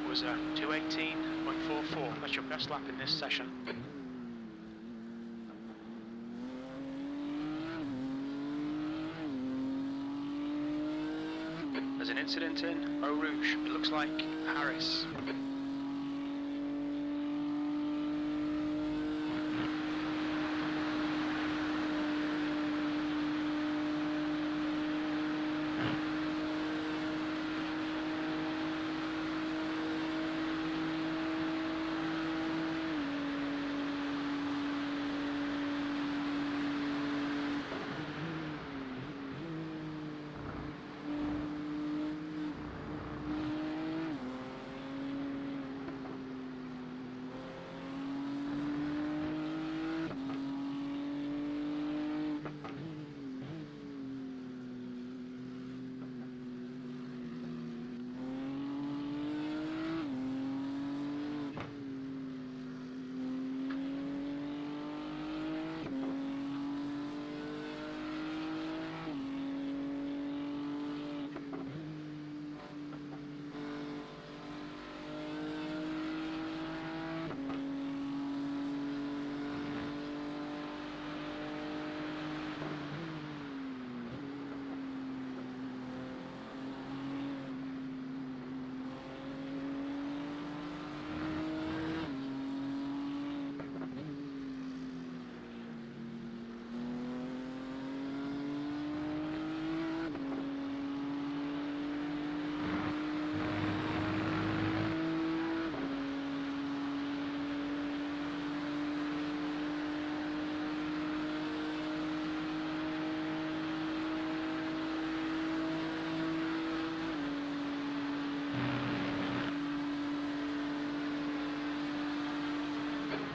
was 2:18.44. That's your best lap in this session. There's an incident in Eau Rouge. It looks like Harris.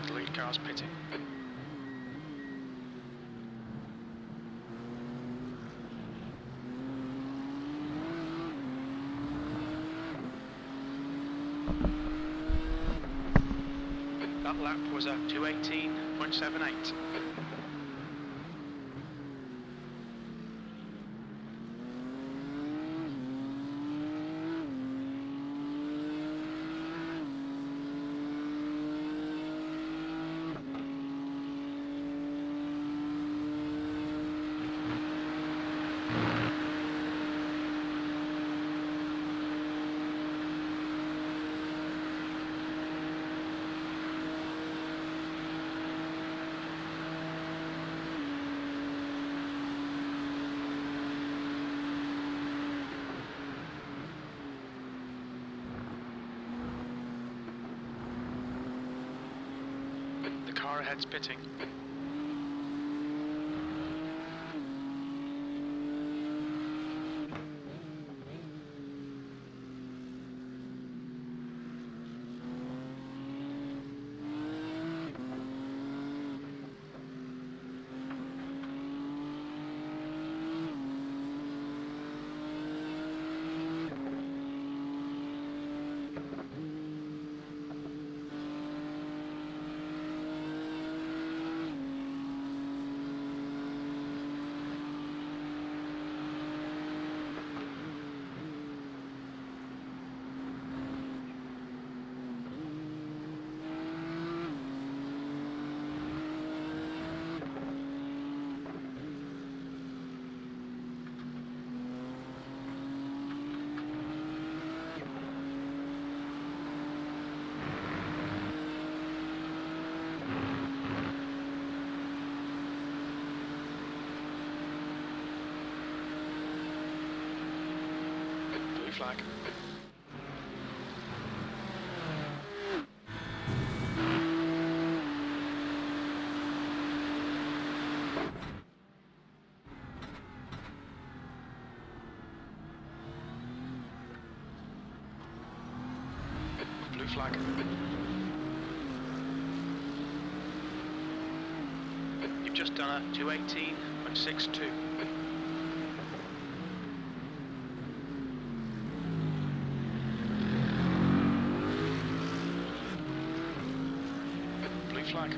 The lead car's pitting. That lap was 2:18.78. The car ahead's pitting. Flag. Blue flag. You've just done a 2:18.62. Flag.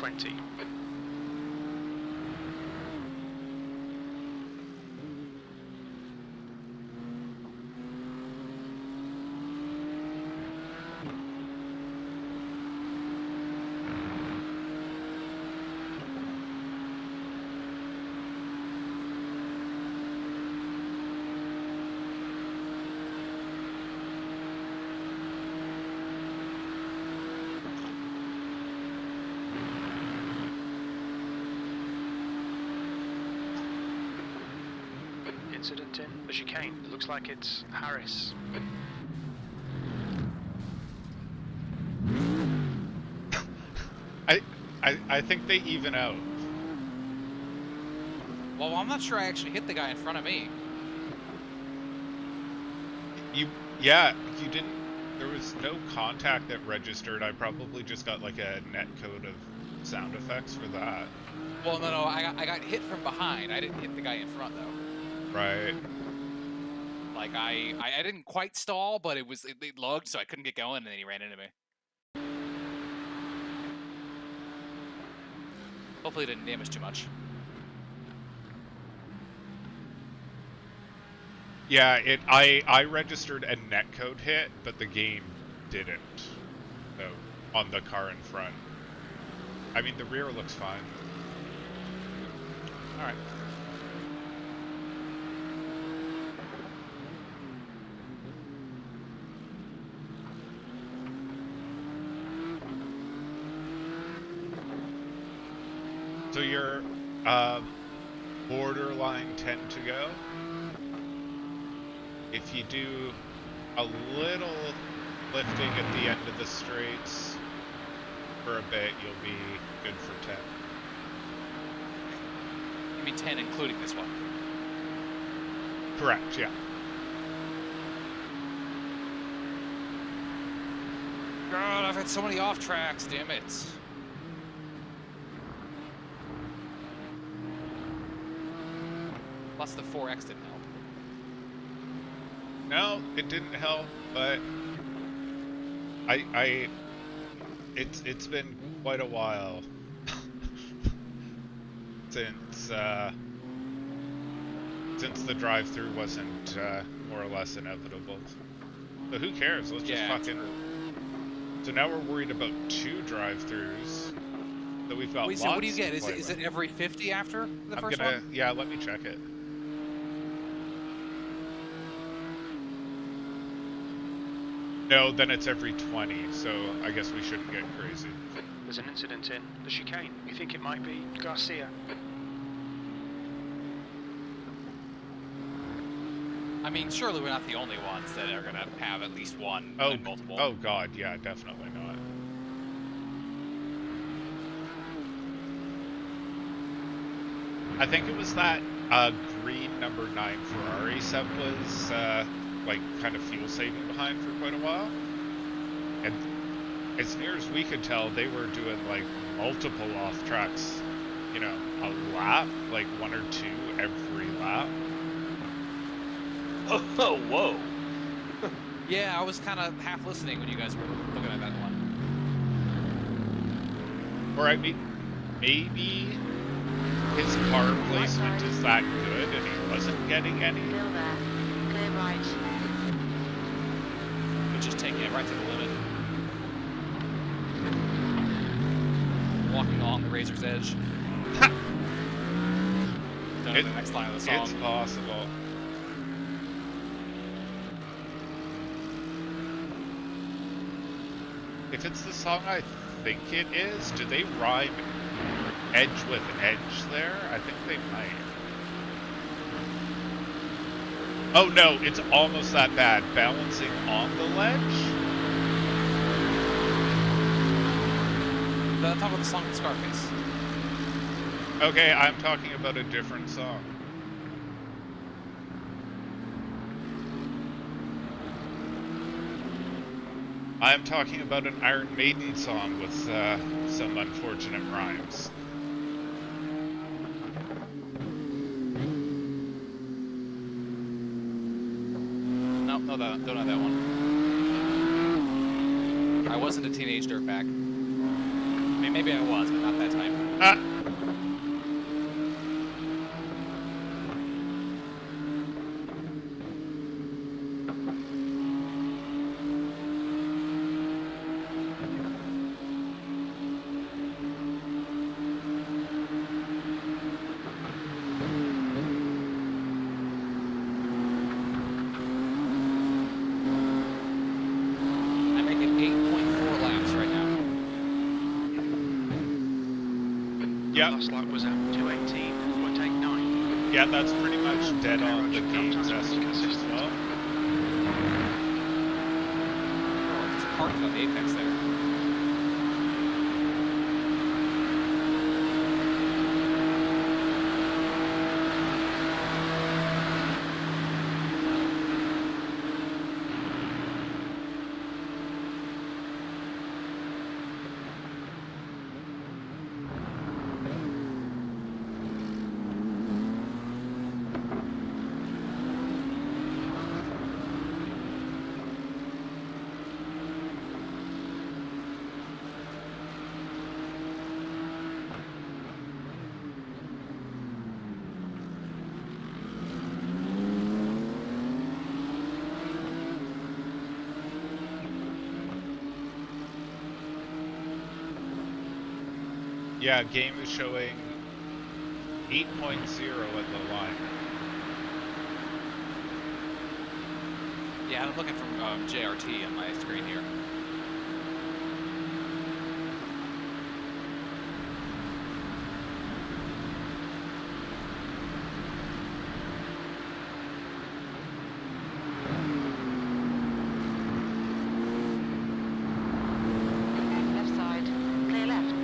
20. Incident in the chicane. It looks like it's Harris. I think they even out. Well, I'm not sure I actually hit the guy in front of me. You didn't. There was no contact that registered. I probably just got like a net code of sound effects for that. Well, no, I got hit from behind. I didn't hit the guy in front though. Right. Like I didn't quite stall, but it lugged, so I couldn't get going, and then he ran into me. Hopefully, it didn't damage too much. Yeah, I registered a netcode hit, but the game didn't. So, on the car in front. I mean, the rear looks fine. All right. So you're borderline 10 to go. If you do a little lifting at the end of the straights for a bit, you'll be good for 10. You mean 10 including this one? Correct, yeah. God, I've had so many off tracks, damn it. Plus the 4X didn't help. No, it didn't help, but it's been quite a while since the drive-through wasn't more or less inevitable. So who cares? Let's just fucking. So now we're worried about 2 drive-throughs. So we've got. Wait, so what do you get? Is it every 50 after the first one? Yeah, let me check it. No, then it's every 20, so I guess we shouldn't get crazy. There's an incident in the chicane. You think it might be Garcia? I mean, surely we're not the only ones that are gonna have at least one and multiple. Oh god, yeah, definitely not. I think it was that green number 9 Ferrari Seb was like kind of fuel saving behind for quite a while, and as near as we could tell, they were doing like multiple off tracks, you know, a lap, like 1 or 2 every lap. Oh, whoa. Yeah, I was kind of half listening when you guys were looking at that one. Or I mean, maybe his car placement is that good and he wasn't getting any. Still there. Go right. We're just taking it right to the limit. Walking along the razor's edge. Don't know the next line of the song. It's possible. If it's the song I think it is, do they rhyme edge with edge there? I think they might. Oh no, it's almost that bad. Balancing on the ledge? Talk about the song from Scarface. Okay, I'm talking about a different song. I'm talking about an Iron Maiden song with some unfortunate rhymes. Nope, no, don't know that one. I wasn't a teenage dirtbag. mean, maybe I was, but not that time. Ah! I'm making 8.4 laps right now. Yep. Last lap was at 2:18. Would take 9. Yeah, that's pretty much dead Okay, on the Roger. game's Sometimes estimates as consistent. well. Oh, just parked on the apex there. Yeah, game is showing 8.0 at the line. Yeah, I'm looking from JRT on my screen here. Left side. Clear left.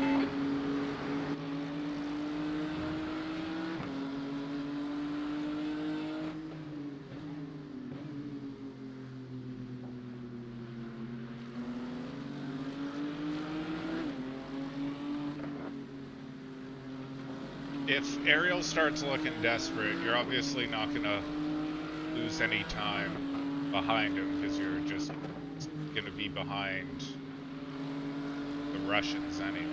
If Ariel starts looking desperate, you're obviously not going to lose any time behind him because you're just going to be behind the Russians anyway.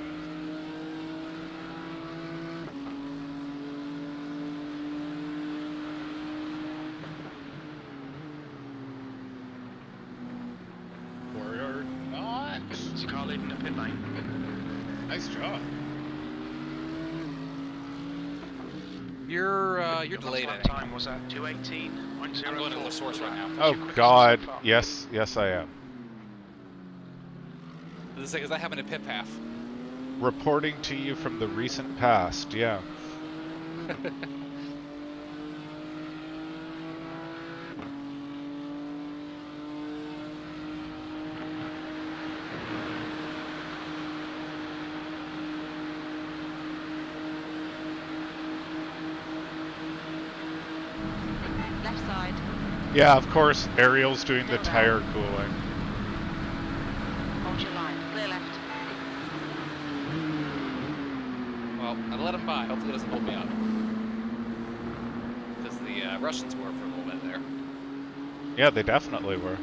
Or not. There's a car leaving the pit lane. Nice job. You're Your delayed. last I lap think. time was at 2:18. I'm going to the source right now. Oh God, yes, yes I am. This is because I have in a pit path. Reporting to you from the recent past, yeah. Left side. Yeah, of course, Ariel's doing the tire cooling. Hold your line. Clear left. Well, I let him by. Hopefully, he doesn't hold me up. Because the Russians were for a little bit there. Yeah, they definitely were.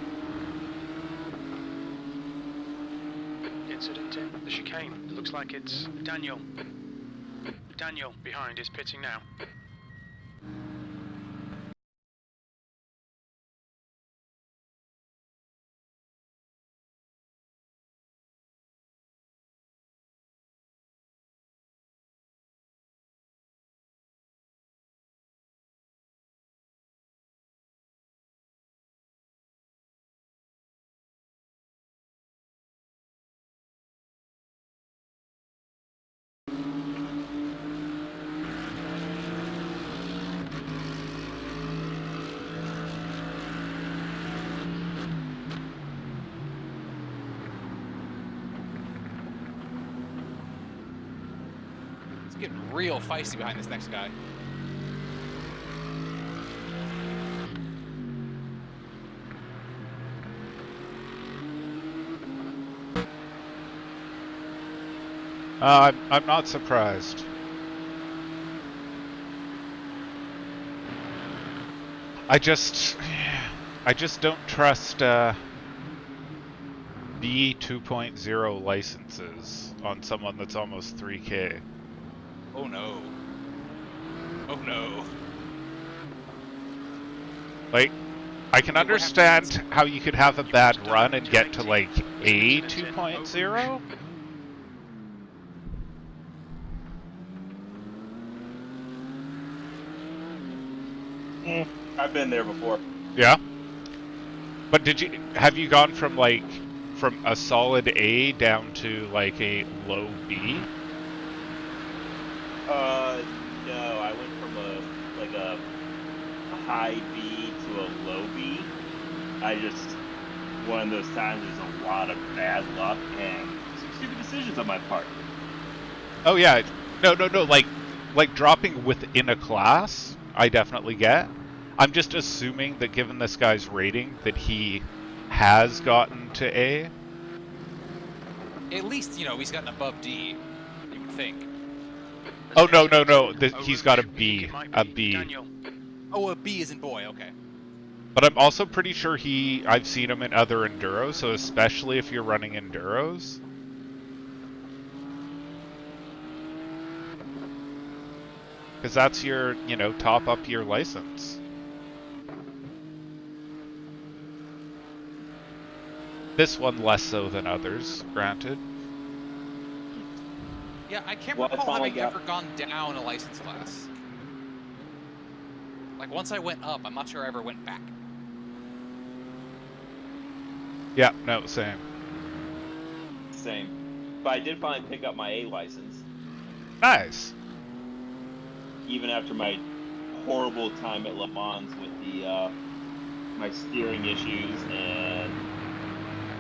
Incident in the chicane. It looks like it's Daniel. Daniel behind is pitting now. It's getting real feisty behind this next guy. I'm not surprised. I just don't trust B 2.0 licenses on someone that's almost 3K. Oh no. Oh no. Like, I can Okay, what understand how you could have a You bad must run dive and into get to 18. like A Incident in 2.0. I've been there before. Yeah. But have you gone from like from a solid A down to like a low B? No, I went from a high B to a low B. I just one of those times there's a lot of bad luck and some stupid decisions on my part. Oh yeah. No, like dropping within a class, I definitely get. I'm just assuming that given this guy's rating that he has gotten to A. At least, you know, he's gotten above D, you would think. Oh no. Au He's got a rouge. We think B. it might A be B. Daniel. Oh, a B is in boy, okay. But I'm also pretty sure I've seen him in other enduros, so especially if you're running enduros. Because that's your, top up your license. This one less so than others, granted. Yeah, I can't Well, I recall finally having got- ever gone down a license class. Like, once I went up, I'm not sure I ever went back. Yeah, no, same. Same. But I did finally pick up my A license, Nice. even after my horrible time at Le Mans with my steering issues and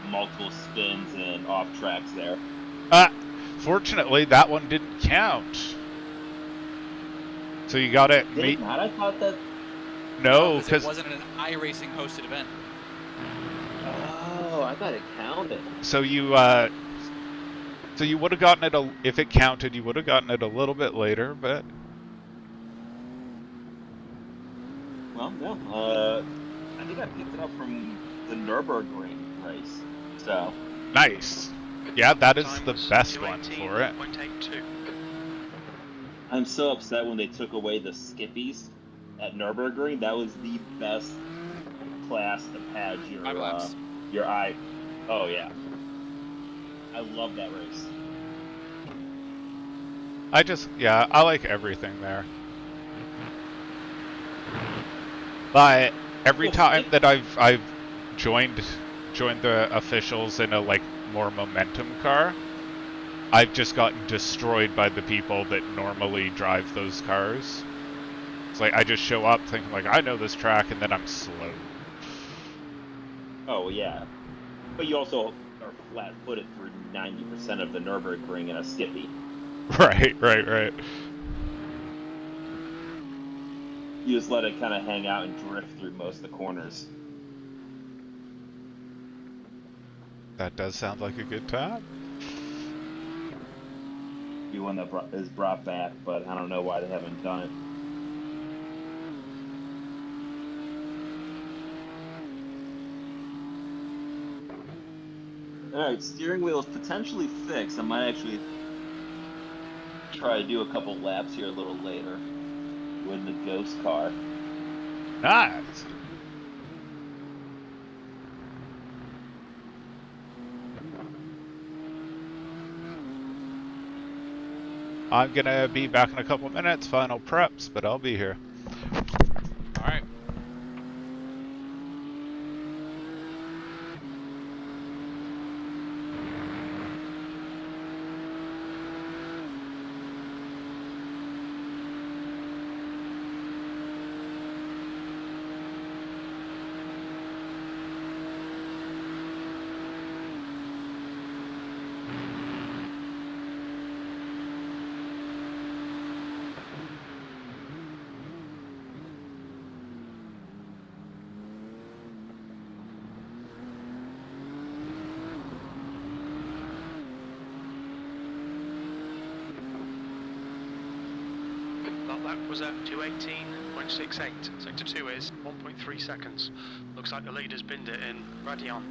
multiple spins and off tracks there. Fortunately, that one didn't count. So you got it. Did it not? I thought that. No, it because wasn't an iRacing hosted event. Oh, I thought it counted. so you would have gotten it if it counted. You would have gotten it a little bit later, but Well, no. I think I picked it up from the Nürburgring race. So. nice. Yeah, that is Time the was best one for it. 2:18.82. I'm so upset when they took away the skippies at Nürburgring. That was the best class that had Five laps. your eye. Oh yeah, I love that race. I like everything there. But every Well, time that I've joined the officials in a like more momentum car, I've just gotten destroyed by the people that normally drive those cars. It's like I just show up thinking like I know this track and then I'm slow. Oh yeah, but you also are flat-footed for 90% of the Nürburgring in a skippy. Right. You just let it kind of hang out and drift through most of the corners. That does sound like a good time. Be one that is brought back, but I don't know why they haven't done it. Alright, steering wheel is potentially fixed. I might actually try to do a couple laps here a little later with the ghost car. Nice. I'm gonna be back in a couple minutes, final preps, but I'll be here. All right. That was at 2:18.68. Sector 2 is 1.3 seconds. Looks like the leader's binned it in Radion.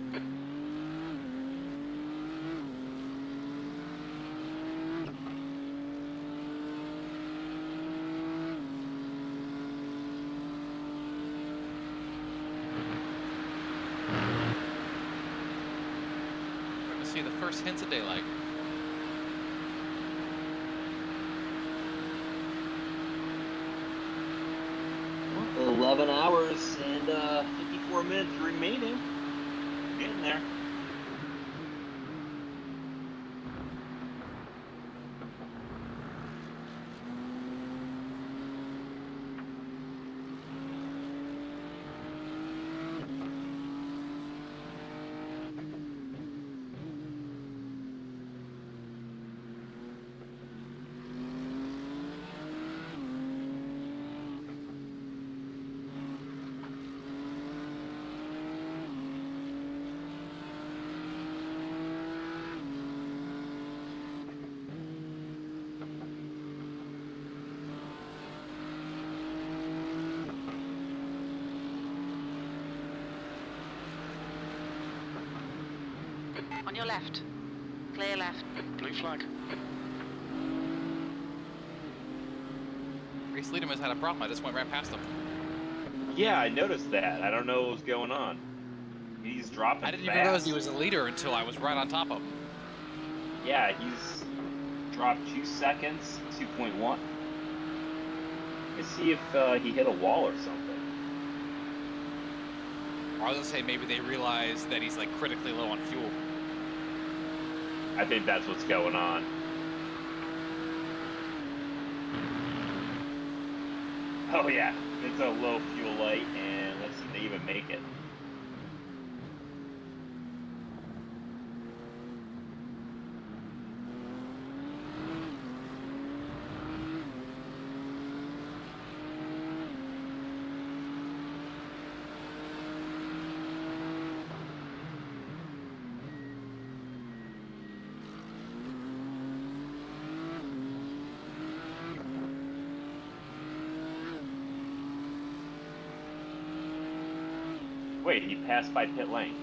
see the first hints of daylight. Well, 11 hours and 54 minutes remaining. Getting there. On your left. Clear left. Blue flag. Reese Liederman's had a problem. I just went right past him. Yeah, I noticed that. I don't know what was going on. He's dropping I didn't fast. even realize he was a leader until I was right on top of him. Yeah, he's dropped 2 seconds, 2.1. Let's see if he hit a wall or something. Or I was gonna say maybe they realize that he's like critically low on fuel. I think that's what's going on. Oh yeah, it's a low fuel light, and let's see if they even make it. Wait, he passed by pit lane.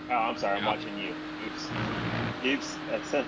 Oh, I'm sorry, I'm Yeah. watching you. Oops. Oops, that's it.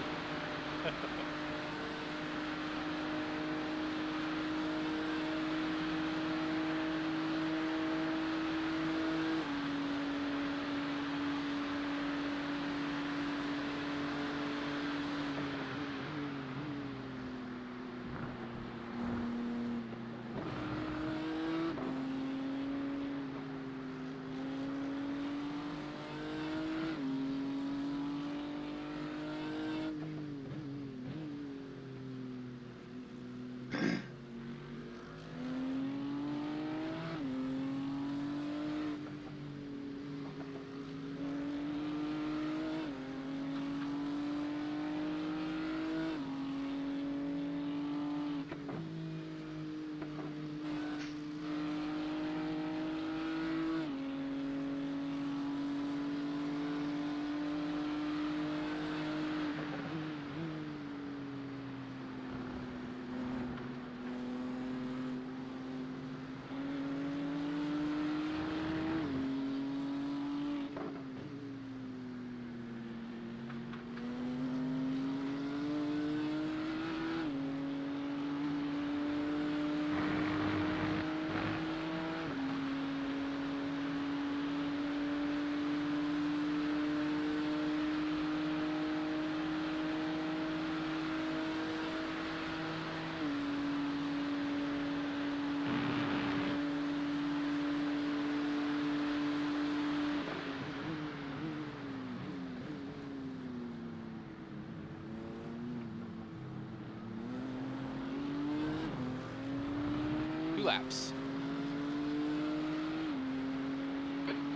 Laps.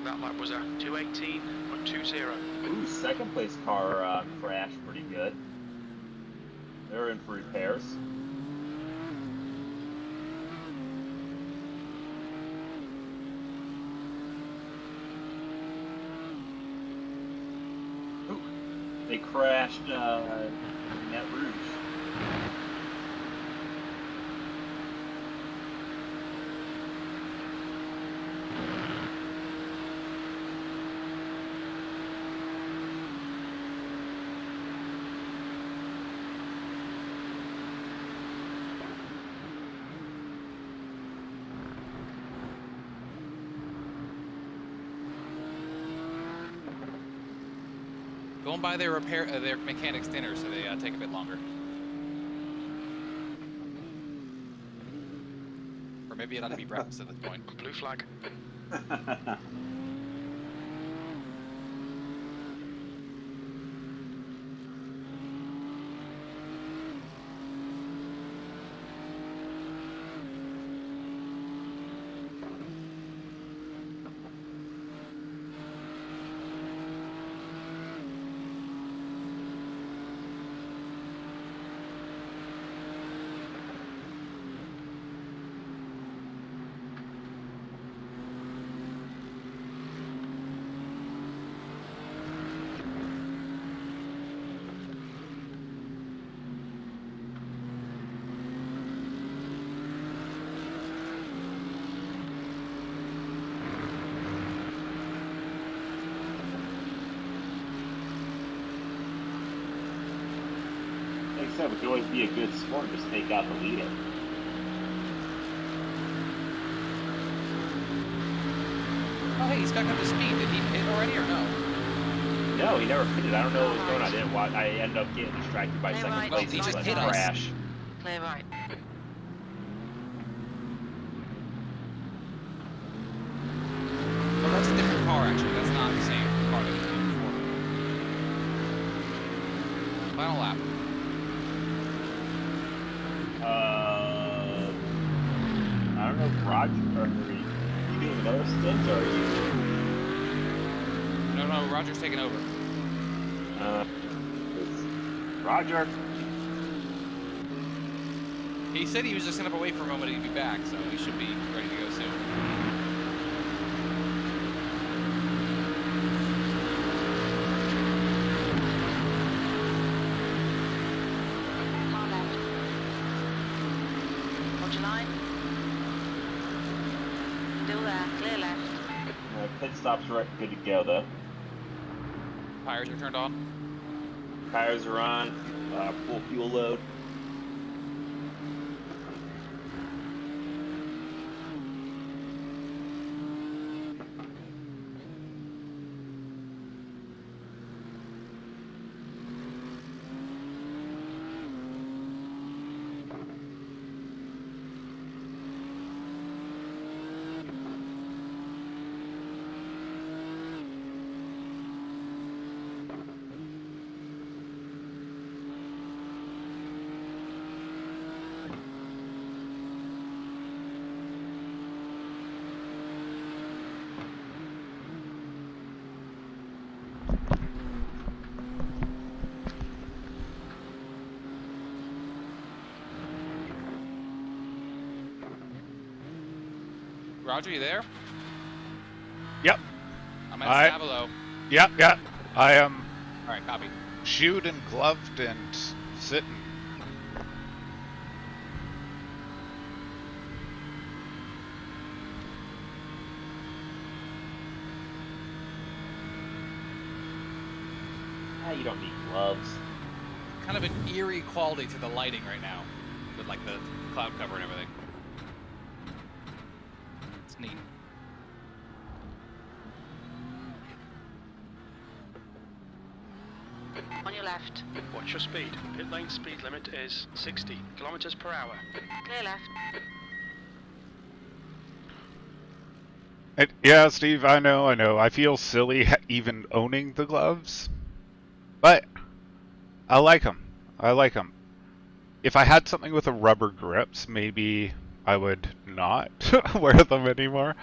That lap was a 2:18.20. Ooh, second place car crashed pretty good. They're in for repairs. Ooh, they crashed Net Rouge. Go and buy their their mechanic's dinner, so they take a bit longer. Or maybe it ought to be breakfast at this point. Blue flag. Like I said, we could always be a good sport and just take out the leader. Oh, hey, he's back up to speed. Did he hit already or no? No, he never pitted. I don't know what was going on. I didn't watch. I ended up getting distracted by Hey, second right. place. He just and hit us. crash. Clear right. Oh, that's a different car, actually. That's not the same car that was here before. Final lap. I don't know if Roger, are you doing another stint, or are you? No, Roger's taking over. It's Roger. He said he was just going to wait for a moment and he'd be back, so he should be ready to go soon. Far left. Roger line. Still there. Clear left. Pit stop's right, good to go though. Tires are turned on. Tires are on. Full fuel load. Roger, you there? Yep. I'm at Stavilo. Yep. I am Alright, copy. shoed and gloved and sitting. You don't need gloves. Kind of an eerie quality to the lighting right now, with like the cloud cover and everything. It's neat. On your left. Watch your speed. Pit lane speed limit is 60 kilometers per hour. Clear left. Yeah, Steve, I know. I feel silly even owning the gloves, but I like them. If I had something with a rubber grips, maybe I would not wear them anymore.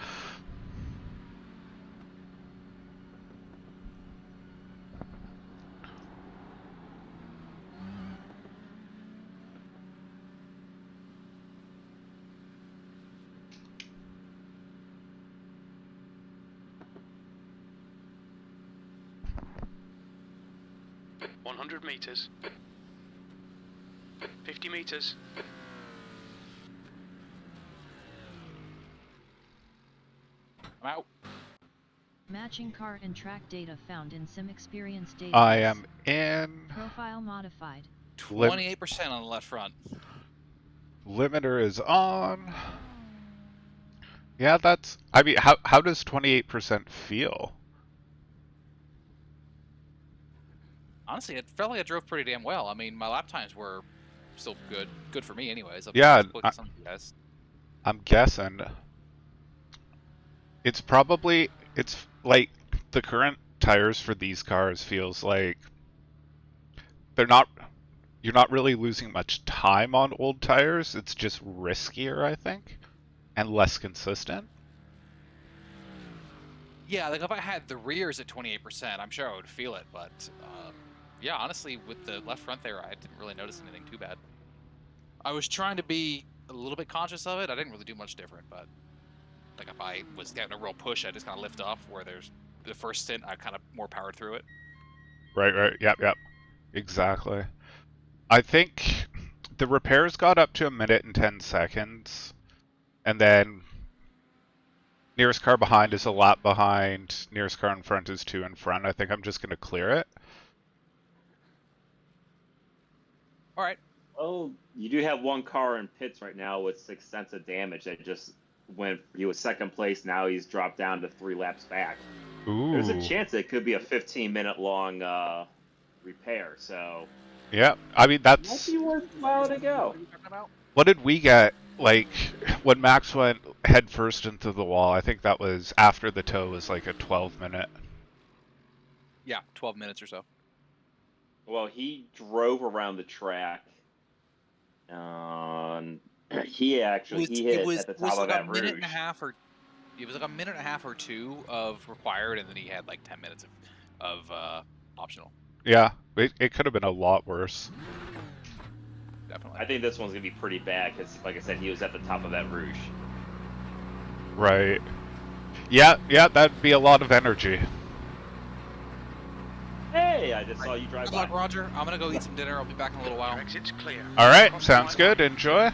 Meters. 50 meters. I'm out. Matching car and track data found in Sim Experience database. I am in. Profile modified. 28% on the left front. Limiter is on. Yeah, that's. I mean, how does 28% feel? Honestly, it felt like I drove pretty damn well. I mean, my lap times were still good for me, anyways. Yeah, Some of you guys. I'm guessing it's like the current tires for these cars feels like they're not you're not really losing much time on old tires. It's just riskier, I think, and less consistent. Yeah, like if I had the rears at 28%, I'm sure I would feel it. But yeah, honestly, with the left front there, I didn't really notice anything too bad. I was trying to be a little bit conscious of it. I didn't really do much different, but like if I was getting a real push, I just kind of lift off. Where there's the first stint, I kind of more powered through it. Right. Yep. Exactly. I think the repairs got up to 1 minute and 10 seconds, and then nearest car behind is a lap behind, nearest car in front is 2 in front. I think I'm just going to clear it. All right. Oh, you do have one car in pits right now with 6 cents of damage that just went. He was second place. Now he's dropped down to 3 laps back. Ooh. There's a chance it could be a 15-minute long repair. So yeah, I mean might that's be worthwhile to go. what did we get like when Max went head first into the wall? I think that was after the tow was like a 12-minute. Yeah, 12 minutes or so. Well, he drove around the track. He hit at the top of that rouge. It was like a minute and a half or two of required, and then he had like 10 minutes of optional. Yeah, it could have been a lot worse. Definitely. I think this one's gonna be pretty bad because, like I said, he was at the top of that rouge. Right. Yeah, that'd be a lot of energy. Hey, I just saw you drive Good by. luck, Roger. I'm gonna go eat some dinner. I'll be back in a little while. Your exit's clear. All right, Cross the sounds white good. line. Enjoy.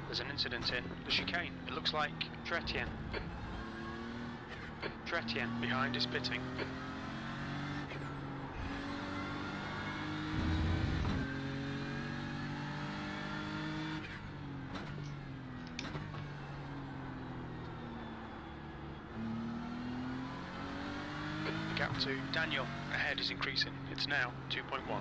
There's an incident in the chicane. It looks like Tretien. Tretien behind is pitting. The gap to Daniel ahead is increasing. It's now 2.1.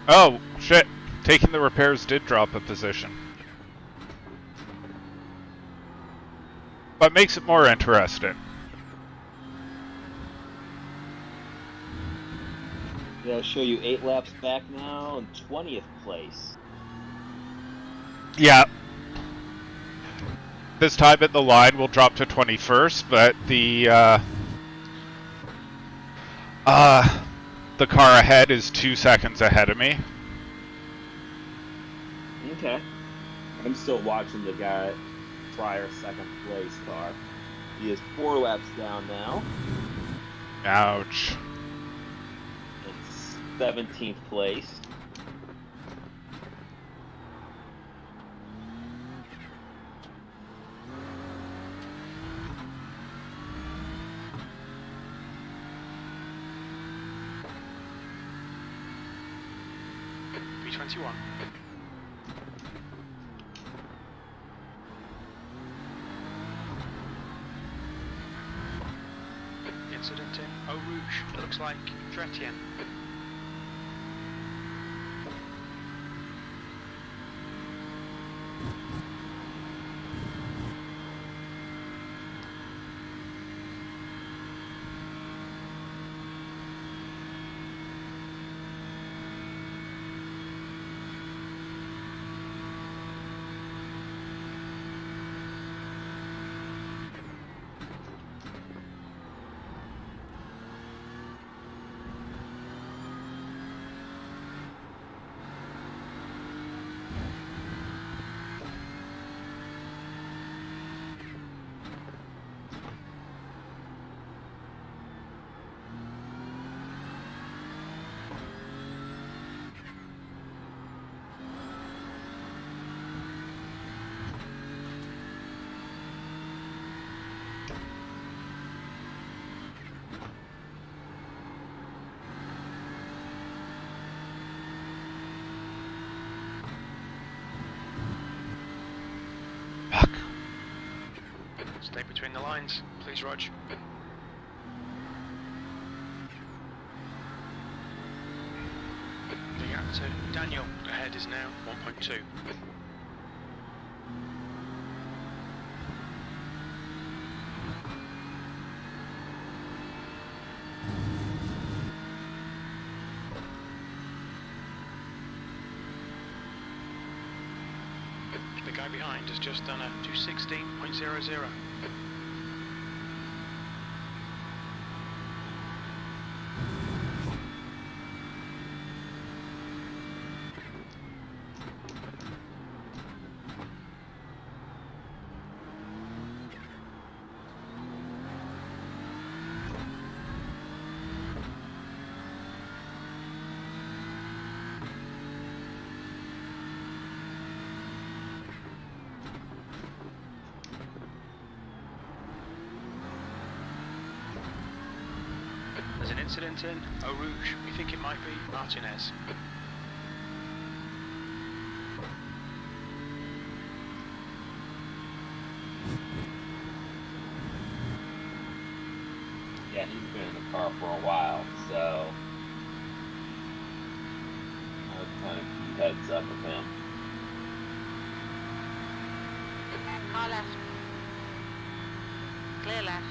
Oh, shit. Taking the repairs did drop a position. But makes it more interesting. Yeah, I'll show you 8 laps back now in 20th place. Yeah. This time at the line we'll drop to 21st, but the car ahead is 2 seconds ahead of me. Okay. I'm still watching the guy prior second place car. He is 4 laps down now. Ouch. In 17th place. B21. Incident in Eau Rouge. It looks like Tretien. Stay between the lines, please, Rog. The gap to Daniel ahead is now 1.2. The guy behind has just done a 216.00. There's an incident in Eau Rouge. We think it might be Martinez. Yeah, he's been in the car for a while, so I would kind of keep heads up with him. Car left. Clear left.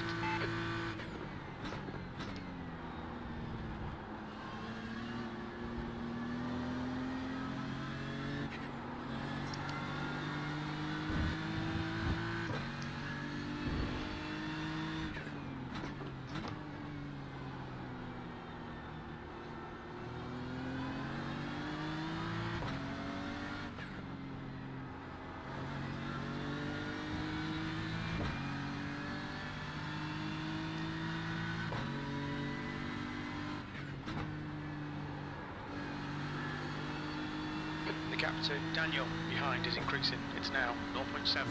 The gap to Daniel behind is increasing. It's now 0.7.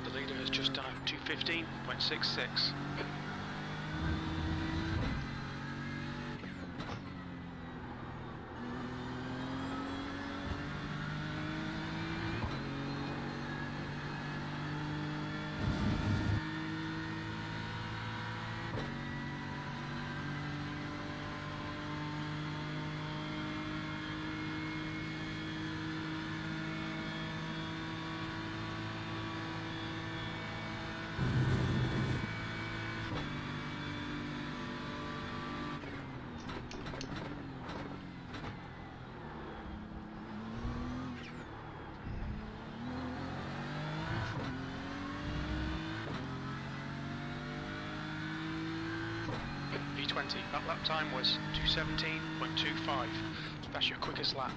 The leader has just done a 215.66. P20, that lap time was 217.25. That's your quickest lap.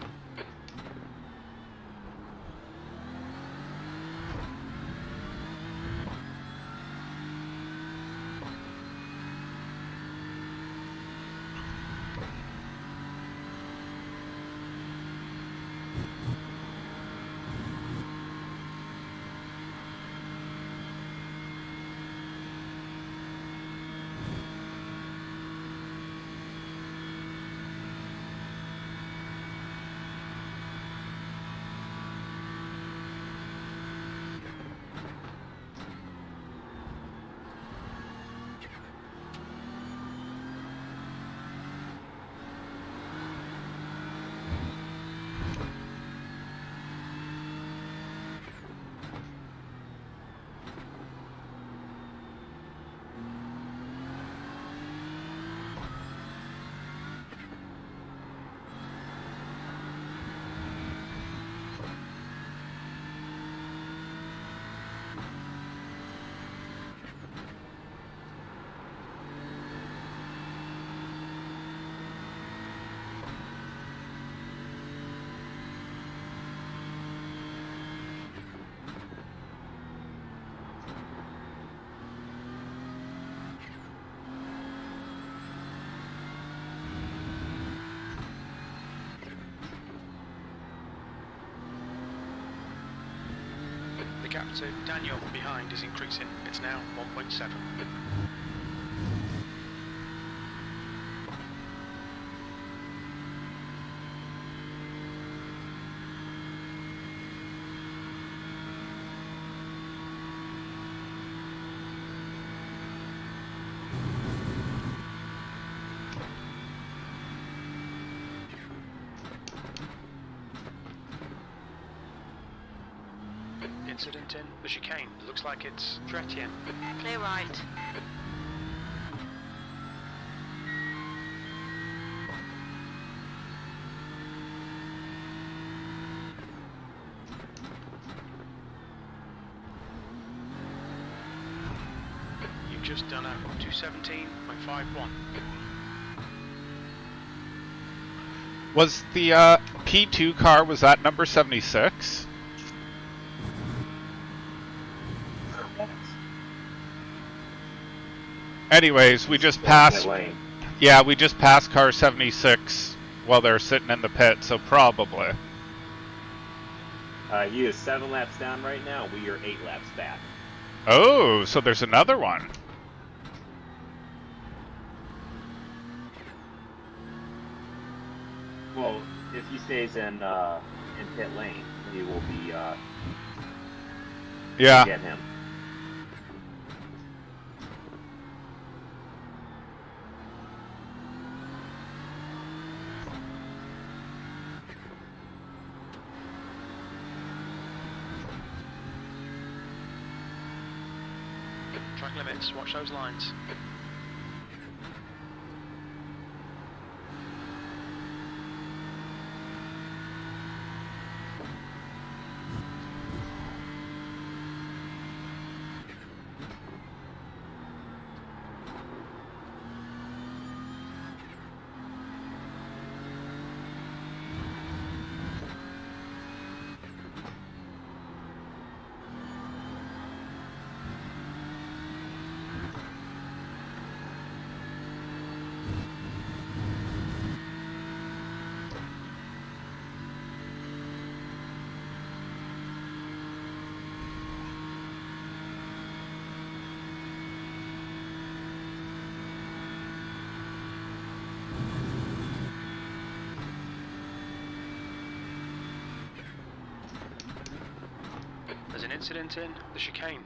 The gap to Daniel behind is increasing. It's now 1.7. incident in the chicane. Looks like it's Chrétien. Clear right. You've just done a 217.51. Was the P2 car, was that number 76? Anyways, we just passed. Yeah, we just passed car 76 while they're sitting in the pit, so probably. He is 7 laps down right now. We are 8 laps back. Oh, so there's another one. Well, if he stays in pit lane, he will be Yeah. get him. Track limits, watch those lines. There's an incident in the chicane.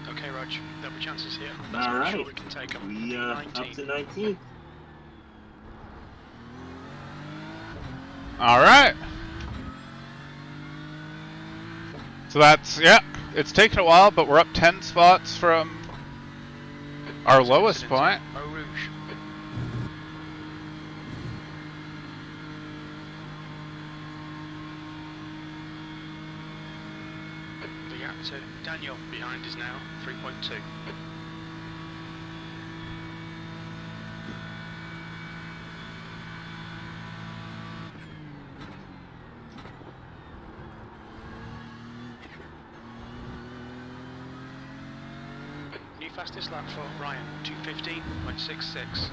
Okay, Rog, there'll be chances here. Let's All make right. sure we can take them. We up to 19th. Alright. So that's, yeah, it's taken a while, but we're up 10 spots from our There's an lowest incident point. in Eau Rouge. The gap to Daniel behind is now 3.2. New fastest lap for Ryan, 2:15.66.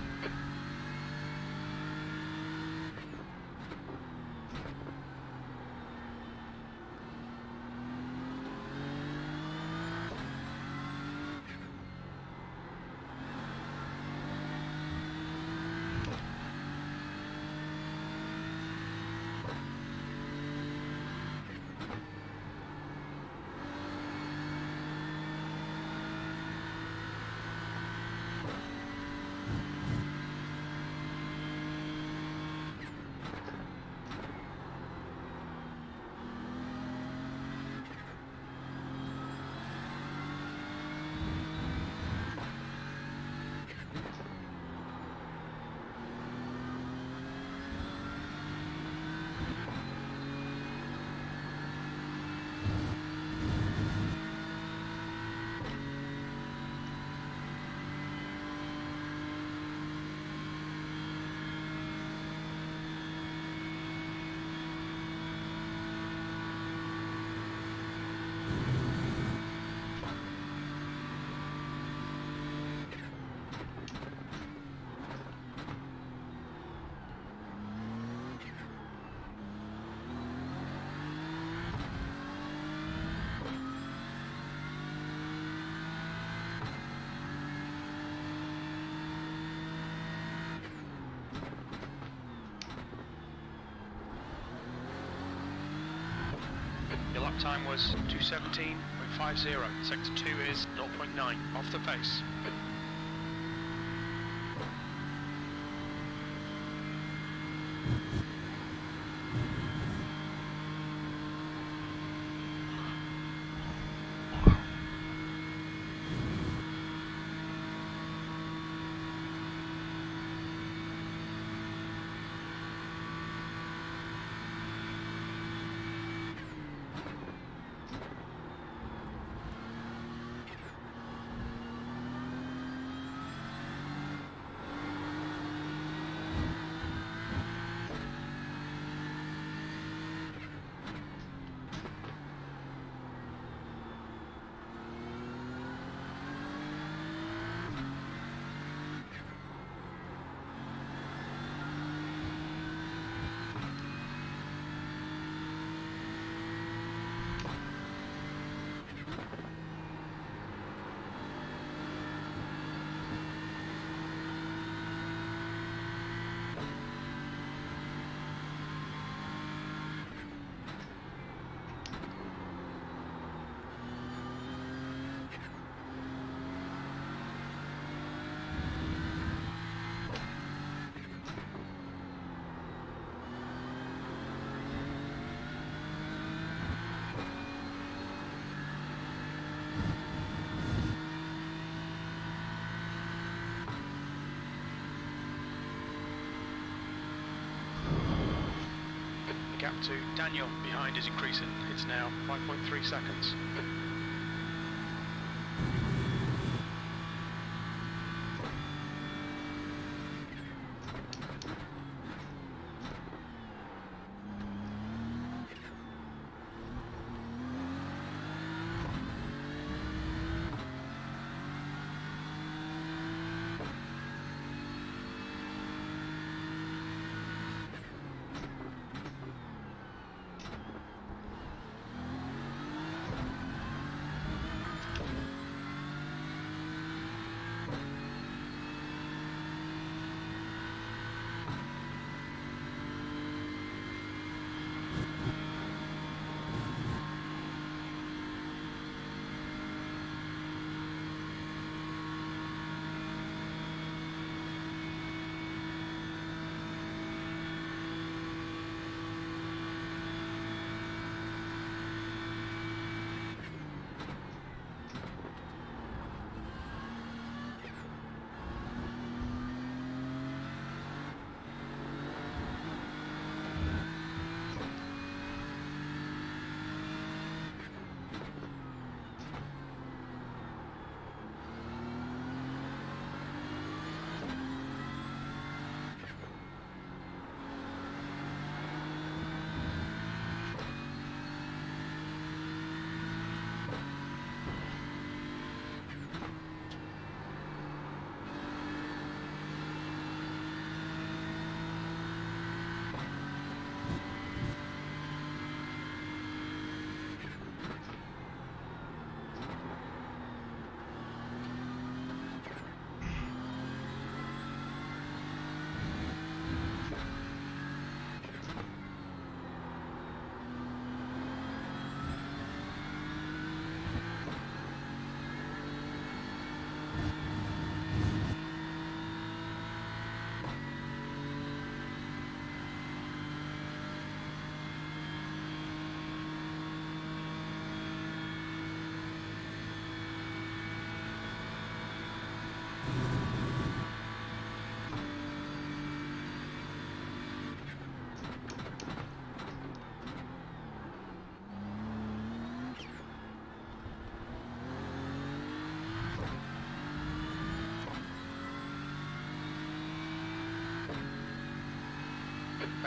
Your lap time was 2:17.50. Sector 2 is 0.9 off the pace. gap to Daniel behind is increasing. It's now 5.3 seconds.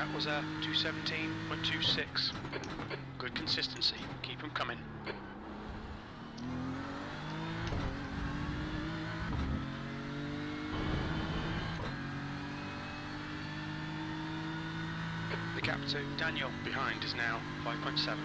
That was a 217.26. Good consistency. Keep them coming. The gap to Daniel behind is now 5.7.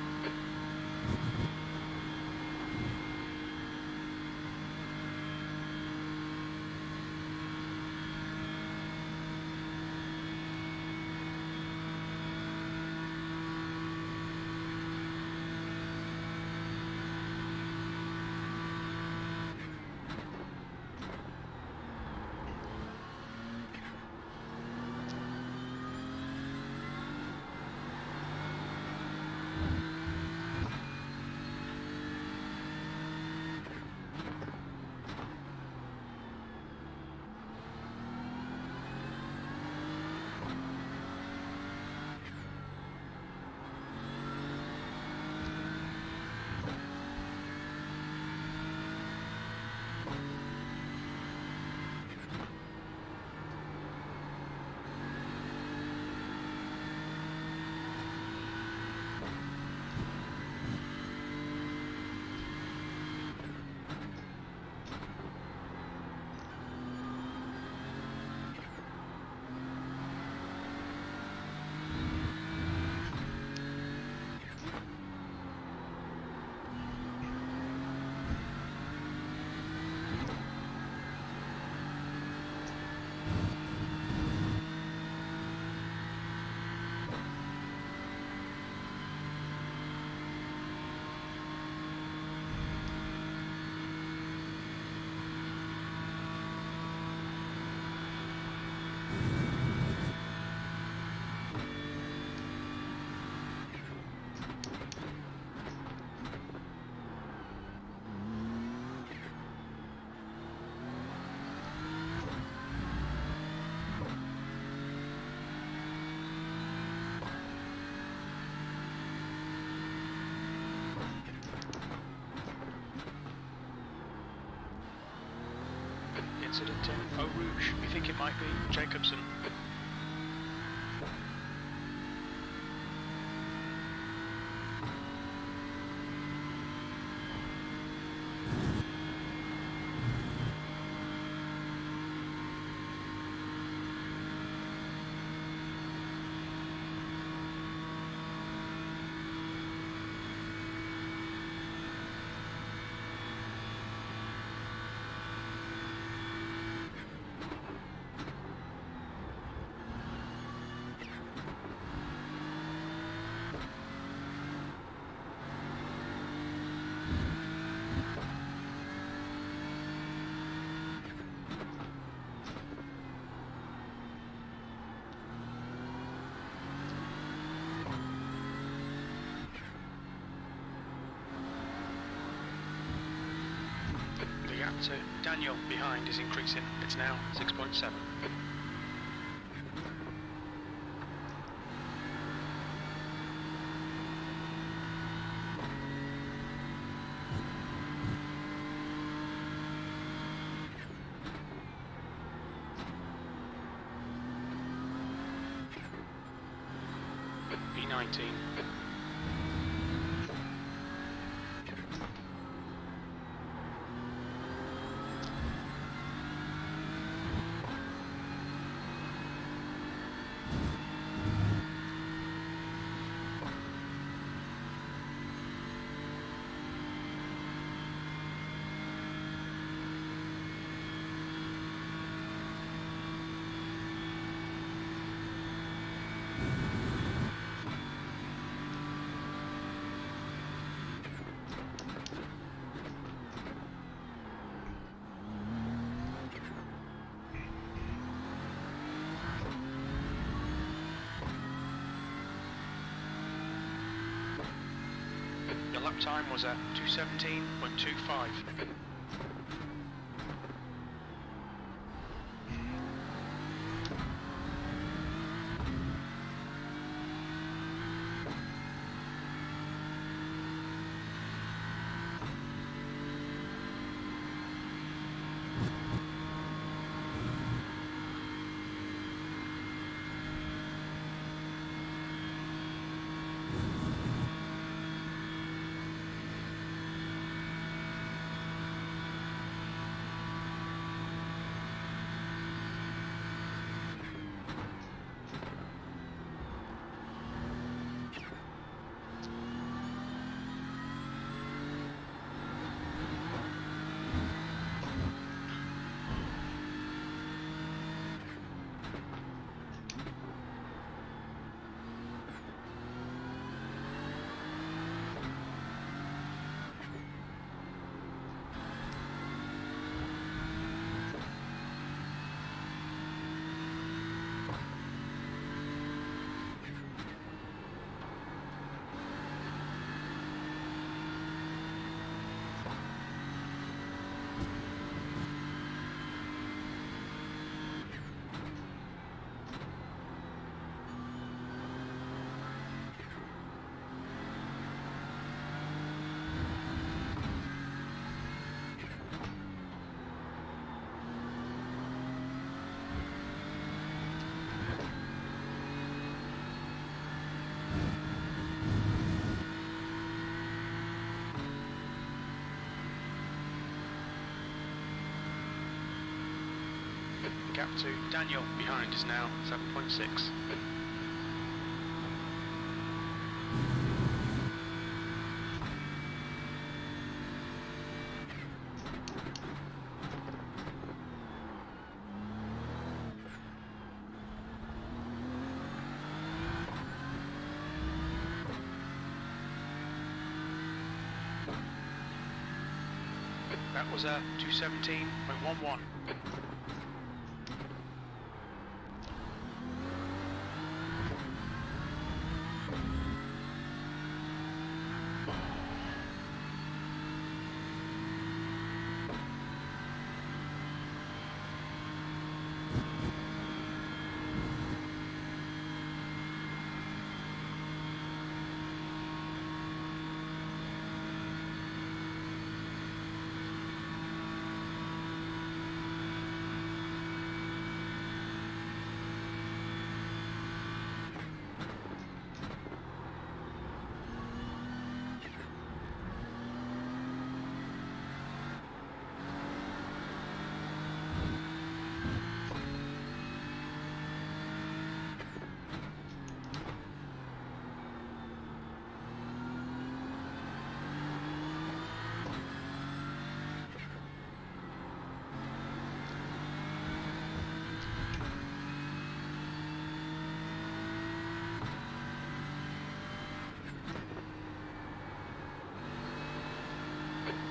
incident in Eau Rouge. We think it might be Jacobson. The gap to Daniel behind is increasing. It's now 6.7. B19. Your lap time was at 2:17.25. The gap to Daniel behind is now 7.6. That was a 2:17.11.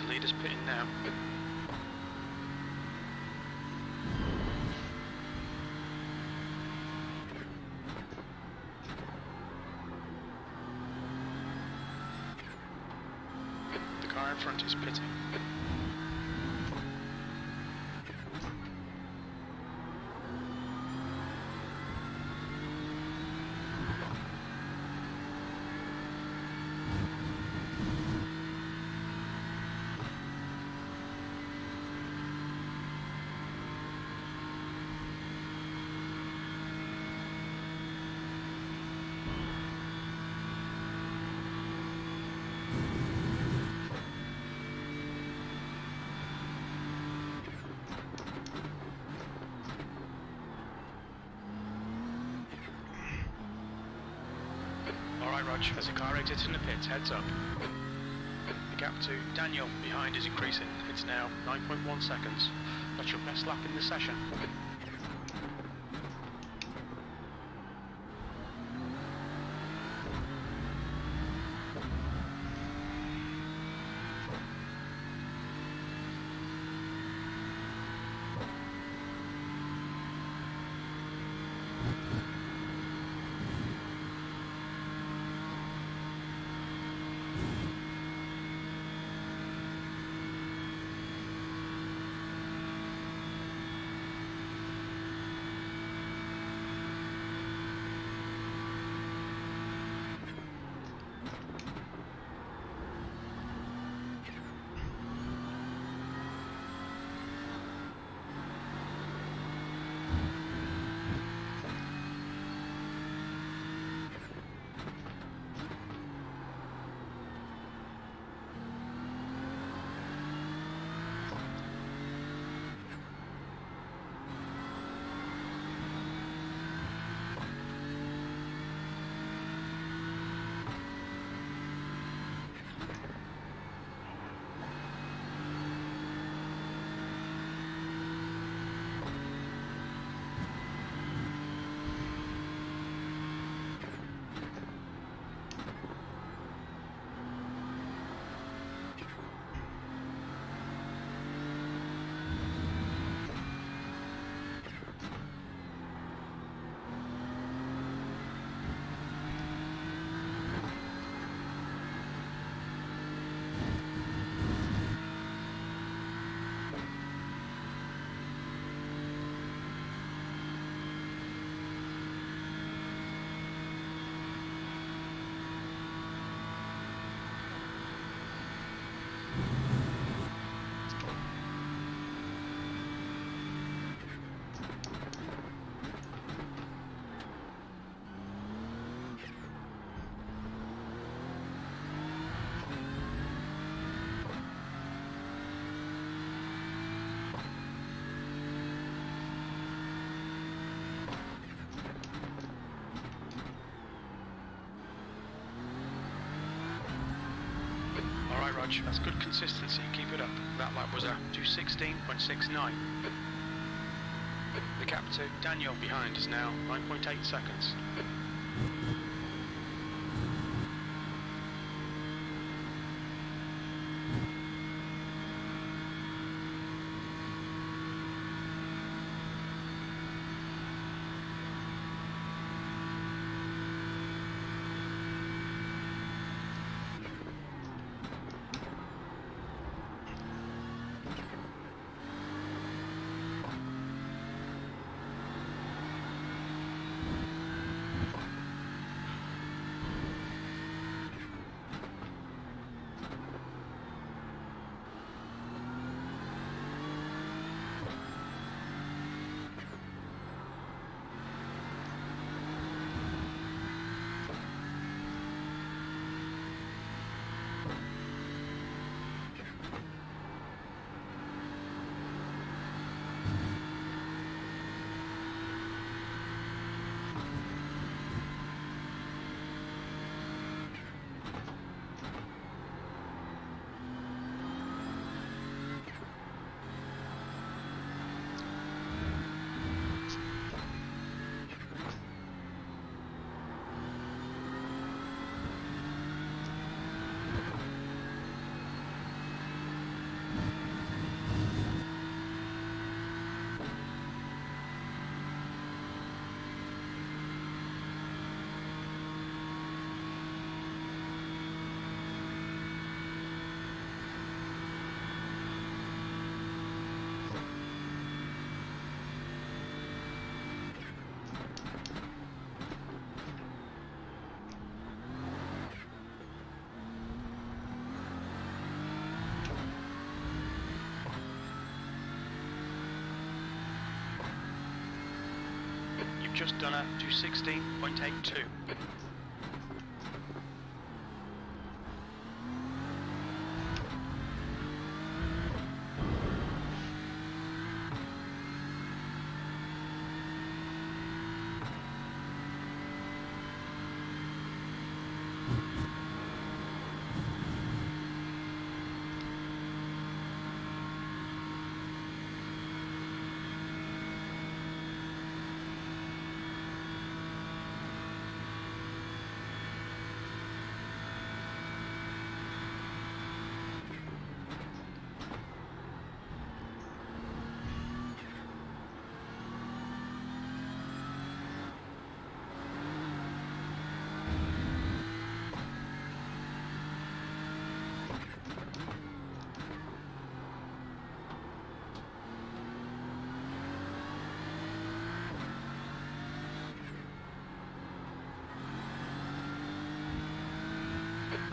Leader's pitting now. The car in front is pitting. Alright, Rog, as the car exits in the pits, heads up. The gap to Daniel behind is increasing. It's now 9.1 seconds. That's your best lap in the session. Alright, Rog, that's good consistency. Keep it up. That lap was a 2:16.69. The gap to Daniel behind is now 9.8 seconds. just done a 216.82.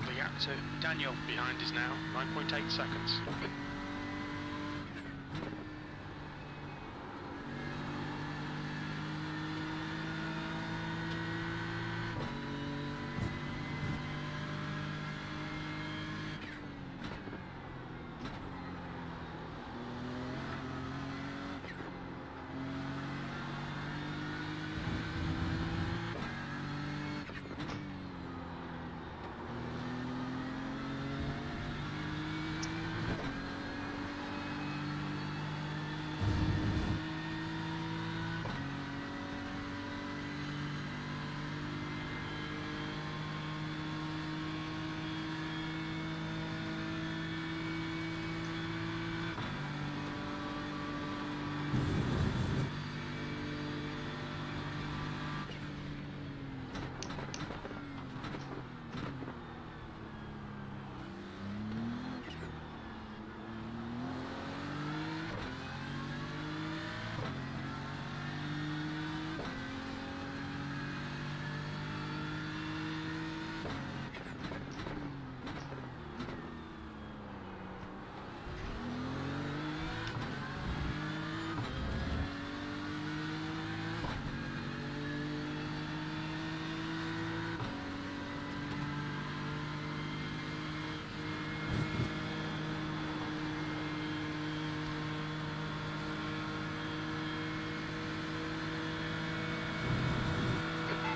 The gap to Daniel behind is now 9.8 seconds.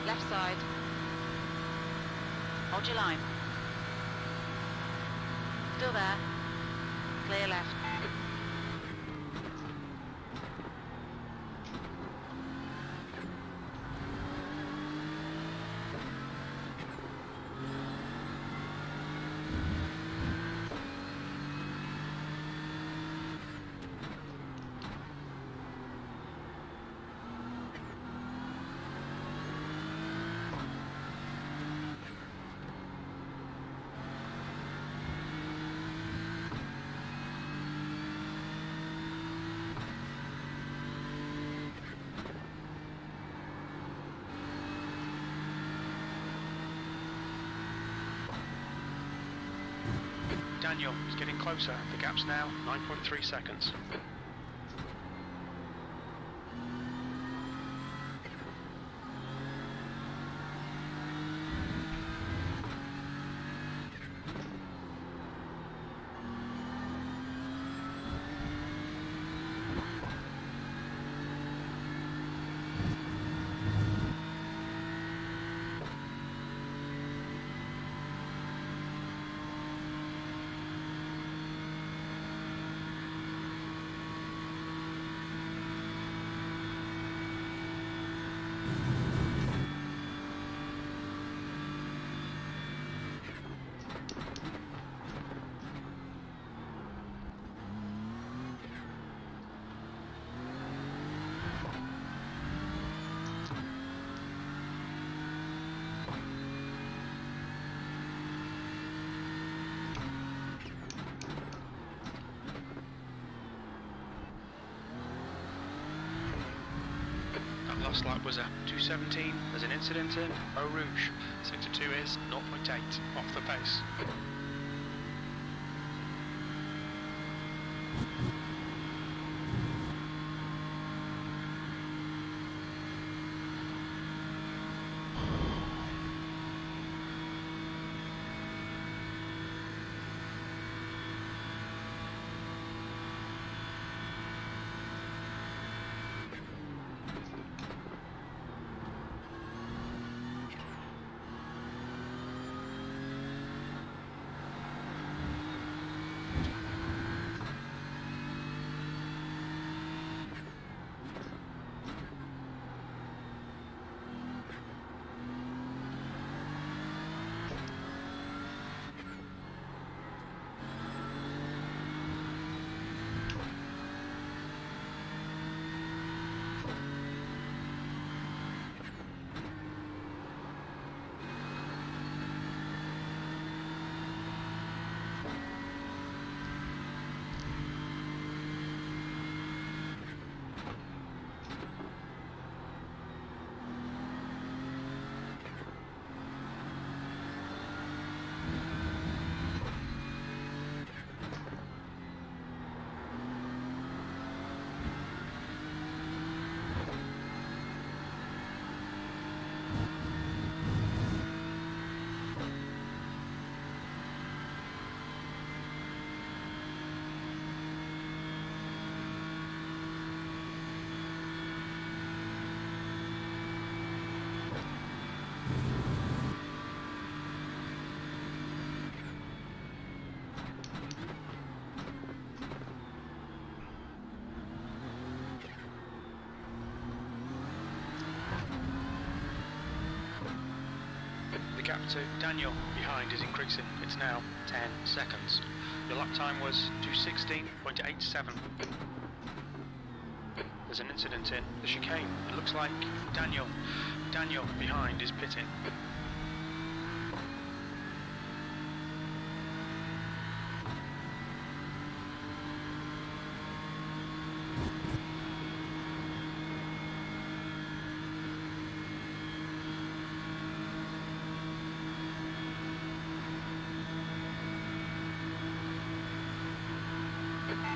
Left side. Hold your line. Still there. Clear left. Daniel is getting closer. The gap's now 9.3 seconds. Last lap was a 2:17. There's an incident in Eau Rouge. Sector 2 is 0.8 off the pace. gap to Daniel behind is increasing. It's now 10 seconds. Your lap time was 2:16.87. There's an incident in the chicane. It looks like Daniel behind is pitting.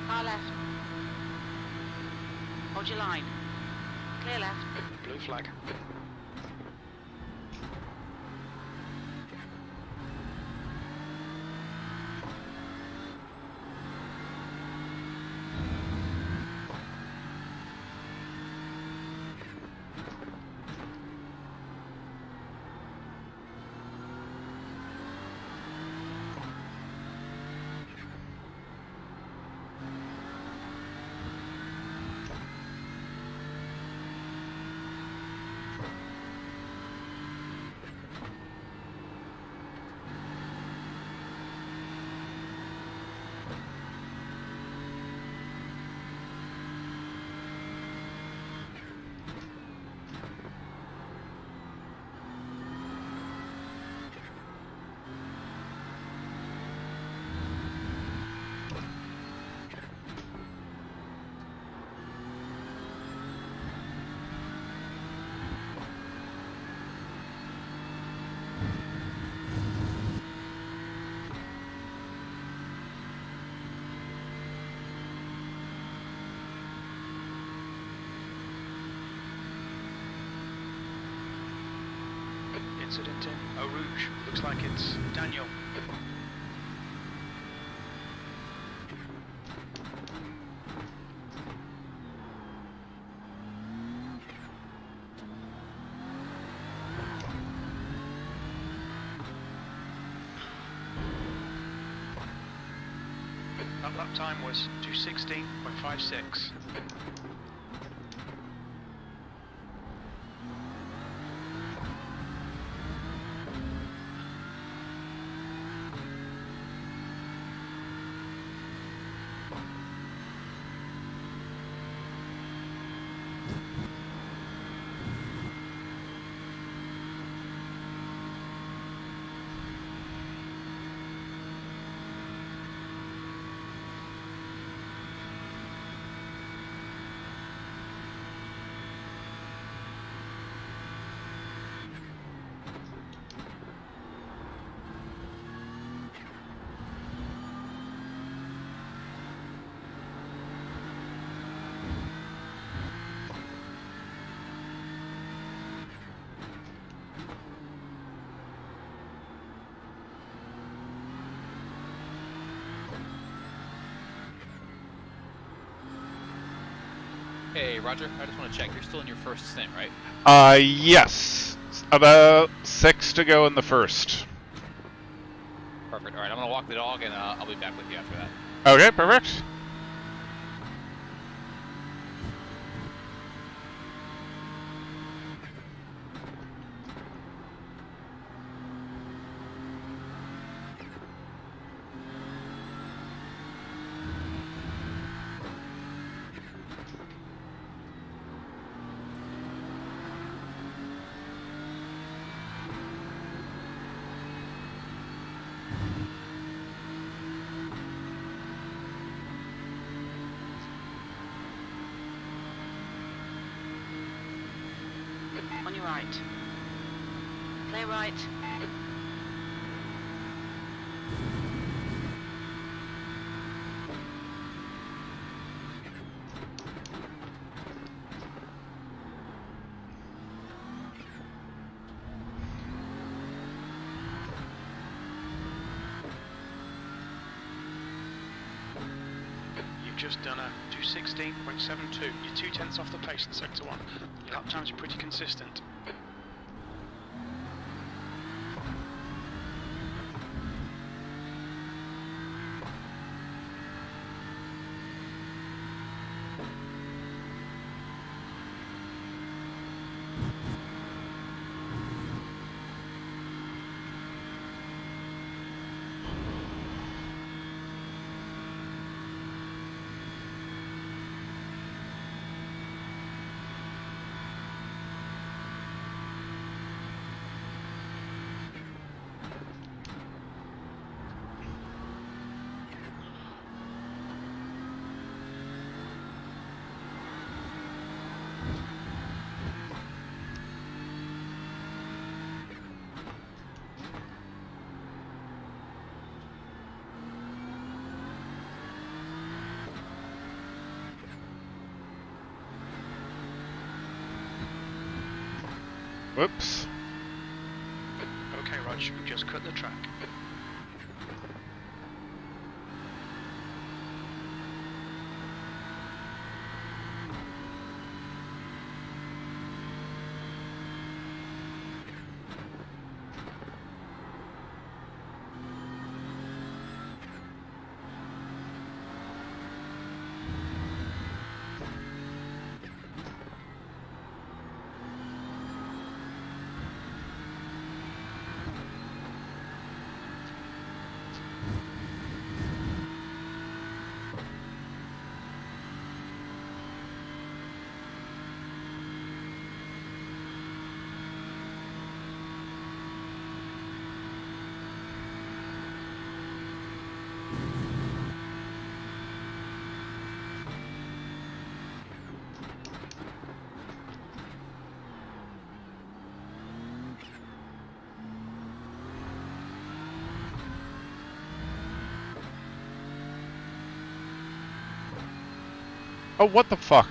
Car left. Hold your line. Clear left. Blue flag. Incident in Eau Rouge. Looks like it's Daniel. That lap time was 2:16.56. Hey, Roger, I just want to check. You're still in your first stint, right? Yes. About 6 to go in the first. Perfect. All right, I'm going to walk the dog, and I'll be back with you after that. Okay, perfect. On your right. Clear right. You've just done a 2:16.72. You're 2/10 off the pace in Sector 1. Your lap times are pretty consistent. Whoops. Okay, Rog, we've just cut the track. Oh, what the fuck?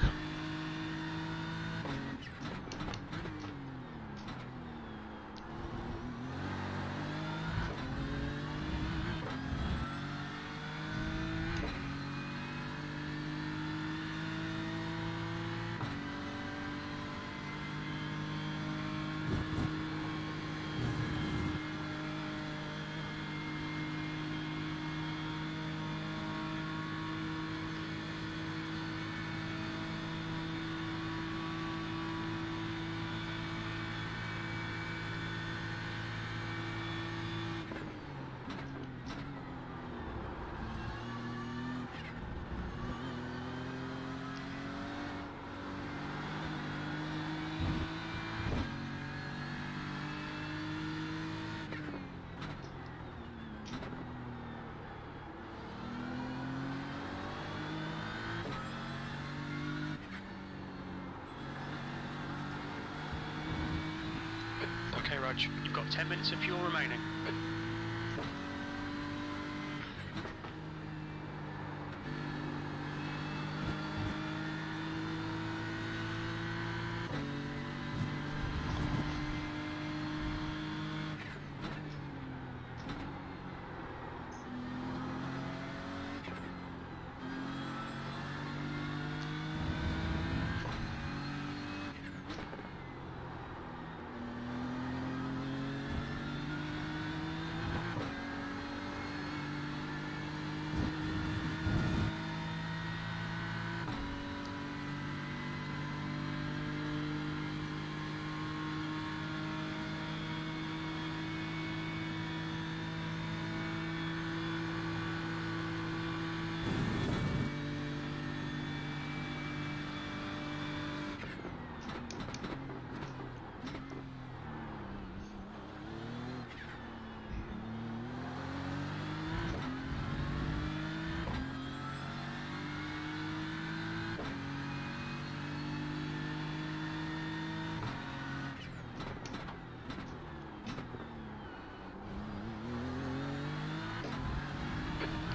Okay, Rog, you've got 10 minutes of fuel remaining.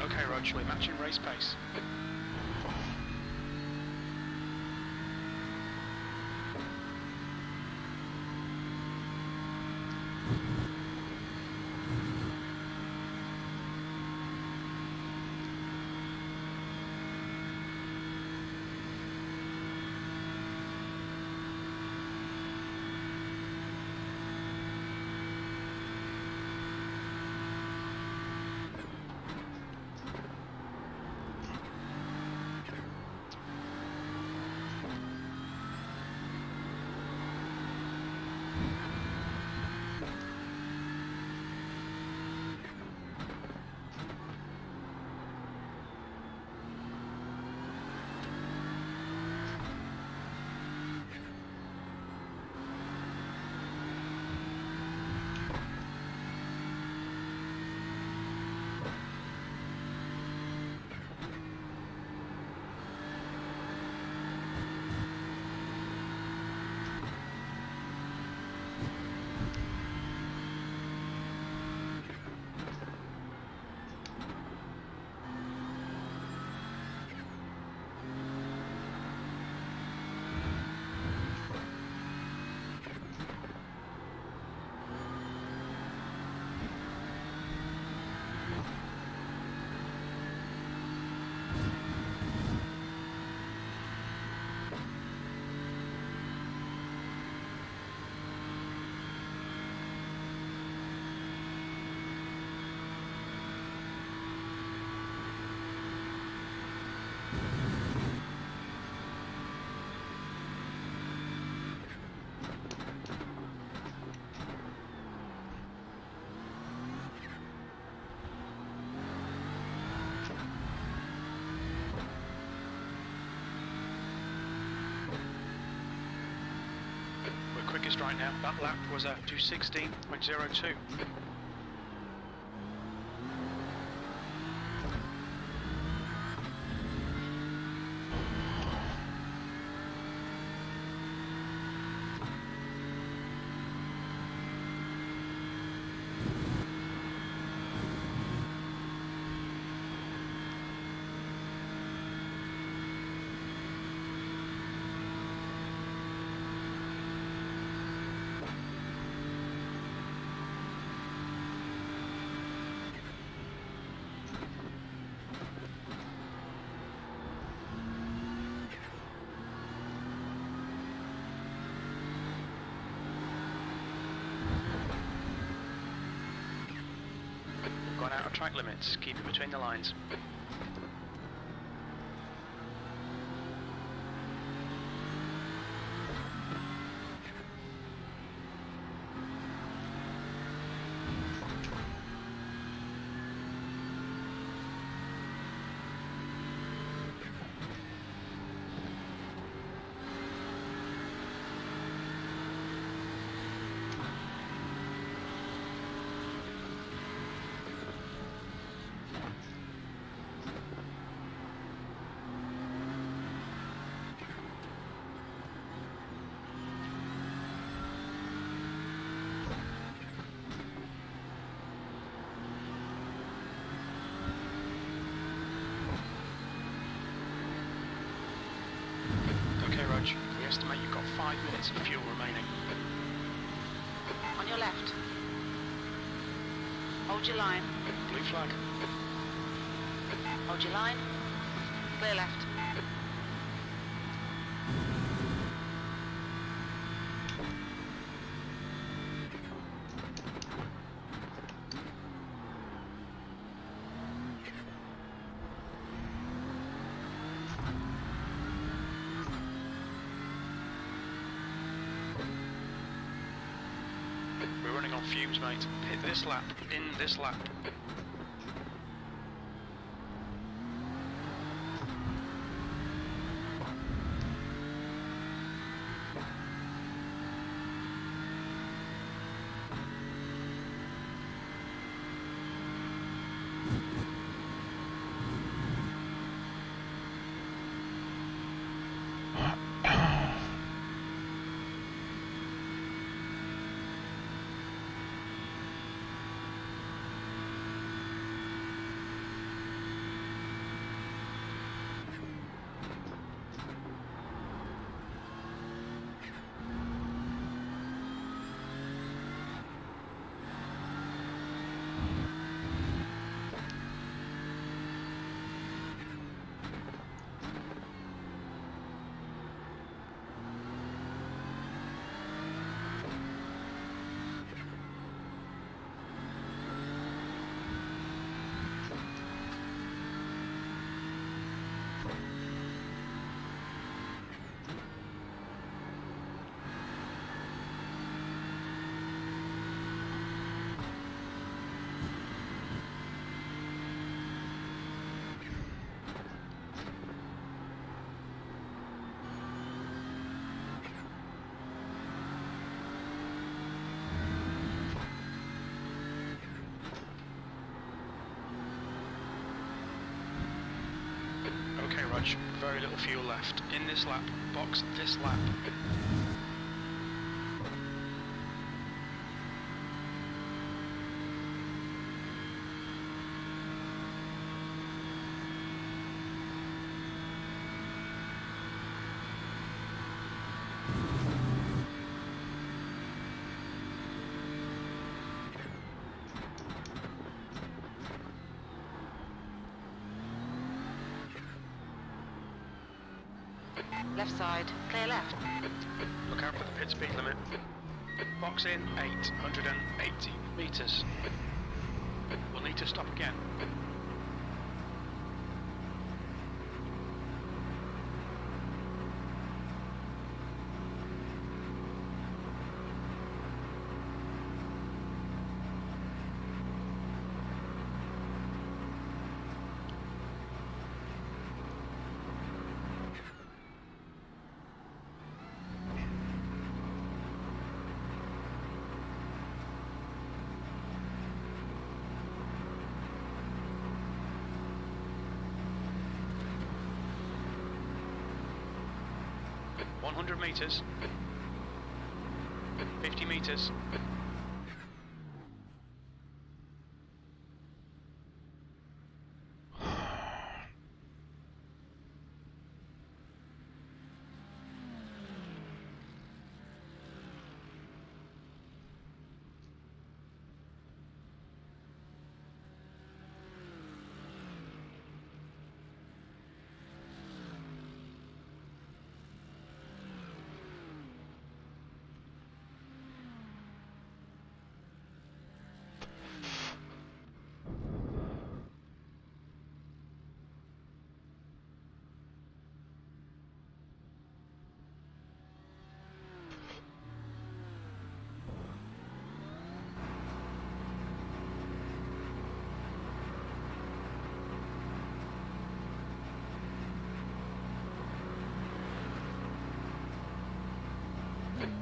Okay, Rog, we're matching race pace. Right now, that lap was a 2:16.02. Gone out of track limits. Keep it between the lines. We estimate you've got 5 minutes of fuel remaining. On your left. Hold your line. Blue flag. Hold your line. Clear left. We're running on fumes, mate. Hit this lap. In this lap. Okay, Rog, very little fuel left. In this lap, box this lap. Left side. Clear left. Look out for the pit speed limit. Box in 880 metres. We'll need to stop again. 100 meters. 50 meters.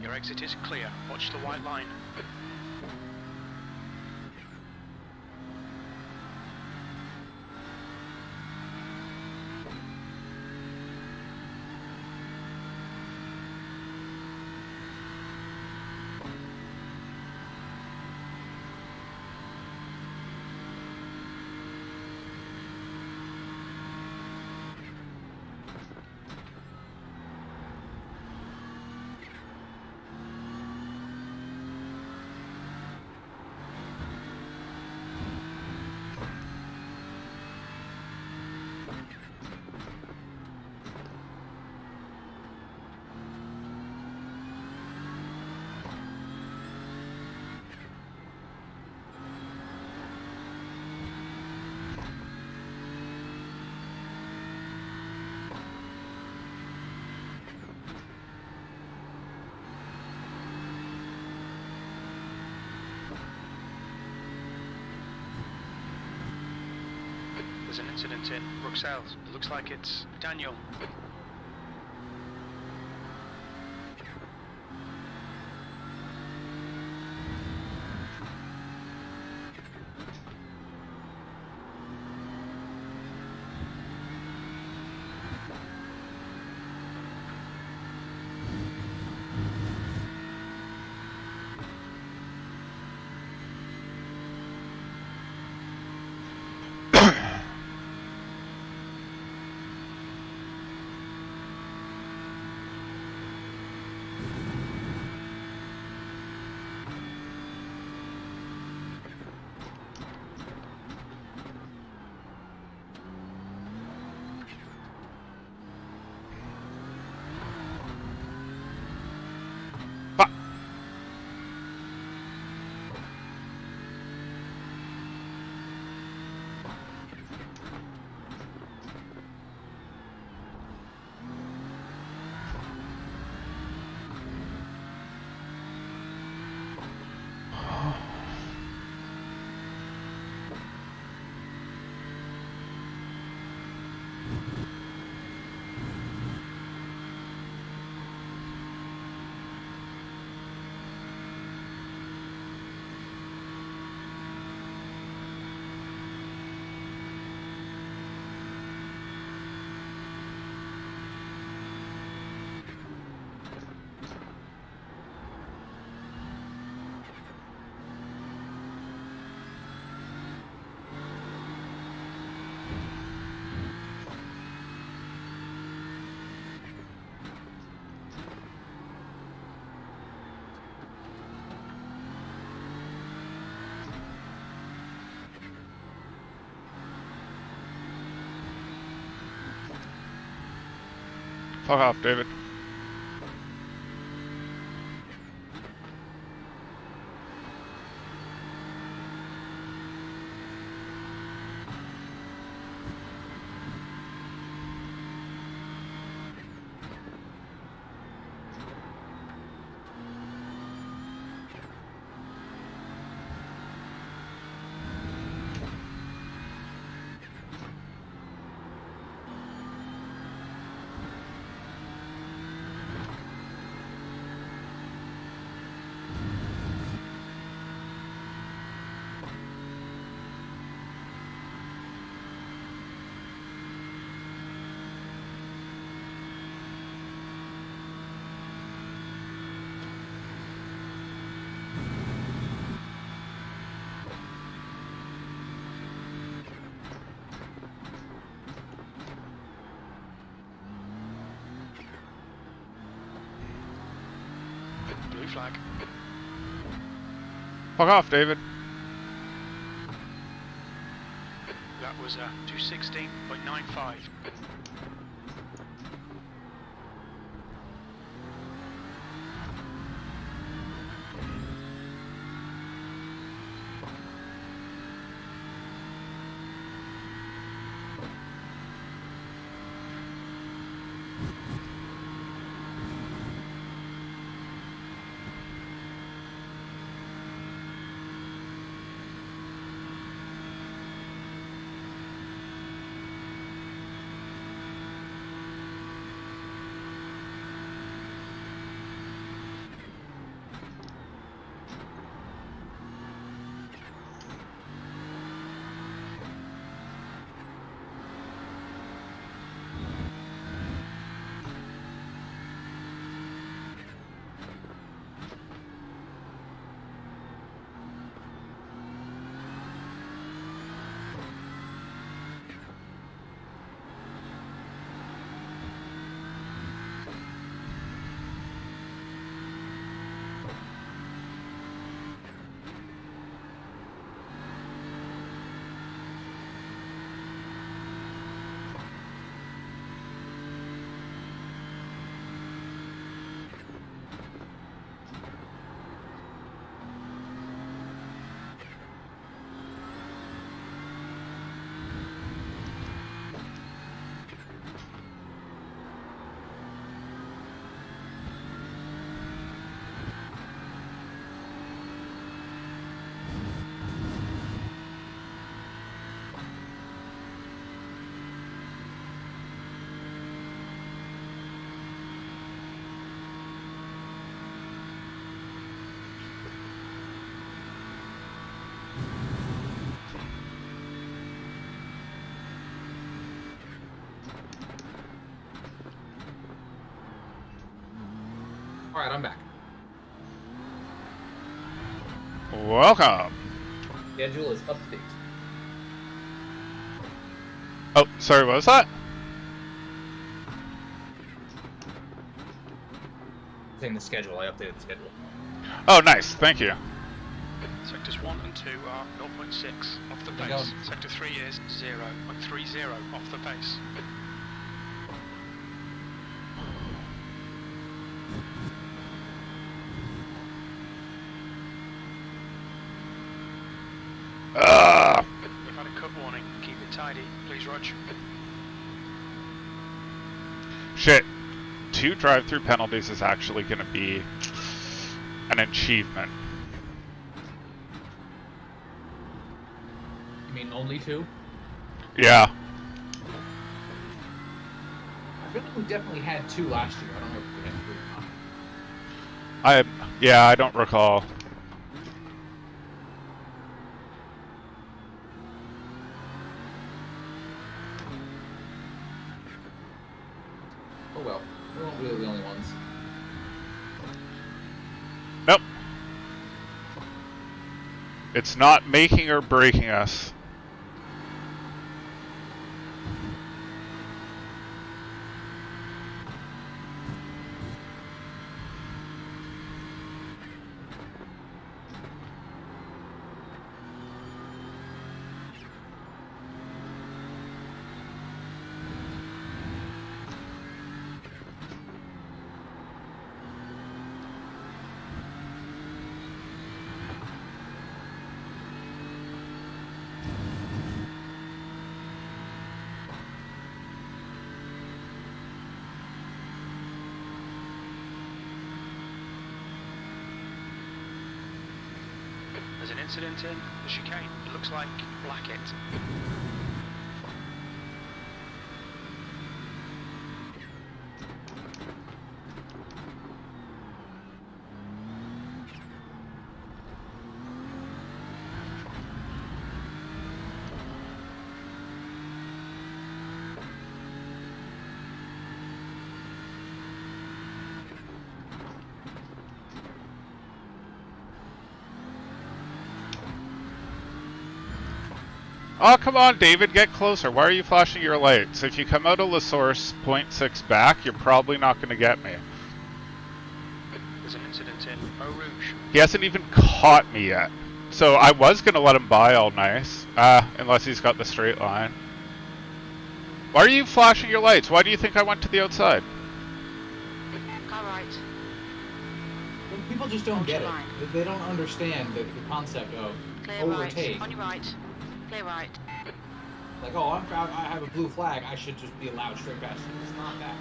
Your exit is clear. Watch the white line. There's an incident in Bruxelles. It looks like it's Daniel. Fuck off, David. flag. Fuck off, David. That was 216.95. Alright, I'm back. Welcome. Schedule is update. Oh, sorry, what was that? Saying the schedule, I updated the schedule. Oh, nice. Thank you. Sectors 1 and 2 are 0.6 off the How's it base. going? Sector 3 is 0.30 off the base. We've had a cut warning. Keep it tidy, please, Rog. Shit. 2 drive-through penalties is actually going to be an achievement. You mean only 2? Yeah. I feel like we definitely had 2 last year. I don't know if we had 3 or not. Yeah, I don't recall. Oh well. We weren't really the only ones. Nope. It's not making or breaking us. There's an incident in the chicane. It looks like Blackett. Oh, come on, David, get closer. Why are you flashing your lights? If you come out of La Source 0.6 back, you're probably not going to get me. There's There's an incident in Eau Rouge. He hasn't even caught me yet. So I was going to let him by all nice. Unless he's got the straight line. Why are you flashing your lights? Why do you think I went to the outside? Car right. And people just don't get it. They don't understand the concept of Clear overtake. right. On your right. Clear right. Like, oh, I have a blue flag. I should just be allowed straight past you. It's not that.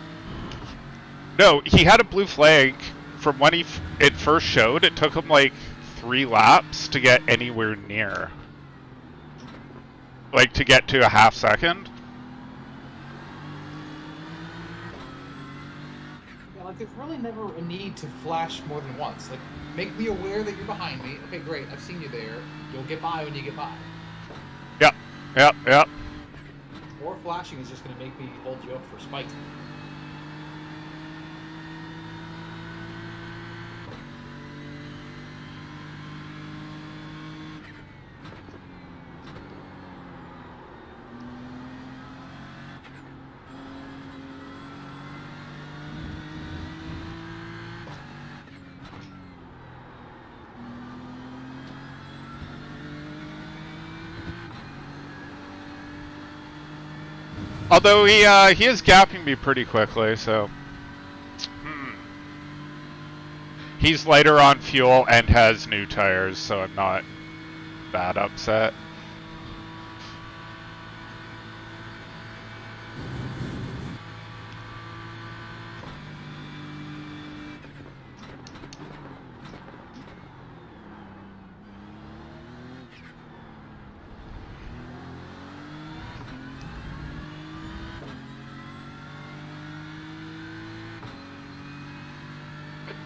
No, he had a blue flag from when it first showed. It took him like 3 laps to get anywhere near. Like to get to a half second. Yeah, like there's really never a need to flash more than once. Like, make me aware that you're behind me. Okay, great. I've seen you there. You'll get by when you get by. Yep. More flashing is just going to make me hold you up for spikes. Although he is gapping me pretty quickly, so he's lighter on fuel and has new tires, so I'm not that upset.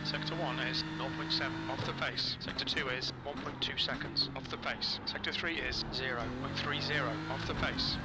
Sector 1 is 0.7 off the pace. Sector 2 is 1.2 seconds off the pace. Sector 3 is 0.30 off the pace.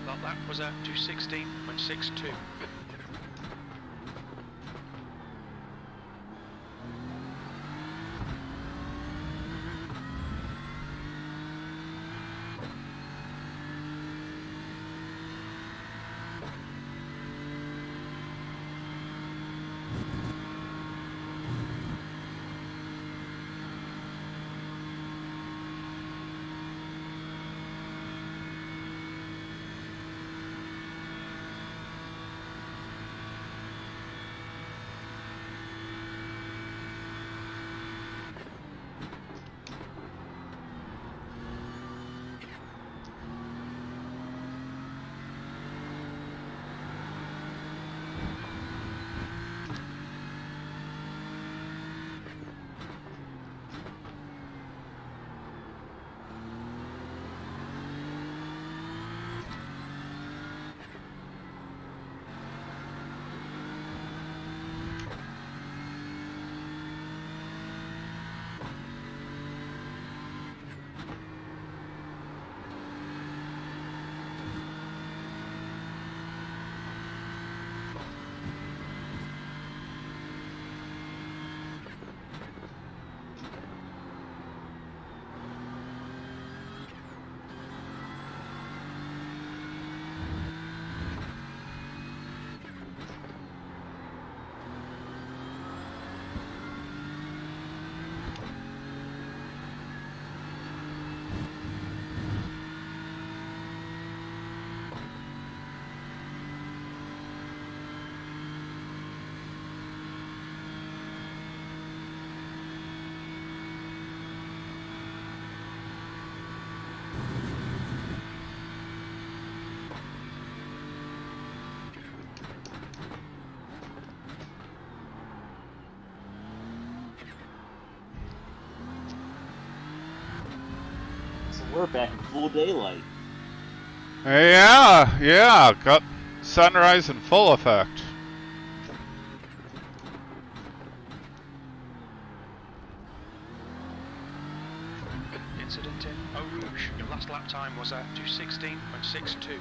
That lap was at 2:16.62. We're back in full daylight. Yeah, got sunrise in full effect. Incident in Eau Rouge. Your last lap time was at 2:16.62.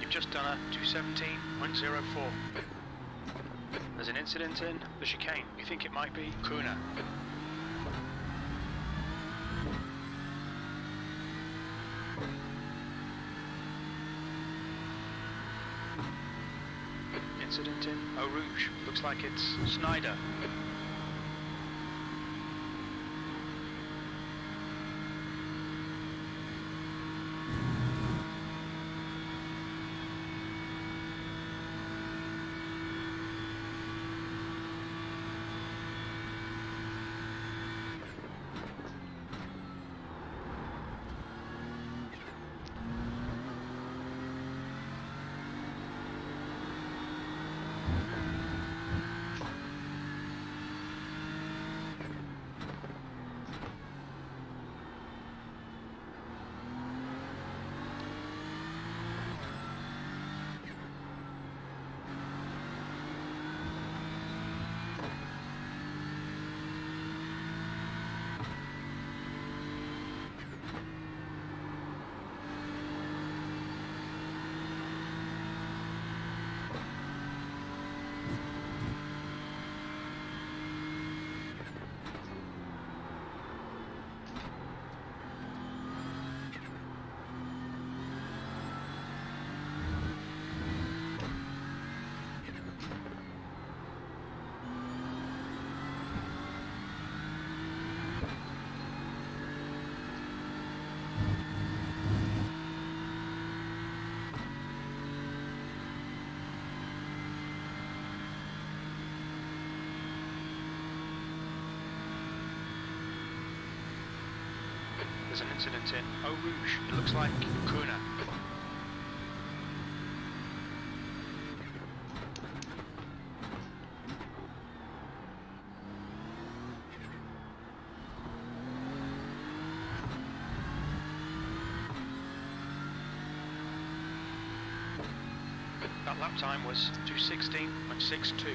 You've just done a 2:17.04. There's an incident in the chicane. You think it might be Kuna. Incident in Eau Rouge. Looks like it's Snyder. There's an incident in Eau Rouge. It looks like Kuna. That lap time was 2:16.62.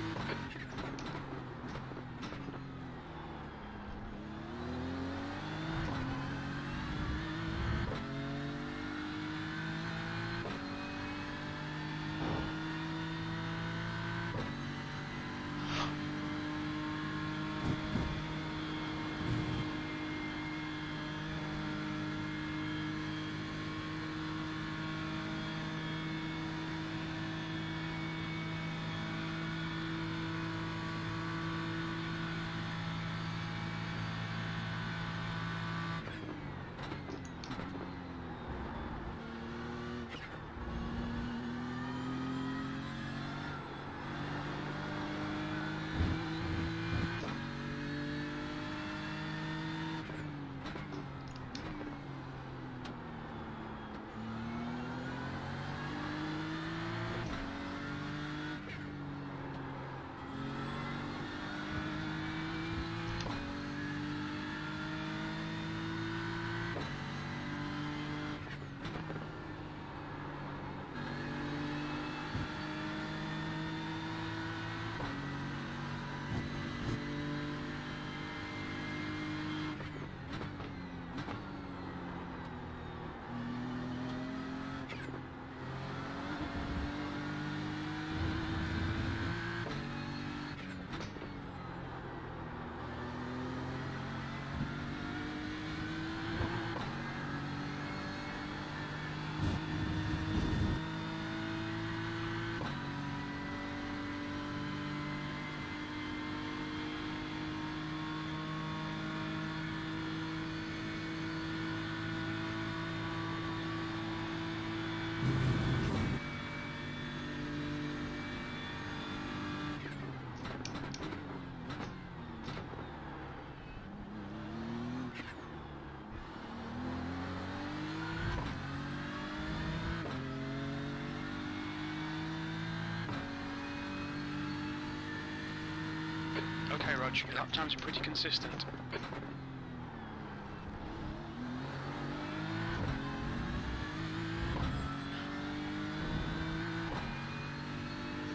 Okay, Rog, your lap times are pretty consistent.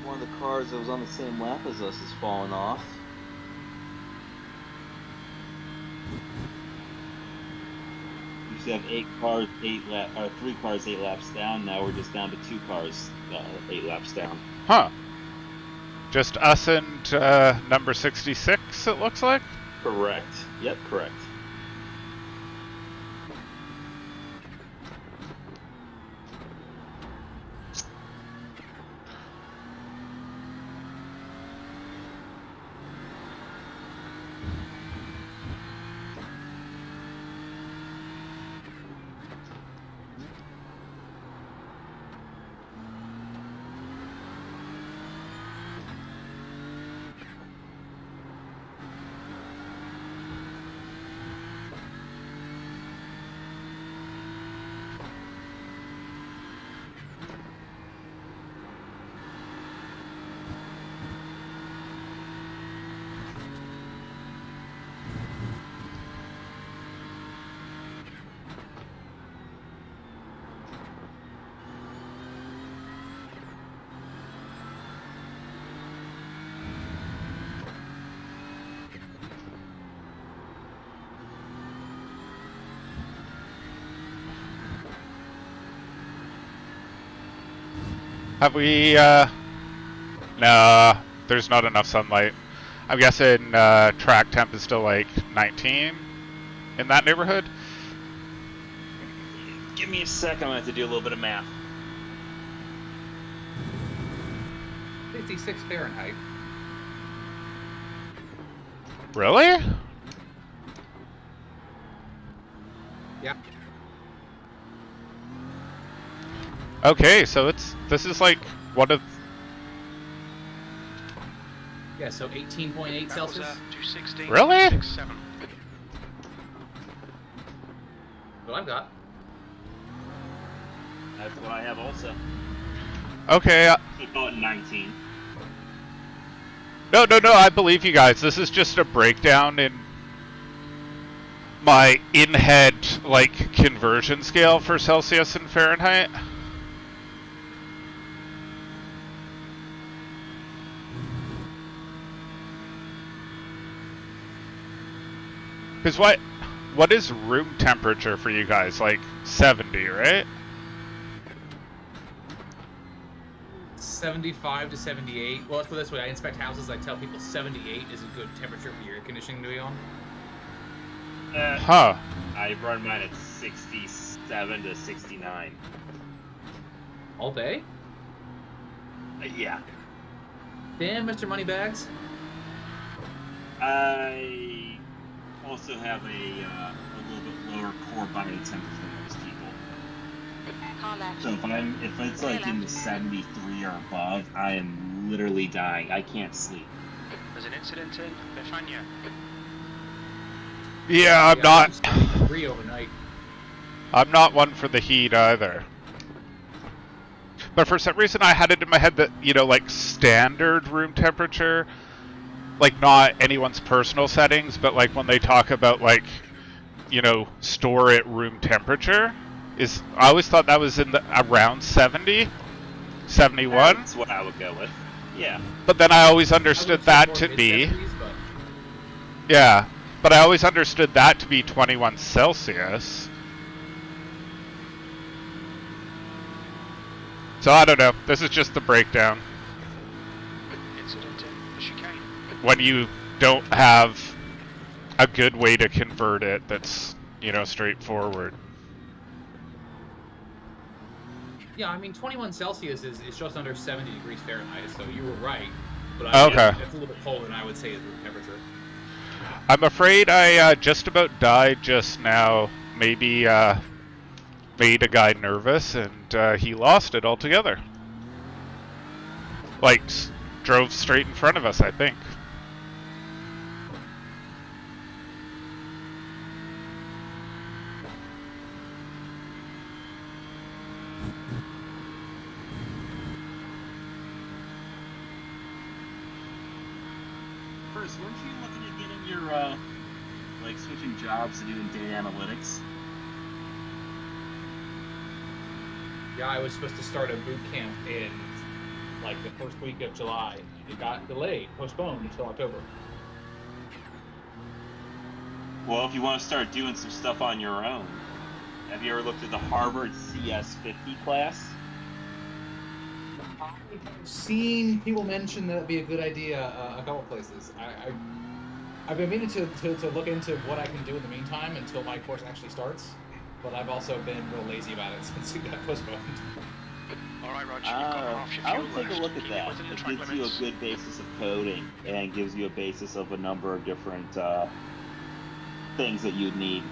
One of the cars that was on the same lap as us is falling off. We used to have 3 cars 8 laps down. Now we're just down to 2 cars 8 laps down. Huh. Just us and number 66, it looks like? Correct. Yep, correct. Have we, nah, there's not enough sunlight. I'm guessing track temp is still like 19 in that neighborhood. Give me a sec, I'm gonna have to do a little bit of math. 56 Fahrenheit. Really? Yeah. Okay, so this is like one of... Yeah, so 18.8 Celsius. 216. Really? 67. What I've got. That's what I have also. Okay, So call it 19. no, I believe you guys. This is just a breakdown in my in-head, like, conversion scale for Celsius and Fahrenheit. Because what is room temperature for you guys? Like 70, right? 75 to 78. Well, let's put it this way. I inspect houses. I tell people 78 is a good temperature for your air conditioning to be on. Huh. I run mine at 67 to 69. All day? Yeah. Damn, Mr. Moneybags. I also have a little bit lower core body temperature than most people. Car left. So if it's like in the 73 or above, I am literally dying. I can't sleep. There's an incident in Bethania. Yeah, I'm Yeah, not. I was 73 overnight. I'm not one for the heat either. But for some reason, I had it in my head that, you know, like standard room temperature, like not anyone's personal settings, but like when they talk about like, you know, store at room temperature, I always thought that was in the around 70, 71. That's what I would go with. Yeah. But then I always understood that to be, yeah. But I always understood that to be 21 Celsius. So I don't know. This is just the breakdown. Incident in the chicane. When you don't have a good way to convert it that's, you know, straightforward. Yeah, I mean, 21 Celsius is just under 70 degrees Fahrenheit, so you were right. But Okay. It's a little bit colder than I would say is room temperature. I'm afraid I just about died just now. Maybe made a guy nervous and he lost it altogether. Like, drove straight in front of us, I think. First, weren't you looking at getting your, like, switching jobs to doing data analytics? Yeah, I was supposed to start a boot camp in, like, the first week of July. It got delayed, postponed until October. Well, if you want to start doing some stuff on your own, have you ever looked at the Harvard CS50 class? I've seen people mention that'd be a good idea a couple places. I've been meaning to look into what I can do in the meantime until my course actually starts, but I've also been real lazy about it since it got postponed. All right, Roger, you've got half your I fuel would take a left. look at Keep that. within the It track gives you limits. a good basis of coding and gives you a basis of a number of different things that you'd need.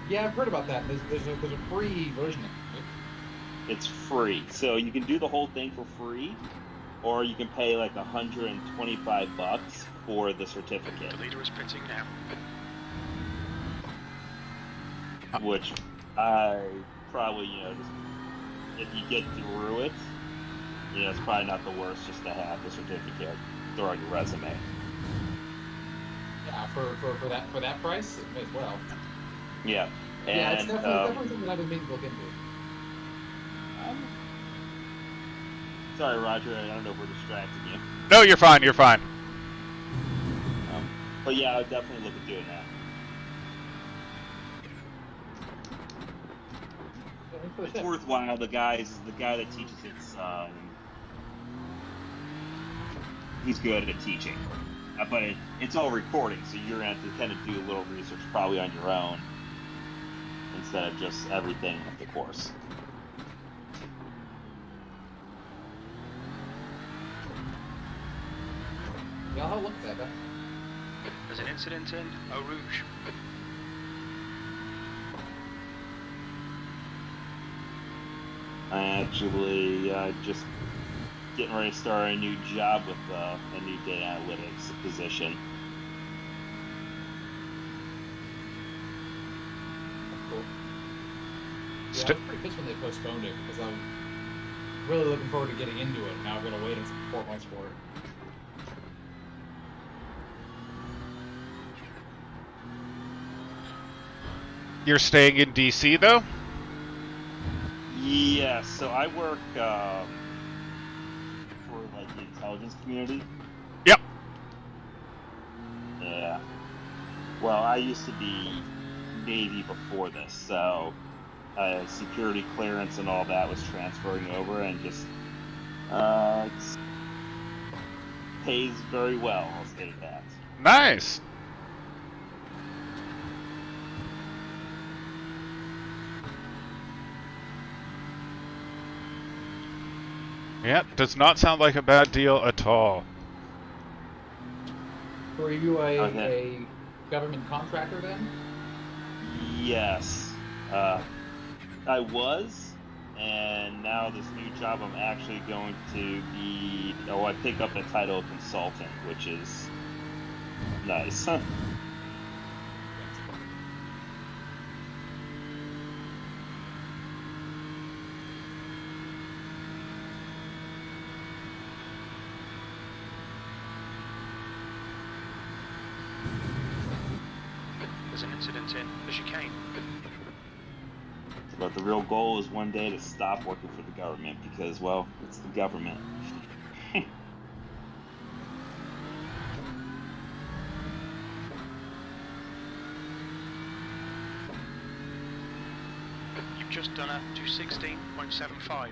Yeah, I've heard about that. There's a free version of it. It's free, so you can do the whole thing for free, or you can pay like $125 for the certificate, The leader is pitting now. which I probably, just if you get through it, it's probably not the worst just to have the certificate throw on your resume. Yeah, for that price, it may as well. Yeah, and Yeah, it's definitely something that I've been meaning to look into. Sorry, Roger, I don't know if we're distracting you. No, you're fine. You're fine. But yeah, I would definitely look at doing that. It's worthwhile. The guy that teaches it's he's good at teaching, but it's all recording, so you're going to have to kind of do a little research probably on your own instead of just everything with the course. Yeah, I'll look at that. There's an incident in Eau Rouge. I actually just getting ready to start a new job with a new data analytics position. Cool. Yeah, I was pretty pissed when they postponed it because I'm really looking forward to getting into it. Now I've got to wait 4 months for it. You're staying in DC though? Yeah, so I work for like the intelligence community. Yep. Yeah. Well, I used to be Navy before this, so security clearance and all that was transferring over, and just pays very well. I'll say that. Nice. Yeah, does not sound like a bad deal at all. So are you Okay. a government contractor then? Yes, I was, and now this new job I'm actually going to be. Oh, I pick up the title of consultant, which is nice. There's an incident in the chicane. But the real goal is one day to stop working for the government because, well, it's the government. You've just done a 216.75.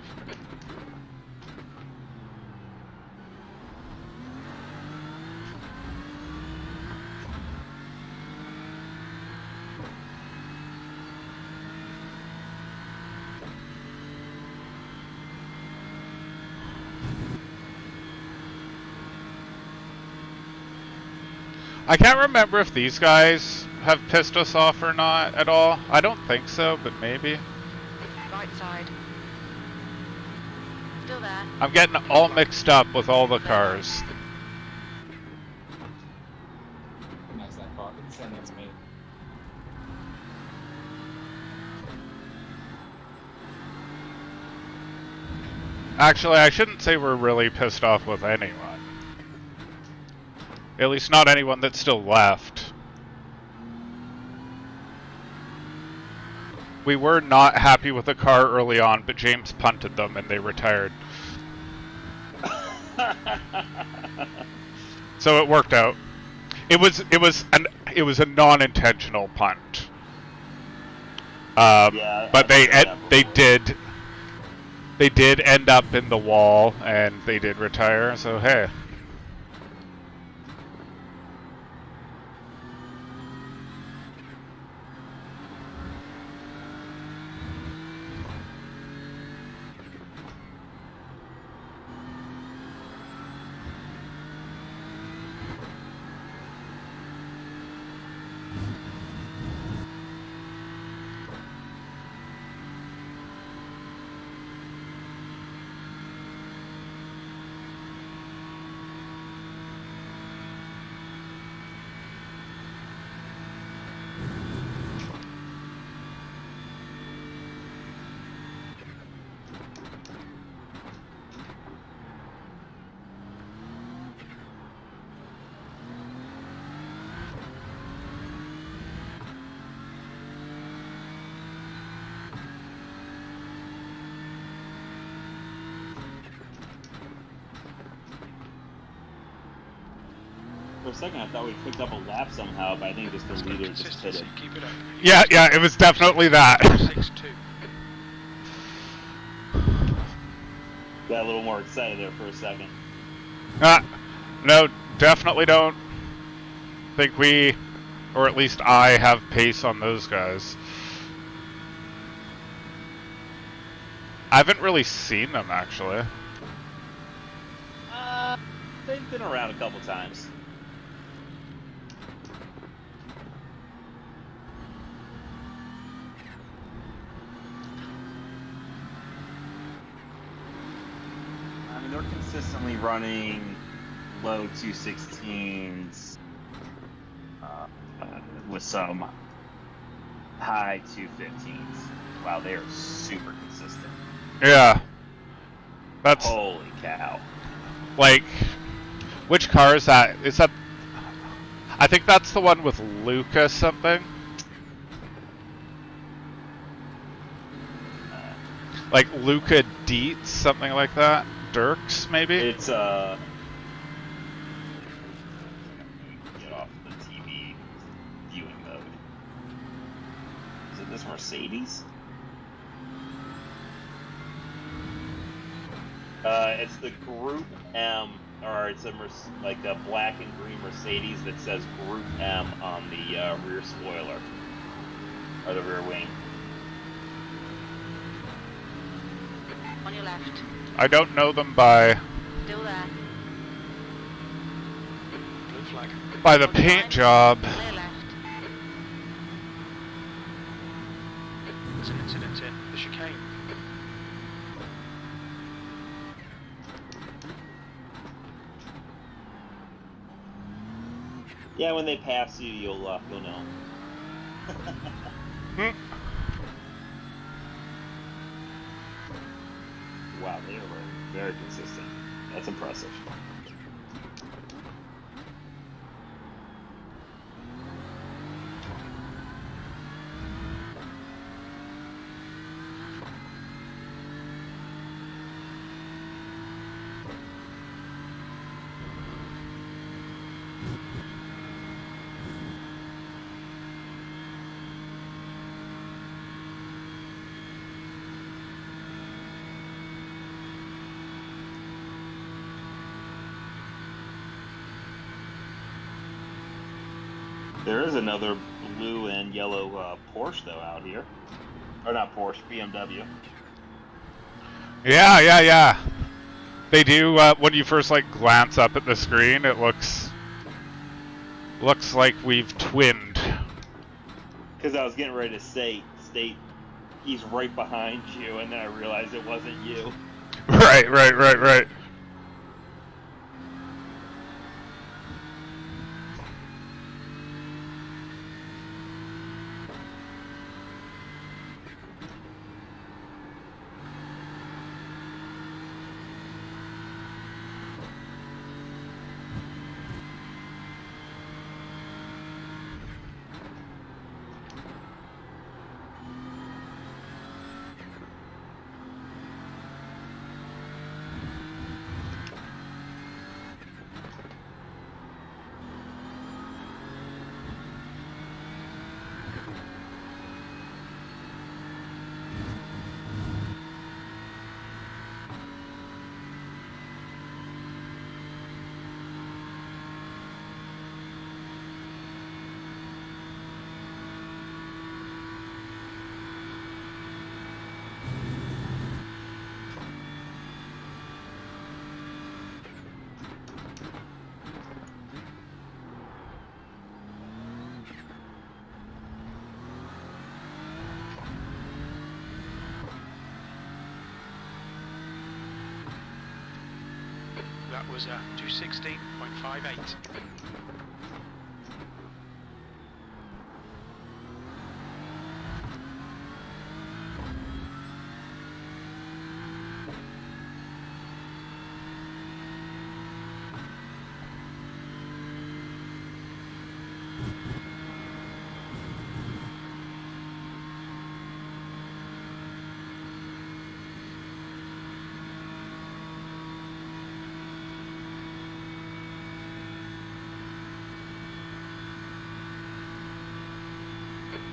I can't remember if these guys have pissed us off or not at all. I don't think so, but maybe. Right side. Still there. I'm getting all mixed up with all the cars. Recognize that car. Didn't say that's me. Actually, I shouldn't say we're really pissed off with anyone. At least not anyone that's still left. We were not happy with the car early on, but James punted them and they retired. So it worked out. It was a non-intentional punt. Yeah, but they did end up in the wall and they did retire. So hey. For a second, I thought we picked up a lap somehow, but I think just the It's got leader just hit consistency. it. Keep it up. Yeah, it was definitely that. 6-2. Got a little more excited there for a second. No, definitely don't think we, or at least I, have pace on those guys. I haven't really seen them, actually. They've been around a couple times. I mean, they're consistently running low 216s with some high 215s. Wow, they are super consistent. Yeah. That's... Holy cow. Like, which car is that? Is that... I think that's the one with Luca something. Like Luca Dietz, something like that. Dirks, maybe? It's, get off the TV viewing mode. Is it this Mercedes? It's the Group M, or it's like a black and green Mercedes that says Group M on the rear spoiler, or the rear wing. On your left. I don't know them by Still there. Blue flag. by the paint job. Clear left. There's an incident in the chicane. Yeah, when they pass you, you'll know. Hmm. Wow, they are very consistent. That's impressive. There is another blue and yellow Porsche, though, out here. Or not Porsche, BMW. Yeah. They do, when you first, like, glance up at the screen, it looks like we've twinned. Because I was getting ready to state he's right behind you, and then I realized it wasn't you. Right. that was 216.58.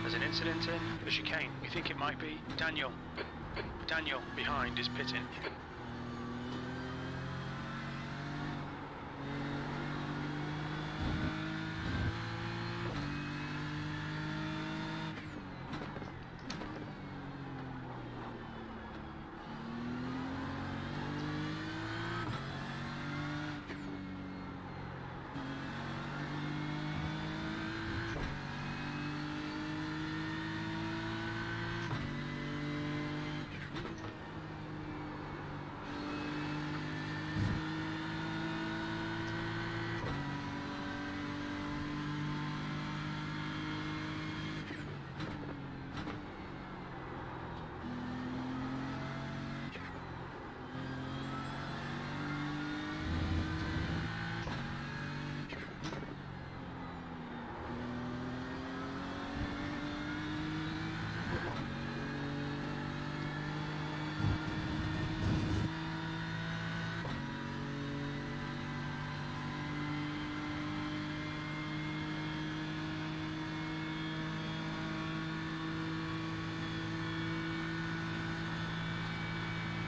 There's an incident in the chicane. We think it might be Daniel. Daniel behind is pitting.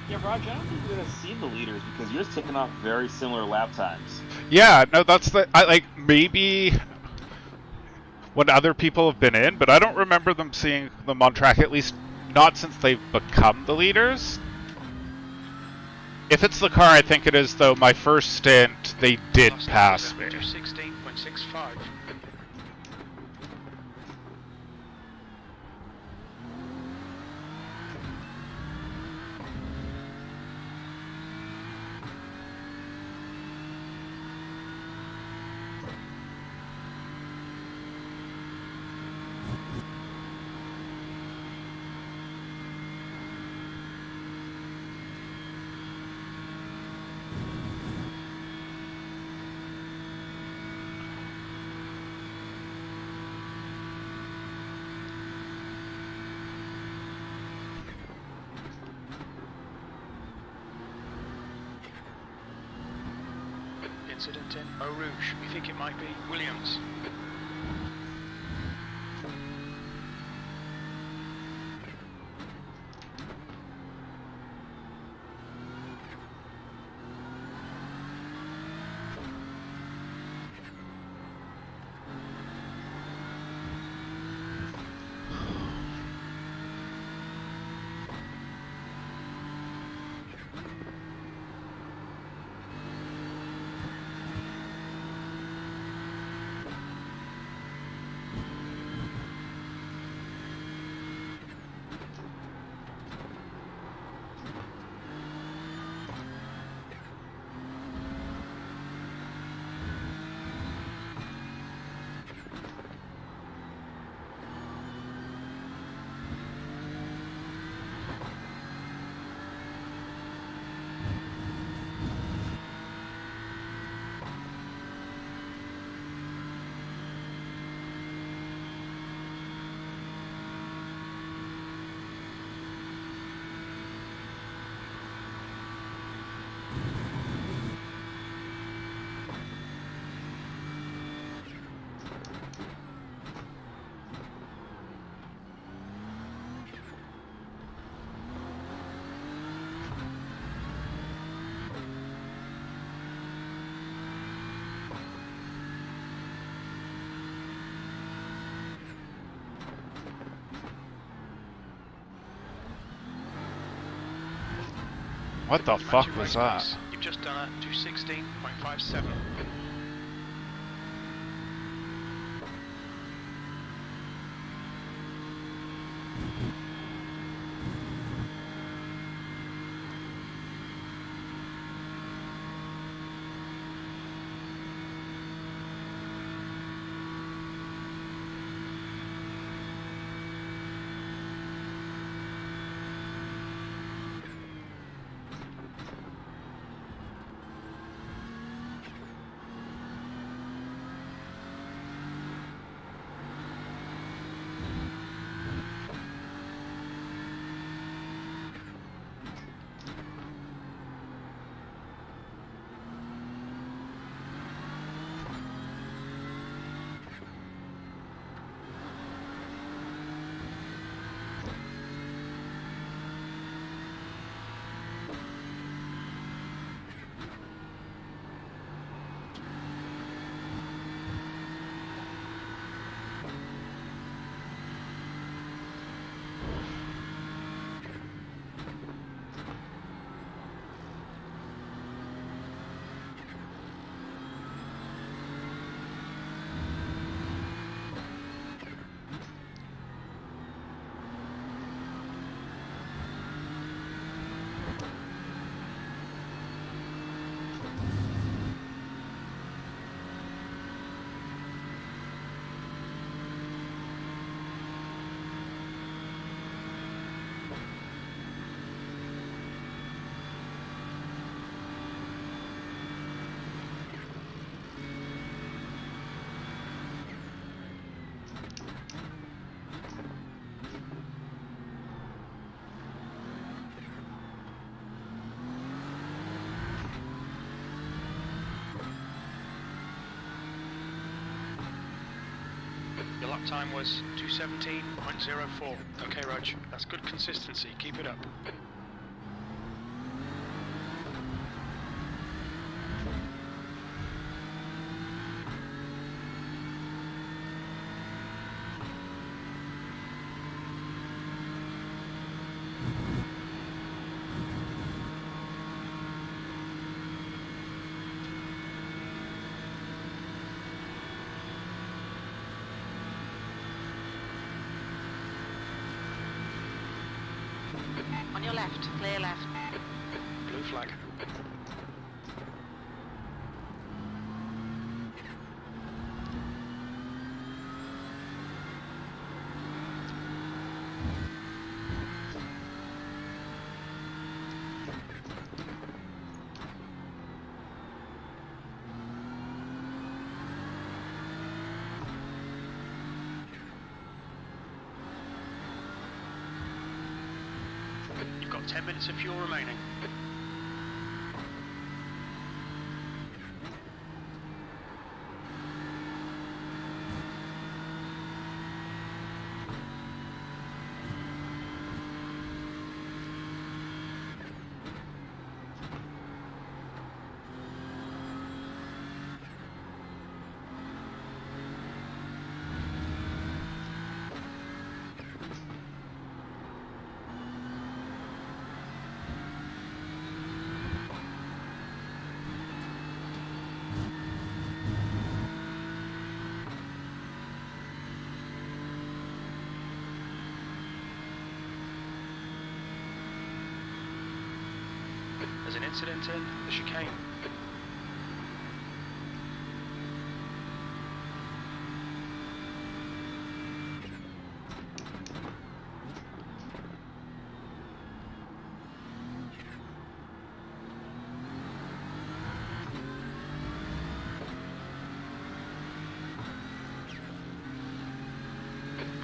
Yeah, Roger, I don't think you're going to see the leaders because you're taking off very similar lap times. Yeah, no, that's I like maybe when other people have been in, but I don't remember them seeing them on track, at least not since they've become the leaders. If it's the car I think it is, though, my first stint, they did pass me. 216.65. Incident in Eau Rouge. We think it might be Williams. What the fuck was that? You've just done a 216.57. Your lap time was 2:17.04. Okay, Rog, that's good consistency. Keep it up. On your left, clear left. Blue flag. You've got 10 minutes of fuel remaining. There's an incident in the chicane.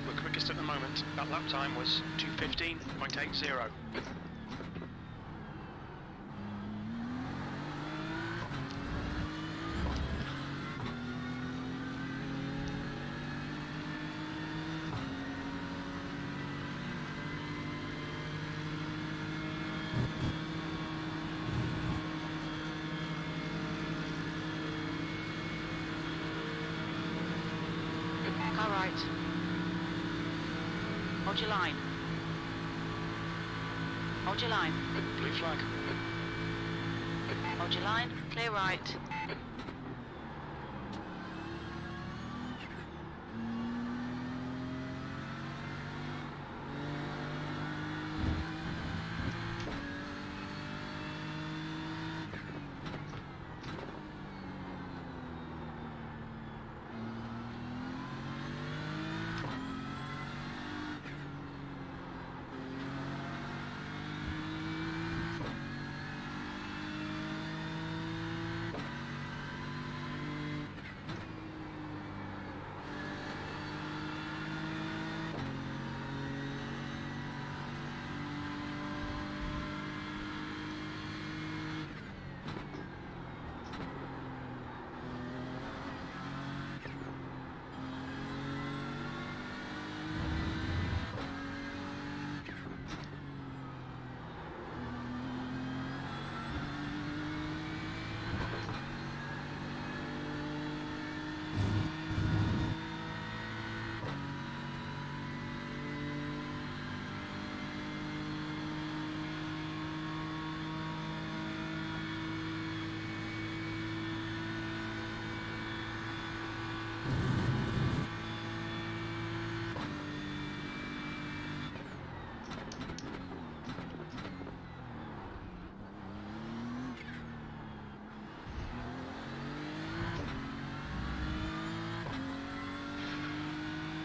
We're quickest at the moment. That lap time was 2:15.80. Car right. Hold your line. Hold your line. Blue flag. Hold your line. Clear right.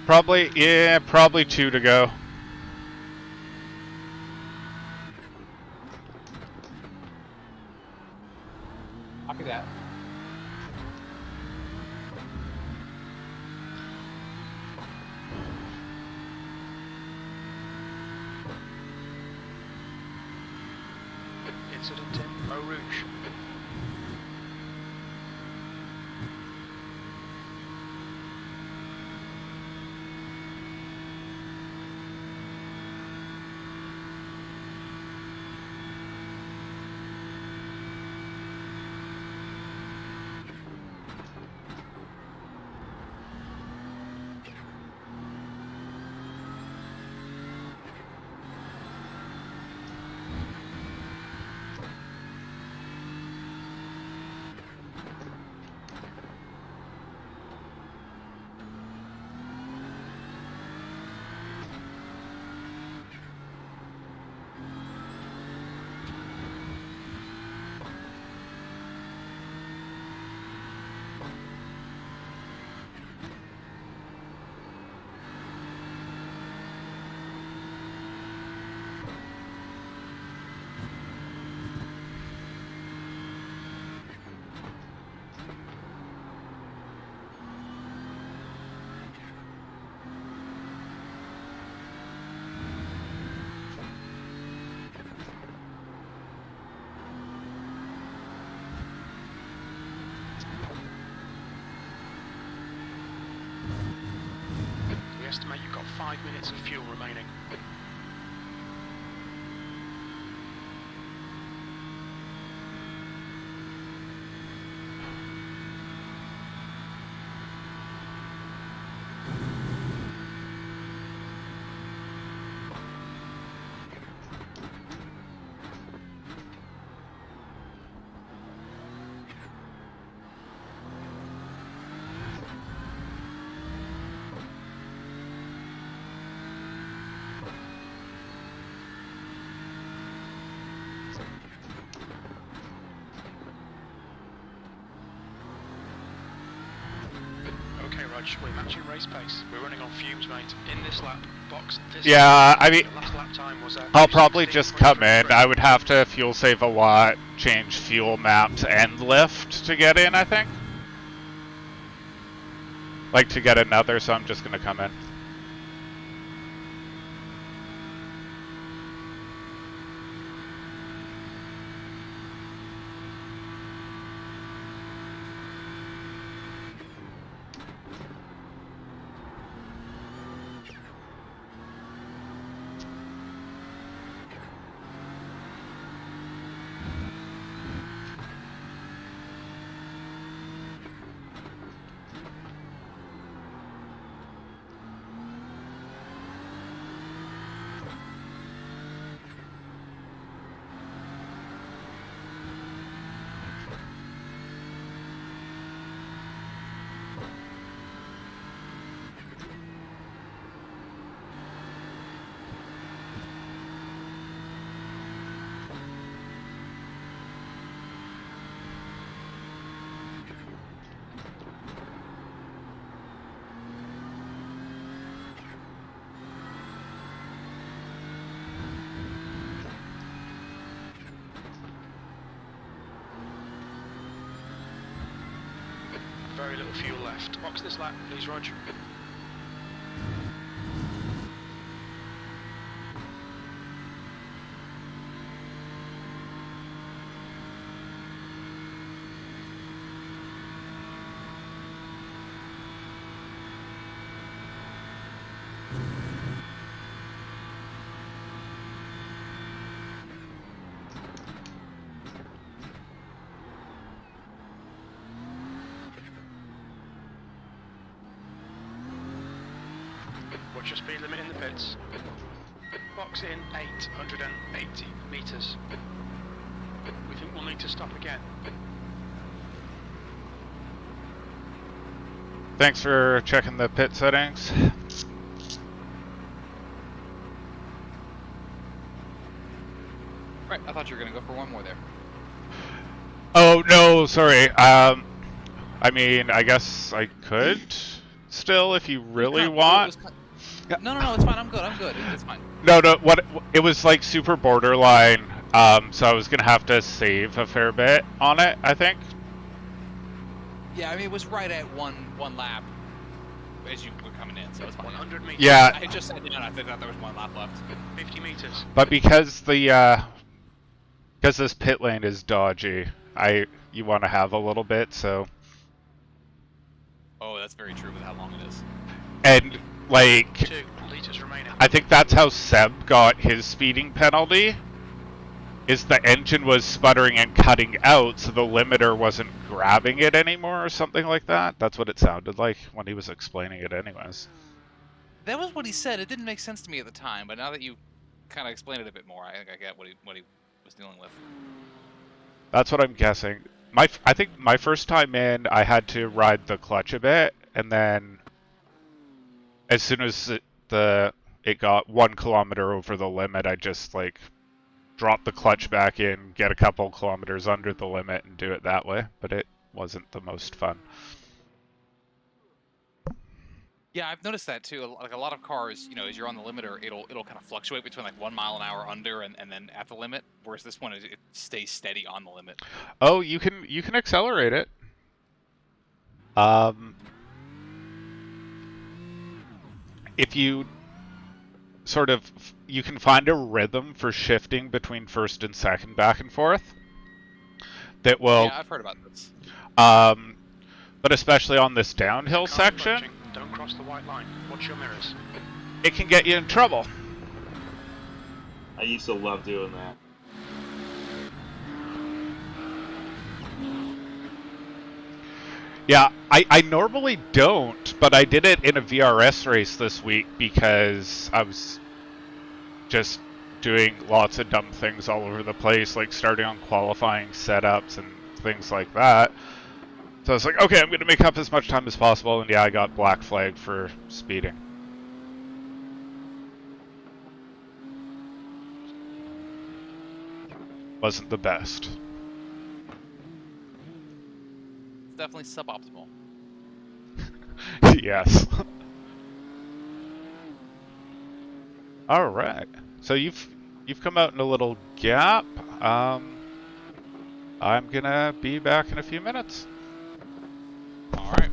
Probably, yeah, probably 2 to go. Copy that. Incident in Eau Rouge. estimate you've got 5 minutes of fuel remaining. Okay, Rog, we're matching race pace. We're running on fumes, mate. In this lap, box this Yeah, lap, I mean, the last lap time was I'll probably just come in. 2:16.33. I would have to fuel save a lot, change fuel maps and lift to get in, I think. Like to get another, so I'm just gonna come in. Very little fuel left. Box this lap, please, Rog. What's your speed limit in the pits? Box in 880 metres. We think we'll need to stop again. Thanks for checking the pit settings. Right, I thought you were gonna go for one more there. Oh, no, sorry. I mean, I guess I could still if you really want. No, it's fine. I'm good. It's fine. No, what it was like super borderline. So I was gonna have to save a fair bit on it, I think. Yeah, I mean it was right at one lap as you were coming in, so it's fine. 100 metres. Yeah. I just sat down. I thought there was one lap left. 50 metres. But because this pit lane is dodgy, you want to have a little bit, so. Oh, that's very true with how long it is. And like, 2 litres remaining. I think that's how Seb got his speeding penalty. Is the engine was sputtering and cutting out, so the limiter wasn't grabbing it anymore, or something like that. That's what it sounded like when he was explaining it, anyways. That was what he said. It didn't make sense to me at the time, but now that you kind of explained it a bit more, I think I get what he was dealing with. That's what I'm guessing. I think my first time in, I had to ride the clutch a bit, and then as soon as it got 1 kilometer over the limit, I just like drop the clutch back in, get a couple kilometers under the limit, and do it that way. But it wasn't the most fun. Yeah, I've noticed that too. Like a lot of cars, as you're on the limiter, it'll kind of fluctuate between like 1 mile an hour under and then at the limit. Whereas this one, it stays steady on the limit. Oh, you can accelerate it. If you you can find a rhythm for shifting between first and second back and forth that will. Yeah, I've heard about this. But especially on this downhill Car section. approaching. Don't cross across the white line. Watch your mirrors. It can get you in trouble. I used to love doing that. Yeah, I normally don't, but I did it in a VRS race this week because I was just doing lots of dumb things all over the place, like starting on qualifying setups and things like that. So I was like, okay, I'm going to make up as much time as possible, and yeah, I got black flagged for speeding. Wasn't the best. It's definitely suboptimal. Yes. All right. So you've come out in a little gap. I'm gonna be back in a few minutes. All right.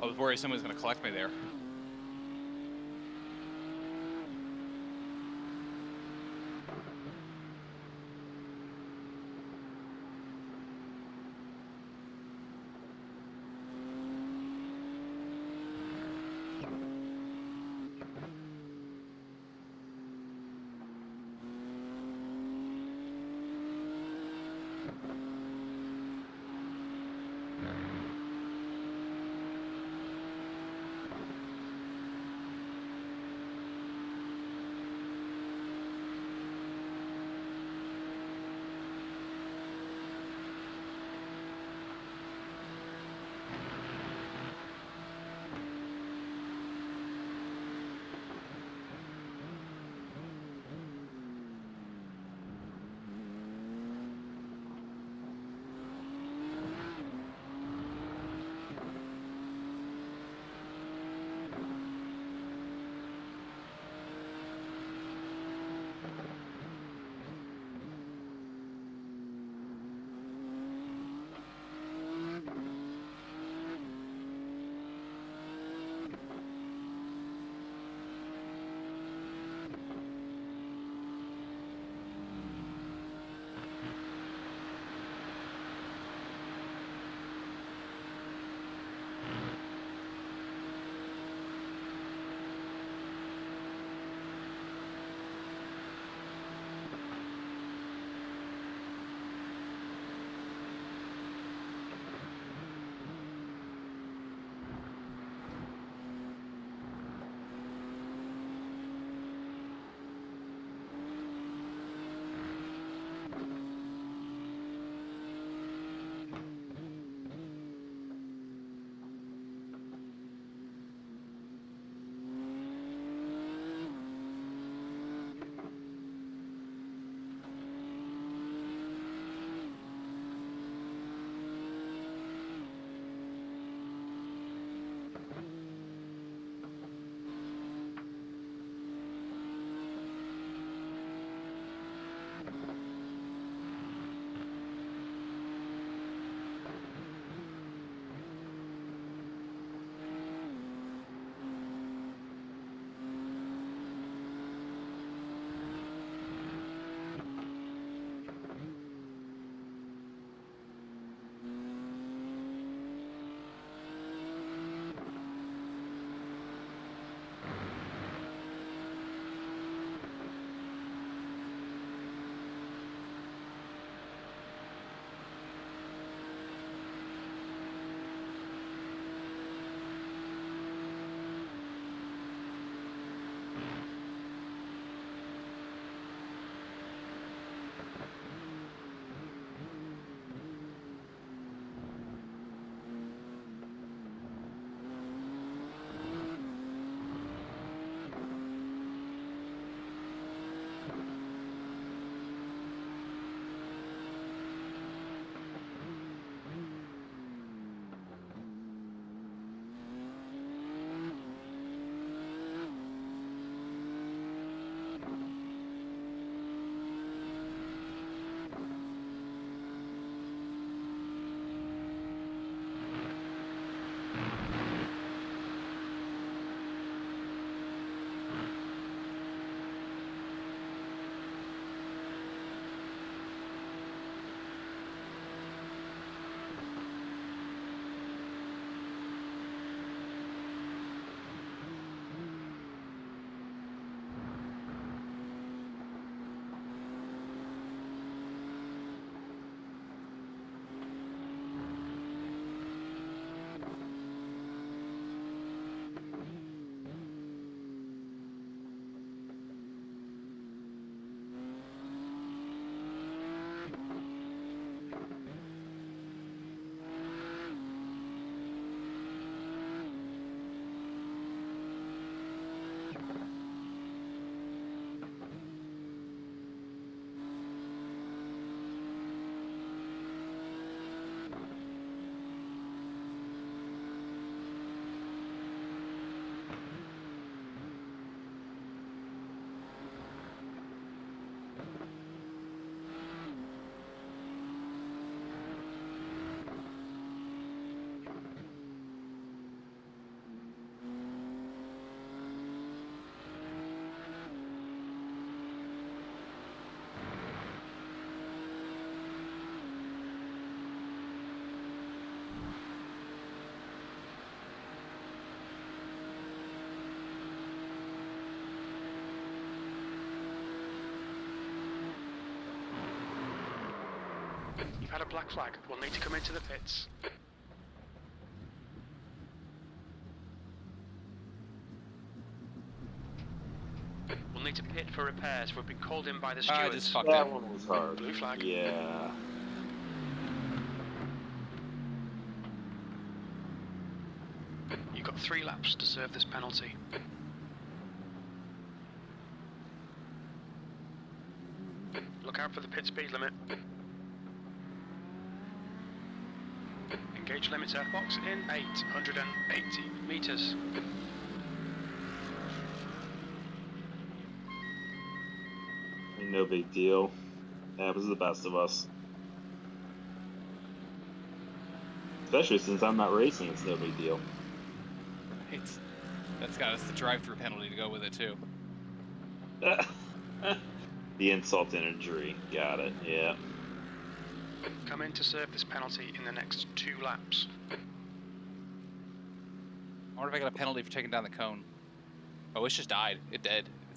I was worried someone was going to collect me there. You've had a black flag. We'll need to come into the pits. We'll need to pit for repairs. We've been called in by the I stewards. just fucked That it. one was hard. Blue flag. Yeah. You've got 3 laps to serve this penalty. Look out for the pit speed limit. Engage limiter. Box in 880 meters. No big deal. Happens to the best of us. Especially since I'm not racing, it's no big deal. That's got us the drive-through penalty to go with it too. The insult and injury. Got it. Yeah. Come in to serve this penalty in the next 2 laps. I wonder if I got a penalty for taking down the cone. Oh, it's just died. It's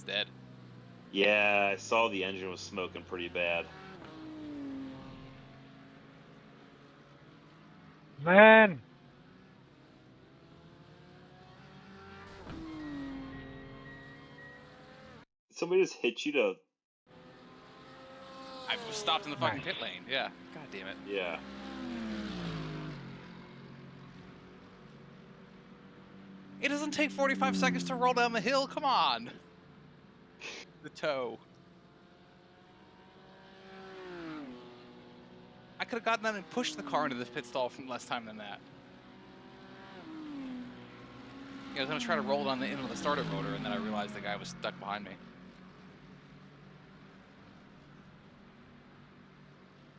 dead. Yeah, I saw the engine was smoking pretty bad. Man! Somebody just hit you to... I was stopped in the fucking pit lane. Yeah. God damn it. Yeah. It doesn't take 45 seconds to roll down the hill. Come on. The toe. I could have gotten that and pushed the car into this pit stall from less time than that. I was going to try to roll it on the end of the starter motor, and then I realized the guy was stuck behind me.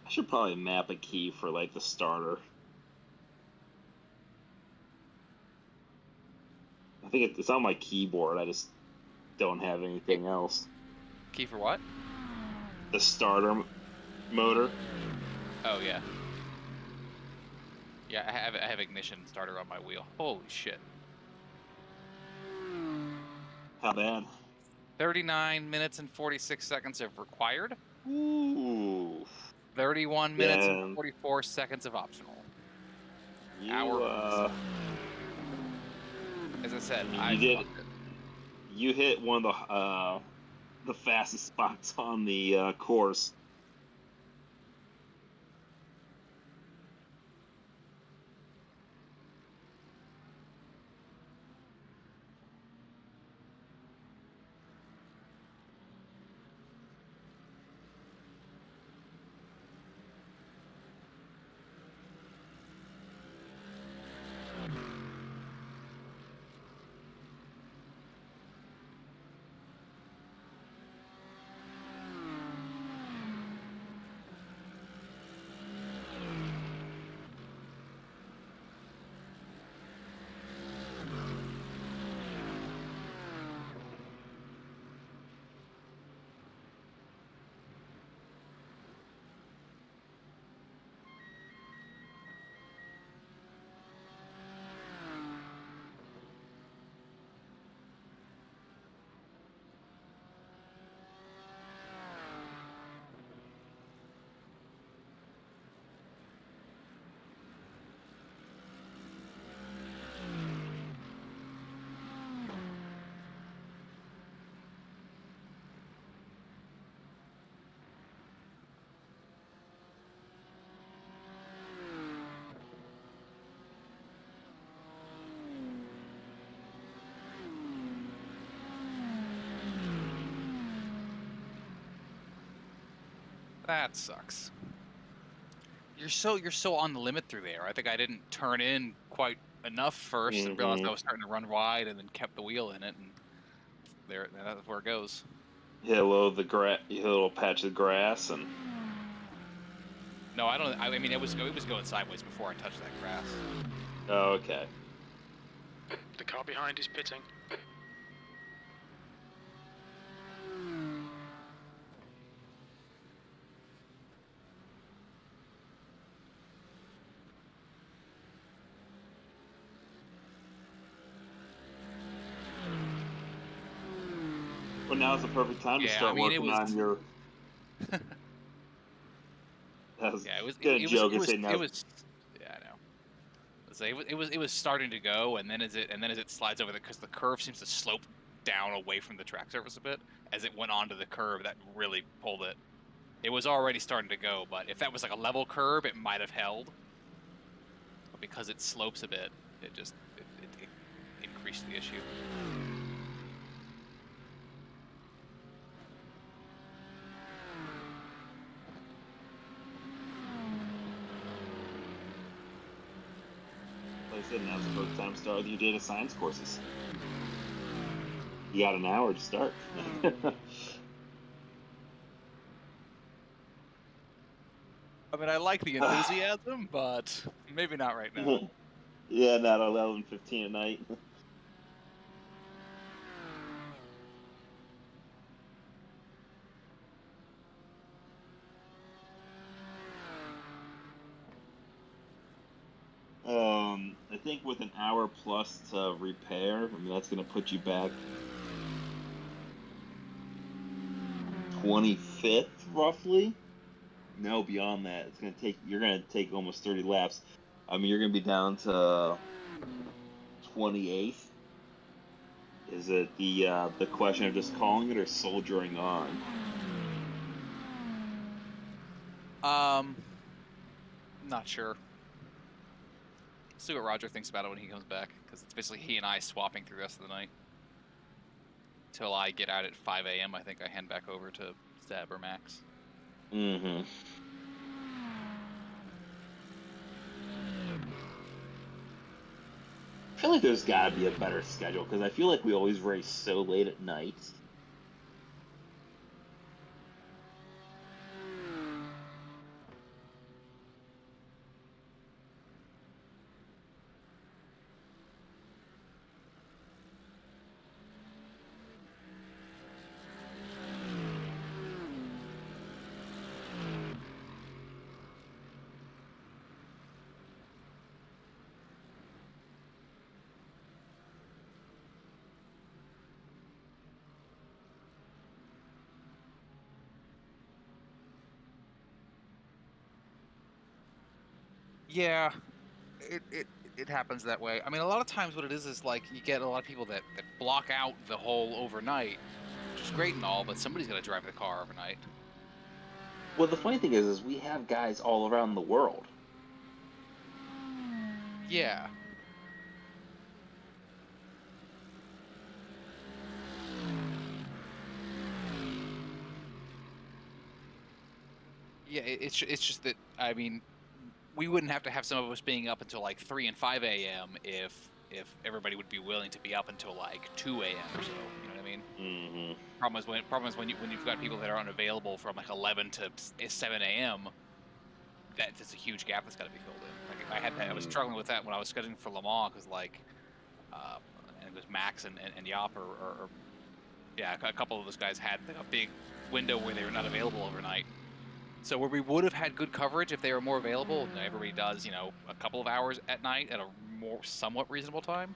I should probably map a key for, like, the starter. I think it's on my keyboard, I just don't have anything else. Key for what? The starter motor. Oh, yeah. Yeah, I have ignition starter on my wheel. Holy shit. How bad? 39 minutes and 46 seconds of required. Ooh. 31 minutes Yeah. and 44 seconds of optional. You, As I said, you hit one of the fastest spots on the course. That sucks. You're so on the limit through there. I think I didn't turn in quite enough first and realized I was starting to run wide, and then kept the wheel in it, and that's where it goes. Hit a little patch of grass, and No, I don't. I mean, it was going sideways before I touched that grass. oh, okay. The car behind is pitting. Well, now's the perfect time to Yeah, start I mean, working on your was Yeah, it was. gonna joke It and was. say no. It was. Yeah, I know. It was starting to go, and then as it slides over because the curve seems to slope down away from the track surface a bit as it went onto the curve, that really pulled it. It was already starting to go, but if that was like a level curve, it might have held. But because it slopes a bit, it increased the issue. Like I said, now's the perfect time to start with your data science courses. You got an hour to start. I mean, I like the enthusiasm, but maybe not right now. Yeah, not 11:15 at night. I think with an hour plus to repair, I mean that's gonna put you back 25th roughly. No, beyond that, you're gonna take almost 30 laps. I mean, you're gonna be down to 28th. Is it the question of just calling it or soldiering on? Not sure. See what Roger thinks about it when he comes back, because it's basically he and I swapping through the rest of the night. Till I get out at 5 a.m., I think I hand back over to Zeb or Max. Mm-hmm. I feel like there's gotta be a better schedule, because I feel like we always race so late at night. Yeah, it happens that way. I mean, a lot of times what it is like you get a lot of people that block out the whole overnight, which is great and all, but somebody's got to drive the car overnight. Well, the funny thing is we have guys all around the world. Yeah. Yeah, it's just that, I mean, we wouldn't have to have some of us being up until like 3 and 5 a.m. if everybody would be willing to be up until like 2 a.m. or so. You know what I mean? Mm-hmm. Problem is when you've got people that are unavailable from like 11 to 7 a.m. That's a huge gap that's got to be filled in. Like I was struggling with that when I was scheduling for Le Mans because and it was Max and Yop or yeah, a couple of those guys had like a big window where they were not available overnight. So where we would have had good coverage if they were more available, and everybody does, a couple of hours at night at a more somewhat reasonable time,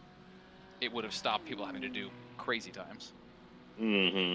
it would have stopped people having to do crazy times. Mm-hmm.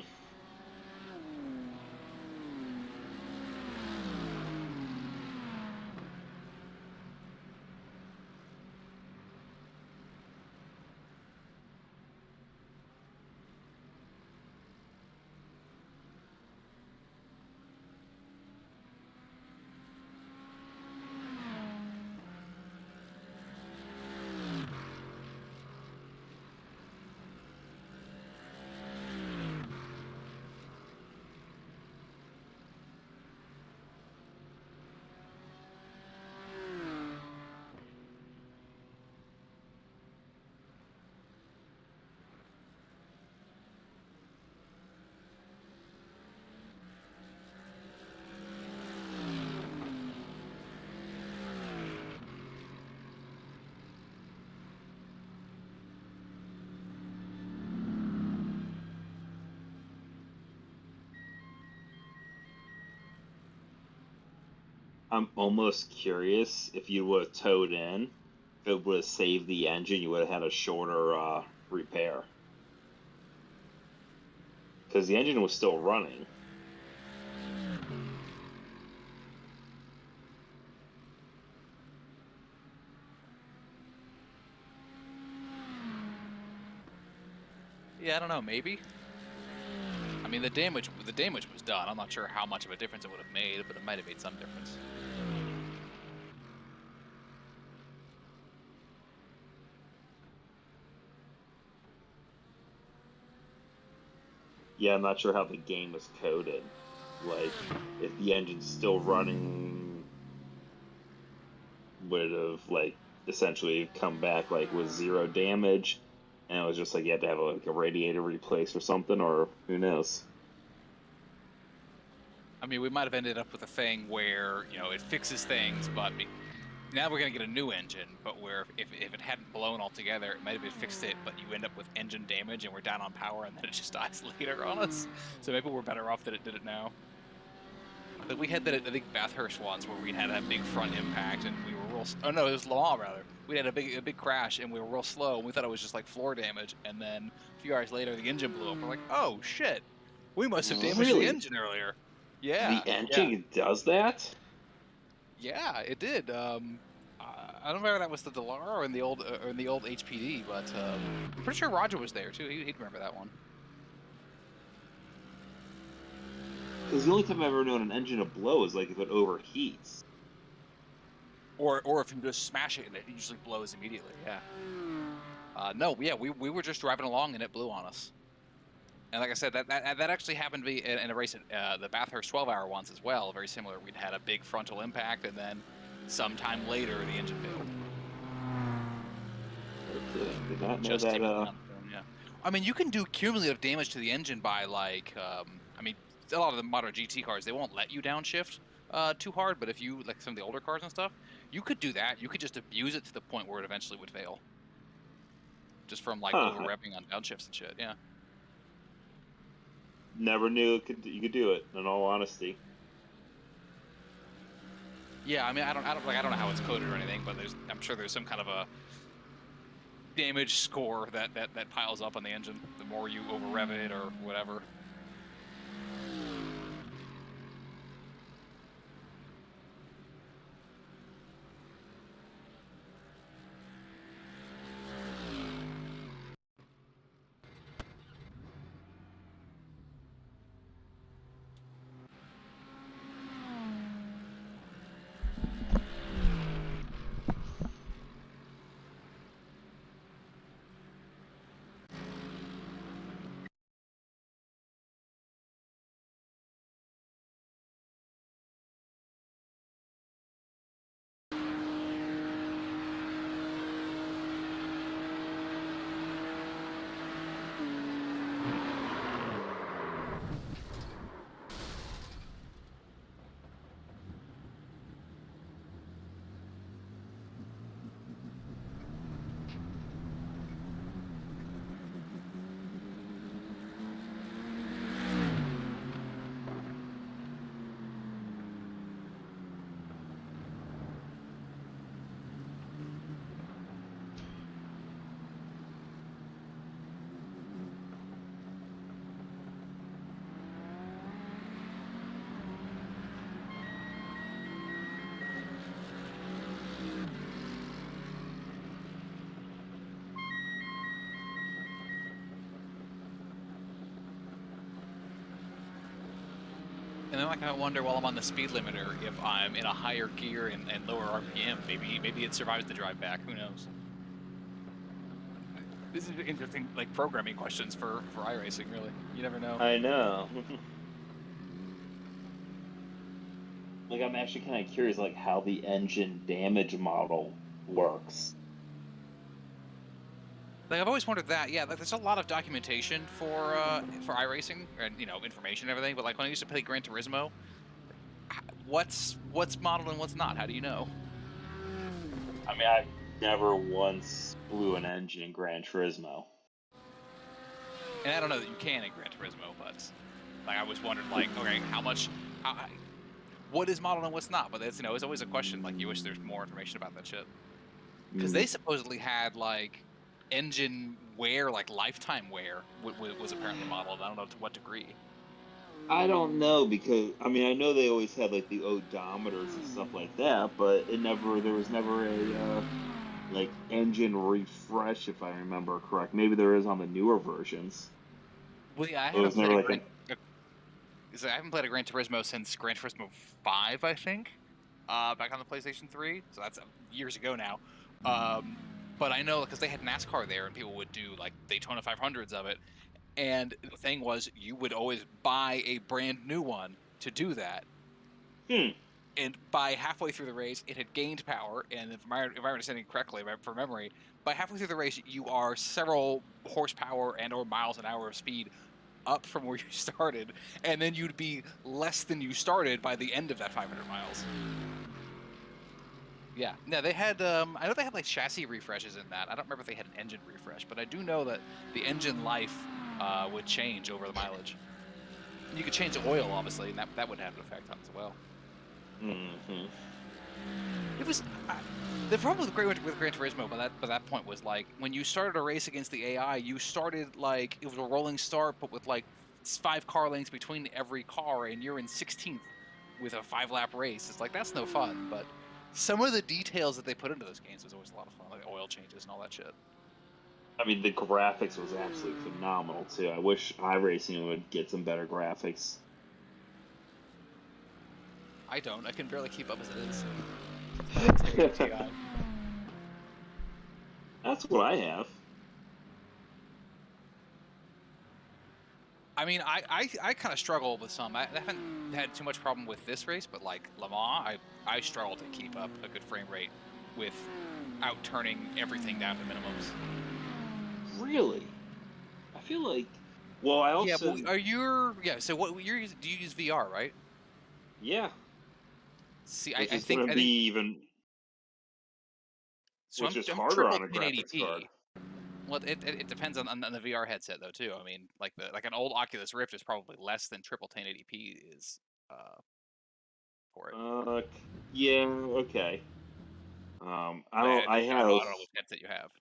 I'm almost curious if you would have towed in, if it would have saved the engine, you would have had a shorter repair. Because the engine was still running. Yeah, I don't know. Maybe. I mean, the damage was done. I'm not sure how much of a difference it would have made, but it might have made some difference. Yeah, I'm not sure how the game was coded. Like, if the engine's still running, would have, like, essentially come back, like, with 0 damage, and it was just like you had to have, like, a radiator replaced or something, or who knows? I mean, we might have ended up with a thing where, you know, it fixes things, but now we're going to get a new engine, but where if it hadn't blown altogether, it might have fixed it, but you end up with engine damage and we're down on power and then it just dies later on us. So maybe we're better off that it did it now. But we had that, I think, Bathurst once where we had that big front impact and we were real... Oh, no, it was Le Mans, rather. We had a big crash and we were real slow and we thought it was just like floor damage. And then a few hours later, the engine blew up. We're like, oh, shit. We must have damaged Really? the engine earlier. Yeah. The engine does that? Yeah, it did. I don't remember if that was the Delara or in the old HPD, but I'm pretty sure Roger was there too. He'd remember that one. Because the only time I've ever known an engine to blow is like if it overheats. Or if you just smash it and it usually blows immediately. Yeah. No, yeah, we were just driving along and it blew on us. And like I said, that actually happened to be in a race at the Bathurst 12-hour once as well. Very similar. We'd had a big frontal impact, and then sometime later the engine failed. Okay, did not know Just that. yeah. I mean, you can do cumulative damage to the engine by like, I mean, a lot of the modern GT cars, they won't let you downshift too hard. But if you like some of the older cars and stuff, you could do that. You could just abuse it to the point where it eventually would fail. Just from like over revving on downshifts and shit. Yeah. Never knew you could do it. In all honesty. Yeah, I mean, I don't know how it's coded or anything, but I'm sure there's some kind of a damage score that piles up on the engine the more you over rev it or whatever. And then I kind of wonder while I'm on the speed limiter if I'm in a higher gear and lower RPM, maybe it survives the drive back. Who knows? This is interesting, like programming questions for iRacing. Really, you never know. I know. Like, I'm actually kind of curious, like, how the engine damage model works. Like I've always wondered that. Yeah, like, there's a lot of documentation for iRacing and information and everything. But like when I used to play Gran Turismo, what's modeled and what's not? How do you know? I mean, I never once blew an engine in Gran Turismo. And I don't know that you can in Gran Turismo, but like I always wondered, like, okay, what is modeled and what's not? But that's it's always a question. Like you wish there's more information about that shit because they supposedly had like engine wear, like lifetime wear, was apparently modeled. I don't know to what degree. I don't know because I mean I know they always had like the odometers and stuff like that, but there was never a like engine refresh, if I remember correct. Maybe there is on the newer versions. Well, yeah, I It was haven't played never a like Gran. So I haven't played a Gran Turismo since Gran Turismo 5, I think, back on the PlayStation 3. So that's years ago now. But I know because they had NASCAR there, and people would do like Daytona 500s of it. And the thing was, you would always buy a brand new one to do that. And by halfway through the race, it had gained power. And if I'm understanding correctly, from memory, by halfway through the race, you are several horsepower and/or miles an hour of speed up from where you started, and then you'd be less than you started by the end of that 500 miles. Yeah, no, they had. I know they had like chassis refreshes in that. I don't remember if they had an engine refresh, but I do know that the engine life would change over the mileage. You could change the oil, obviously, and that would have an effect on it as well. Mm-hmm. It was the problem with Gran Turismo by that point was like when you started a race against the AI, you started like it was a rolling start, but with like 5 car lengths between every car, and you're in 16th with a 5-lap race. It's like that's no fun. But some of the details that they put into those games was always a lot of fun, like oil changes and all that shit. I mean, the graphics was absolutely phenomenal too. I wish iRacing would get some better graphics. I don't. I can barely keep up as it is. That's what I have. I mean, I kind of struggle with some. I haven't had too much problem with this race, but like Le Mans, I struggle to keep up a good frame rate without turning everything down to minimums. Really? I feel like. Well, I also. Yeah, but are you? Yeah. So what do you use VR, right? Yeah. See, Which I is think going to be even. So which is I'm harder triple on a graphics 1080p. card. Well, it depends on the VR headset though too. I mean, like an old Oculus Rift is probably less than triple 1080p is for it. Yeah. Okay. I I don't. I don't know have. which headset you have.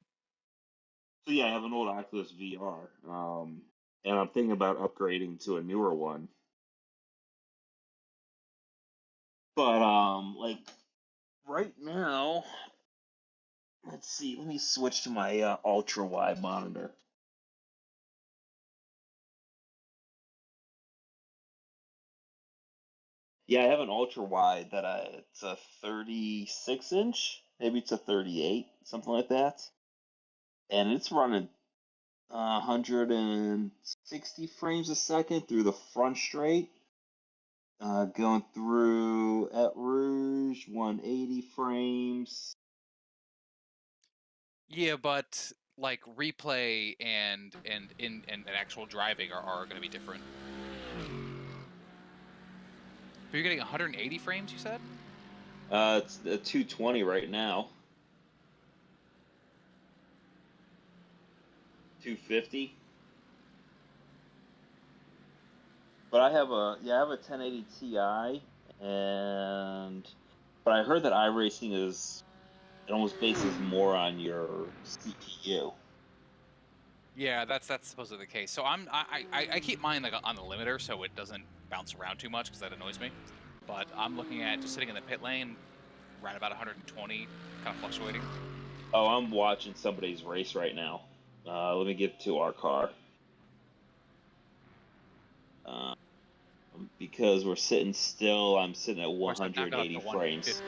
So yeah, I have an old Oculus VR. And I'm thinking about upgrading to a newer one. But like right now, let's see. Let me switch to my ultra wide monitor. Yeah, I have an ultra wide that it's a 36 inch, maybe it's a 38, something like that, and it's running 160 frames a second through the front straight. Going through at Rouge 180 frames. Yeah, but like replay and actual driving are going to be different. But you're getting 180 frames, you said? It's a 220 right now. 250. But I have a 1080 Ti, but I heard that iRacing it almost bases more on your CPU. Yeah, that's supposedly the case. So I keep mine like on the limiter so it doesn't bounce around too much because that annoys me. But I'm looking at just sitting in the pit lane, around about 120, kind of fluctuating. Oh, I'm watching somebody's race right now. Let me get to our car. Because we're sitting still, I'm sitting at 180 frames.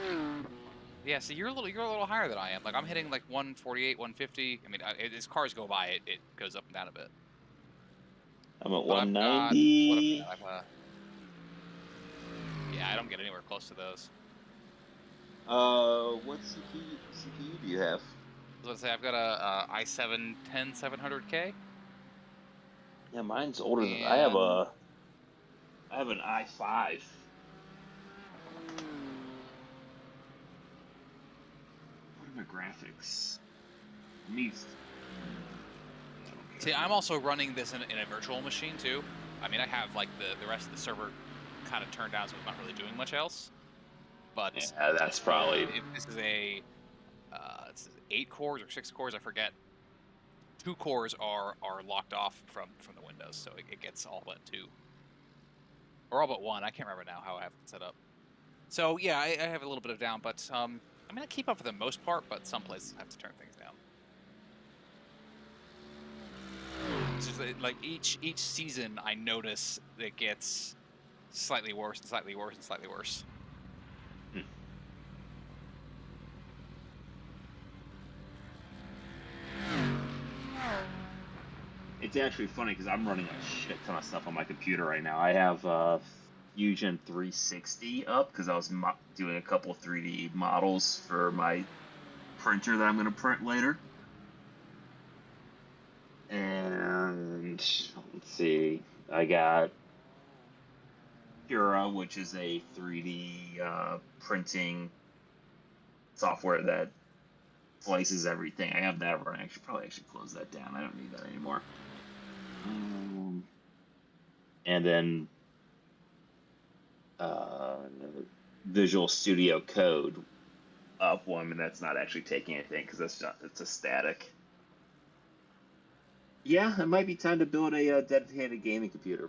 Yeah, so you're a little higher than I am. Like I'm hitting like 148, 150. I mean, as cars go by, it goes up and down a bit. I'm at But 190. Yeah, I don't get anywhere close to those. What CPU do you have? I was going to say I've got a i7 10700K. Yeah, mine's older than I have an i5. What are my graphics? See, I'm also running this in a virtual machine too. I mean, I have like the rest of the server kind of turned down, so it's not really doing much else. But yeah, that's probably. This is it's 8 cores or 6 cores, I forget. 2 cores are locked off from the Windows, so it gets all but 2. Or all but 1. I can't remember now how I have it set up. So yeah, I have a little bit of down, but I mean, I keep up for the most part, but some places have to turn things down. It's just like each season, I notice it gets slightly worse and slightly worse and slightly worse. It's actually funny because I'm running a shit ton of stuff on my computer right now. I have Fusion 360 up because I was doing a couple 3D models for my printer that I'm going to print later. And let's see, I got Cura, which is a 3D printing software that slices everything. I have that running. I should probably close that down. I don't need that anymore. And then Visual Studio Code up one, and that's not actually taking anything because it's a static. Yeah, it might be time to build a dedicated gaming computer.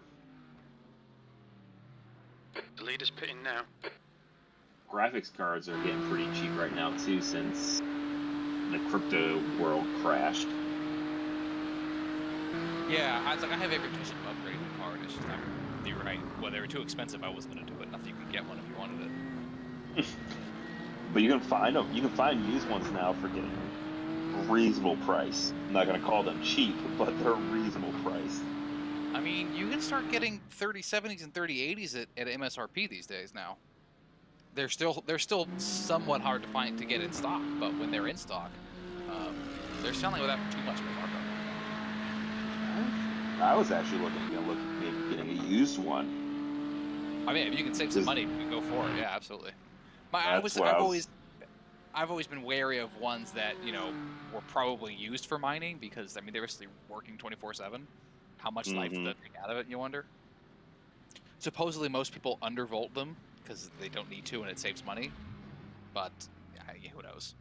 The leader's pitting now. Graphics cards are getting pretty cheap right now too, since the crypto world crashed. Yeah, I have every intention of upgrading the card. It's just you're right. Well, they were too expensive. I wasn't going to do it. Nothing you could get one if you wanted it. But you can find them. You can find used ones now for getting a reasonable price. I'm not going to call them cheap, but they're reasonable price. I mean, you can start getting 3070s and 3080s at MSRP these days now. They're still somewhat hard to find to get in stock, but when they're in stock, they're selling without too much of a markup. I was actually looking at maybe getting a used one. I mean, if you can save some money, you can go for it. Yeah, absolutely. I've always been wary of ones that were probably used for mining because I mean they're basically working 24/7. How much life do they take out of it? You wonder. Supposedly, most people undervolt them because they don't need to and it saves money, but who knows?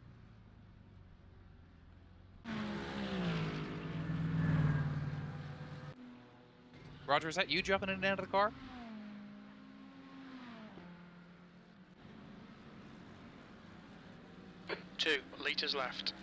Roger, is that you jumping in and out of the car? Two liters left.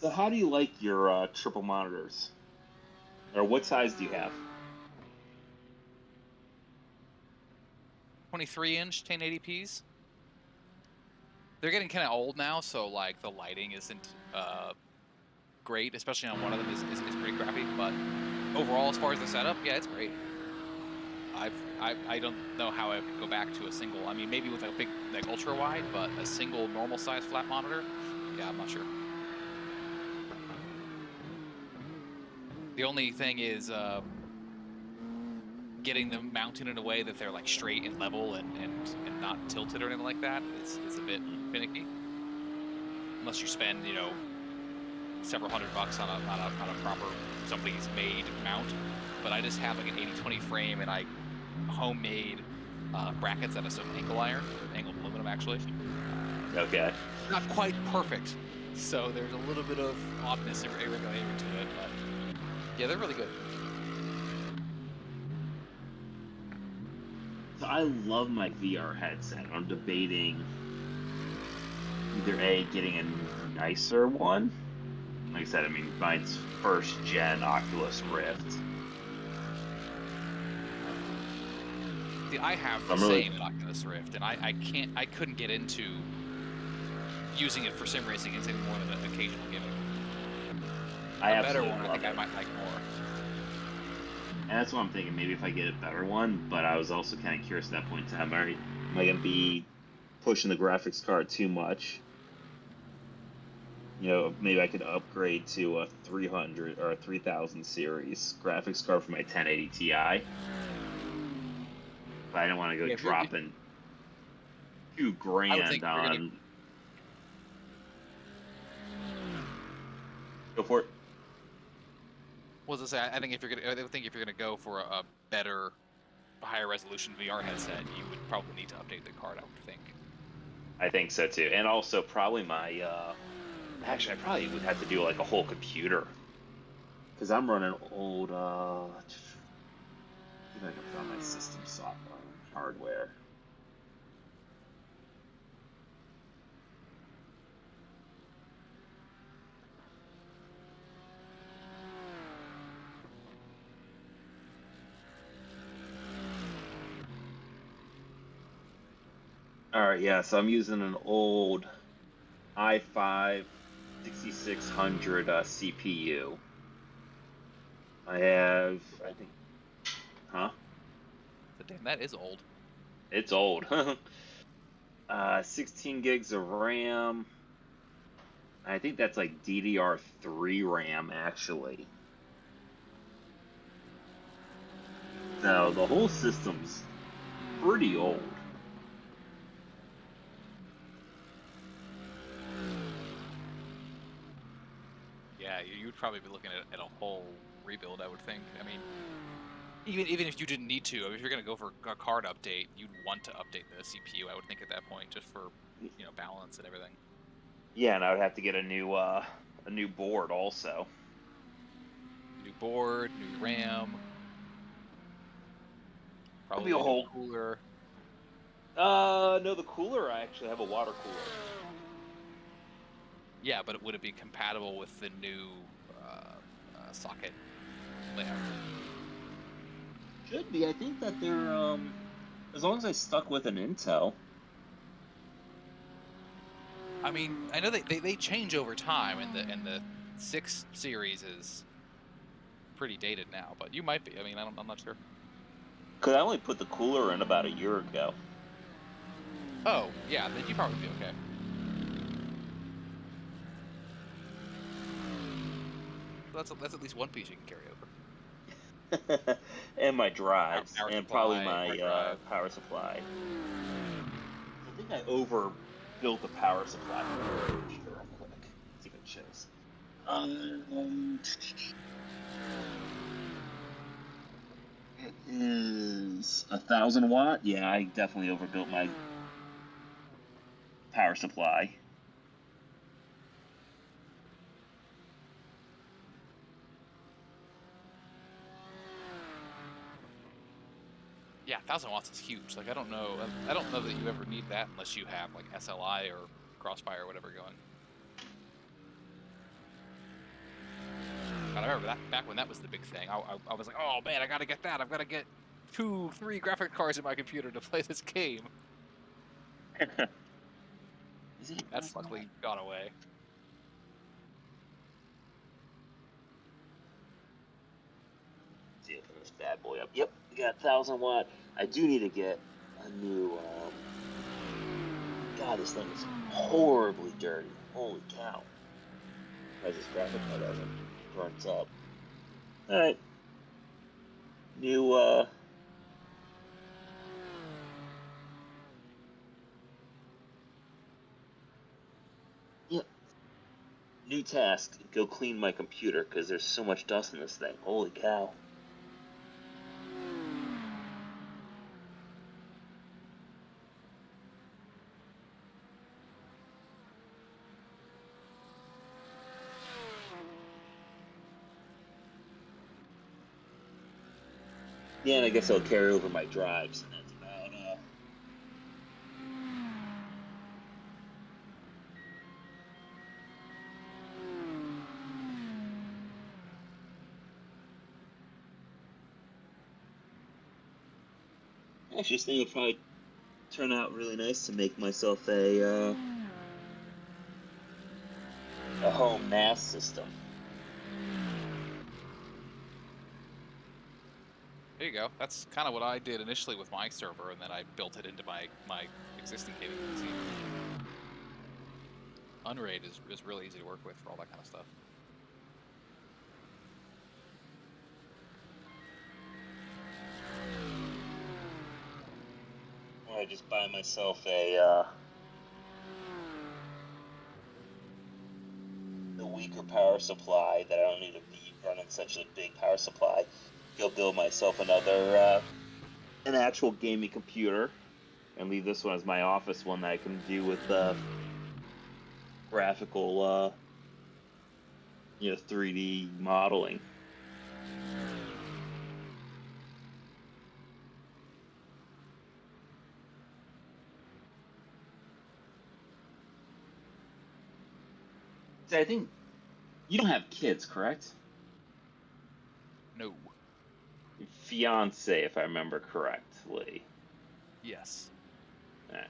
So how do you like your triple monitors? Or what size do you have? 23-inch 1080p's. They're getting kind of old now, so like the lighting isn't great, especially on one of them is pretty crappy. But overall, as far as the setup, yeah, it's great. I don't know how I could go back to a single. I mean, maybe with a big like ultra wide, but a single normal size flat monitor, yeah, I'm not sure. The only thing is getting them mounted in a way that they're like straight and level and not tilted or anything like that is a bit finicky. Unless you spend several $100 on a proper somebody's made mount. But I just have like an 80/20 frame and I homemade brackets out of some angled aluminum actually. Okay. Not quite perfect, so there's a little bit of oddness and irregularity to it, but yeah, they're really good. So I love my VR headset. I'm debating either getting a nicer one. Like I said, I mean, mine's first gen Oculus Rift. See, I have the same Oculus Rift, and I couldn't get into using it for sim racing as any more than an occasional gimmick. A better one, I think I might like more. And that's what I'm thinking. Maybe if I get a better one, but I was also kind of curious at that point in time. Am I going to be pushing the graphics card too much? Maybe I could upgrade to a 300 or a 3000 series graphics card for my 1080 Ti. But I don't want to go dropping $2,000 on. Go for it. Well, as I say, I think if you're gonna go for a better, higher resolution VR headset, you would probably need to update the card. I would think. I think so too, and also probably my. Actually, I probably would have to do like a whole computer, because I'm running old. See if I can find my system software hardware. Alright, yeah, so I'm using an old i5 6600 CPU. I have, I think, huh? But damn, that is old. It's old. 16 gigs of RAM. I think that's like DDR3 RAM, actually. So the whole system's pretty old. Yeah, you would probably be looking at a whole rebuild. I would think. I mean, even if you didn't need to, I mean, if you're gonna go for a card update, you'd want to update the CPU. I would think at that point, just for balance and everything. Yeah, and I would have to get a new board also. New board, new RAM, probably It'll a be a new whole. cooler. No, the cooler, I actually have a water cooler. Yeah, but would it be compatible with the new socket layout? Should be. I think that they're as long as I stuck with an Intel. I mean, I know they change over time, and the 6 series is pretty dated now, but you might be. I mean, I'm not sure. Cause I only put the cooler in about a year ago. Oh, yeah, then you probably be okay. That's at least one piece you can carry over. And my drives, Power and supply, probably my hard drive. power supply. I think I overbuilt the power supply. Real quick, see if it shows. It is 1,000 watt. Yeah, I definitely overbuilt my power supply. Yeah, 1,000 watts is huge. Like, I don't know that you ever need that unless you have like SLI or Crossfire or whatever going. God, I remember that back when that was the big thing. I was like, oh man, I gotta get that. I've got to get 2, 3 graphic cards in my computer to play this game. That's luckily gone away. See, open this bad boy up. Yep, we got 1,000 watt. I do need to get a new. God, this thing is horribly dirty. Holy cow! Why is this graphic card hasn't burnt up? All right, new. Yep. New task. Go clean my computer because there's so much dust in this thing. Holy cow! Yeah, and I guess I'll carry over my drives, and that's about. Actually, this thing will probably turn out really nice to make myself a home NAS system. There you go. That's kind of what I did initially with my server, and then I built it into my existing gaming PC. Unraid is really easy to work with for all that kind of stuff. Or I just buy myself a weaker power supply that I don't need to be running such a big power supply, go build myself another an actual gaming computer and leave this one as my office one that I can do with graphical 3D modeling. So I think you don't have kids, correct? No. Your fiance, if I remember correctly. Yes. Alright.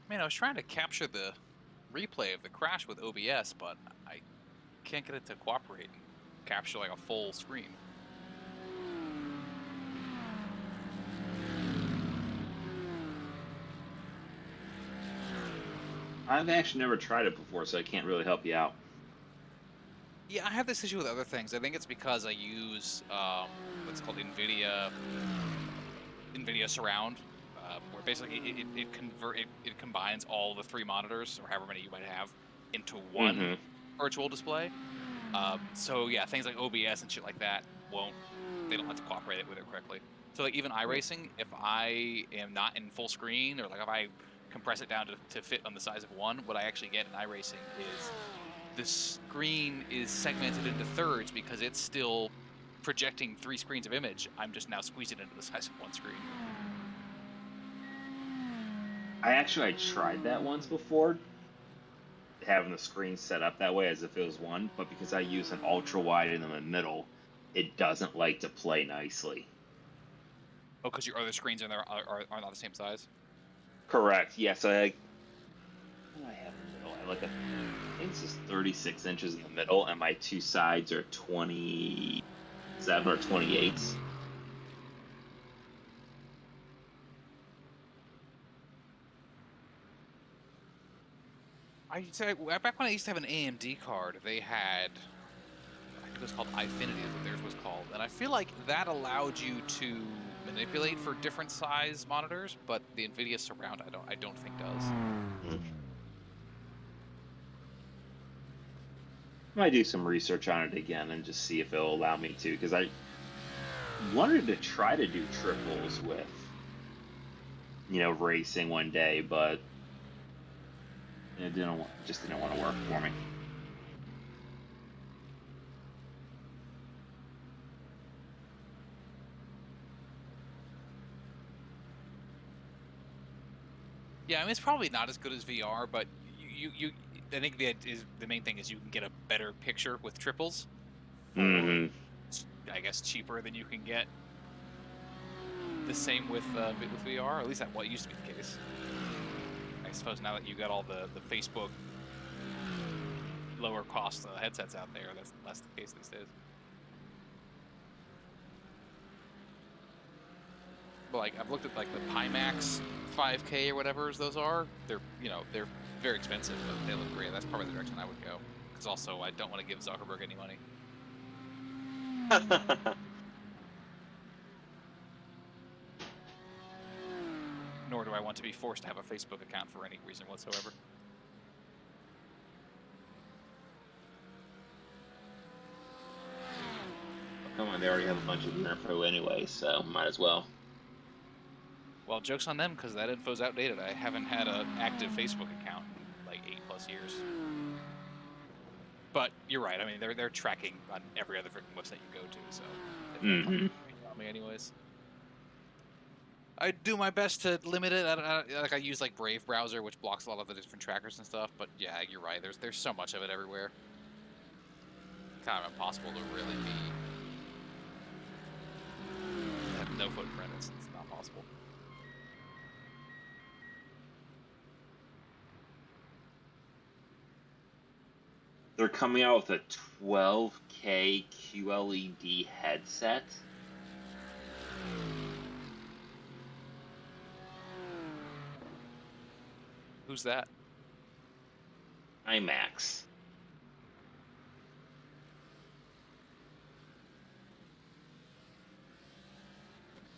Man, I was trying to capture the replay of the crash with OBS, but I can't get it to cooperate and capture like a full screen. I've actually never tried it before, so I can't really help you out. Yeah, I have this issue with other things. I think it's because I use what's called NVIDIA Surround, where basically it combines all the 3 monitors or however many you might have into one virtual display. So yeah, things like OBS and shit like that they don't have to cooperate with it correctly. So like even iRacing, if I am not in full screen or like if I compress it down to fit on the size of one, what I actually get in iRacing is the screen is segmented into thirds because it's still projecting 3 screens of image. I'm just now squeezing it into the size of one screen. I tried that once before, having the screen set up that way as if it was one, but because I use an ultra wide in the middle, it doesn't like to play nicely. Oh, because your other screens in there are not the same size? Correct, yes. What do I have in the middle? I think this is 36 inches in the middle, and my 2 sides are 27 or 28. Back when I used to have an AMD card, they had, I think it was called iFinity is what theirs was called, and I feel like that allowed you to manipulate for different size monitors, but the NVIDIA Surround I don't think does. I might do some research on it again and just see if it'll allow me to, because I wanted to try to do triples with, racing one day, but it didn't want to work for me. mean, it's probably not as good as VR, but I think the main thing is you can get a better picture with triples. Mm-hmm. I guess cheaper than you can get the same with VR. At least that what used to be the case. I suppose now that you got all the Facebook lower cost headsets out there, that's less the case these days. But like I've looked at like the Pimax 5K or whatever those are. They're they're very expensive, but they look great. That's probably the direction I would go. Because also I don't want to give Zuckerberg any money. Nor do I want to be forced to have a Facebook account for any reason whatsoever. Come on, they already have a bunch of your info anyway, so might as well. Well, joke's on them because that info's outdated. I haven't had an active Facebook account in like 8+ years. But you're right. I mean, they're tracking on every other freaking website you go to, so Mm-hmm. me anyways. I do my best to limit it. I use like Brave browser, which blocks a lot of the different trackers and stuff. But yeah, you're right. There's so much of it everywhere. Kind of impossible to really have no footprint. It's not possible. They're coming out with a 12K QLED headset. Who's that? IMAX.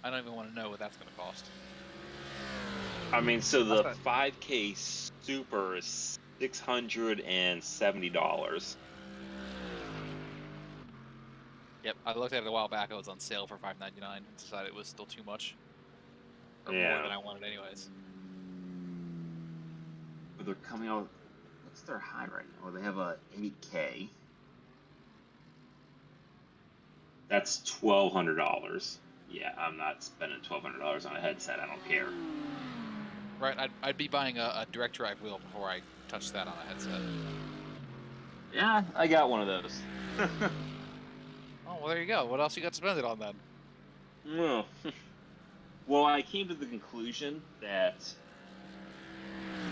I don't even want to know what that's going to cost. I mean, so the 5K Super is $670. Yep, I looked at it a while back. It was on sale for $599 and decided it was still too much. Or Yeah. more than I wanted anyways. But they're coming out. What's their high right now? They have a 8K. That's $1,200. Yeah, I'm not spending $1,200 on a headset. I don't care. Right, I'd be buying a direct drive wheel before I touch that on a headset. Yeah, I got one of those. Oh, well, there you go. What else you got to spend it on then? Well, well, I came to the conclusion that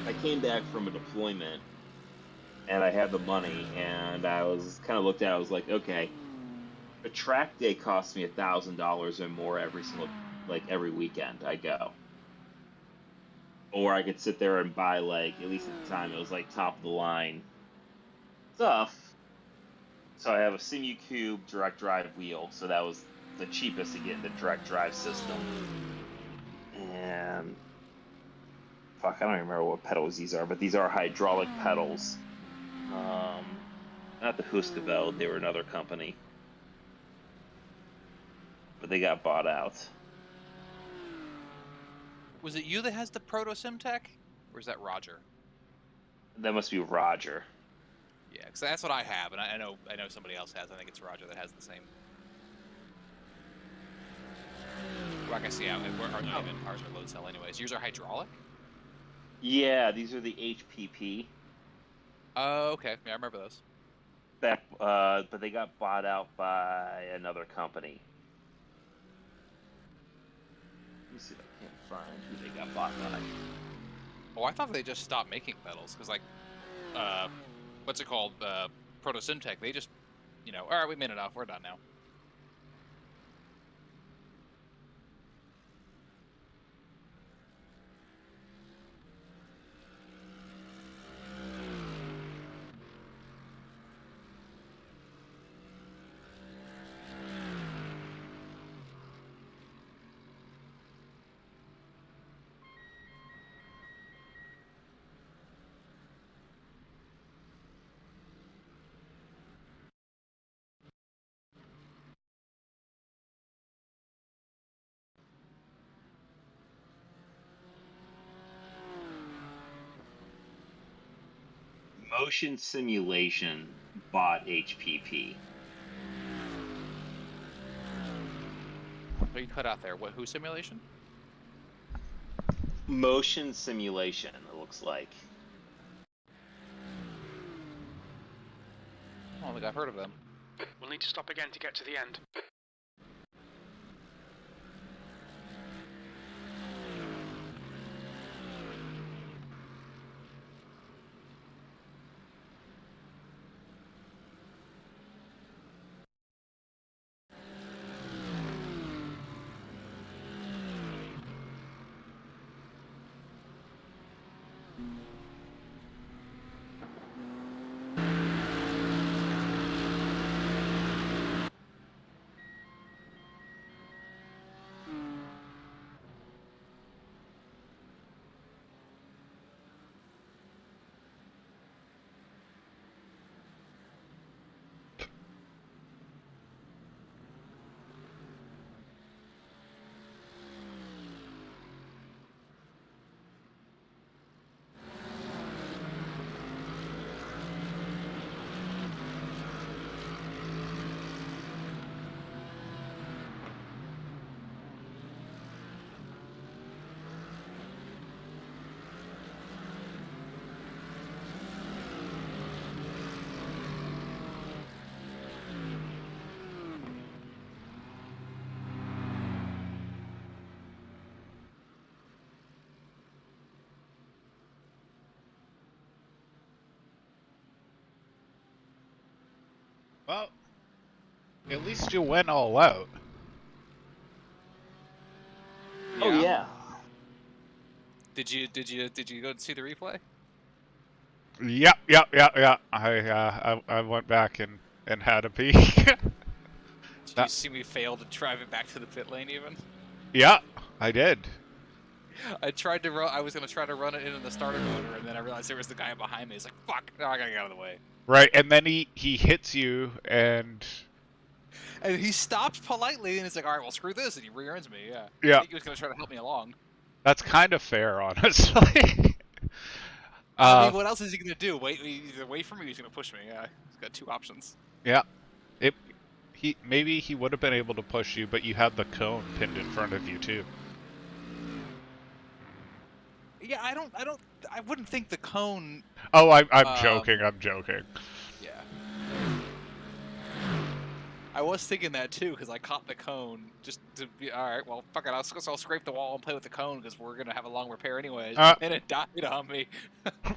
I came back from a deployment and I had the money, and I was kind of looked at it, I was like, okay, a track day costs me $1,000 or more every weekend I go. Or I could sit there and buy, like, at least at the time, it was like top of the line stuff. So I have a SimuCube direct drive wheel, so that was the cheapest to get in the direct drive system. And fuck, I don't even remember what pedals these are, but these are hydraulic pedals. Not the Husqvarna, they were another company. But they got bought out. Was it you that has the Proto SimTech? Or is that Roger? That must be Roger. Yeah, because that's what I have, and I know somebody else has. I think it's Roger that has the same. Well, I can see how where are even ours are load cell anyways. Yours are hydraulic? Yeah, these are the HPP. Oh, okay. Yeah, I remember those. But they got bought out by another company. Let me see if I can find who they got bought by. Oh, I thought they just stopped making pedals, because like, what's it called? Proto SimTech. They just, all right, we made enough. We're done now. Motion Simulation bought HPP. So you cut out there. What? Who simulation? motion simulation, it looks like. I don't think I've heard of them. We'll need to stop again to get to the end. Well, at least you went all out. Oh yeah. Did you go and see the replay? Yeah. I went back and had a peek. Did you see me fail to drive it back to the pit lane even? Yeah, I did. I tried to run. I was gonna try to run it into the starter motor, and then I realized there was the guy behind me. He's like, "Fuck! No, I gotta get out of the way." Right, and then he hits you, and he stopped politely, and he's like, "All right, well, screw this," and he rear-ends me. Yeah. Yeah. I think he was gonna try to help me along. That's kind of fair, honestly. I mean, what else is he gonna do? Either wait for me, or he's gonna push me. Yeah, he's got two options. Yeah, maybe he would have been able to push you, but you had the cone pinned in front of you too. Yeah, I wouldn't think the cone. Oh, I'm joking. I'm joking. Yeah. I was thinking that too, because I caught the cone just to be, alright, well, fuck it, I'll scrape the wall and play with the cone, because we're going to have a long repair anyways, and it died on me.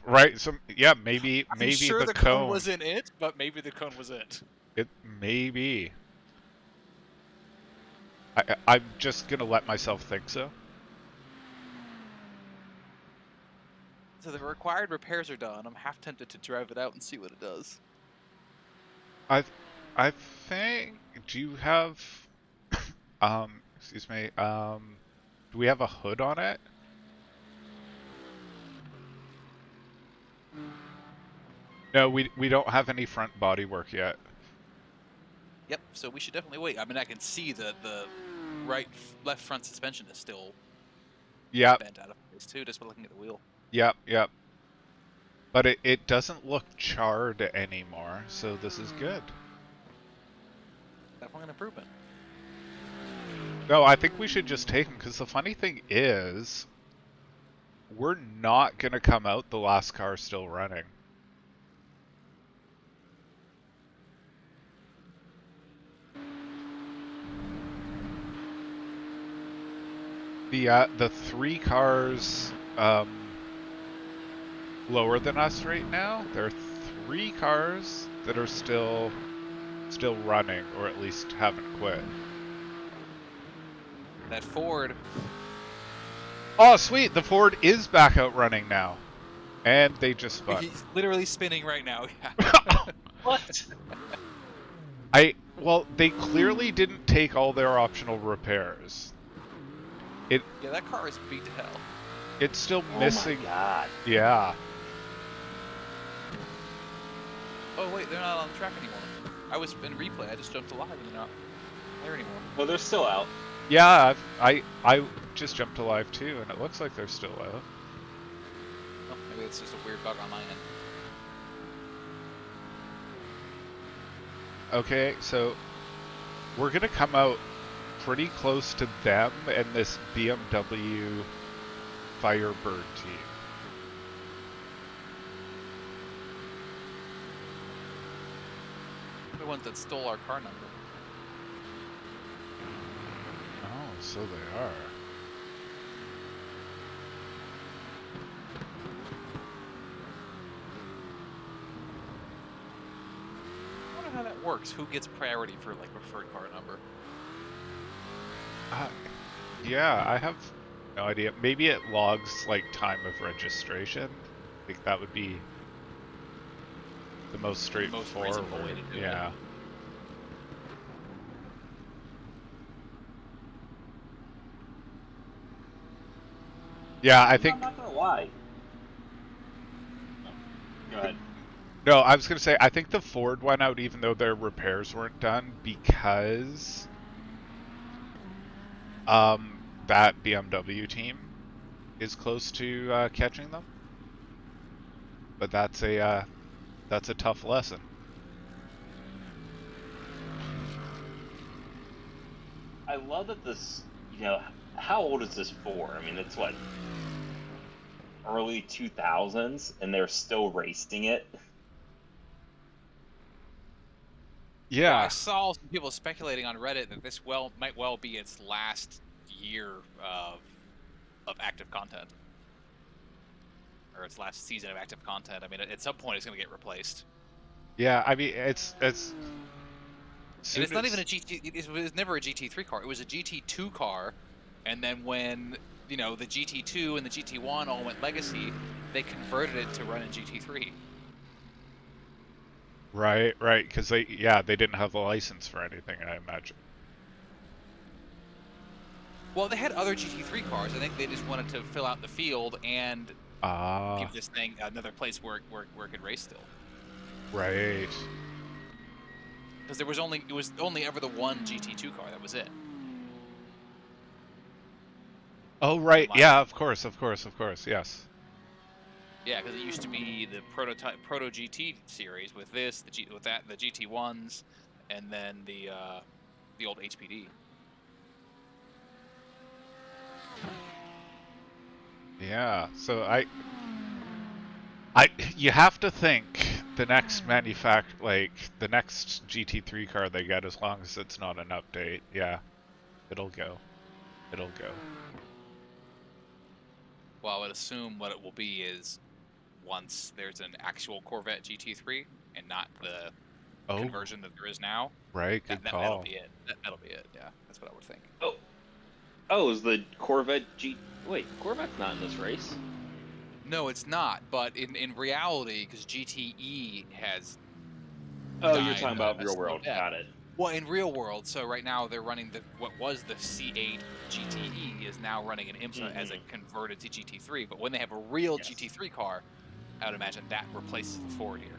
Right, so, yeah, maybe I'm sure the cone wasn't it, but maybe the cone was it. It may be. I'm just going to let myself think so. So the required repairs are done. I'm half tempted to drive it out and see what it does. I think, do you have, excuse me, do we have a hood on it? No, we don't have any front body work yet. Yep, so we should definitely wait. I mean, I can see the left front suspension is still bent out of place too, just by looking at the wheel. Yep. But it doesn't look charred anymore, so this is good. Definitely an improvement. No, I think we should just take them, because the funny thing is, we're not going to come out the last car still running. The three cars lower than us right now, there are three cars that are still running, or at least haven't quit. That Ford. Oh, sweet! The Ford is back out running now, and they just spun. He's literally spinning right now. Yeah. What? Well, they clearly didn't take all their optional repairs. Yeah, that car is beat to hell. It's still missing. Oh my god. Yeah. Oh wait, they're not on the track anymore. I was in replay. I just jumped alive and they're not there anymore. No, they're still out. Yeah, I just jumped alive too, and it looks like they're still out. Oh, maybe it's just a weird bug on my end. Okay, so we're gonna come out pretty close to them and this BMW Firebird team. The ones that stole our car number. Oh, so they are. I wonder how that works. Who gets priority for like preferred car number? Yeah, I have no idea. Maybe it logs like time of registration. I think that would be the most straightforward. reasonable way to do it. Yeah. Yeah, I think. I'm not gonna lie. Go ahead. No, I was gonna say I think the Ford went out even though their repairs weren't done because that BMW team is close to catching them. But that's a tough lesson. I love that this, how old is this for? I mean, it's what, early 2000s, and they're still racing it? Yeah. Well, I saw some people speculating on Reddit that this might well be its last year of active content. Or its last season of active content. I mean, at some point it's going to get replaced. Yeah, I mean, it's And it's not even a GT. It was never a GT3 car. It was a GT2 car, and then when the GT2 and the GT1 all went legacy, they converted it to run in GT3. Right, because they didn't have a license for anything, I imagine. Well, they had other GT3 cars. I think they just wanted to fill out the field and give this thing another place where it could race still. Right. Because it was only ever the one GT2 car. That was it. Oh right, yeah, of course, yes. Yeah, because it used to be the proto GT series with this, the GT1s, and then the old HPD. Yeah, so you have to think the next the next GT3 car they get, as long as it's not an update, yeah, it'll go. Well, I would assume what it will be is once there's an actual Corvette GT3 and not the conversion that there is now. Right, good call. That'll be it. That'll be it. Yeah, that's what I would think. Oh, is the Corvette Wait, Corvette's not in this race. No, it's not. But in reality, because GTE has. Oh, you're talking about real world. Got it. Well, in real world, so right now they're running what was the C8 GTE is now running an IMSA as a converted to GT3. But when they have a real GT3 car, I would imagine that replaces the Ford here.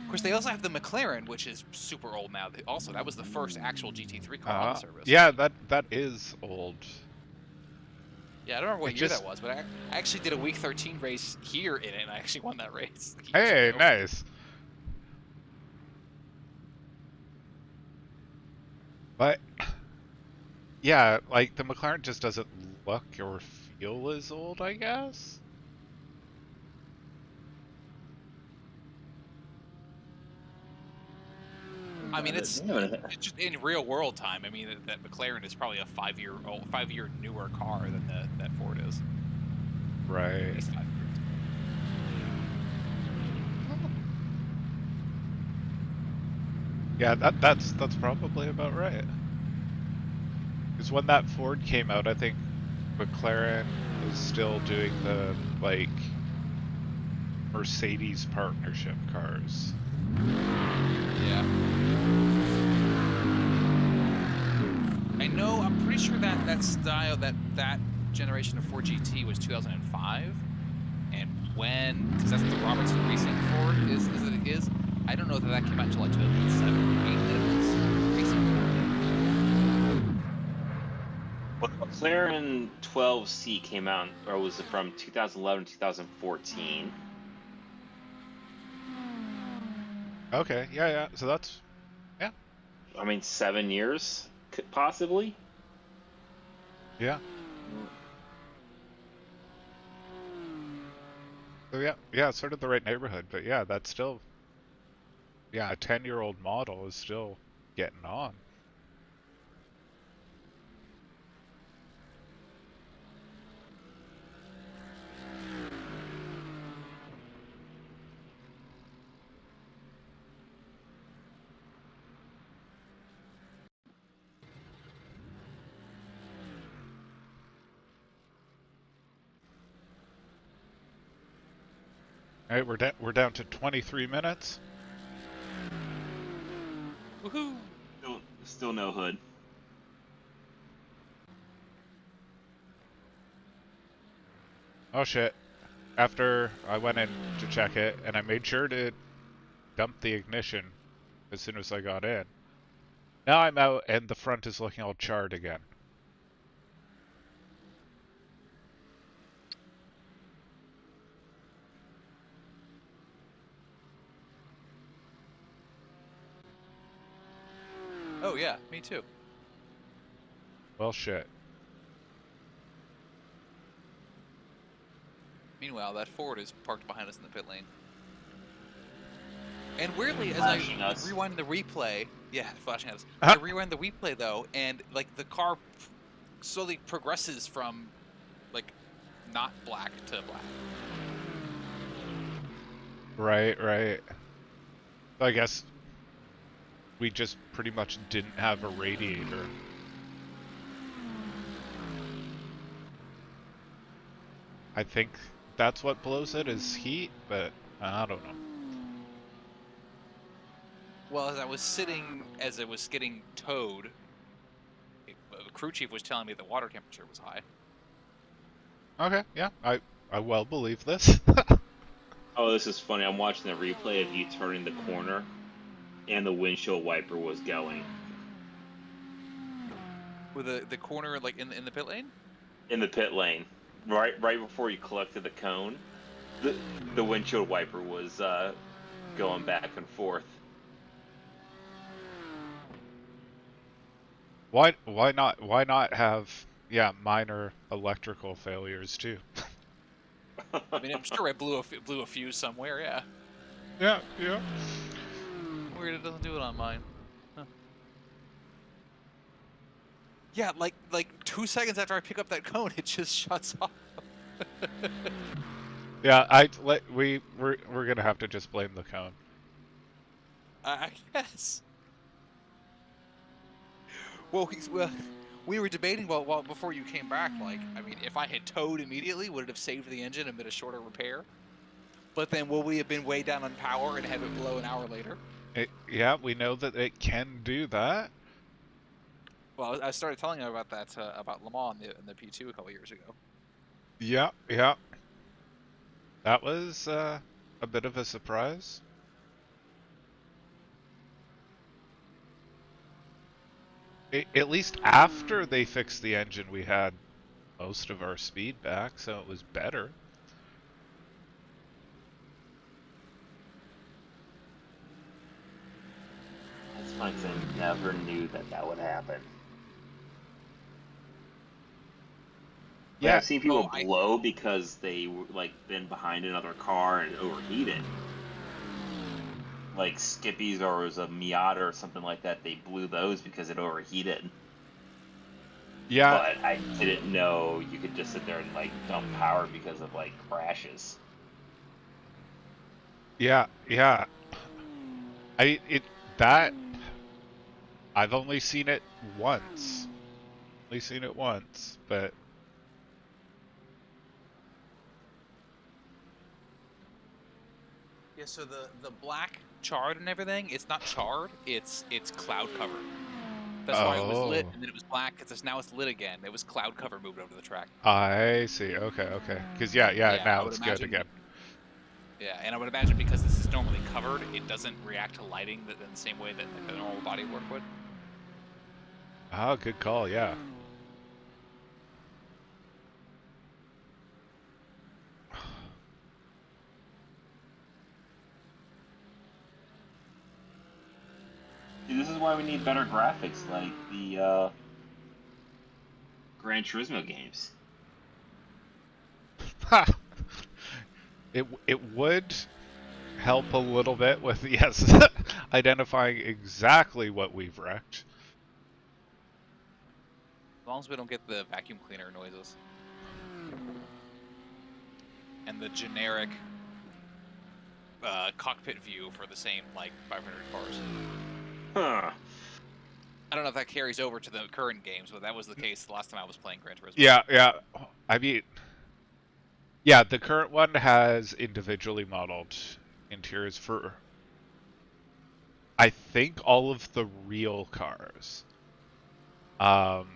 Of course, they also have the McLaren, which is super old now. Also, that was the first actual GT3 car on the service. Yeah, that is old. Yeah, I don't remember what year that was, but I actually did a week 13 race here in it, and I actually won that race. Hey, nice. But yeah, like the McLaren just doesn't look or feel as old, I guess. I mean, it's just in real world time. I mean, that McLaren is probably a 5 year newer car than that Ford is. Right. At least 5 years. Yeah, that's probably about right. Because when that Ford came out, I think McLaren was still doing the Mercedes partnership cars. Yeah. I know. I'm pretty sure that style, that generation of Ford GT was 2005, and because that's the Robertson Racing Ford is. I don't know that came out until like 2007 or 8. That it was racing. Well, McLaren 12C came out, or was it from 2011 2014? Okay, yeah. So that's, yeah. I mean, 7 years, possibly. Yeah. So yeah, it's sort of the right neighborhood, but yeah, that's still, yeah, a 10-year-old model is still getting on. All right, we're down to 23 minutes. Woohoo! Still no hood. Oh shit. After I went in to check it, and I made sure to dump the ignition as soon as I got in. Now I'm out, and the front is looking all charred again. Oh yeah, me too. Well, shit. Meanwhile, that Ford is parked behind us in the pit lane. And weirdly, as Flashing I us. rewind the replay, yeah, flashing at us. Uh-huh. I rewind the replay though, and like the car slowly progresses from like not black to black. Right. I guess we just pretty much didn't have a radiator. I think that's what blows it is heat, but I don't know. Well, as it was getting towed, the crew chief was telling me the water temperature was high. Okay, yeah, I well believe this. Oh, this is funny. I'm watching the replay of you turning the corner, and the windshield wiper was going With the corner like in the pit lane. in the pit lane, right before you collected the cone. The windshield wiper was going back and forth. Why not have, yeah, minor electrical failures too? I mean, I'm sure I blew a fuse somewhere. Yeah. Yeah. Weird, it doesn't do it on mine. Huh. Yeah, like 2 seconds after I pick up that cone, it just shuts off. Yeah, we're gonna have to just blame the cone. I guess. Well, we were debating well before you came back. Like, I mean, if I had towed immediately, would it have saved the engine and been a shorter repair? But then, will we have been way down on power and have it blow an hour later? Yeah, we know that it can do that. Well, I started telling him about that about Le Mans in the P2 a couple years ago. Yeah. That was a bit of a surprise. At least after they fixed the engine, we had most of our speed back, so it was better. That's funny because I never knew that would happen. Yeah, I've seen people blow because they like been behind another car and overheated. Like Skippy's or it was a Miata or something like that. They blew those because it overheated. yeah. But I didn't know you could just sit there and like dump power because of like crashes. Yeah. I've only seen it once. But Yeah, so the black charred and everything, it's not charred, it's cloud cover. That's why it was lit, and then it was black, because now it's lit again. It was cloud cover moved over to the track. I see. Okay. Because yeah, now it's good again. Yeah, and I would imagine because this is normally covered, it doesn't react to lighting in the same way that like, the normal body work would. Oh, good call. Yeah. See, this is why we need better graphics, like the Gran Turismo games. It would help a little bit with, yes, identifying exactly what we've wrecked. As long as we don't get the vacuum cleaner noises. And the generic cockpit view for the same, like, 500 cars. Huh. I don't know if that carries over to the current games, but that was the case the last time I was playing Gran Turismo. Yeah. I mean, yeah, the current one has individually modeled interiors for, I think, all of the real cars. The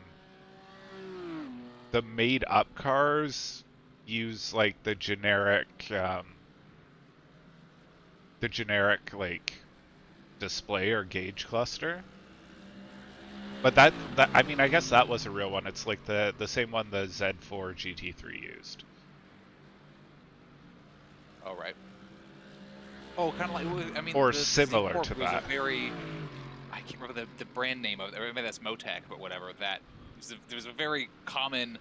made-up cars use, like, the generic, like, display or gauge cluster. But that I mean, I guess that was a real one. It's like the same one the Z4 GT3 used. Oh, right. Oh, kind of like, I mean, Or the similar Z4 to was that. a very, I can't remember the brand name of it. Maybe that's Motec, but whatever. That there was a very common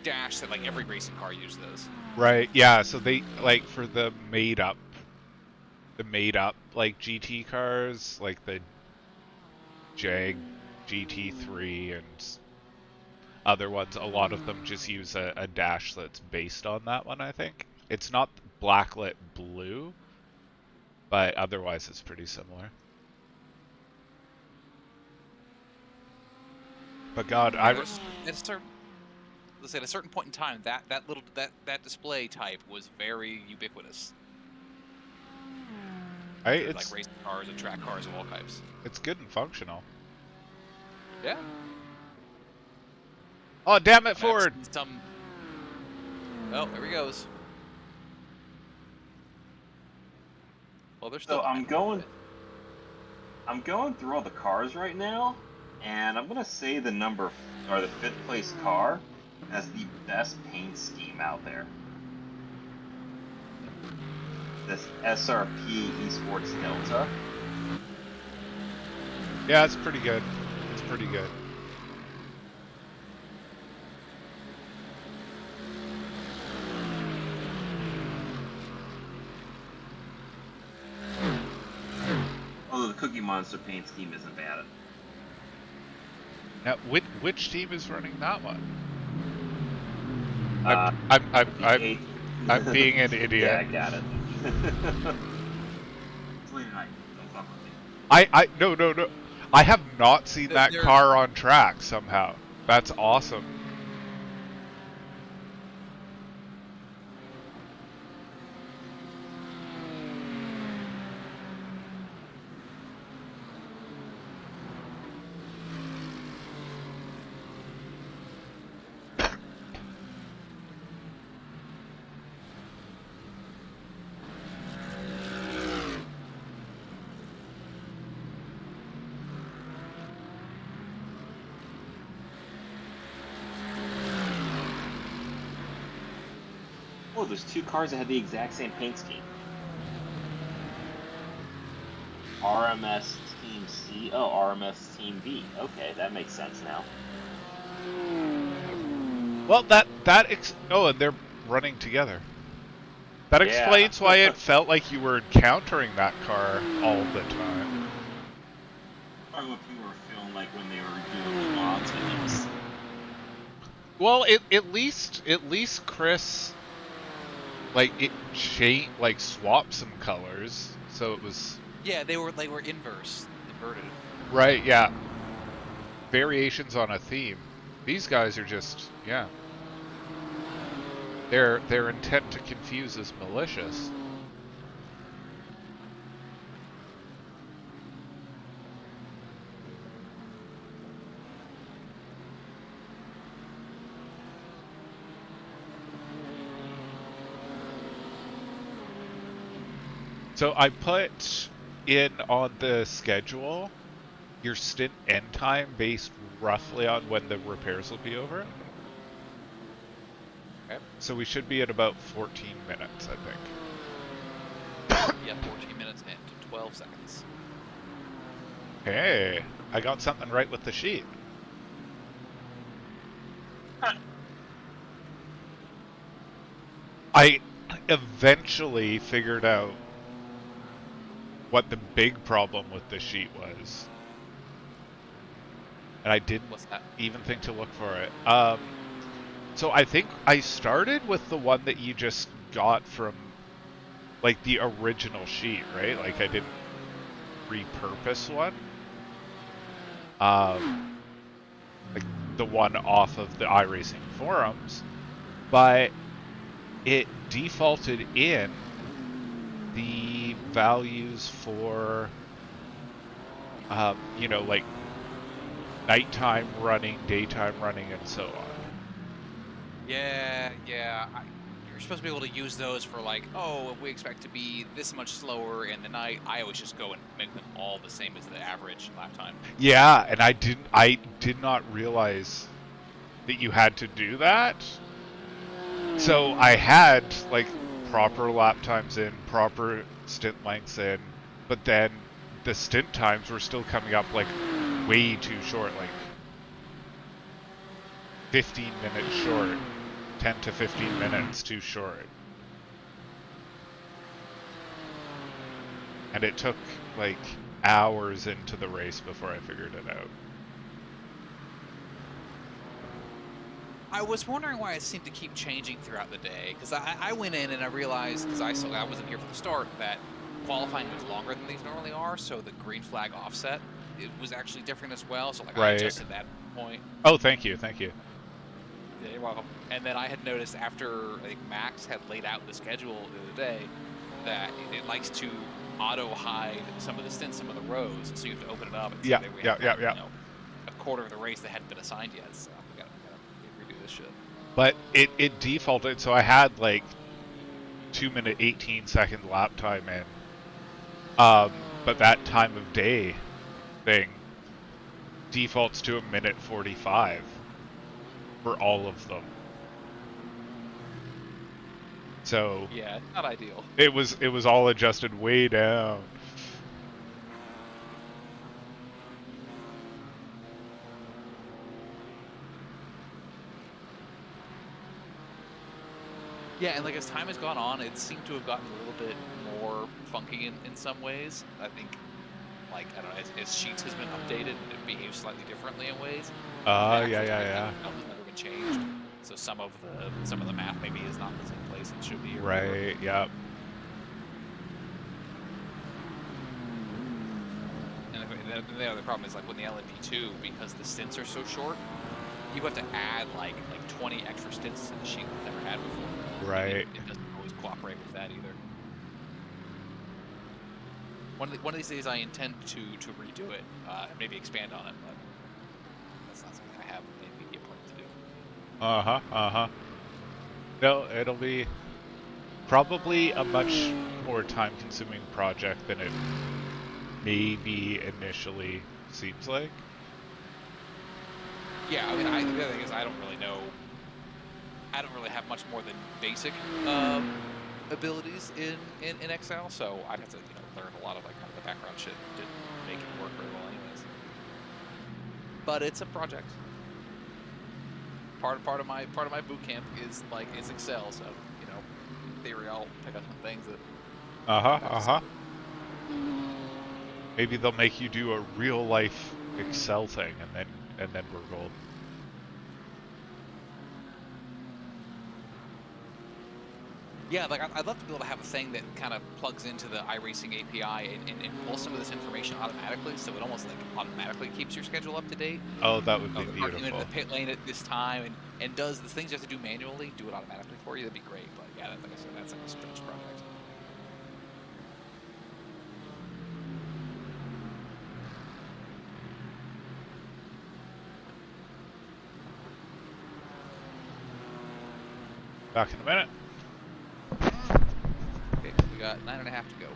dash that like every racing car used those. Right. Yeah. So they like for the made up like GT cars, like the Jag GT3 and other ones. A lot of them just use a dash that's based on that one. I think it's not blacklit blue, but otherwise it's pretty similar. But God, Yeah, at a certain point in time, that display type was very ubiquitous. It's like racing cars and track cars of all types. It's good and functional. Yeah. Oh, damn it, I've Ford! seen some... Oh, there he goes. Well, they're still. So I'm going through all the cars right now, and I'm gonna say the fifth place car has the best paint scheme out there. This SRP Esports Delta. Yeah, it's pretty good. It's pretty good. Although the Cookie Monster paint scheme isn't bad. Now, which team is running that one? I'm being an idiot. Yeah, I got it. It's late at night. Don't fuck with me. No. I have not seen that car on track somehow. That's awesome. Oh, there's two cars that have the exact same paint scheme. RMS Team C. Oh, RMS Team B. Okay, that makes sense now. Well, and they're running together. That explains why it felt like you were encountering that car all the time. Probably what people were feeling like when they were doing the mods videos. Well, at least Chris, like, swapped some colors, so it was... Yeah, they were inverted. Right, yeah. Variations on a theme. These guys are just, yeah. Their intent to confuse is malicious. So I put in on the schedule your stint end time based roughly on when the repairs will be over. Okay. So we should be at about 14 minutes, I think. Yeah, 14 minutes and 12 seconds. Hey, I got something right with the sheet. eventually figured out what the big problem with the sheet was. And I didn't What's that? even think to look for it. So I think I started with the one that you just got from, like, the original sheet, right? Like, I didn't repurpose one. Like, the one off of the iRacing forums. But it defaulted in the values for, you know, like, nighttime running, daytime running, and so on. Yeah. You're supposed to be able to use those for like, oh, if we expect to be this much slower in the night, I always just go and make them all the same as the average lap time. Yeah, and I did not realize that you had to do that. So I had, like, proper lap times in, proper stint lengths in, but then the stint times were still coming up, like, way too short, like 15 minutes short, 10 to 15 minutes too short. And it took, like, hours into the race before I figured it out. I was wondering why it seemed to keep changing throughout the day, because I went in and I realized, because I wasn't here for the start, that qualifying was longer than these normally are, so the green flag offset, it was actually different as well, so like I Right. adjusted that point. Oh, thank you. Yeah, you're welcome. And then I had noticed after, I think Max had laid out the schedule the other day, that it likes to auto-hide some of the stints, some of the rows, so you have to open it up and see that we have Yeah. you know, a quarter of the race that hadn't been assigned yet, so we gotta redo this shit. But it defaulted, so I had, like, 2-minute 18-second lap time in. But that time of day thing defaults to 1:45 for all of them. So Yeah, not ideal. it was all adjusted way down. Yeah, and like as time has gone on, it seemed to have gotten a little bit more funky in some ways. I think, like, I don't know, as Sheets has been updated, it behaves slightly differently in ways. Yeah. Has never been changed, so some of the math maybe is not in the same place it should be. Or whatever. Right, yeah. And the other problem is, like, when the LMP2, because the stints are so short, you have to add like 20 extra stints to the sheet we've never had before. Right. It doesn't always cooperate with that either. One of these days I intend to redo it, and maybe expand on it, but that's not something I have an immediate plan to do. No, it'll be probably a much more time-consuming project than it maybe initially seems like. Yeah, I mean, the other thing is I don't really know. I don't really have much more than basic abilities in Excel, so I'd have to learn a lot of like kind of the background shit to make it work very well, anyways. But it's a project. Part of my boot camp is Excel, so in theory I'll pick up some things that. Maybe they'll make you do a real life Excel thing, and then we're gold. Yeah, like I'd love to be able to have a thing that kind of plugs into the iRacing API and pulls some of this information automatically, so it almost like automatically keeps your schedule up to date. Oh, that would be Parking beautiful. into the pit lane at this time and does the things you have to do manually, do it automatically for you. That'd be great. But yeah, like I said, that's like a stretch project. Back in a minute. Okay, we got 9.5 to go.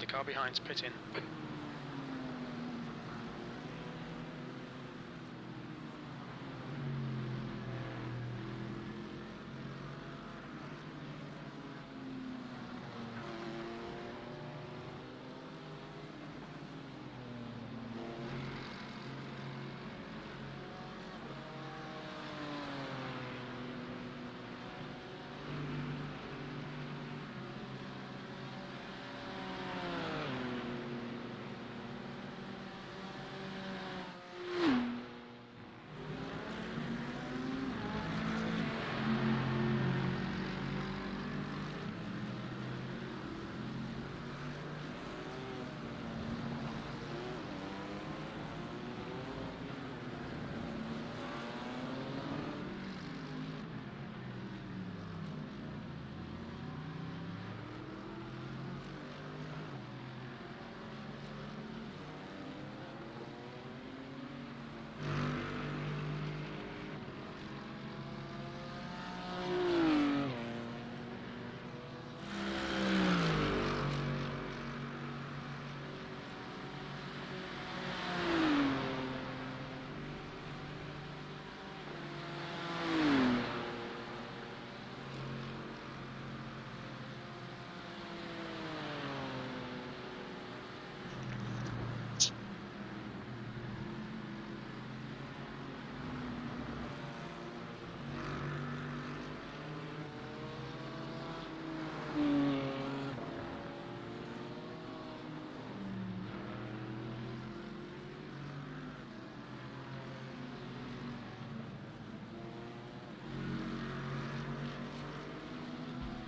The car behind's pitting.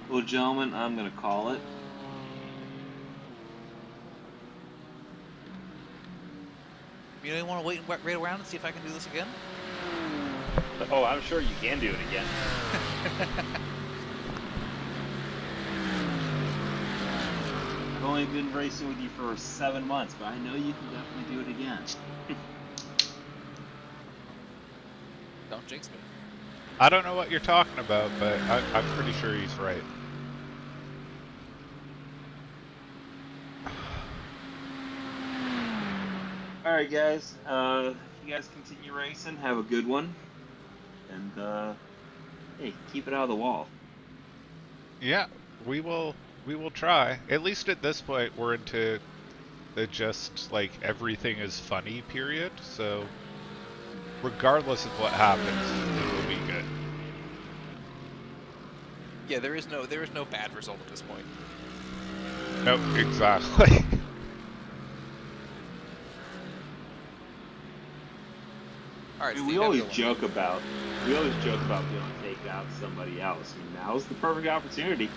Well, gentlemen, I'm gonna call it. You don't want to wait around and see if I can do this again? Oh, I'm sure you can do it again. I've only been racing with you for 7 months, but I know you can definitely do it again. Don't jinx me. I don't know what you're talking about, but I'm pretty sure he's right. Alright, guys. You guys continue racing. Have a good one. And, hey, keep it out of the wall. Yeah, we will try. At least at this point, we're into the just, like, everything is funny period, so regardless of what happens, it will be good. Yeah, there is no bad result at this point. Nope, exactly. All right, I mean, Steve, we always have a good joke about being able to take out somebody else. I mean, now's the perfect opportunity.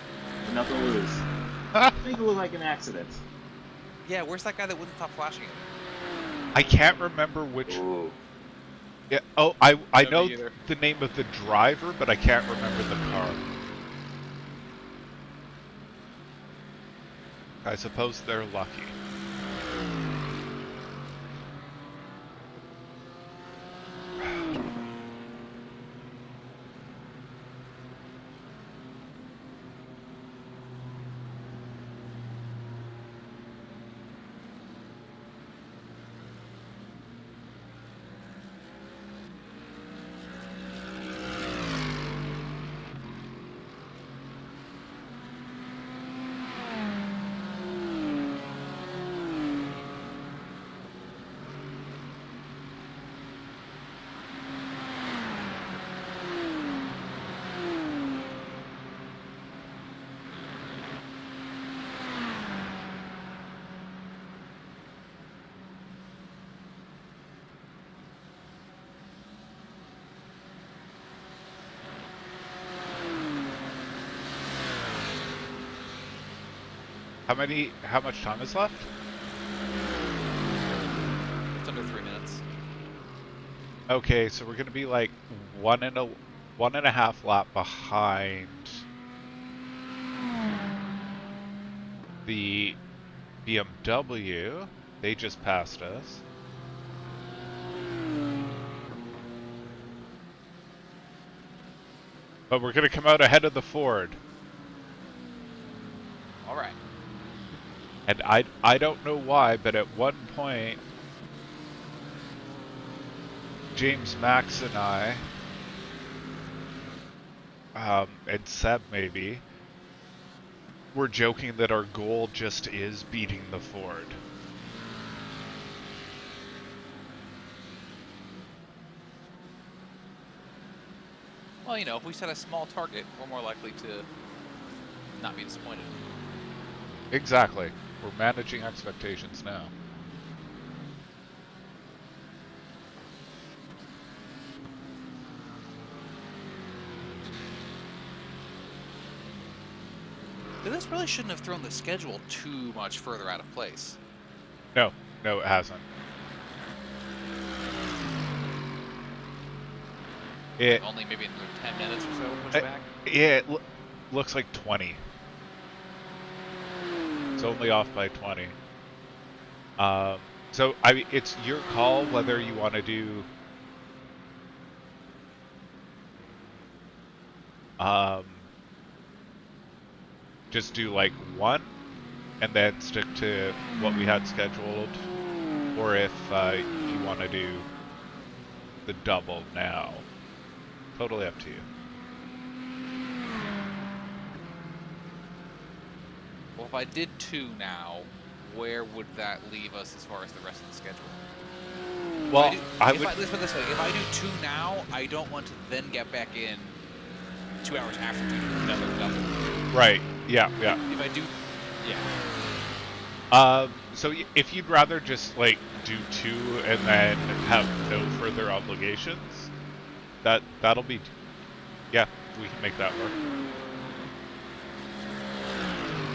Nothing to lose. Make it look like an accident. one. Yeah, where's that guy that wouldn't stop flashing it? I can't remember which. Ooh. Yeah, oh, I No, know me either. the name of the driver, but I can't remember the car. I suppose they're lucky. How much time is left? It's under 3 minutes. Okay, so we're gonna be like one and a half lap behind the BMW. They just passed us. But we're gonna come out ahead of the Ford. All right. And I don't know why, but at one point, James, Max, and I, and Seb maybe, were joking that our goal just is beating the Ford. Well, you know, if we set a small target, we're more likely to not be disappointed. Exactly. We're managing expectations now. This really shouldn't have thrown the schedule too much further out of place. No, it hasn't. It Only maybe another 10 minutes or so push back? Yeah, it looks like 20. It's only off by 20. So, I mean, it's your call whether you want to do... just do, like, one, and then stick to what we had scheduled, or if you want to do the double now. Totally up to you. Well, if I did 2 now, where would that leave us as far as the rest of the schedule? Well, let's put it this way. If I do 2 now, I don't want to then get back in 2 hours after to do another double. Right. Yeah. If I do, yeah. So if you'd rather just like do 2 and then have no further obligations, that'll be, yeah, we can make that work.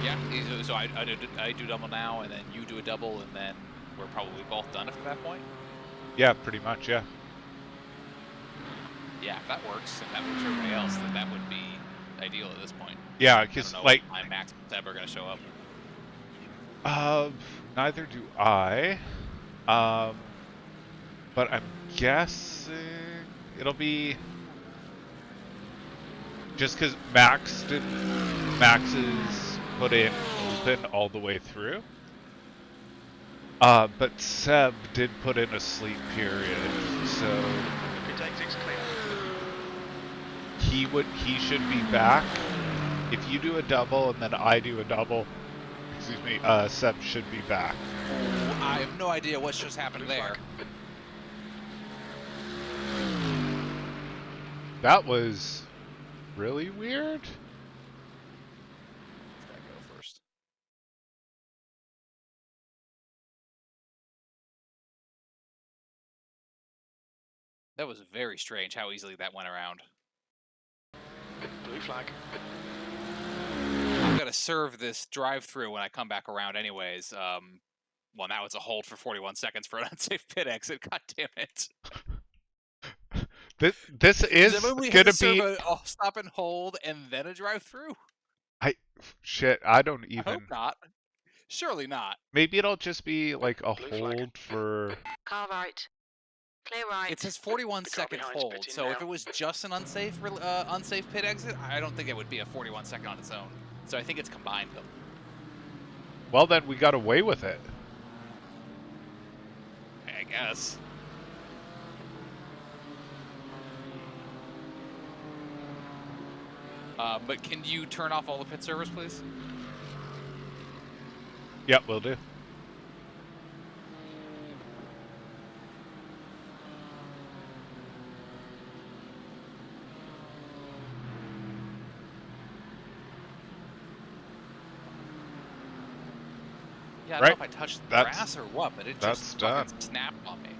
Yeah. So I do double now, and then you do a double, and then we're probably both done after that point. Yeah, pretty much. Yeah. Yeah, if that works, and that works for everybody else, then that would be ideal at this point. Yeah, because like my Max and Seb are gonna show up. Neither do I. But I'm guessing it'll be just because Max is put in open all the way through. But Seb did put in a sleep period, so he should be back. If you do a double and then I do a double, excuse me, Seb should be back. I have no idea what just happened there. That was really weird. Gotta go first. That was very strange how easily that went around. Blue flag. I'm gonna serve this drive-through when I come back around anyways. Well, now it's a hold for 41 seconds for an unsafe pit exit. God damn it. This is going to be a stop and hold and then a drive-through. I don't even. I hope not. Surely not. Maybe it'll just be like a hold for. Car right. Clear right. It says 41-second hold, so if it was just an unsafe pit exit, I don't think it would be a 41-second on its own. So I think it's combined them. Well, then we got away with it. I guess. But can you turn off all the pit servers, please? Yep, will do. Yeah, I don't know if I touched the grass or what, but it just fucking snapped on me.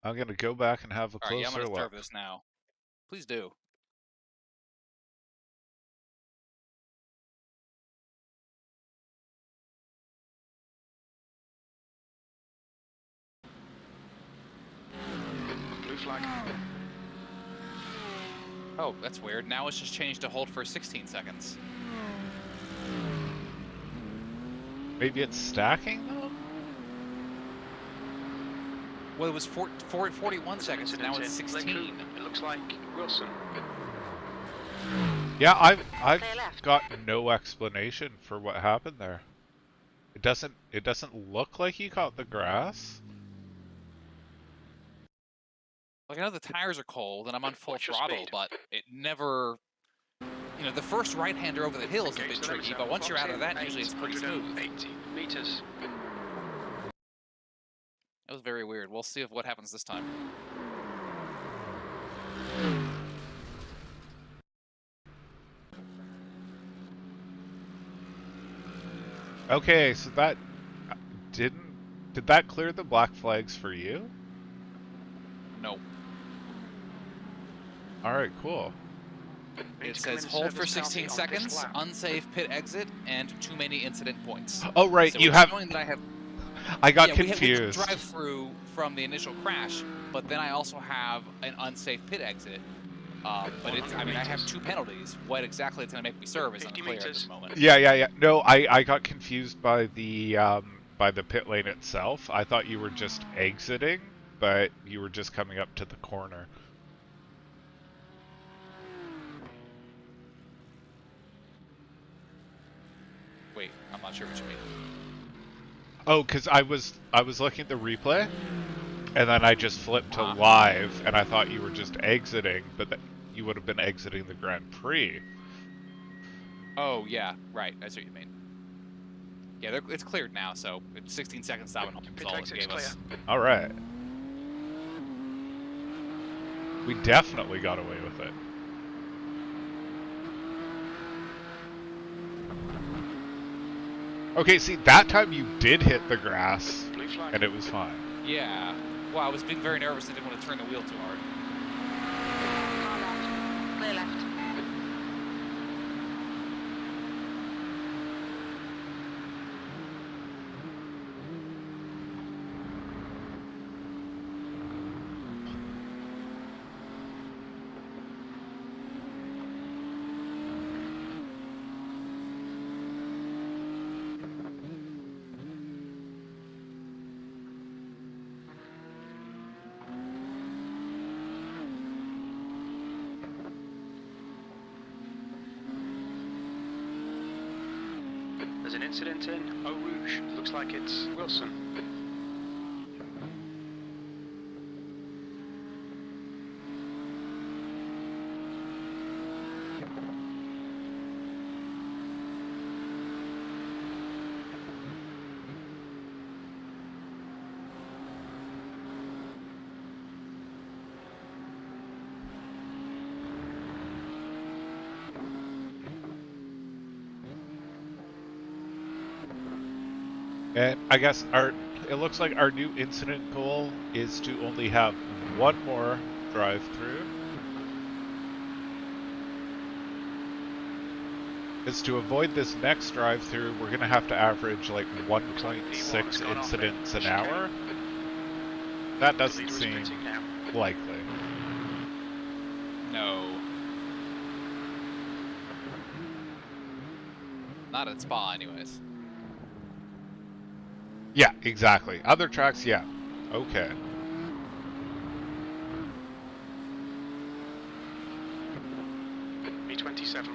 I'm going to go back and have a closer look. I'm going to serve look. this now. Please do. Blue flag. Oh, that's weird. Now it's just changed to hold for 16 seconds. Maybe it's stacking though? Well, it was 41 seconds, and now it's 16. It looks like Wilson. Yeah, I've Clear left. got no explanation for what happened there. It doesn't look like he caught the grass. Like, I know the tires are cold and I'm on full Watch your throttle, speed. but it never... You know, the first right-hander over the hill is a Engage bit the tricky, limiter. but once you're Clock's out of in that, usually it's pretty smooth. 880 meters. That was very weird. We'll see if what happens this time. Okay, so that did that clear the black flags for you? No. Alright, cool. Need It to come says in hold for service penalty 16 on this seconds, lap. unsafe pit exit, and too many incident points. Oh right, So you it's have showing that I have... I got we have confused. drive-through from the initial crash, but then I also have an unsafe pit exit. But it's, I mean, I have 2 penalties. What exactly it's going to make me serve is 50 unclear at this meters. moment. Yeah. No, I got confused by the pit lane itself. I thought you were just exiting, but you were just coming up to the corner. Wait, I'm not sure what you mean. Oh, because I was looking at the replay, and then I just flipped to Uh-huh. live, and I thought you were just exiting, but that you would have been exiting the Grand Prix. Oh, yeah, right. I see what you mean. Yeah, it's cleared now, so it's 16 seconds stop and hold. Pit That's all it exit's gave us. clear. All right. We definitely got away with it. Okay, see, that time you did hit the grass, Blue flag. and it was fine. Yeah. Well, I was being very nervous and didn't want to turn the wheel too hard. Far left. Clear left. There's an incident in Eau Rouge. Looks like it's Wilson. And I guess it looks like our new incident goal is to only have one more drive-through. Is to avoid this next drive-through, we're gonna have to average like 1.6 incidents an hour. That doesn't seem likely. No. Not at Spa, anyways. Yeah, exactly. Other tracks, yeah. Okay. B27.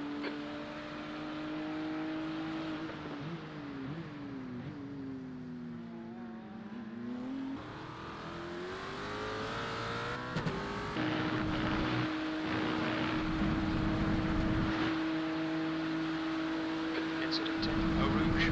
Incident in Eau Rouge.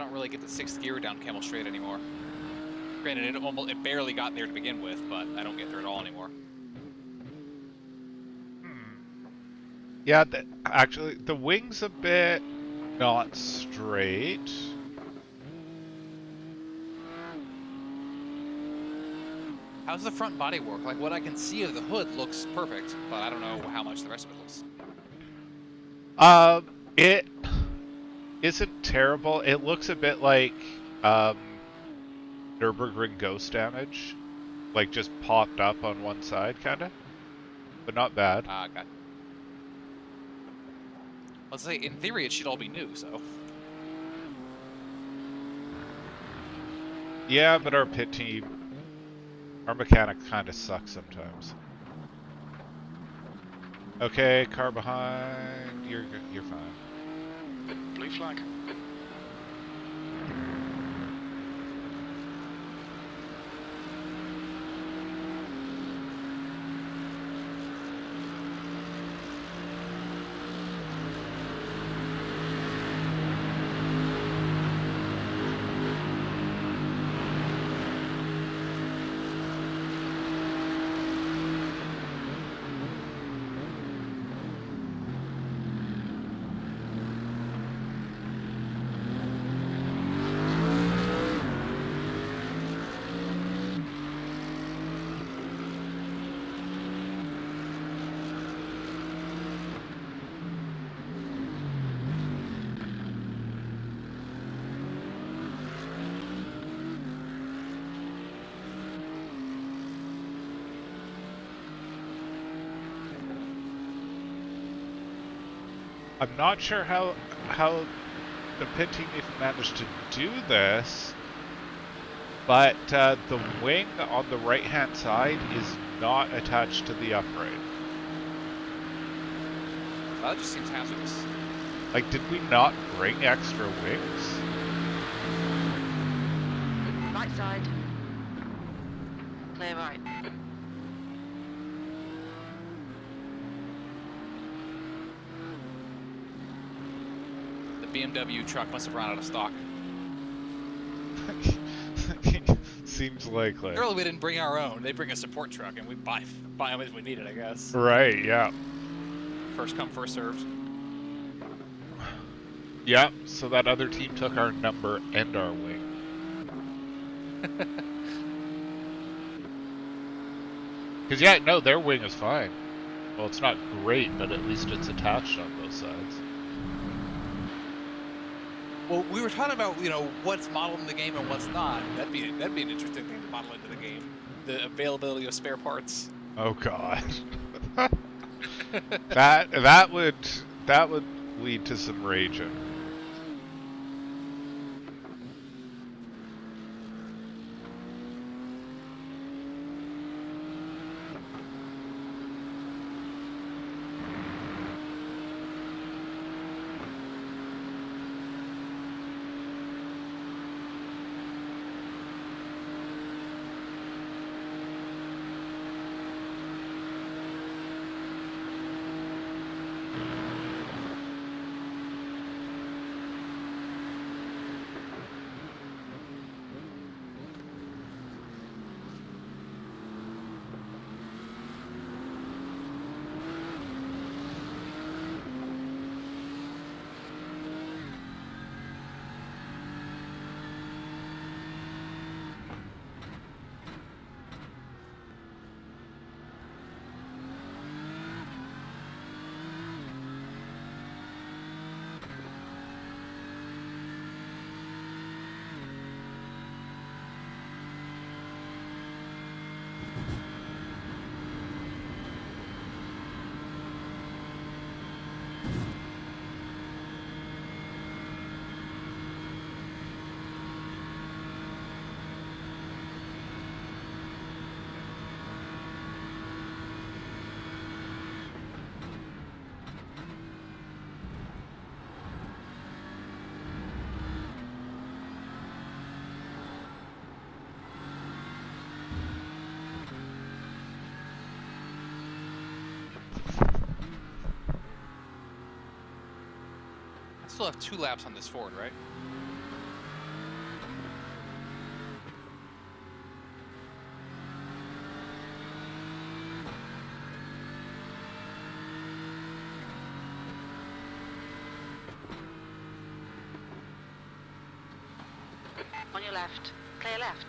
don't really get the 6th gear down Camel Straight anymore. Granted, it barely got there to begin with, but I don't get there at all anymore. Yeah, actually, the wing's a bit not straight. How's the front body work? Like, what I can see of the hood looks perfect, but I don't know how much the rest of it looks. It isn't terrible. It looks a bit like, Nürburgring ghost damage. Like, just popped up on one side, kinda. But not bad. Okay. Let's say, in theory, it should all be new, so... Yeah, but our pit team... Our mechanic kinda sucks sometimes. Okay, car behind. You're fine. Blue flag. I'm not sure how the pit team even managed to do this, but the wing on the right-hand side is not attached to the upright. Well, that just seems hazardous. Like, did we not bring extra wings? Right side. Clear right. The BMW truck must have run out of stock. Seems likely. Surely we didn't bring our own. They bring a support truck, and we buy them as we need it, I guess. Right, yeah. First come, first served. Yeah, so that other team took our number and our wing. Because, yeah, no, their wing is fine. Well, it's not great, but at least it's attached on both sides. Well, we were talking about, you know, what's modeled in the game and what's not. That'd be an interesting thing to model into the game. The availability of spare parts. Oh God. that would lead to some raging. I still have 2 laps on this Ford, right? On your left. Clear left.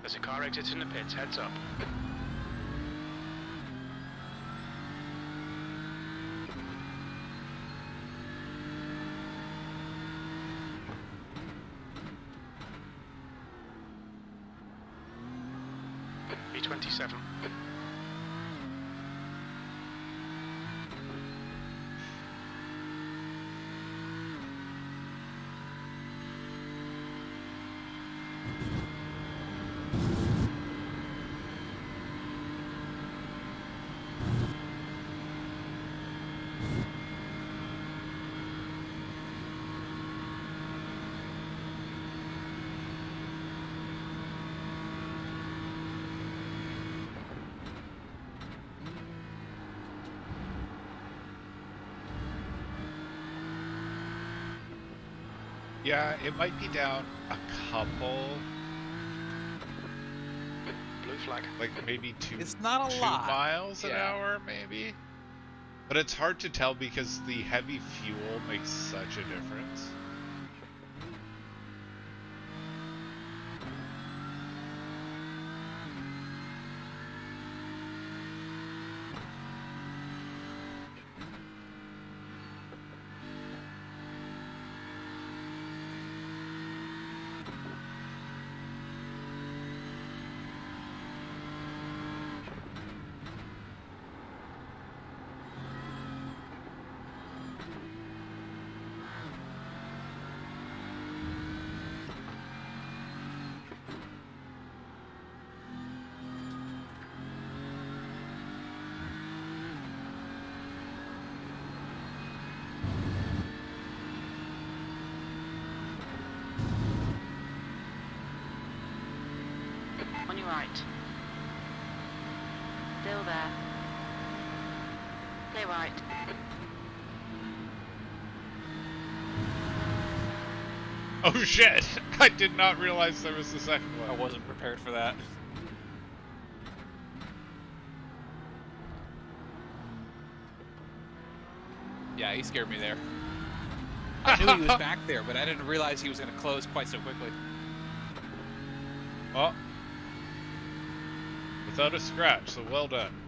There's a car exiting the pits, heads up. B27. Yeah, it might be down a couple, Blue flag. like maybe It's not a 2 lot. miles an Yeah. hour, maybe. But it's hard to tell because the heavy fuel makes such a difference. turning right. Still there. Stay right. Oh shit! I did not realize there was the second I one. wasn't prepared for that. Yeah, he scared me there. I knew he was back there, but I didn't realize he was going to close quite so quickly. Oh. Without a scratch, so well done.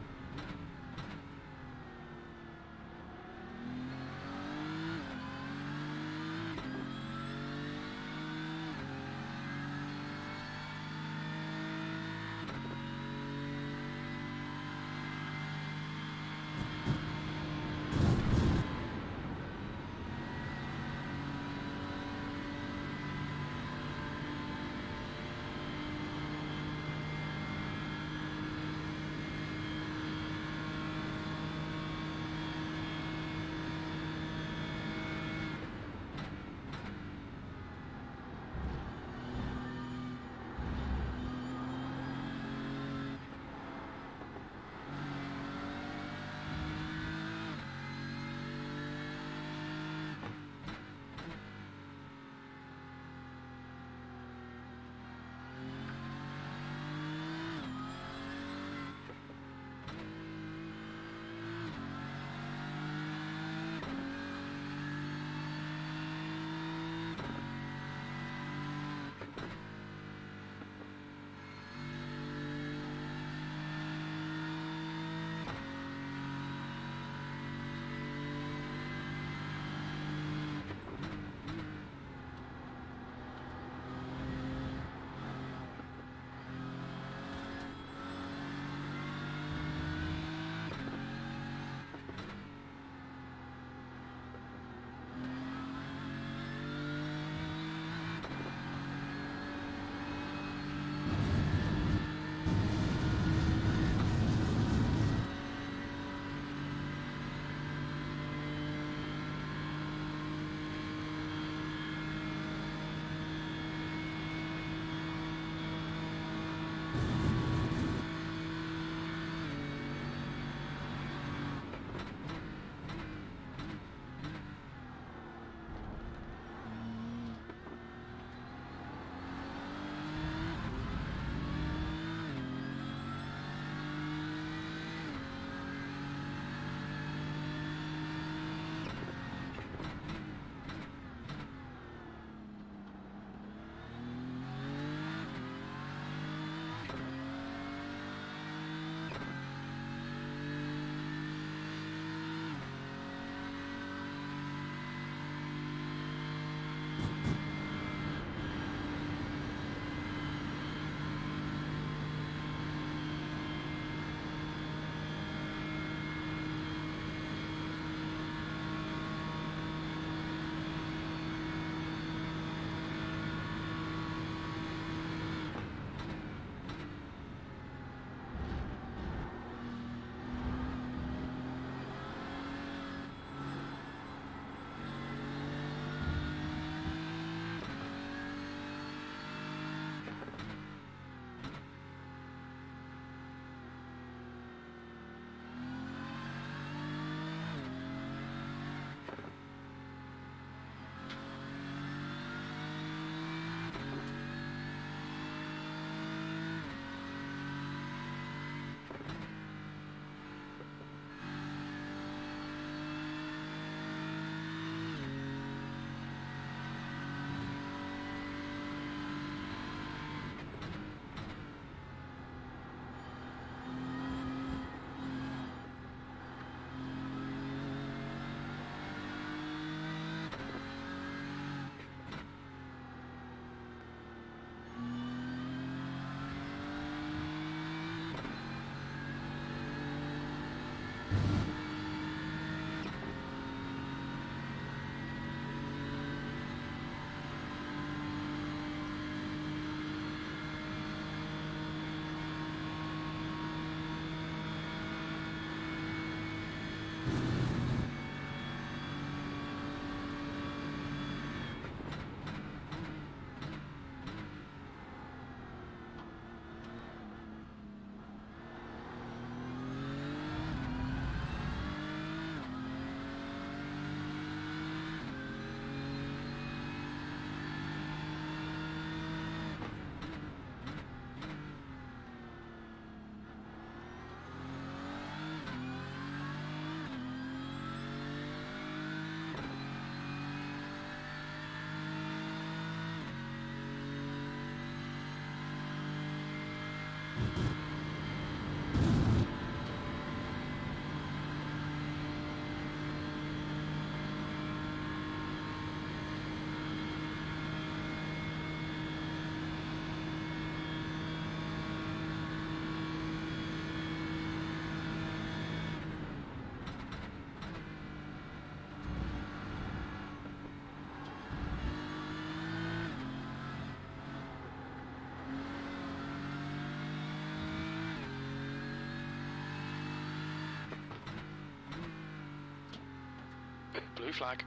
flag.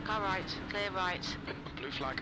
Car right, clear right. Blue flag.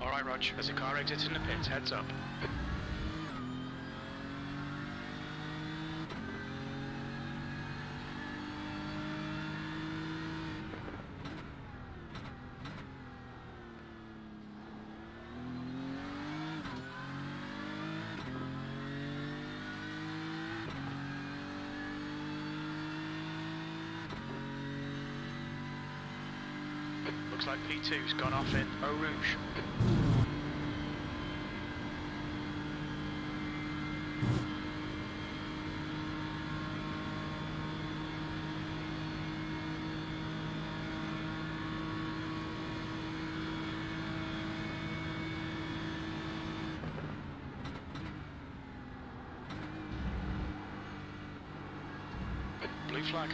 Alright, Rog, there's a car exiting the pits, heads up. Looks like P2's gone off in Eau Rouge. Blue flag.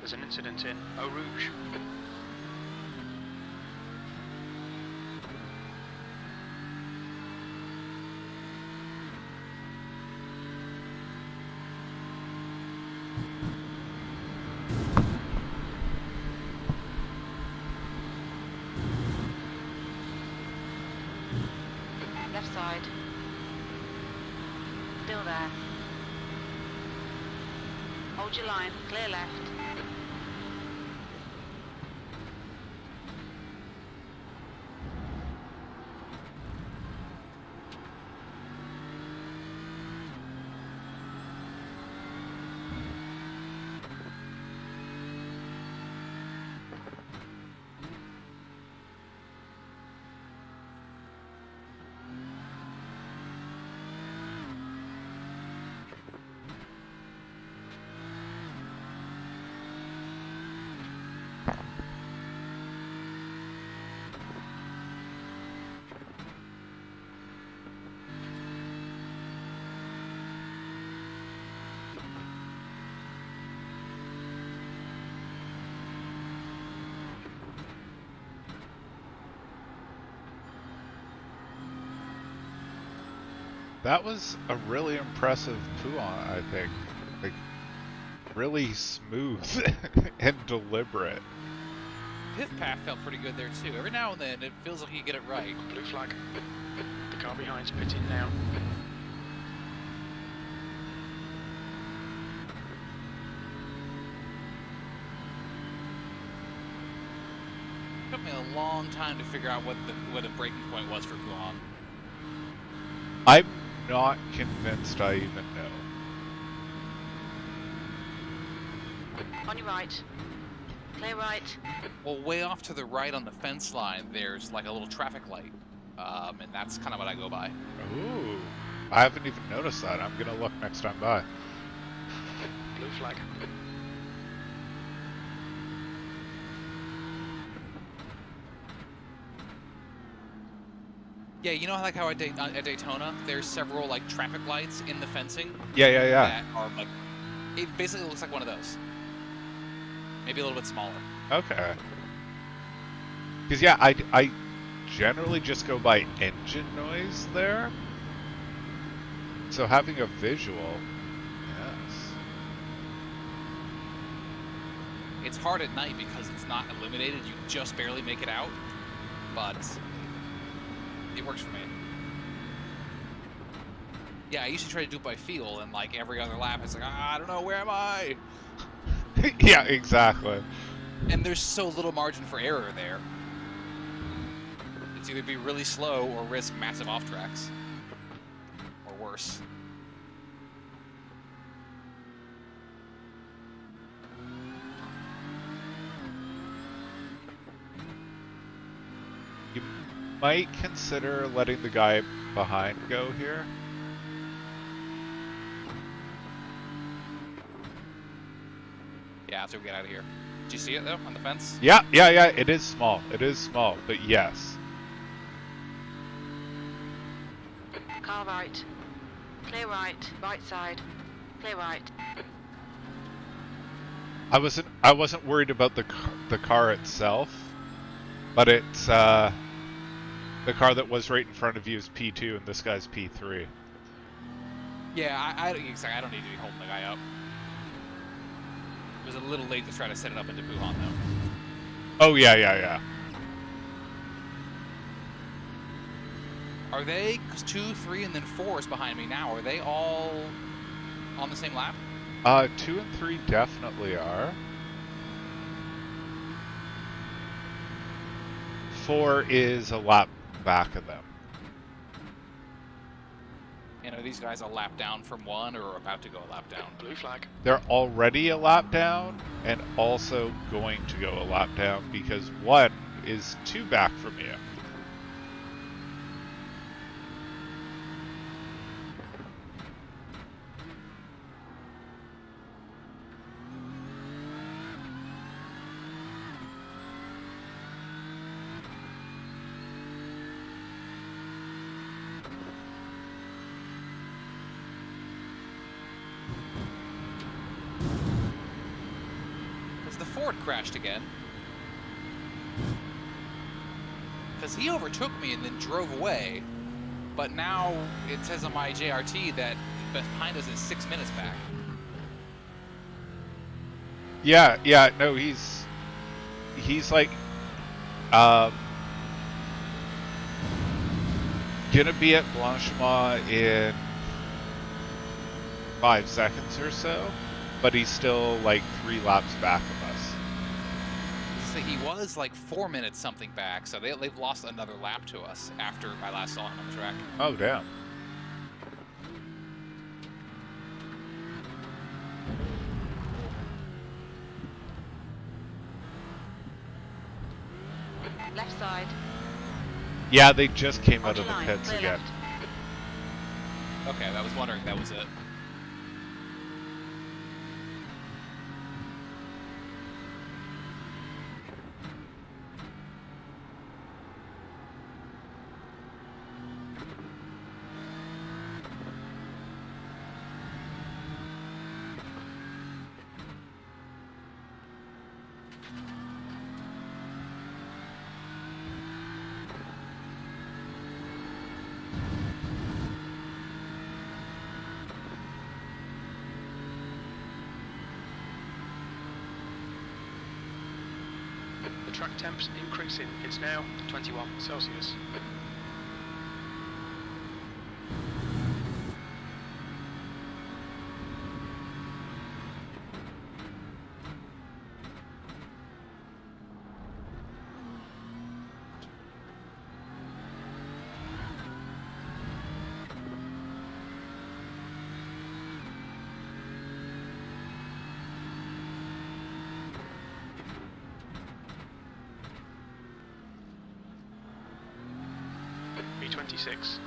There's an incident in Eau Rouge. Left side. Still there. Hold your line, clear left. That was a really impressive Puan, I think. Like, really smooth and deliberate. His path felt pretty good there too. Every now and then it feels like you get it right. Blue flag. The car behind's pitting now. It took me a long time to figure out what a breaking point was for Puan. I'm not convinced I even know. On your right. Clear right. Well, way off to the right on the fence line, there's like a little traffic light, and that's kind of what I go by. Ooh, I haven't even noticed that. I'm gonna look next time by. Blue flag. Yeah, you know like how at Daytona, there's several like traffic lights in the fencing Yeah, yeah, yeah. that are like, it basically looks like one of those. Maybe a little bit smaller. Okay. Because yeah, I generally just go by engine noise there. So having a visual, yes. It's hard at night because it's not illuminated. You just barely make it out, but it works for me. Yeah, I used to try to do it by feel, and like every other lap, it's like, I don't know, where am I? Yeah, exactly. And there's so little margin for error there. It's either be really slow or risk massive off tracks, or worse. You might consider letting the guy behind go here. Yeah, after we get out of here. Did you see it though, on the fence? Yeah, yeah, yeah, it is small. It is small, but yes. Car right. Clear right. Right side. Clear right. I wasn't worried about the car itself, but it's the car that was right in front of you is P2 and this guy's P3. Yeah, I don't need to be holding the guy up. It was a little late to try to set it up into Wuhan though. Oh yeah, yeah, yeah. Are they, because 2, 3, and then 4 is behind me now, are they all on the same lap? 2 and 3 definitely are. 4 is a lap back of them. And are these guys a lap down from 1 or about to go a lap down? Blue flag. They're already a lap down and also going to go a lap down because 1 is 2 back from you. Ford crashed again. Because he overtook me and then drove away. But now it says on my JRT that behind us is 6 minutes back. Yeah, yeah, no, he's like gonna be at Blanchemont in 5 seconds or so, but he's still like 3 laps back of us. So he was like 4 minutes something back, so they've lost another lap to us after I last saw him on the track. Oh, damn. Left side. Yeah, they just came out On of the your line, pits clear again. left. Okay, I was wondering if that was it. Track temps increasing. It's now 21 Celsius. B26.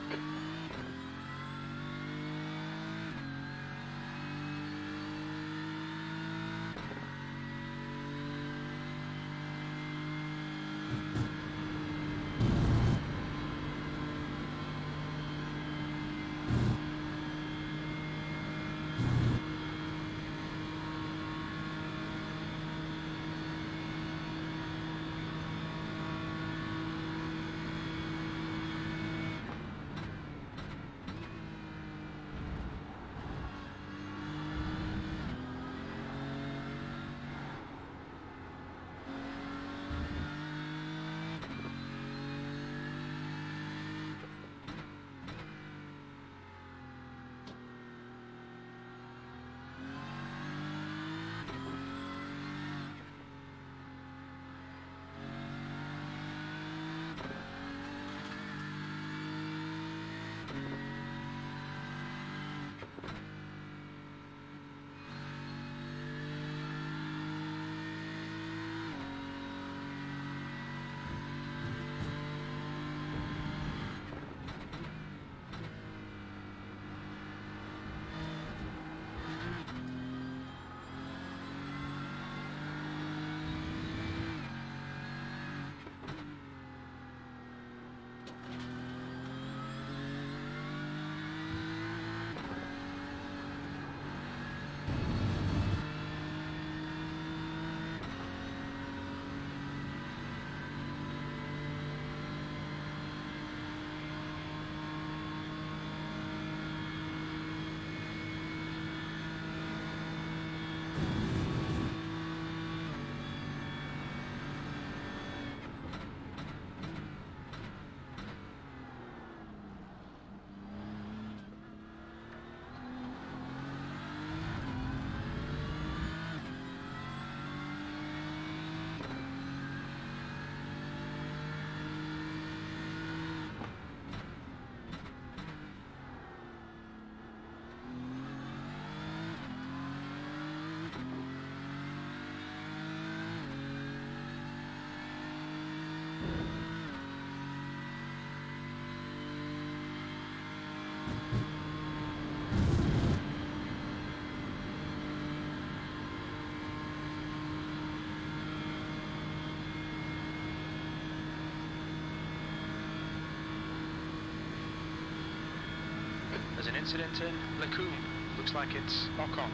There's an incident in Lacombe. Looks like it's Ocon.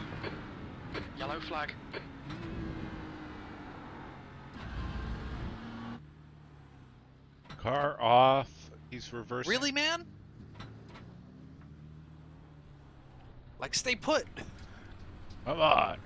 Yellow flag. Car off. He's reversing. Really, man? Like, stay put. Come on.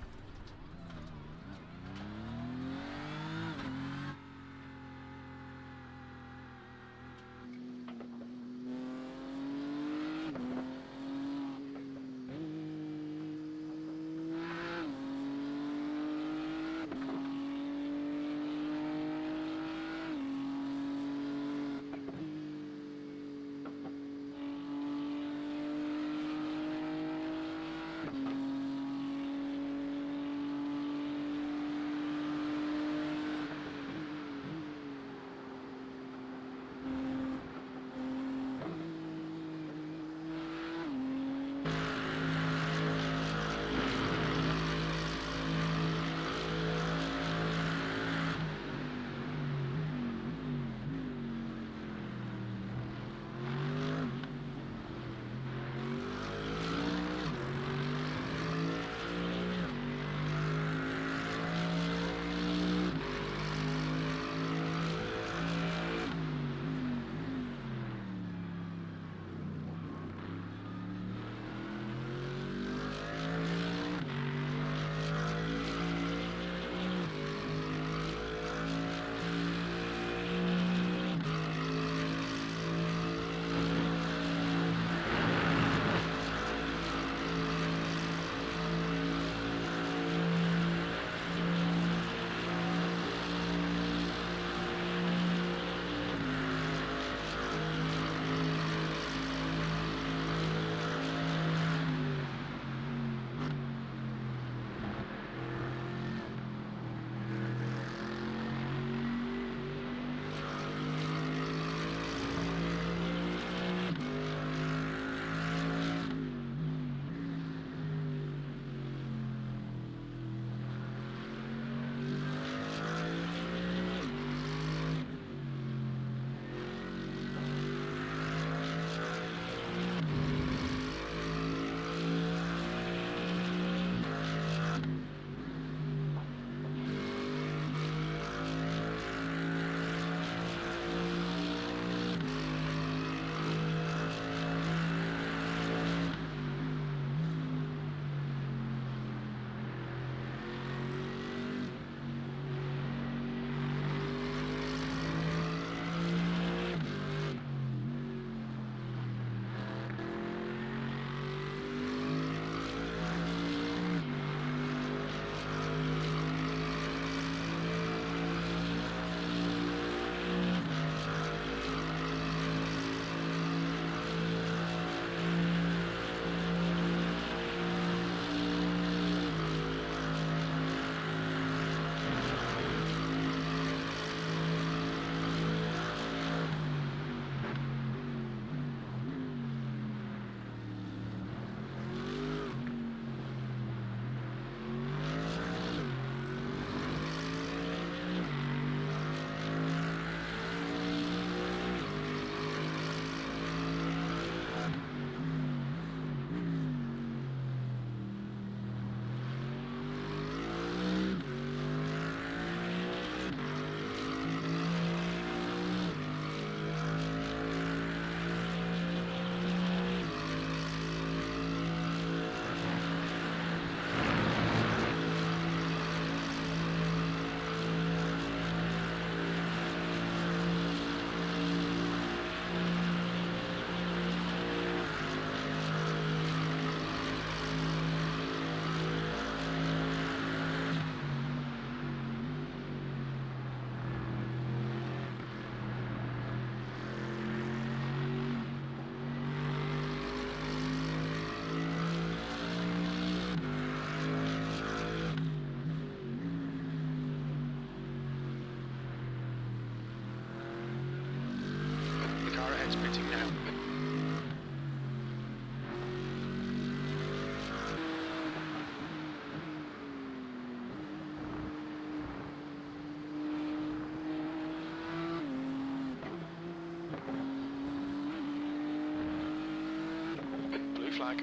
flag.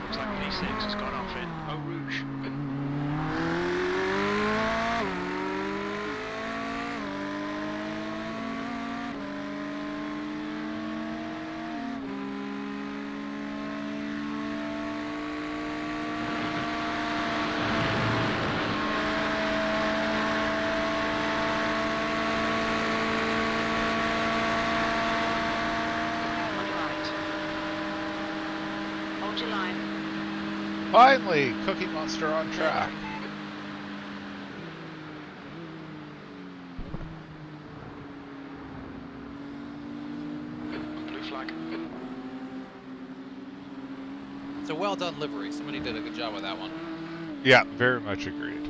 Looks like P6 has gone off in Eau Rouge. On your right. Hold your line. Finally, Cookie Monster on track. Blue flag. So well done, livery. Somebody did a good job with that one. Yeah, very much agreed.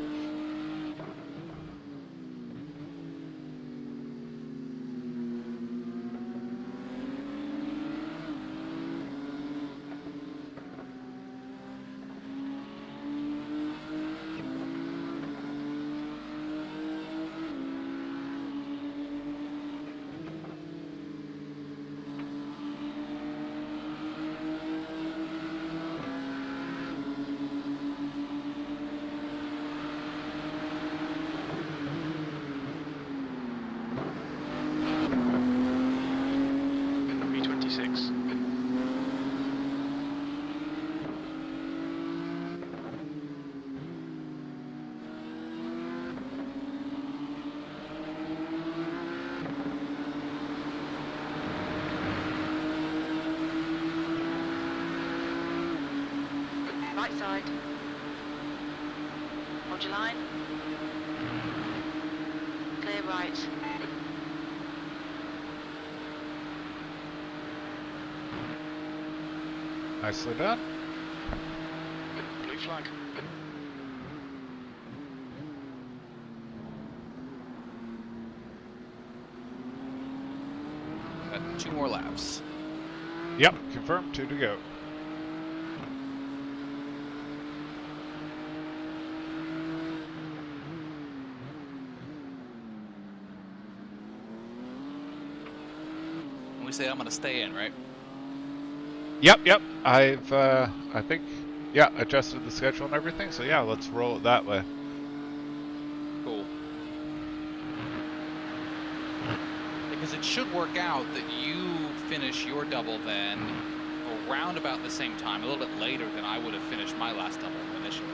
Hold your line. Clear right. Nicely done. Blue flag. Got 2 more laps. Yep, confirmed. 2 to go. And we say I'm gonna stay in, right? Yep. I've, I think, yeah, adjusted the schedule and everything. So yeah, let's roll it that way. Cool. Because it should work out that you finish your double then around about the same time, a little bit later than I would have finished my last double initially.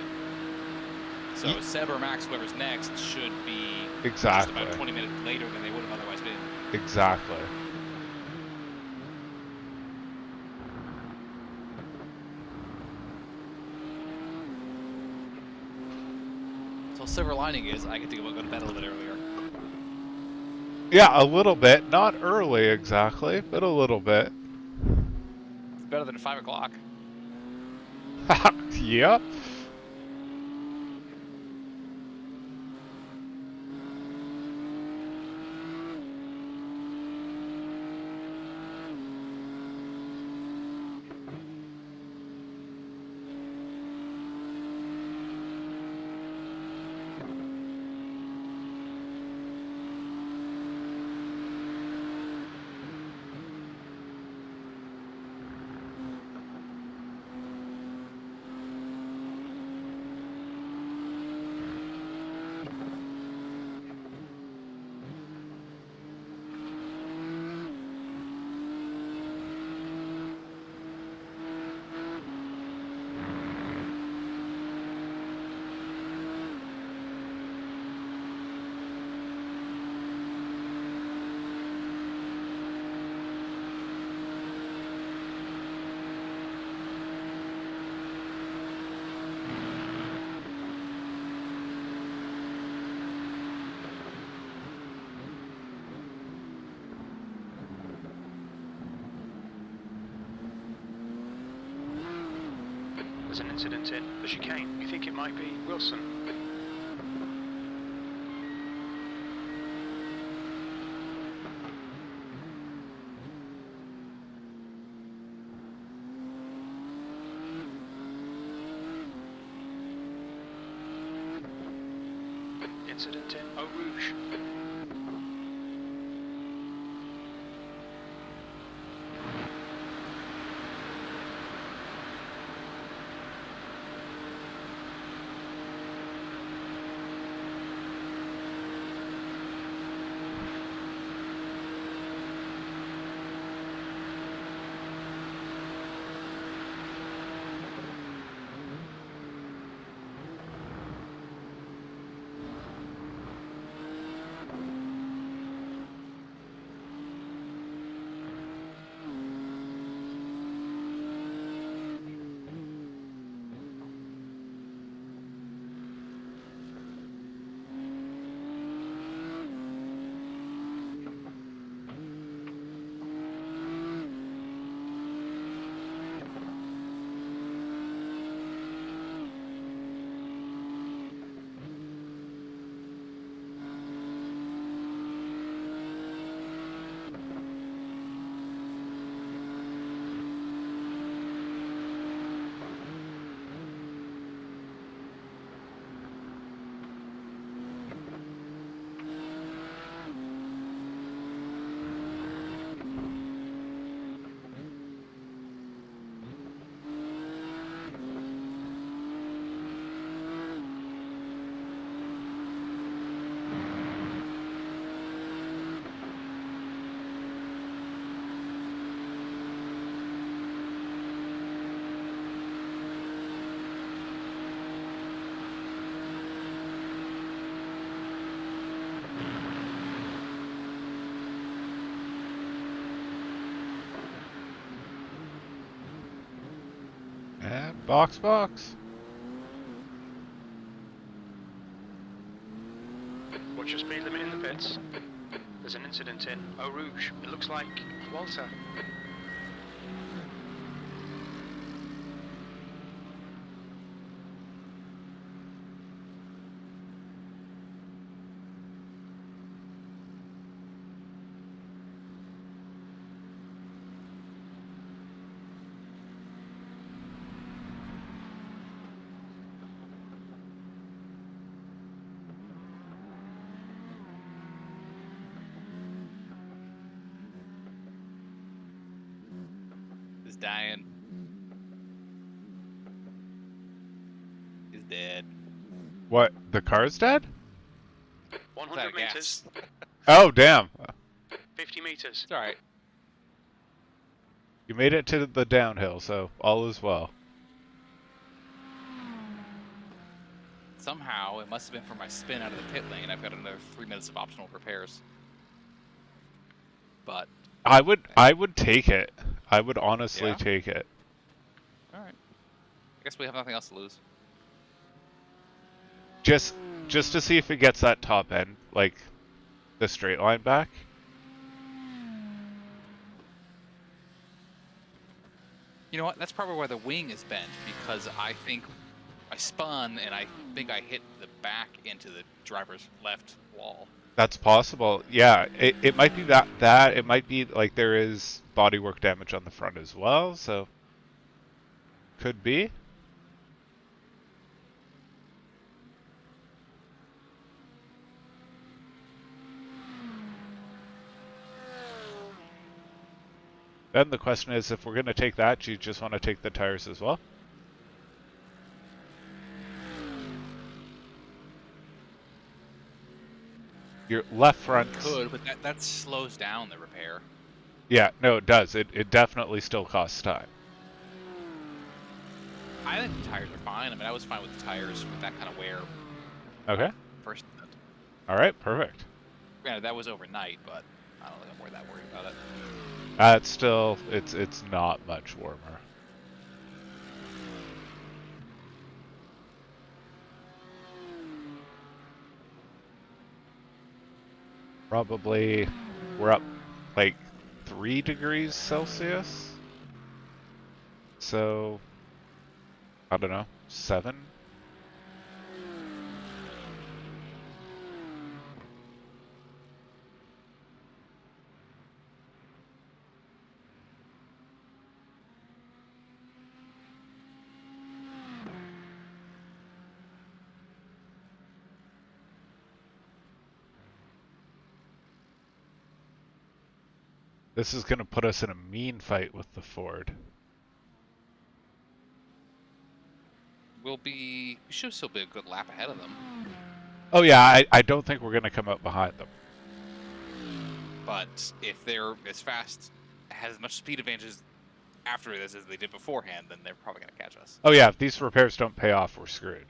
So Seb or Max, whoever's next, should be Exactly. just about 20 minutes later than they would have otherwise been. Exactly. So silver lining is I get to go to bed a little bit earlier. Yeah, a little bit. Not early exactly, but a little bit. It's better than 5 o'clock. Yep. There's an incident in the chicane. You think it might be Wilson? Incident in Eau Rouge. And box. Watch your speed limit in the pits. There's an incident in Eau Rouge. It looks like Walter. He's dying. He's dead. What? The car's dead? 100 meters. Oh, damn. 50 meters. It's alright. You made it to the downhill, so all is well. Somehow, it must have been for my spin out of the pit lane. I've got another 3 minutes of optional repairs. But I would take it. I would honestly Yeah? take it. alright. I guess we have nothing else to lose. Just to see if it gets that top end, like the straight line back. You know what? That's probably why the wing is bent, because I think I spun and I think I hit the back into the driver's left wall. That's possible. Yeah, it might be that it might be like there is bodywork damage on the front as well, so could be. Then the question is, if we're going to take that, do you just want to take the tires as well? Your left front Could, but that slows down the repair. Yeah, no, it does. It definitely still costs time. I think the tires are fine. I mean, I was fine with the tires with that kind of wear. Okay. First, All right, perfect. granted, that was overnight, but I don't think I'm that worried about it. It's still, it's not much warmer. Probably, we're up like 3 degrees Celsius. So, I don't know, 7? This is going to put us in a mean fight with the Ford. We should still be a good lap ahead of them. Oh yeah, I don't think we're going to come up behind them. But if they're as fast, has as much speed advantages after this as they did beforehand, then they're probably going to catch us. Oh yeah, if these repairs don't pay off, we're screwed.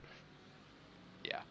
Yeah.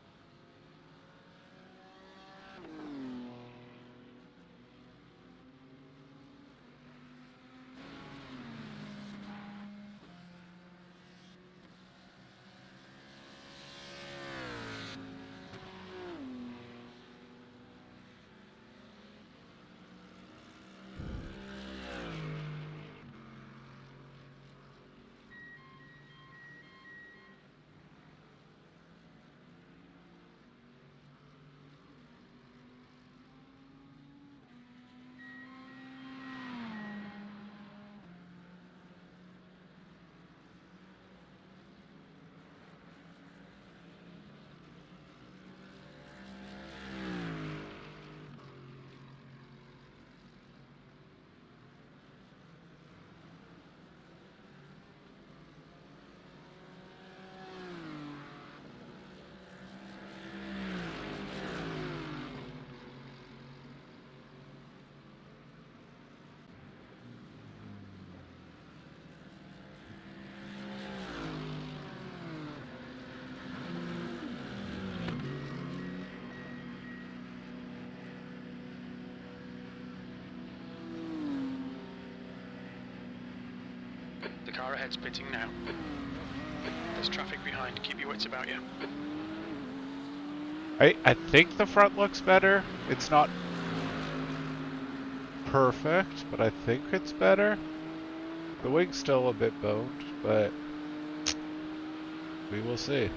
The car ahead's pitting now. There's traffic behind. Keep your wits about you. I think the front looks better. It's not perfect, but I think it's better. The wing's still a bit boned, but we will see.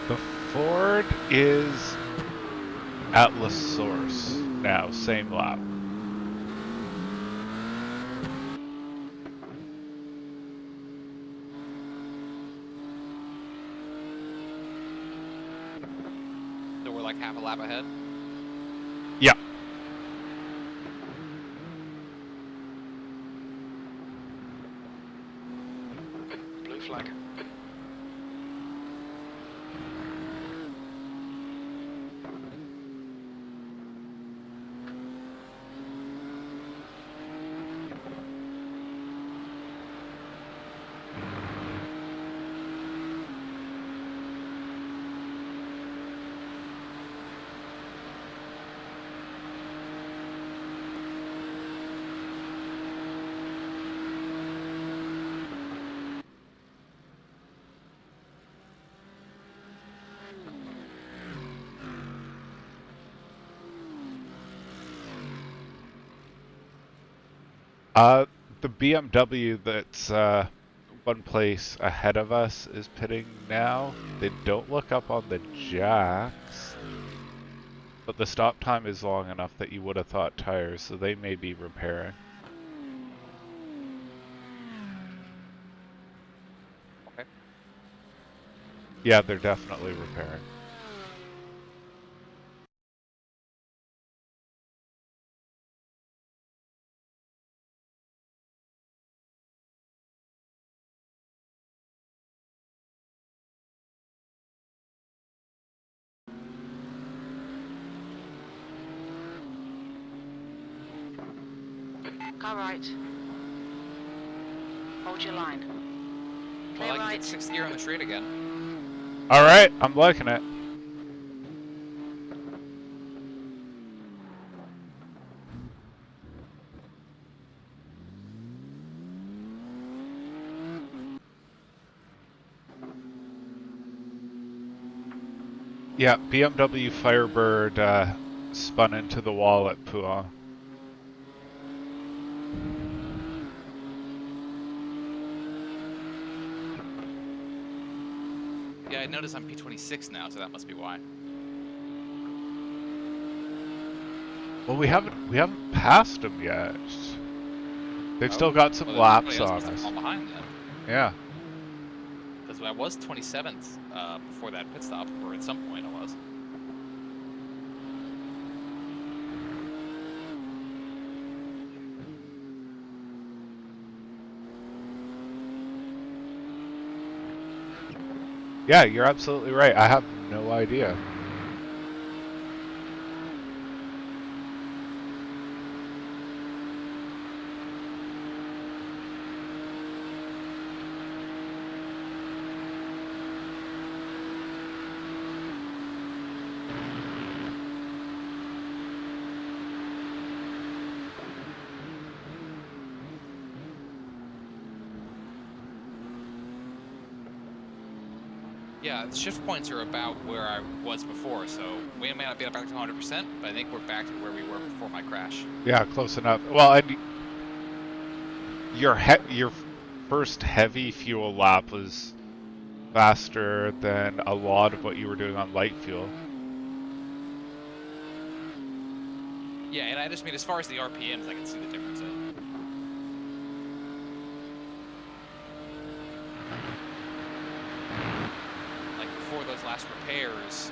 The Ford is at La Source now, same lap. So we're like half a lap ahead. Yeah. Blue flag. The BMW that's one place ahead of us is pitting now. They don't look up on the jacks, but the stop time is long enough that you would have thought tires, so they may be repairing. Okay. Yeah, they're definitely repairing. Car right. Hold your line. Clear Well, I can right. get 6th gear on the straight again. Alright, I'm liking it. Yeah, BMW Firebird spun into the wall at Puan. Yeah, I noticed I'm P26 now, so that must be why. Well, we haven't passed them yet. They've Oh, still got some well, laps everybody on else must have us. fallen behind then. Yeah. Because I was 27th before that pit stop, or at some point I was. Yeah, you're absolutely right. I have no idea. Yeah, the shift points are about where I was before, so we may not be back to 100%, but I think we're back to where we were before my crash. Yeah, close enough. Well, and your first heavy fuel lap was faster than a lot of what you were doing on light fuel. Yeah, and I just mean as far as the RPMs, I can see the difference in. Like before those last repairs,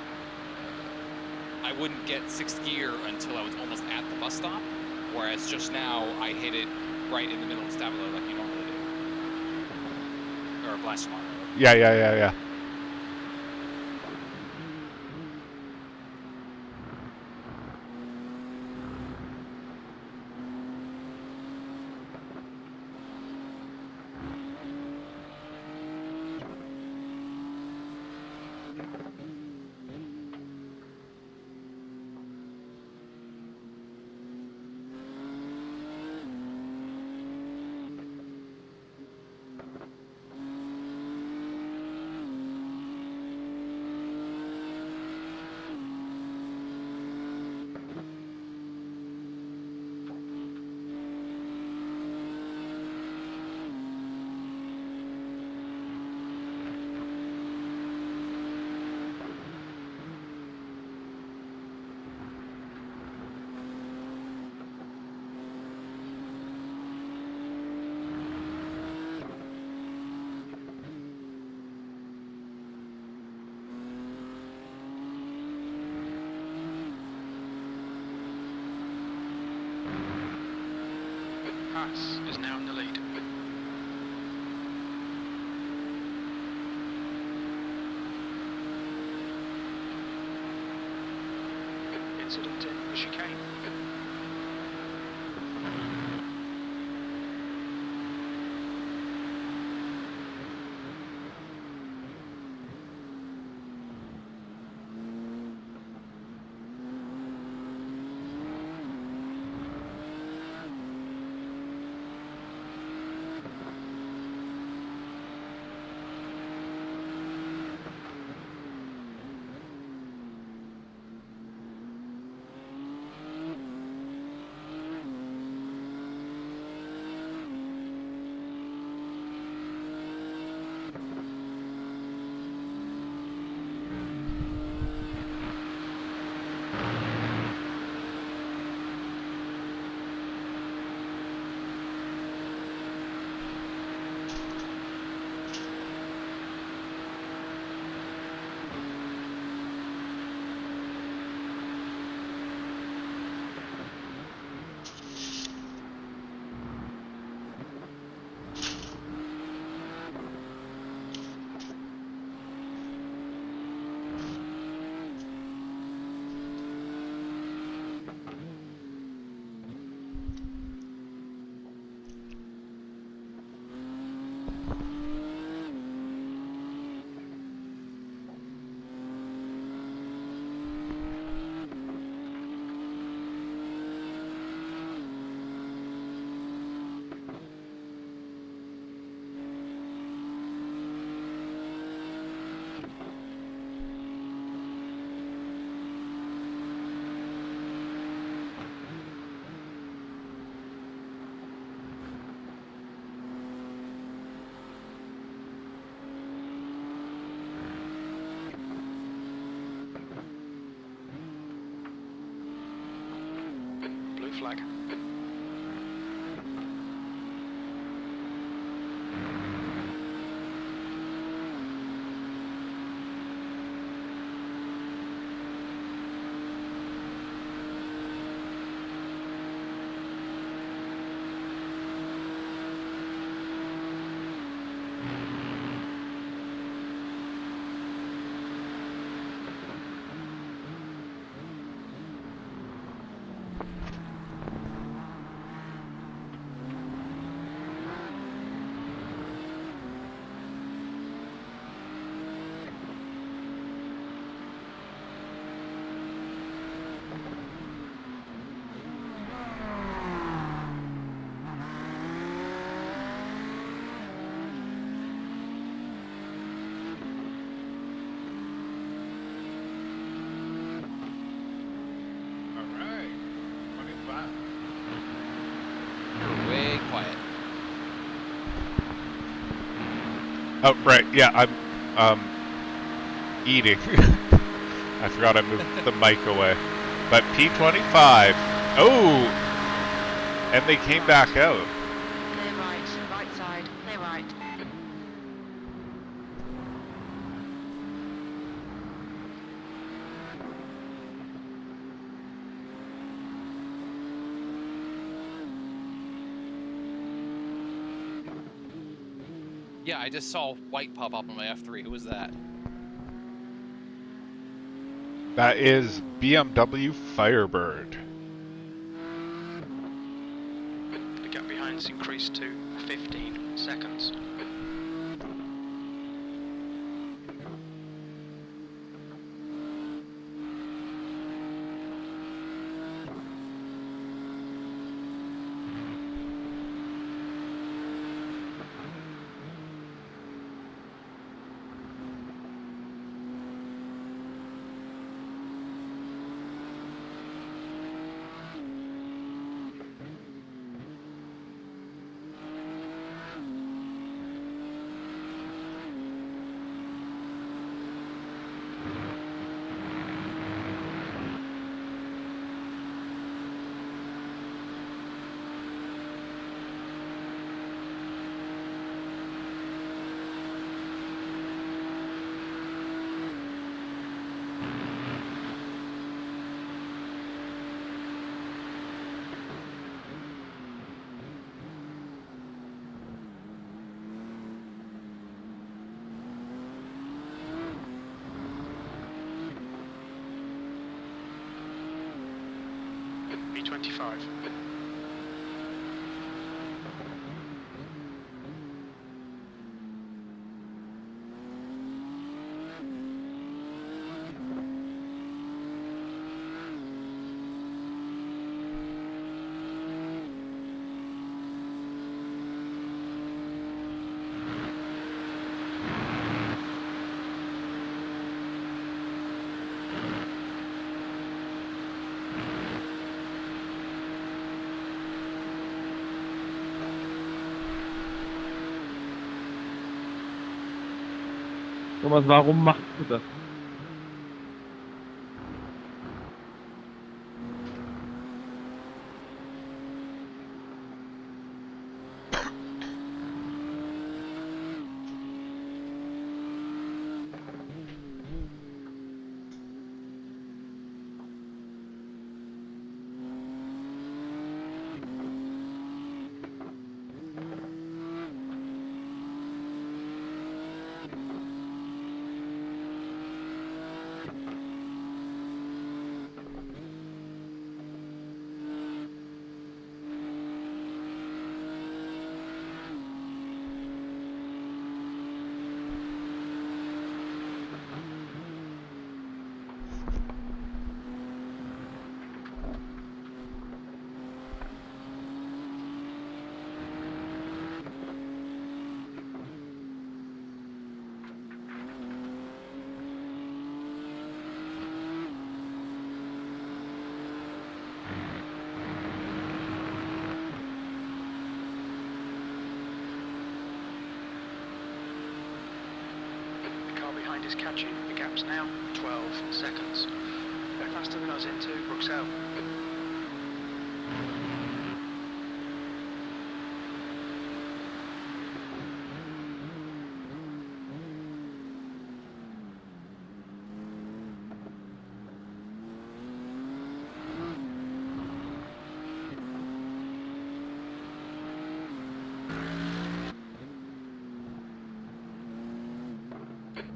I wouldn't get 6th gear until I was almost at the bus stop, whereas just now I hit it right in the middle of Stabilo like you normally do. Or Blast Tomorrow. Yeah. Haas is now in the lead. Incident in the chicane. Blue flag. Way quiet. Oh, right, yeah, I'm eating. I forgot I moved the mic away. But P25, oh! And they came back out. Clear right, right side, clear right. Yeah, I just saw white pop up on my F3. Who was that? That is BMW Firebird. The gap behind's increased to 15 seconds. Spa24. Thomas, warum machst du das? Behind is catching. The gap's now 12 seconds. They're faster than us into Bruxelles.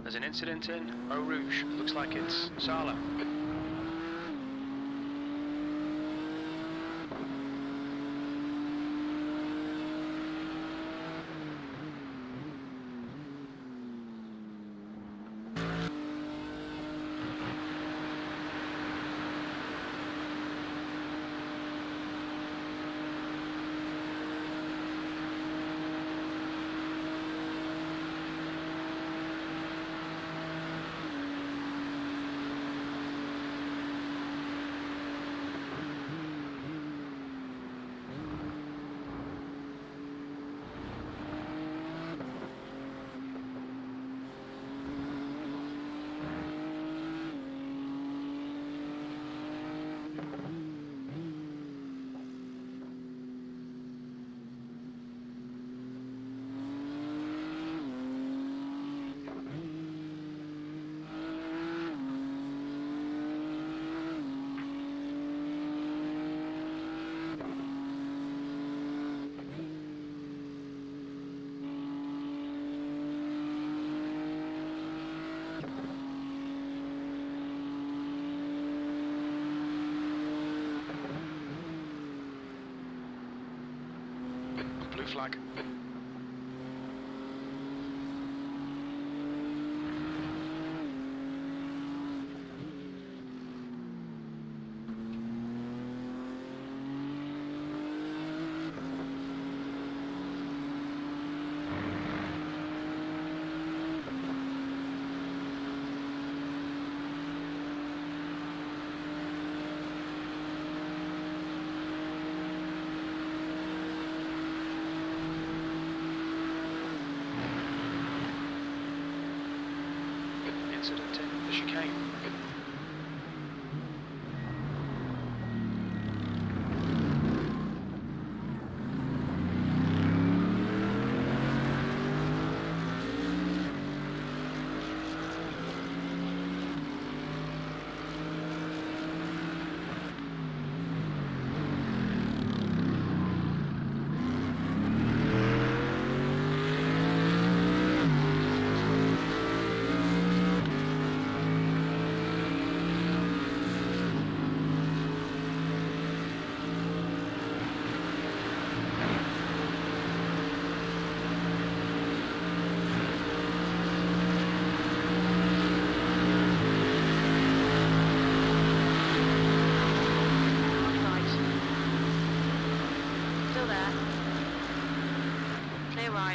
There's an incident in Eau Rouge. Looks like it's Sala. Blue flag. Incident in the chicane.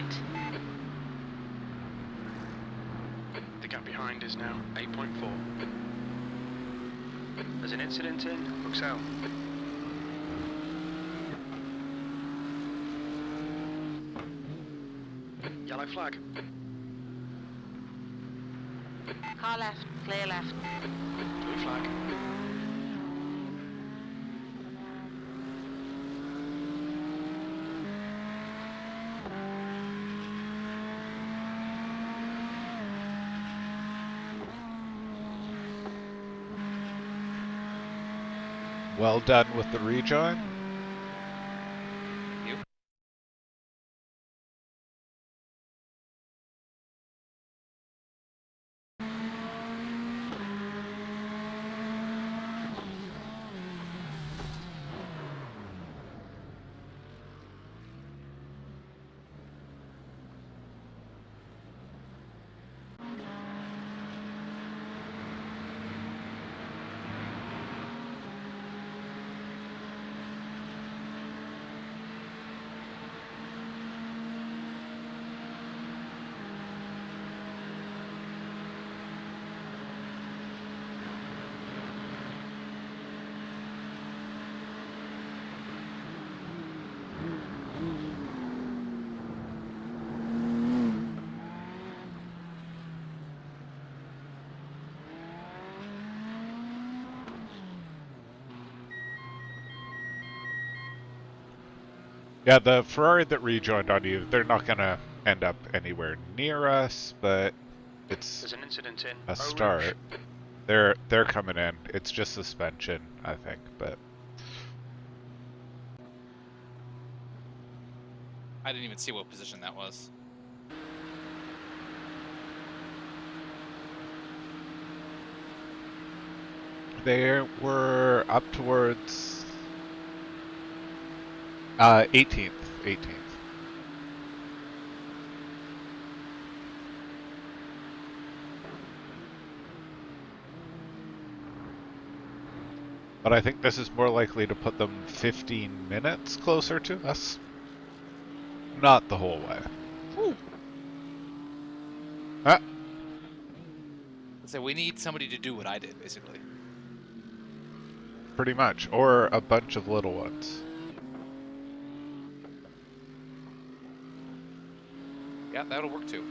right. The gap behind is now 8.4. There's an incident in Bruxelles. Yellow flag. Car left, clear left. Blue flag. Well done with the rejoin. You? Yeah, the Ferrari that rejoined on you, they're not gonna end up anywhere near us, but it's There's an incident in a Eau Rouge. start. They're coming in. It's just suspension, I think, but I didn't even see what position that was. they were up towards 18th. 18th. But I think this is more likely to put them 15 minutes closer to us. Not the whole way. Woo. Ah, So we need somebody to do what I did, basically. pretty much. Or a bunch of little ones. Yeah, that'll work too.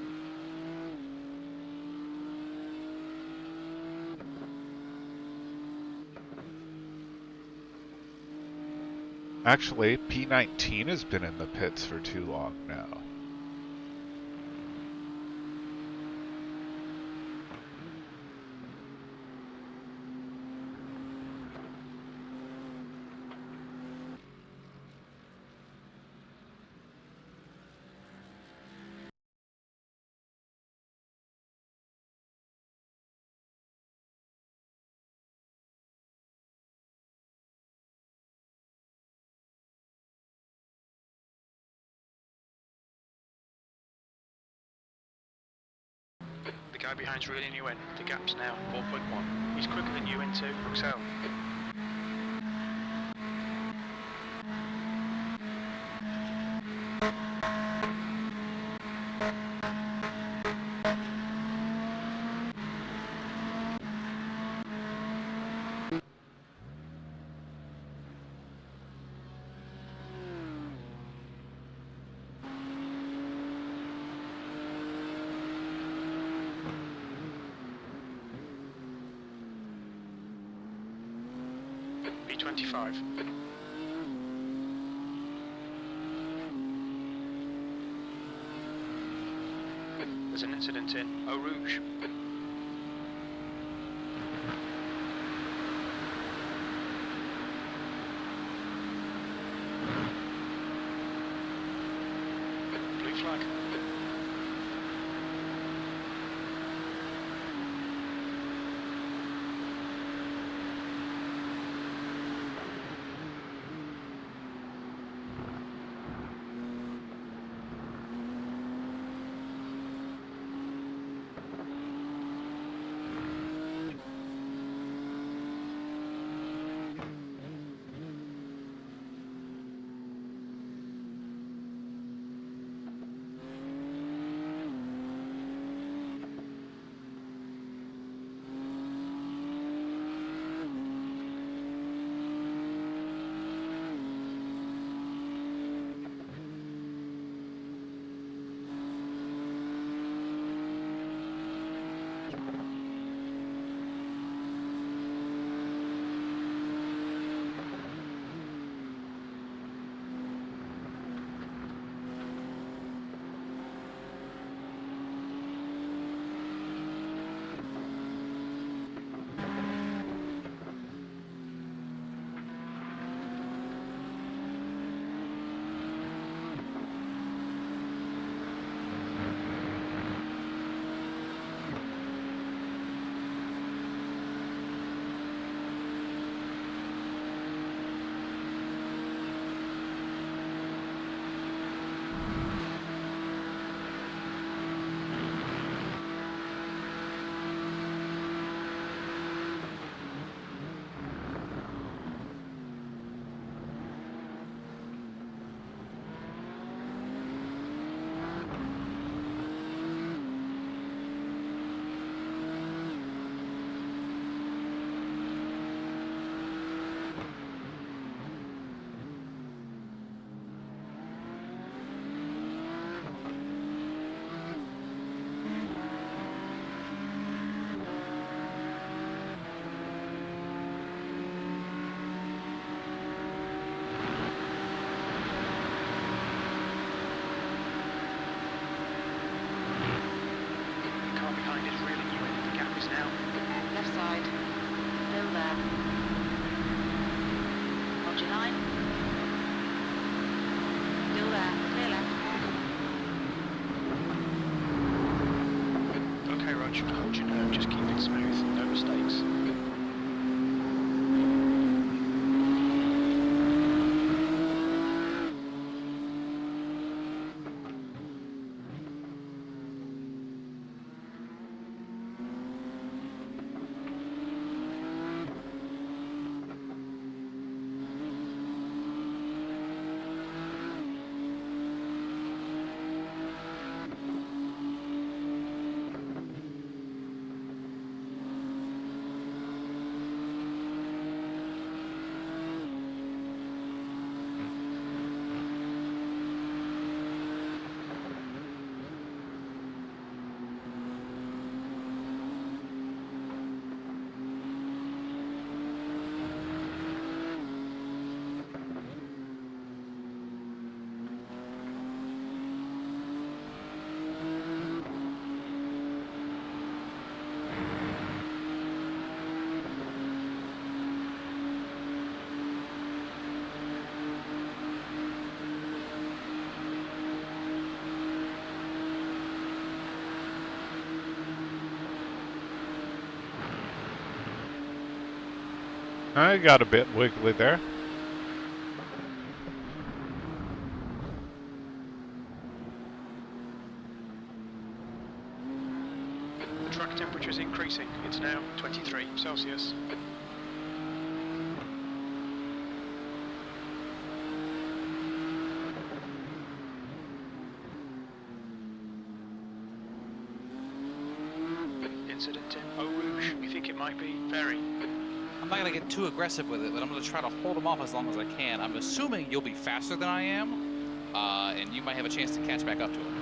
Actually, P19 has been in the pits for too long now. The guy behind's reeling you in. The gap's now 4.1. He's quicker than you into Bruxelles. B25. There's an incident in Eau Rouge. Blue flag. approach. Hold your nerve, just keep it smooth, no mistakes. I got a bit wiggly there. The track temperature is increasing. It's now 23 Celsius. Incident in Eau Rouge. You think it might be very? I'm not gonna get too aggressive with it, but I'm gonna try to hold them off as long as I can. I'm assuming you'll be faster than I am, and you might have a chance to catch back up to him.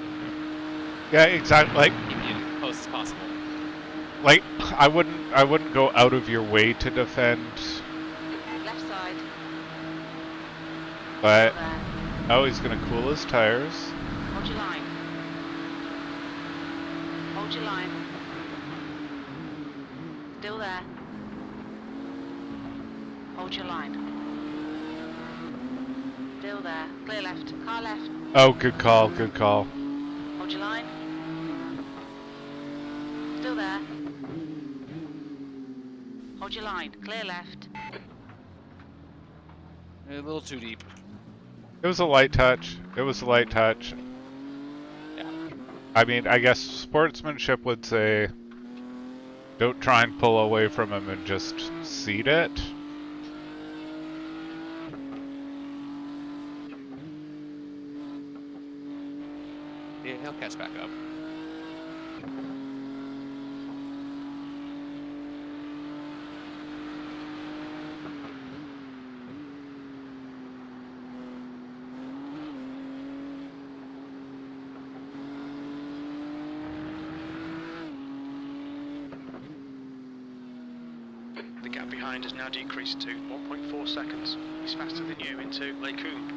Yeah, exactly. Like, Keep you as close as possible. like I wouldn't go out of your way to defend, Left side. but Still there. oh, he's gonna cool his tires. Hold your line. Hold your line. Still there. Hold your line. Still there. Clear left. Car left. Oh, good call, good call. Hold your line. Still there. Hold your line. Clear left. A little too deep. It was a light touch. It was a light touch. Yeah. I mean, I guess sportsmanship would say, don't try and pull away from him and just seat it. Yeah, he'll catch back up. The gap behind has now decreased to 1.4 seconds. He's faster than you into Lake Coombe.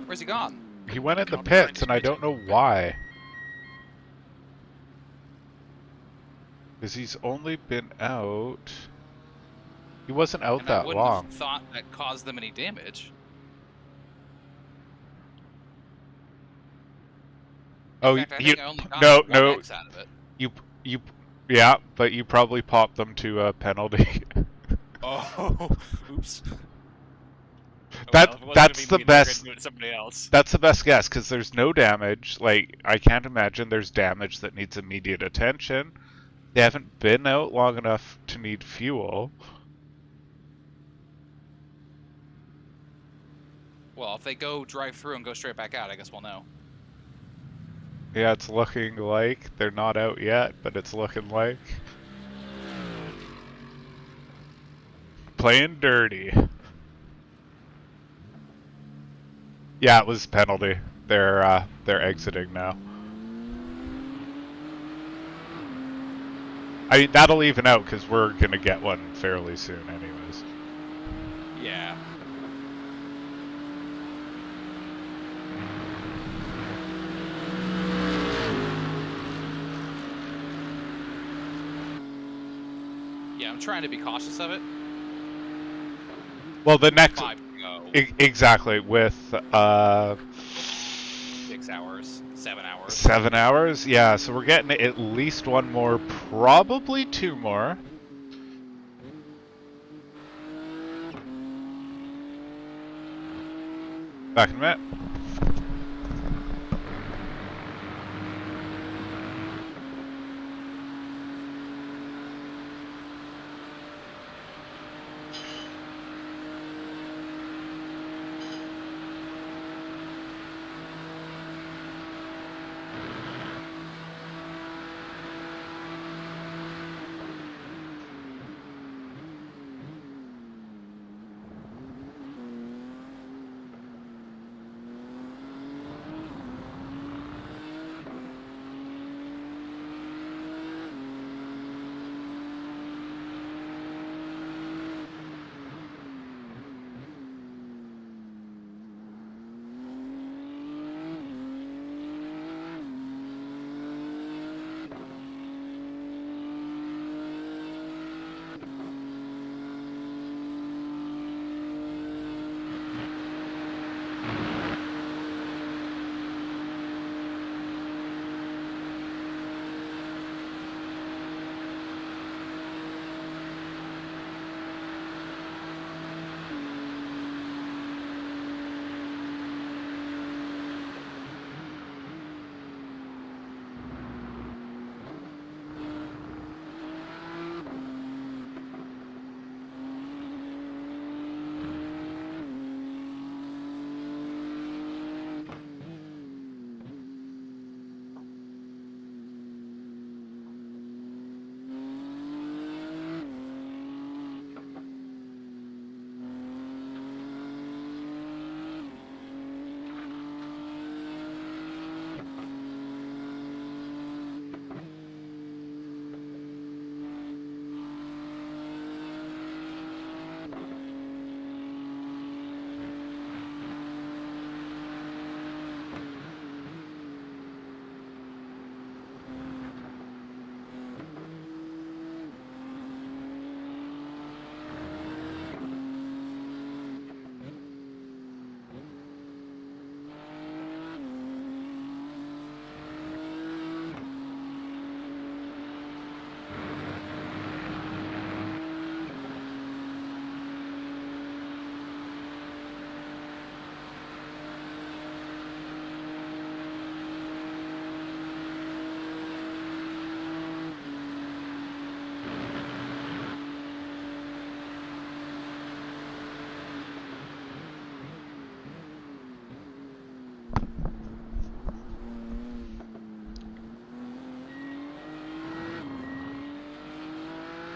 Where's he gone? He went in the Car behind pits, is and I don't know why. Because he's only been out... He wasn't out And I that wouldn't long. have thought that caused them any damage. Oh, In fact, I you... think I only got No, one no. X out of it. You... Yeah, but you probably popped them to a penalty. Oh, oops. That- Well, if it wasn't that's gonna be the me, they were best- gonna do it to somebody else. That's the best guess, because there's no damage. Like, I can't imagine there's damage that needs immediate attention. They haven't been out long enough to need fuel. Well, if they go drive through and go straight back out, I guess we'll know. Yeah, it's looking like they're not out yet, but it's looking like. Playing dirty. Yeah, it was penalty. They're exiting now. I mean, that'll even out because we're gonna get one fairly soon, anyways. Yeah. Yeah, I'm trying to be cautious of it. Well, the next 5 to go. exactly with 6 hours, 7 hours. 7 hours. Yeah, so we're getting at least one more, probably 2 more. Back in a minute.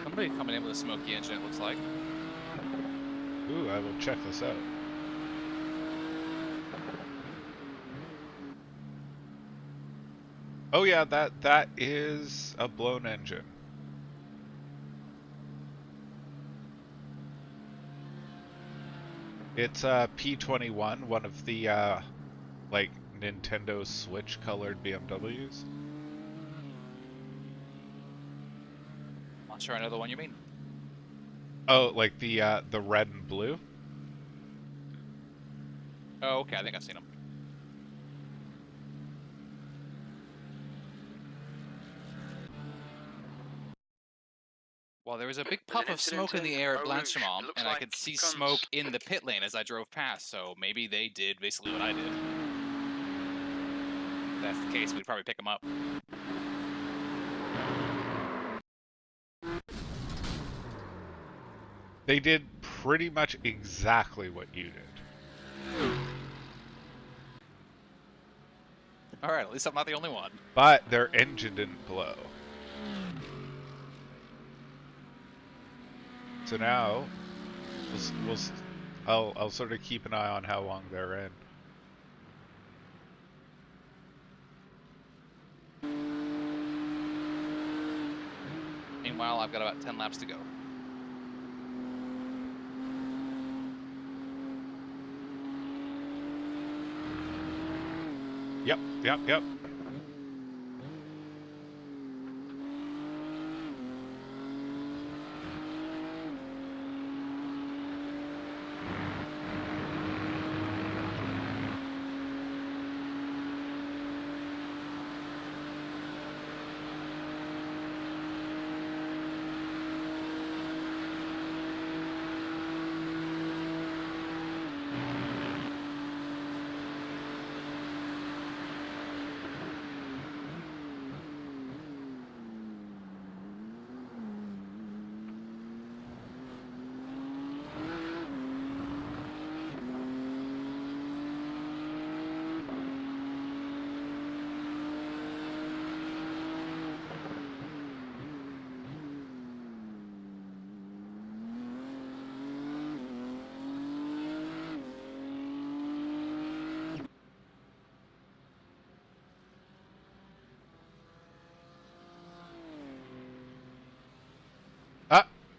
Somebody coming in with a smoky engine, it looks like. Ooh, I will check this out. Oh yeah, that is a blown engine. It's a P21, one of the like Nintendo Switch colored BMWs. Not sure I know the one you mean. Oh, like the red and blue? Oh, okay, I think I've seen them. Well, there was a big puff of smoke in the air at Blanchimont, and I could see smoke in the pit lane as I drove past, so maybe they did basically what I did. If that's the case, we'd probably pick them up. They did pretty much exactly what you did. Alright, at least I'm not the only one. But their engine didn't blow. So now, I'll sort of keep an eye on how long they're in. Meanwhile, I've got about 10 laps to go. Yep.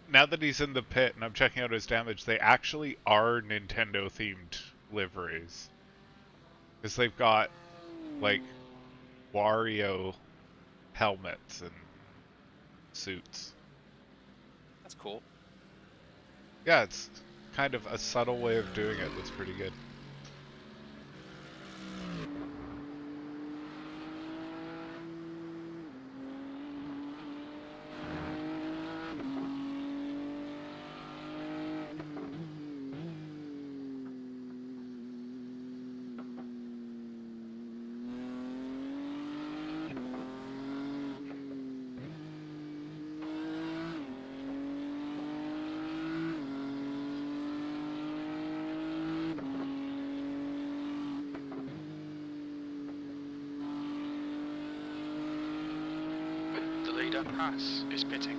Now that he's in the pit and I'm checking out his damage, they actually are Nintendo-themed liveries. Because they've got, like, Wario helmets and suits. That's cool. Yeah, it's kind of a subtle way of doing it that's pretty good. The leader, Pass, is pitting.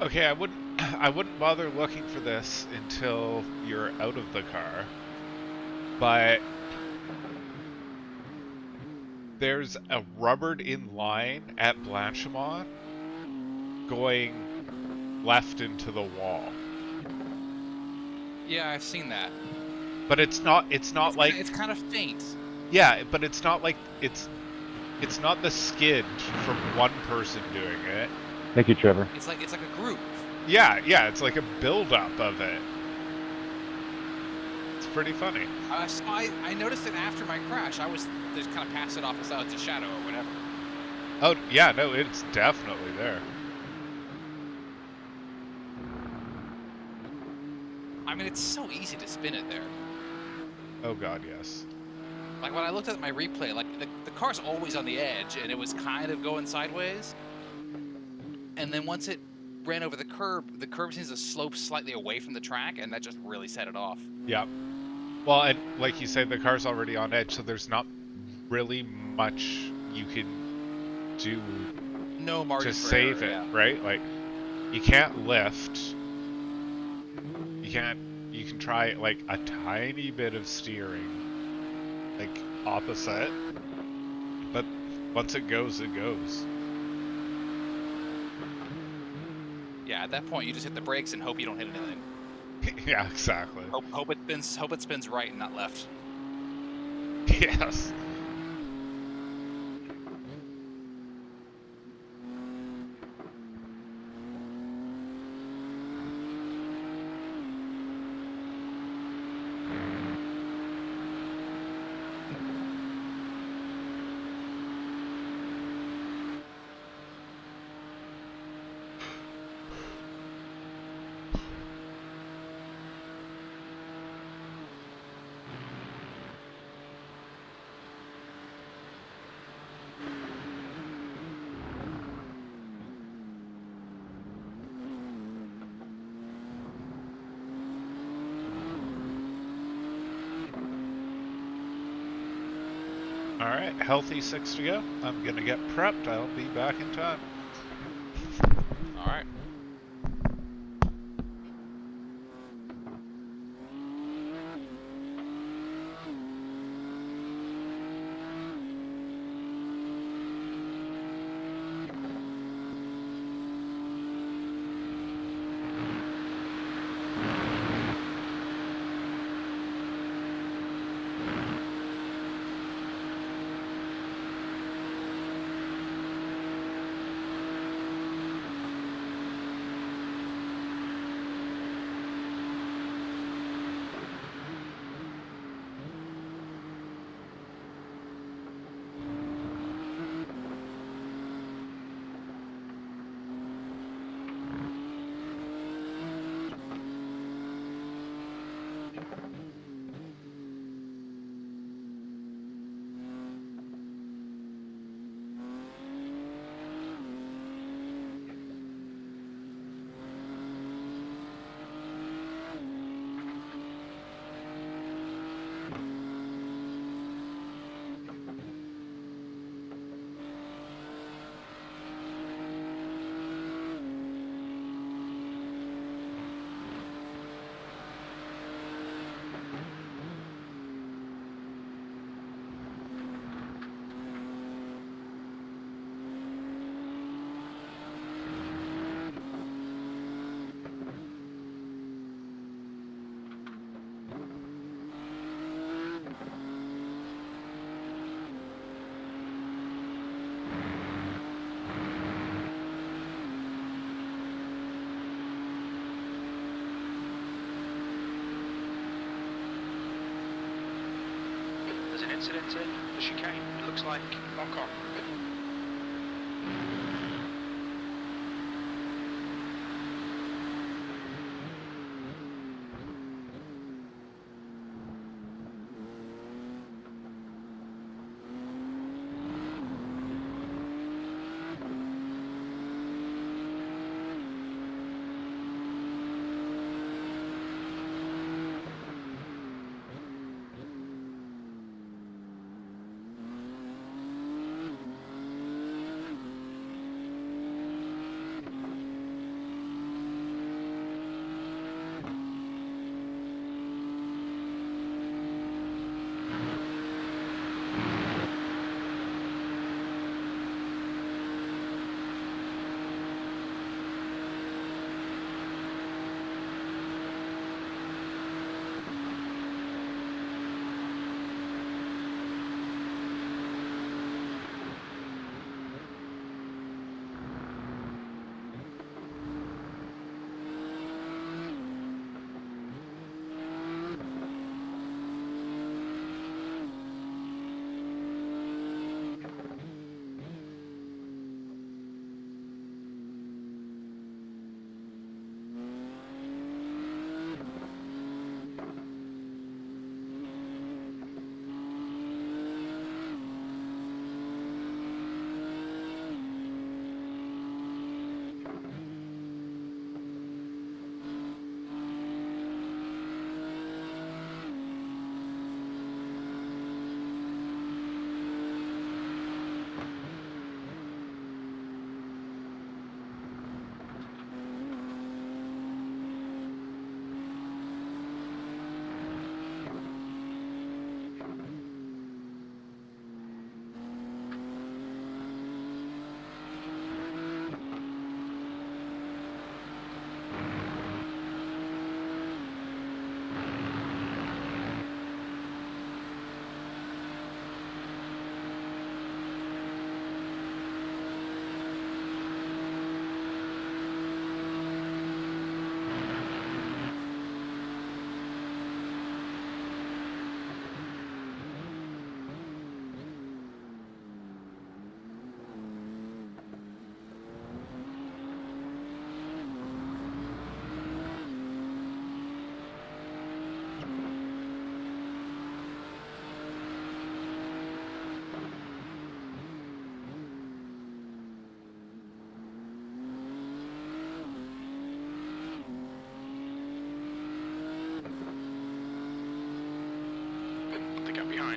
Okay, I wouldn't bother looking for this until you're out of the car. But there's a rubbered-in line at Blanchimont going left into the wall. Yeah, I've seen that. But it's not like It's kind of faint. yeah, but it's not like it's not the skid from one person doing it. Thank you, Trevor. It's like a groove. Yeah, it's like a build-up of it. It's pretty funny. So I noticed it after my crash. I was just kind of passed it off as oh, it's a shadow or whatever. Oh yeah, no, it's definitely there. I mean, it's so easy to spin it there. Oh god, yes. Like when I looked at my replay, like the car's always on the edge, and it was kind of going sideways. And then once it ran over the curb seems to slope slightly away from the track, and that just really set it off. Yeah. Well, and like you said, the car's already on edge, so there's not really much you can do No margin to for save error, it, yeah. right? Like, you can't lift. You can try like a tiny bit of steering, like opposite, but once it goes, it goes. Yeah, at that point you just hit the brakes and hope you don't hit anything. Yeah, exactly. Hope it spins right and not left. Yes. Alright, healthy 6 to go. I'm gonna get prepped. I'll be back in time. Alright. There's an incident in the chicane. It looks like lock on.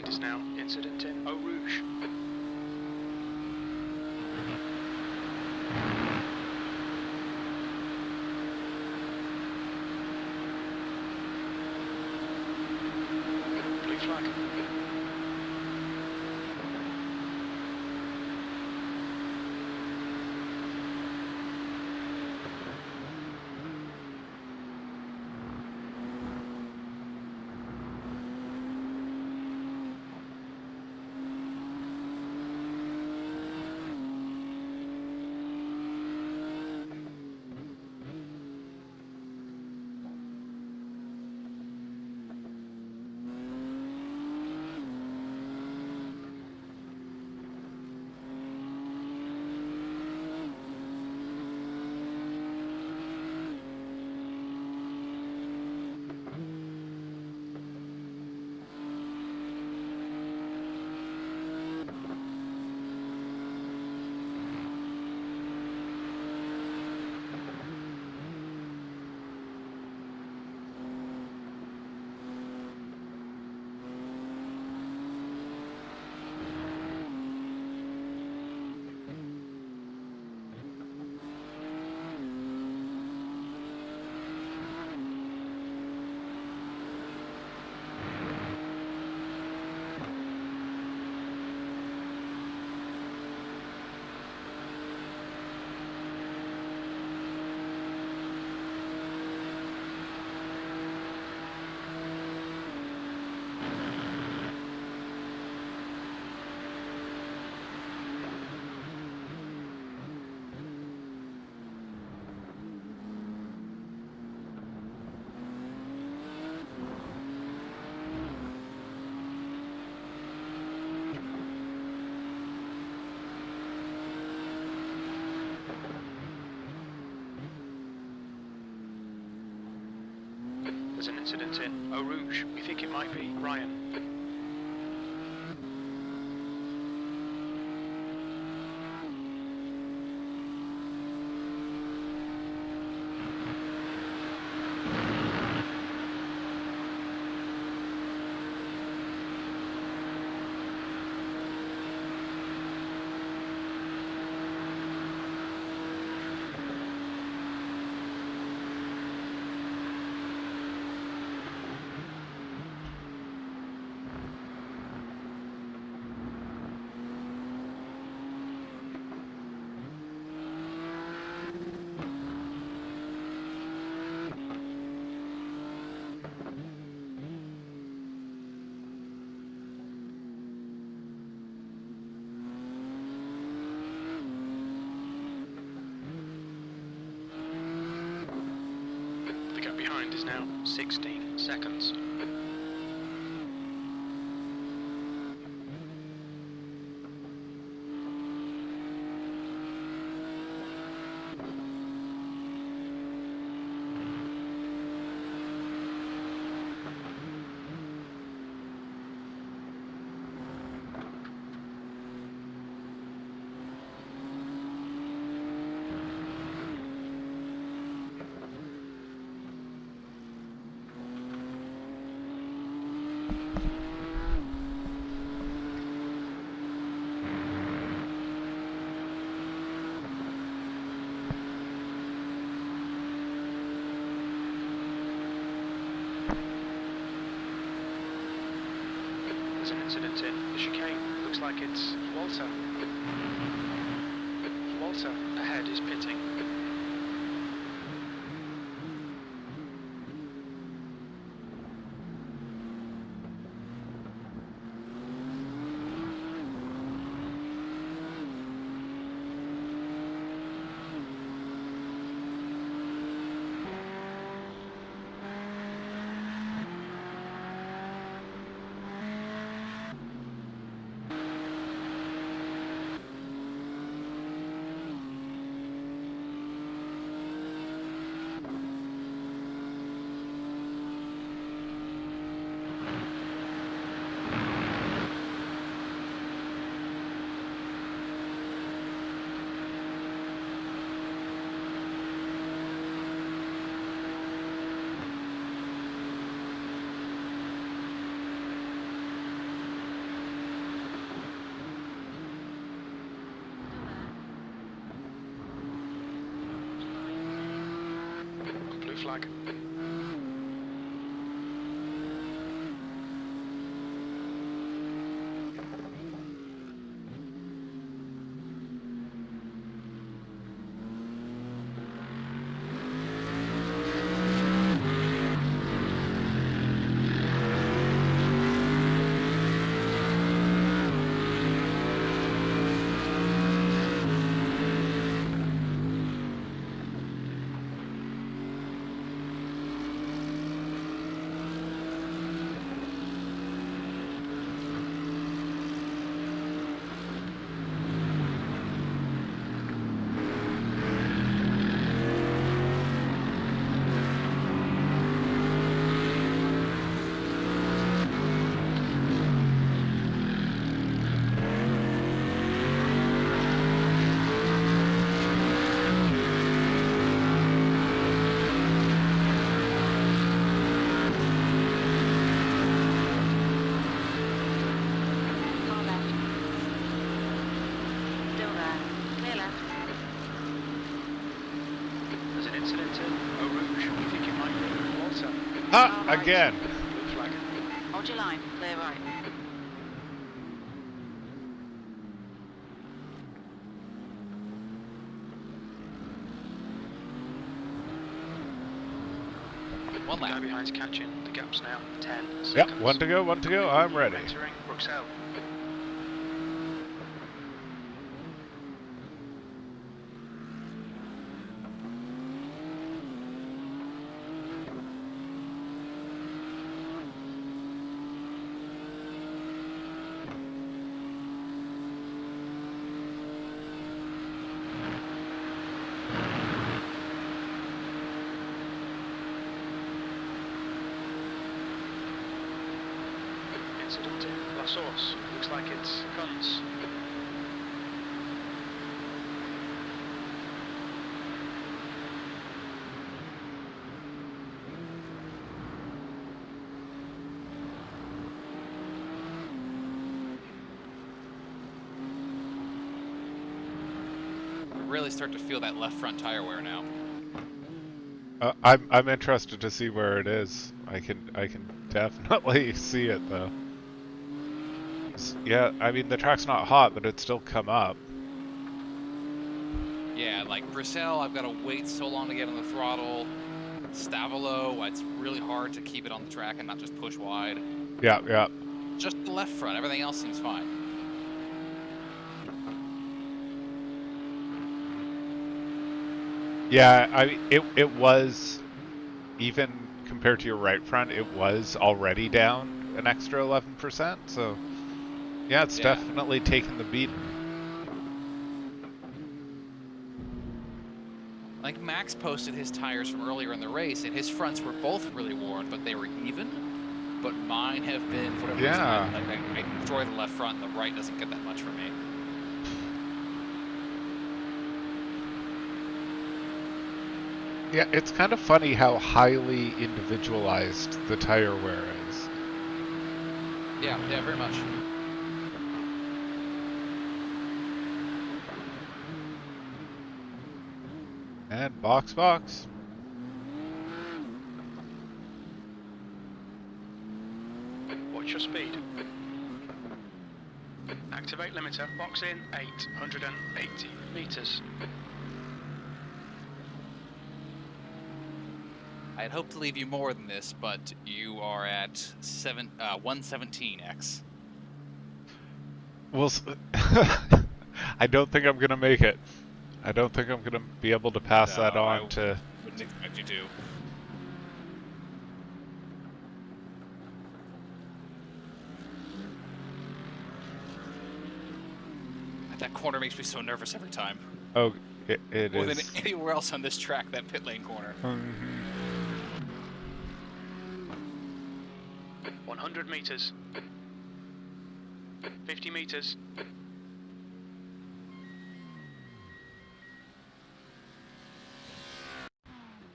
behind is now incident in Eau Rouge. Blue flag. There's an incident in Eau Rouge. We think it might be Ryan. The gap behind is now 16 seconds. There's an incident in the chicane. Looks like it's Walter. Walter ahead is pitting. flag. Far left. Still there. Clear left. There's an incident in Eau Rouge. We think it might be Walter. Ah, Alright. again. Blue flag. Hold your line. Clear right. One Guy lap. behind's catching. The gap's now 10 seconds. Yep, one to go, one to go. I'm ready. Entering Bruxelles. Incident in La Source. Looks like it's guns. I really start to feel that left front tire wear now. I'm interested to see where it is. I can definitely see it though. Yeah, I mean the track's not hot, but it's still come up. Yeah, like Bruxelles, I've got to wait so long to get on the throttle. Stavolo, it's really hard to keep it on the track and not just push wide. Yeah, yeah. Just the left front, everything else seems fine. Yeah, I mean, it was, even compared to your right front, it was already down an extra 11%. So, yeah, it's definitely taken the beating. Like Max posted his tires from earlier in the race, and his fronts were both really worn, but they were even. But mine have been, for whatever reason, I enjoy the left front, and the right doesn't get that much for me. Yeah, it's kind of funny how highly individualized the tire wear is. Yeah, very much. And box. Watch your speed. Activate limiter. Box in 880 meters. I'd hoped to leave you more than this, but you are at 117x. Well, I don't think I'm gonna make it. I don't think I'm gonna be able to pass that on to. Wouldn't expect you to. That corner makes me so nervous every time. Oh, it is. More than anywhere else on this track, that pit lane corner. 100 meters. 50 meters.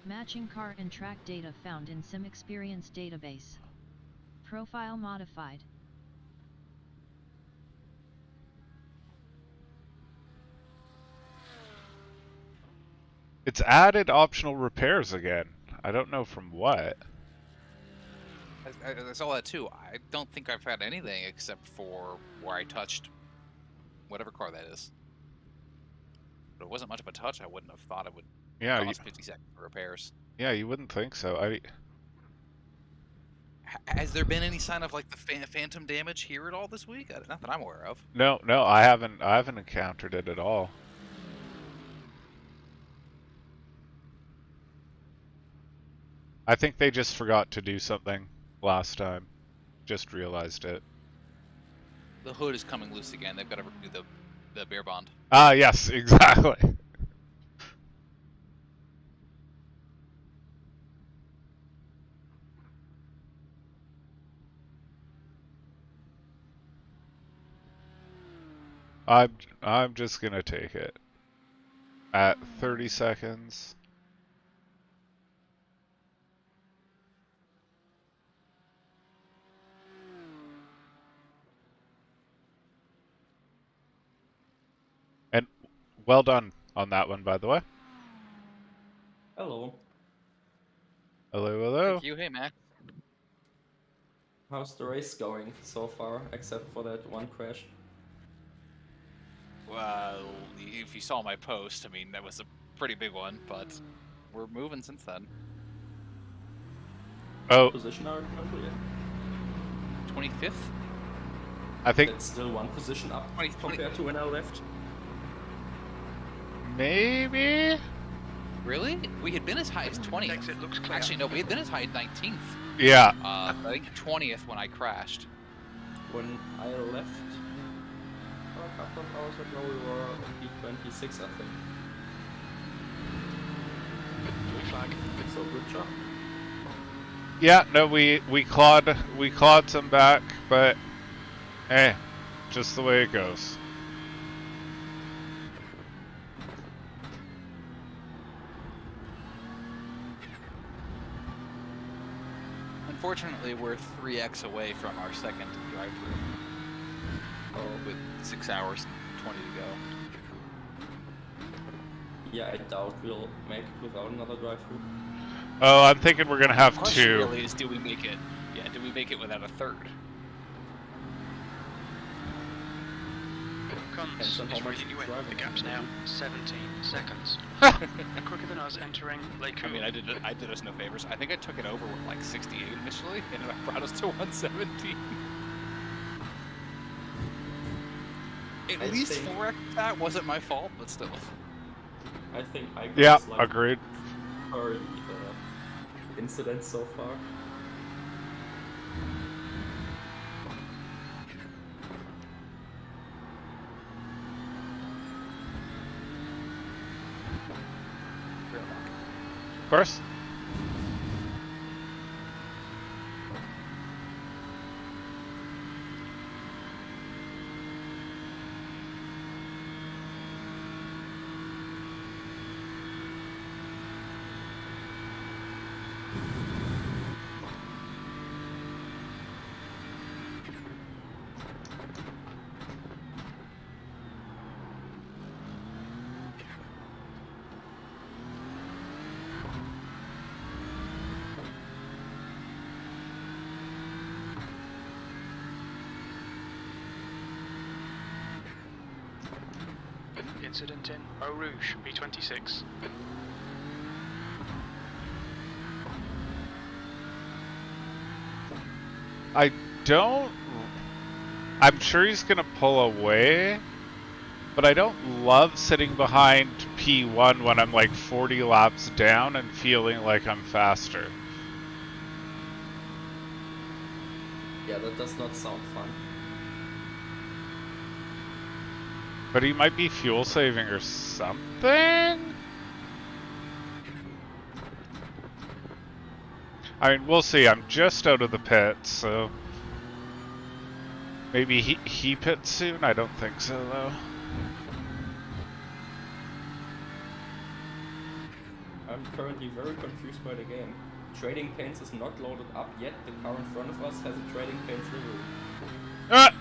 Matching car and track data found in Sim Experience database. Profile modified. It's added optional repairs again. I don't know from what. I saw that too. I don't think I've had anything except for where I touched whatever car that is. But it wasn't much of a touch. I wouldn't have thought it would Yeah, cost 50 seconds for repairs. yeah, you wouldn't think so. Has there been any sign of like the phantom damage here at all this week? Not that I'm aware of. No, I haven't encountered it at all. I think they just forgot to do something last time. Just realized it. The hood is coming loose again. They've got to redo the bear bond. Ah, yes, exactly. I'm just gonna take it at 30 seconds. And well done on that one, by the way. Hello. Hello, hello. Thank you. Hey, Mac. How's the race going so far, except for that one crash? Well, if you saw my post, I mean, that was a pretty big one, but we're moving since then. Oh, Position are currently at? 25th? I think That's still one position up compared to when I left. maybe. Really? We had been as high as 20th. Exit looks clear. Actually, no, we had been as high as 19th. Yeah. I think 20th when I crashed. When I left a couple of hours ago, we were on P26, I think. Blue flag. So good job. Yeah, no, we clawed some back, but hey, just the way it goes. Unfortunately, we're 3x away from our second drive-through. With 6 hours and 20 to go. Yeah, I doubt we'll make it without another drive-through. Oh, I'm thinking we're gonna have The question two. really is, do we make it? Yeah, do we make it without a third? Cons Depends on how is much reading you you're in. The driving. gap's now 17 seconds. Quicker than us entering Lake I mean, I did us no favors. I think I took it over with like 68 initially, and it brought us to 117. At I least think- 4x that wasn't my fault, but still. I think I got Yeah, like agreed. per incident so far. Of course. Incident in Eau Rouge, P26. I'm sure he's gonna pull away, but I don't love sitting behind P1 when I'm like 40 laps down and feeling like I'm faster. Yeah, that does not sound fun. But he might be fuel saving or something? I mean, we'll see. I'm just out of the pit, so maybe he pits soon? I don't think so, though. I'm currently very confused by the game. Trading panes is not loaded up yet. The car in front of us has a trading panes removed. Ah!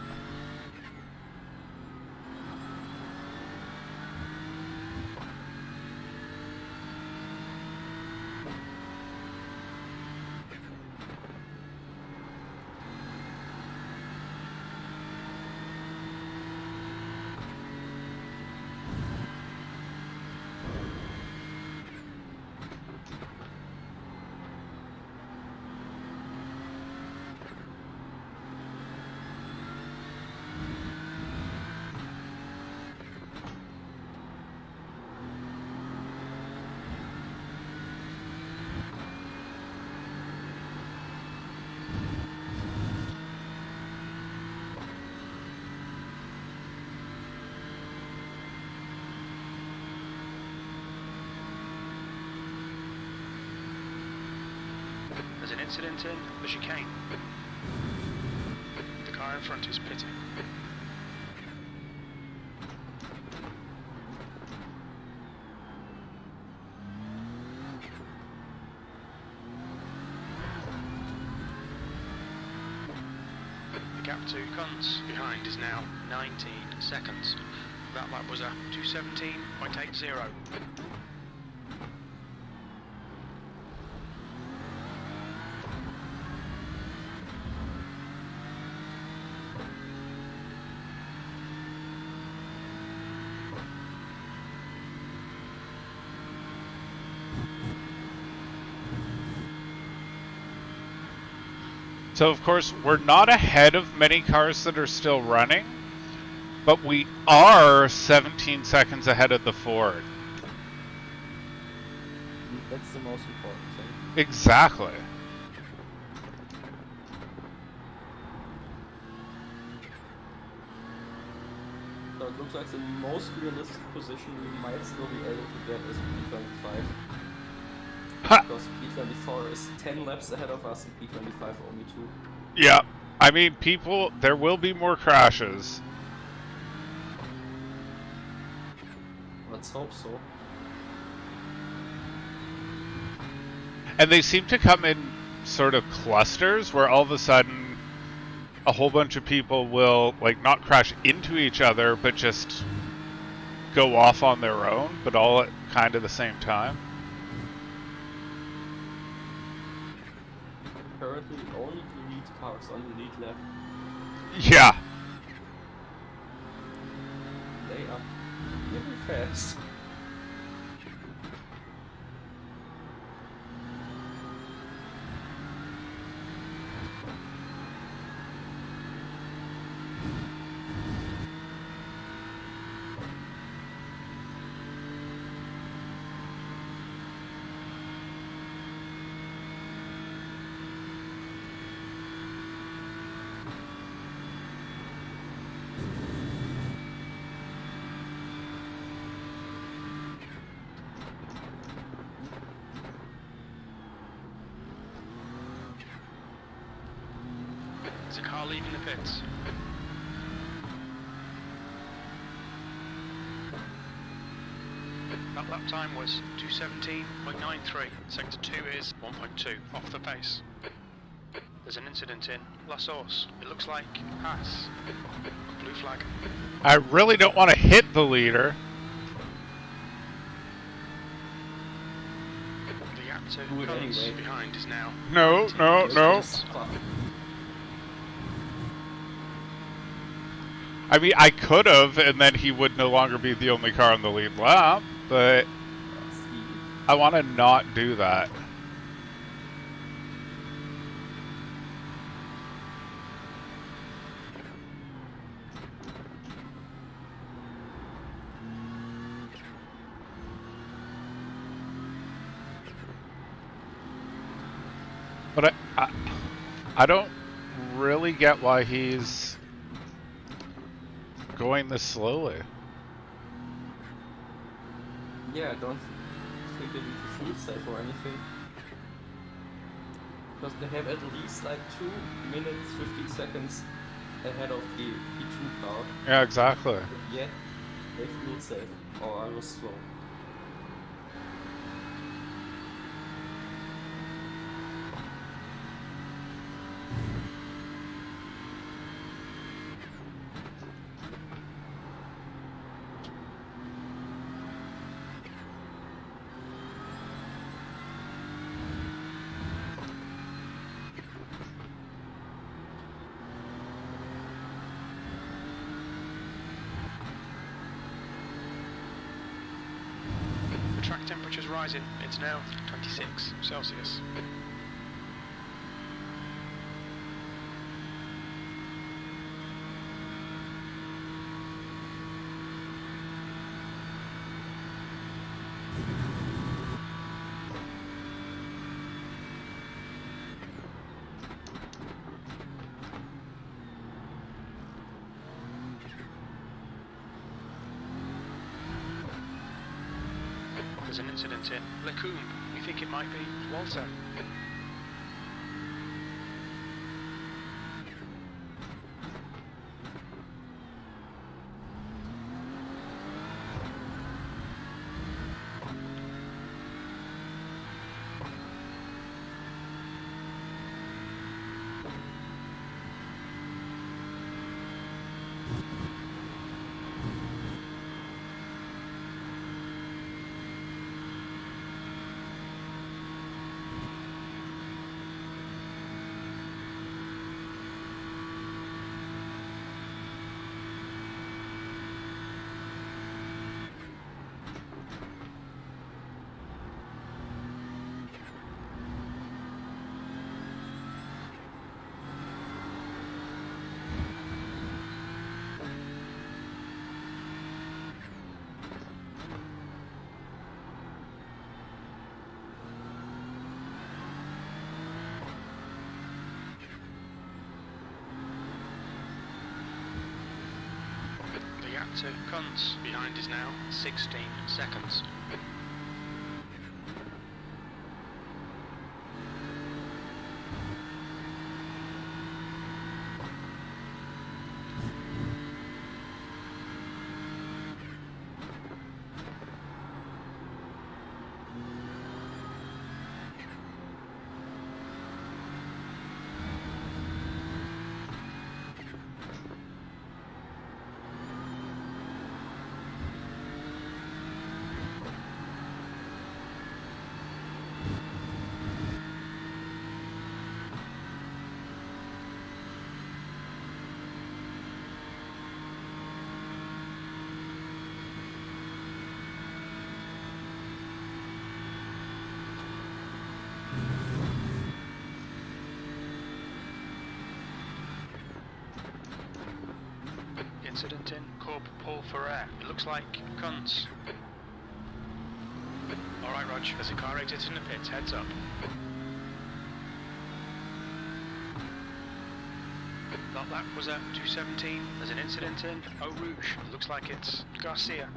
There's an incident in the chicane. The car in front is pitting. The gap to Kuntz behind is now 19 seconds. That lap was a 2:17.80. So of course, we're not ahead of many cars that are still running, but we are 17 seconds ahead of the Ford. That's the most important thing. Exactly. So it looks like the most realistic position we might still be able to get is P25. Ha! Because P24 is 10 laps ahead of us and P25 only 2. Yeah. I mean, people, there will be more crashes. Let's hope so. And they seem to come in sort of clusters where all of a sudden a whole bunch of people will, like, not crash into each other, but just go off on their own, but all at kind of the same time. Currently, only the lead cars on the lead lap. Yeah. They are really fast. There's a car leaving the pits. That lap time was 2:17.93. Sector 2 is 1.2 off the pace. There's an incident in La Source. It looks like pass. Blue flag. I really don't want to hit the leader. The gap to Do it Kuntz anyway. behind is now. No, no, no. Just fuck. I mean, I could have, and then he would no longer be the only car on the lead lap, but I want to not do that. But I don't really get why he's going this slowly. Yeah, I don't think they need to feel safe or anything. Because they have at least like 2 minutes, 15 seconds ahead of the P2 car. Yeah, exactly. Yet they feel safe. Or I was slow. The track temperature's rising. It's now 26 Celsius. There's an incident in Lecombe. We think it might be Walter. gap to Kunz behind is now 16 seconds. Incident in Corp Paul Ferrer. It looks like Kunz. Alright, Rog, there's a car exiting the pits, heads up. That lap was at 2:17. There's an incident in Eau Rouge. It looks like it's Garcia.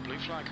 Blue flag.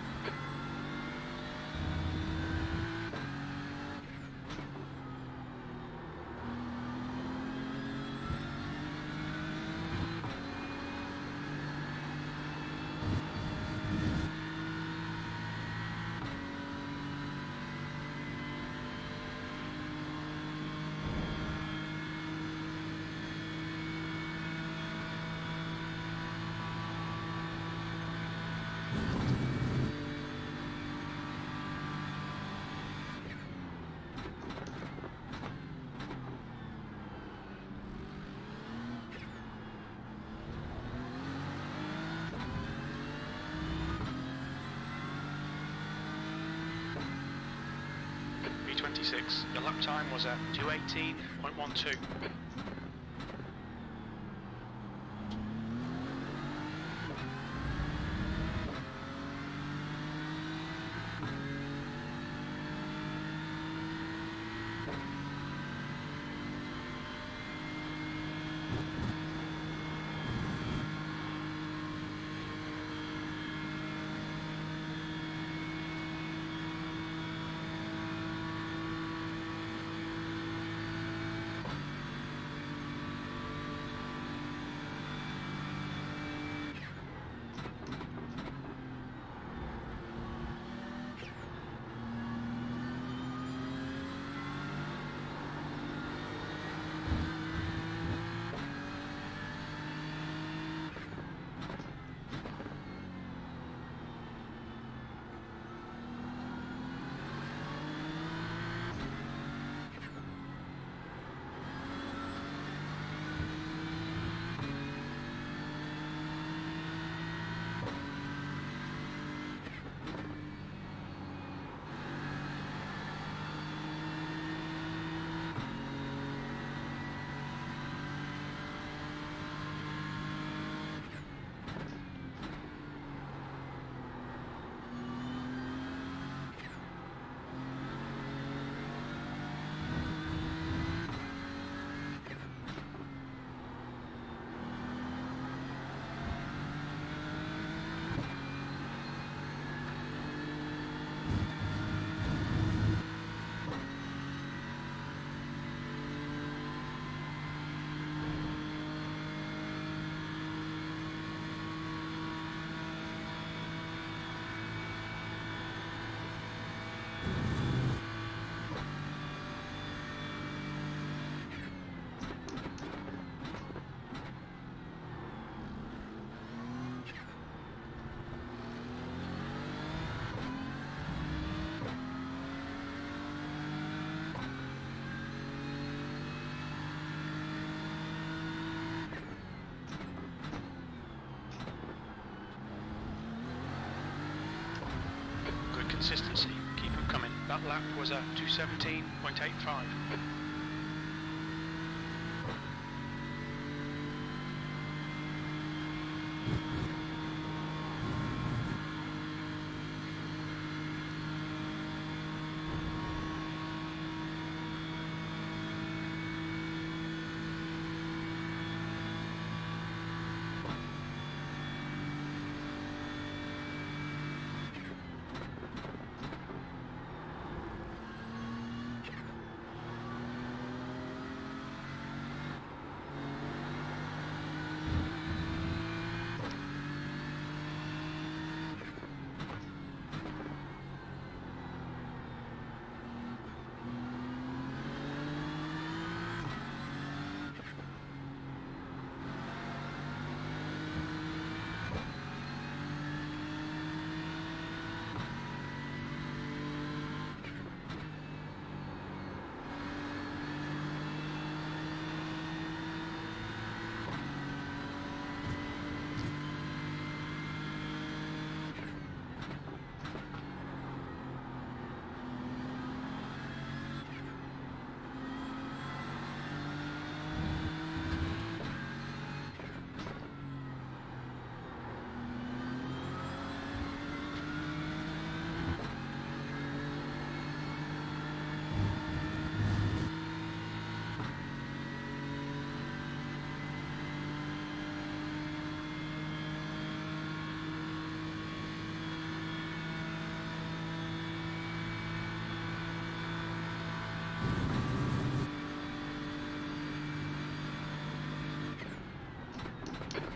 B26. Your lap time was at 2:18.12. That lap was a 2:17.85.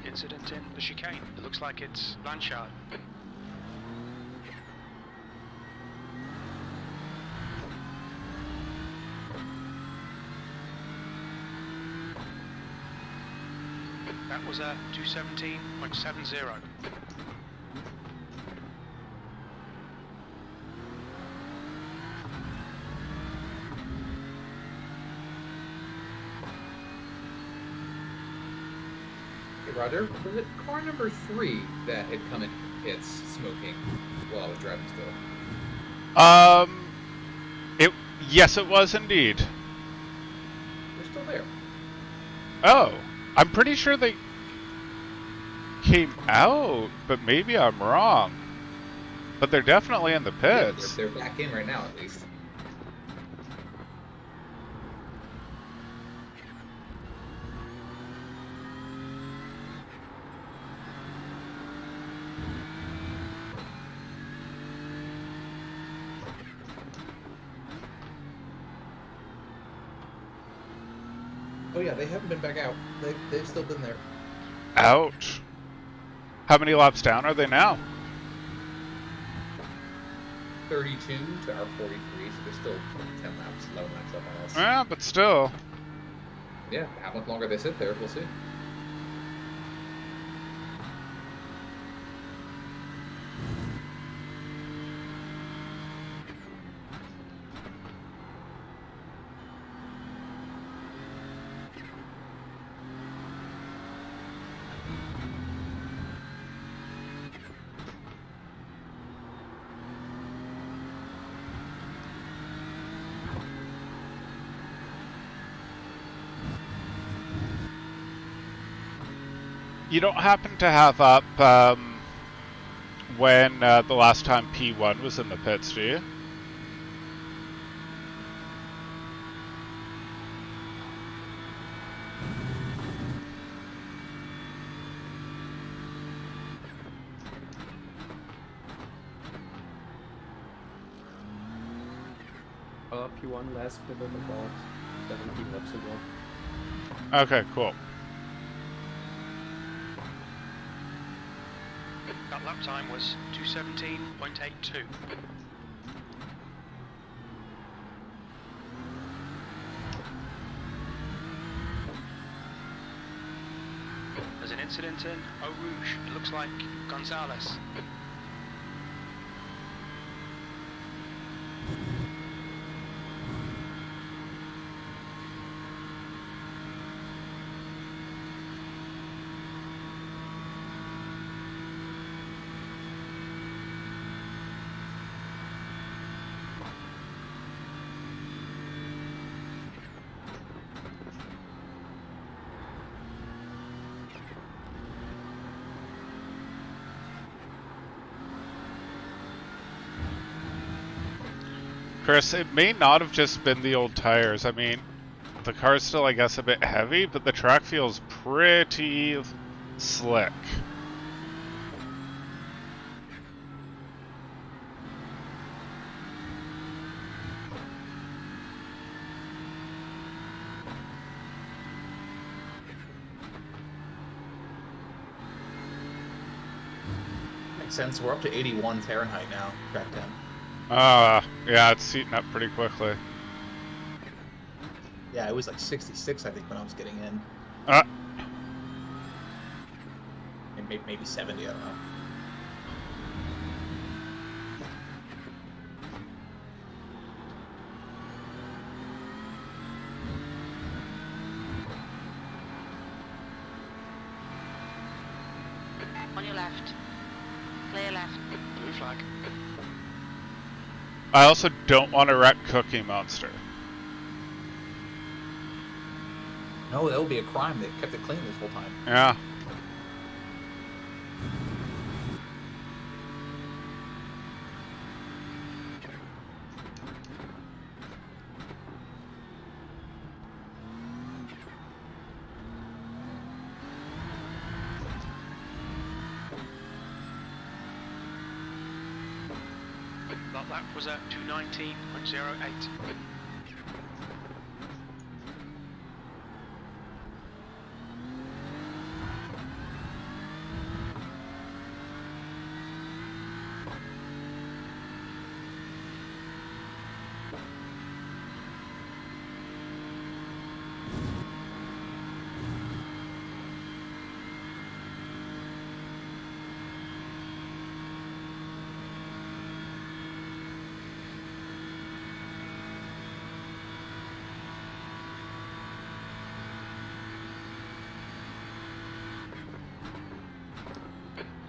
Incident in the chicane. It looks like it's Blanchard. That was a 2:17.70. Roger, was it car number 3 that had come in pits smoking while I was driving still? Yes, it was indeed. They're still there. Oh, I'm pretty sure they came out, but maybe I'm wrong. But they're definitely in the pits. Yeah, they're back in right now, at least. Oh yeah, they haven't been back out. They've still been there. Ouch. How many laps down are they now? 32 to our 43, so they're still 10 laps, 11 laps up on us. Yeah, but still. Yeah, how much longer they sit there, we'll see. You don't happen to have up when the last time P1 was in the pits, do you? P1 last pitted about 17 laps ago. Okay, cool. That lap time was 2:17.82. There's an incident in Eau Rouge. It looks like Gonzalez. Chris, it may not have just been the old tires. I mean, the car's still, I guess, a bit heavy, but the track feels pretty slick. Makes sense. We're up to 81 Fahrenheit now, track 10. Yeah, it's heating up pretty quickly. Yeah, it was like 66, I think, when I was getting in. And maybe 70, I don't know. On your left. Clear left. Blue flag. I also don't want to wreck Cookie Monster. No, that would be a crime. They kept it clean this whole time. Yeah. That lap was at 219.08.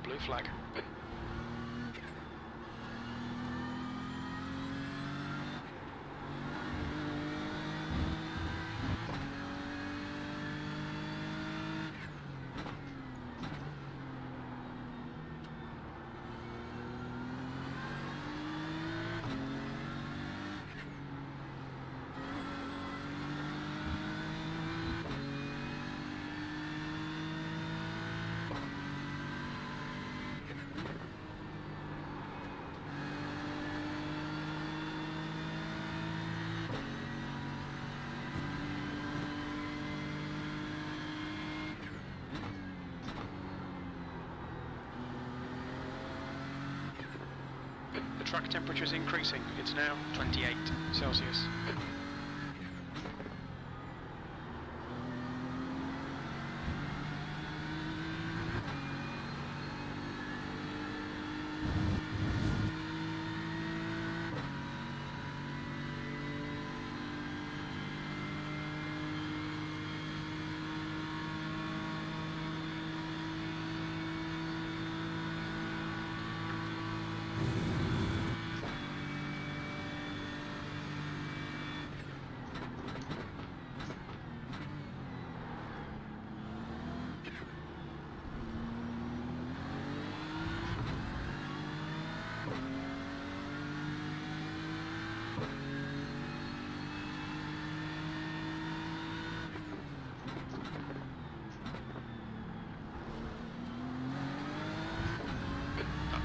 Blue flag. The track temperature is increasing. It's now 28 Celsius.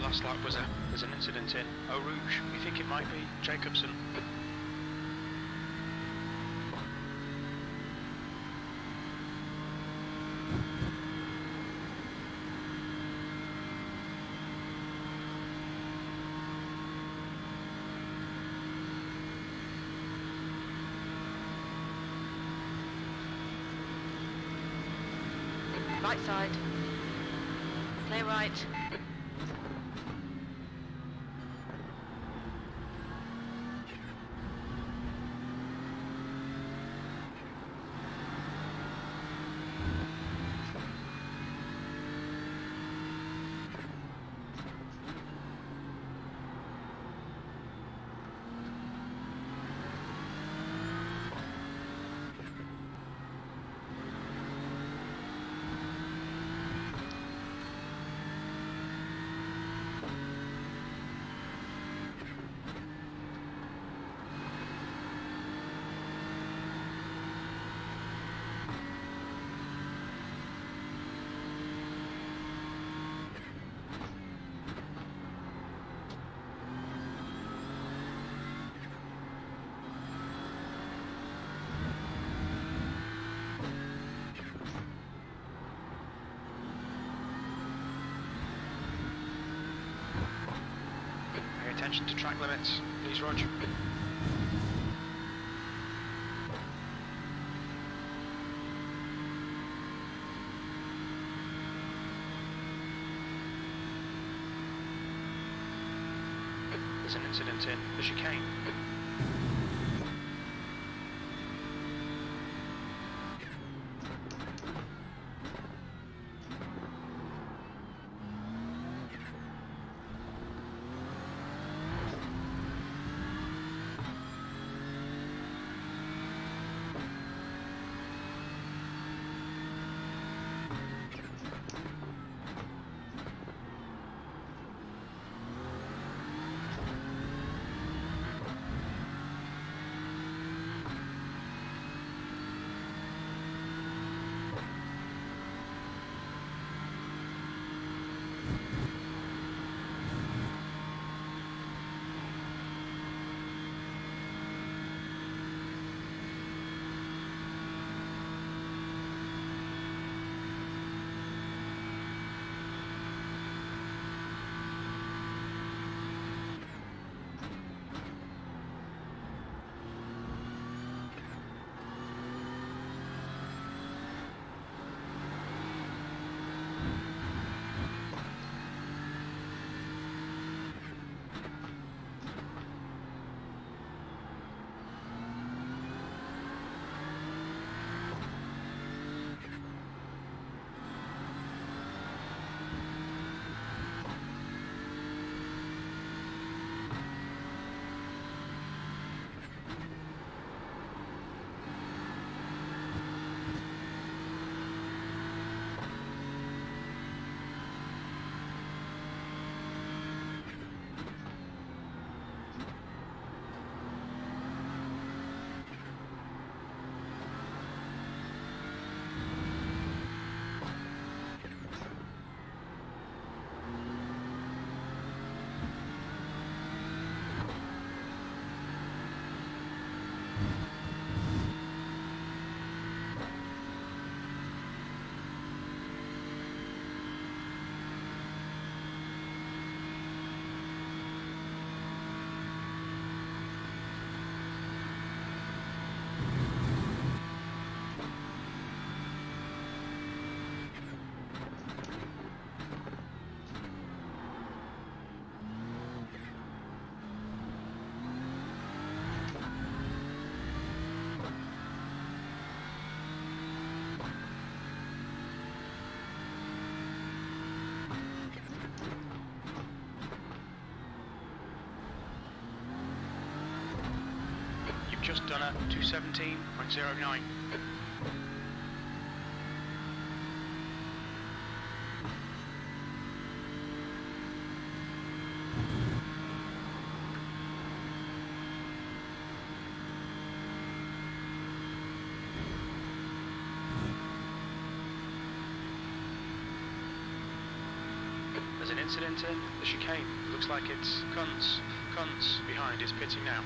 Last lap there's an incident in Eau Rouge. We think it might be Jacobson. Right side. Clear right. attention to track limits. Please, Roger. There's an incident in the chicane. Just done a 217.09. There's an incident in the chicane. Looks like it's Kunz behind is pitting now.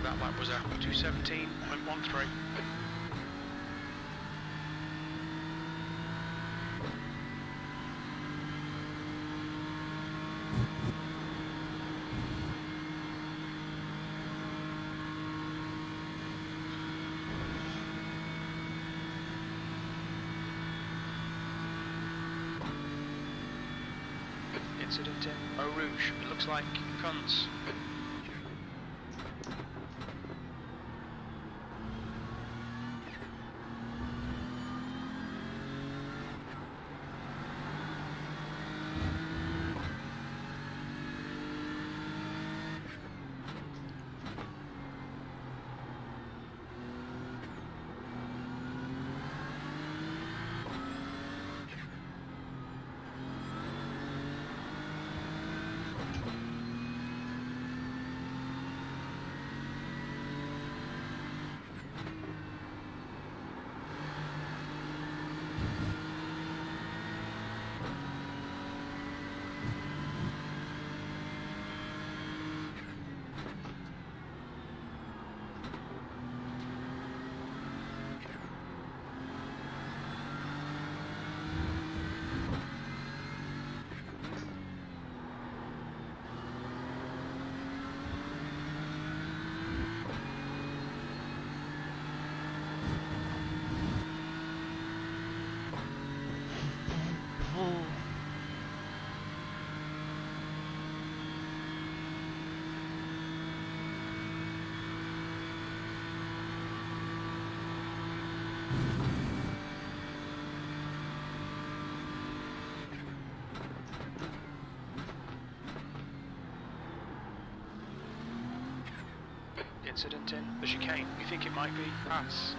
That lap was a 2:17.13. Incident in Eau Rouge. It looks like cunts. Incident in the chicane. We think it might be pass.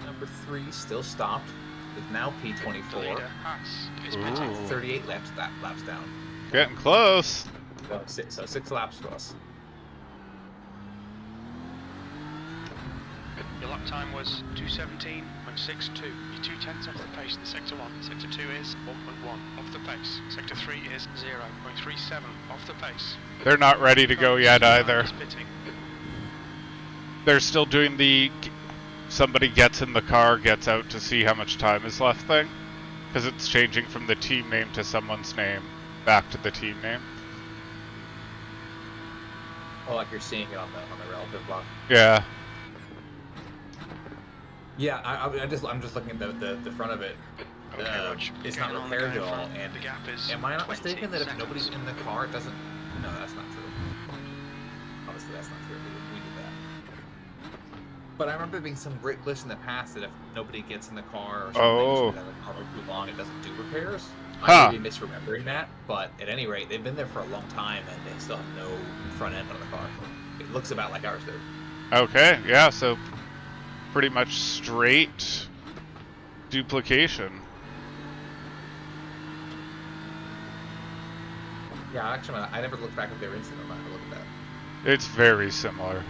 Number 3 still stopped. It's now The P24. leader, pass, is Ooh. pitting. 38 laps down. Getting close. So 6 laps to us. Your lap time was 2:17.62. You're 2/10 off the pace in Sector 1. Sector 2 is 1.1 off the pace. Sector 3 is 0.37 off the pace. They're not ready to go yet either. Is pitting. They're still doing the somebody gets in the car, gets out to see how much time is left thing. Because it's changing from the team name to someone's name back to the team name. Oh, like you're seeing it on the relative block. Yeah. Yeah, I'm just looking at the front of it. Okay, Rog, It's getting not on the repaired guy at in all. front. And The gap is am I not 20 mistaken that if nobody's seconds. in the car, it doesn't? No, that's not true. Honestly, that's not true. We did that. But I remember there being some great glitch in the past that if nobody gets in the car or something, Oh. so that the car for too long, it doesn't do repairs. Huh. I may be misremembering that, but at any rate, they've been there for a long time and they still have no front end on the car. It looks about like ours do. Okay, yeah, so pretty much straight duplication. Yeah, actually, I never looked back at their incident. I'm not gonna look at that. It's very similar.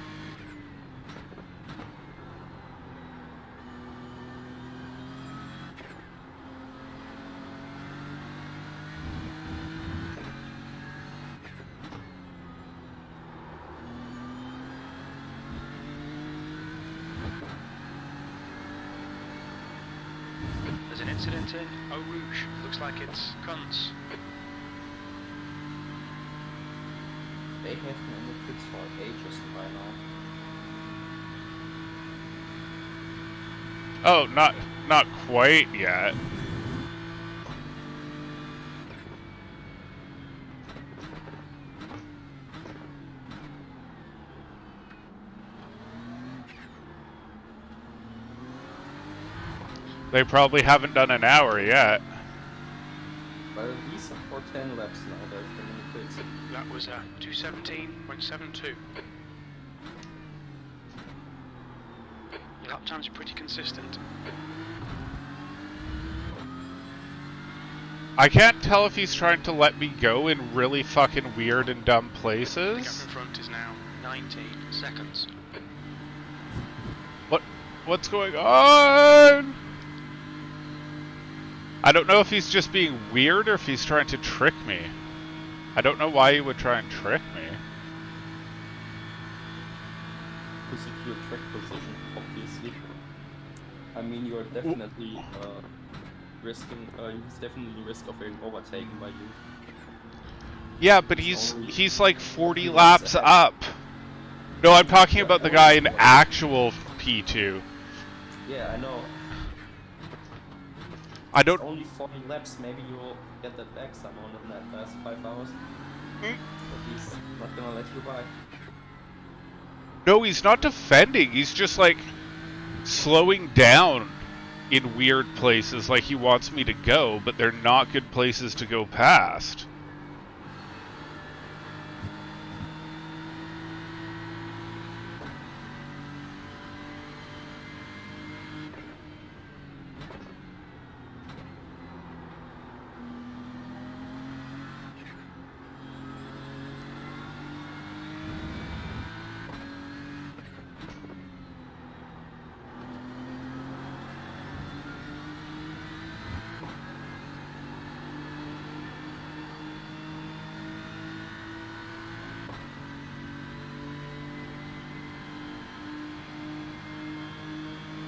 There's an incident in Eau Rouge. Looks like it's cunts. They have been in the pits for ages by now. Oh, not quite yet. They probably haven't done an hour yet. But at least for 10 laps now they've been in the pits. That was a 2:17.72. Your lap times are pretty consistent. I can't tell if he's trying to let me go in really fucking weird and dumb The gap places. in front is now 19 seconds. What's going on? I don't know if he's just being weird or if he's trying to trick me. I don't know why he would try and trick me. to secure track position, obviously. I mean, you're definitely risking. He's definitely risk of being overtaken by you. Yeah, but It's only he's like 40 few laps ahead. up. No, I'm talking Yeah, about the only guy in few laps. actual P2. Yeah, I know. I It's don't. only 40 laps. Maybe you'll get that back somehow in that last 5 hours. Mm. But he's not gonna let you by. No, he's not defending. He's just like slowing down in weird places like he wants me to go, but they're not good places to go past.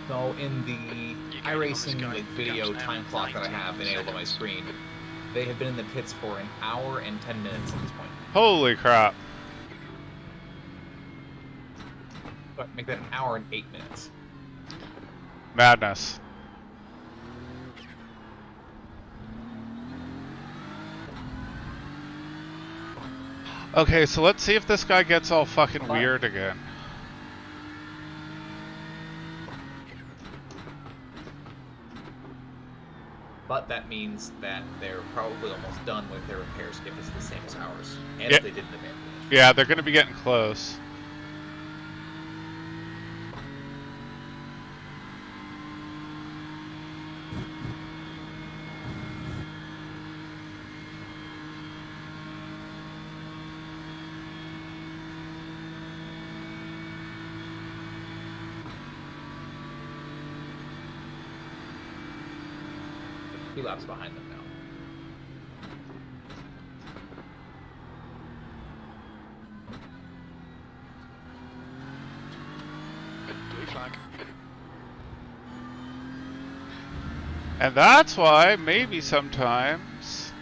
So in the iRacing like video time clock that I have enabled on my screen, they have been in the pits for an hour and 10 minutes at this point. Holy crap. But make that an hour and 8 minutes. Madness. Okay, so let's see if this guy gets all fucking weird again. But that means that they're probably almost done with their repairs if it's the same as ours. And Yeah. if they didn't abandon it. Yeah, they're gonna be getting close. Two laps behind them now. Blue flag. And that's why, maybe sometimes...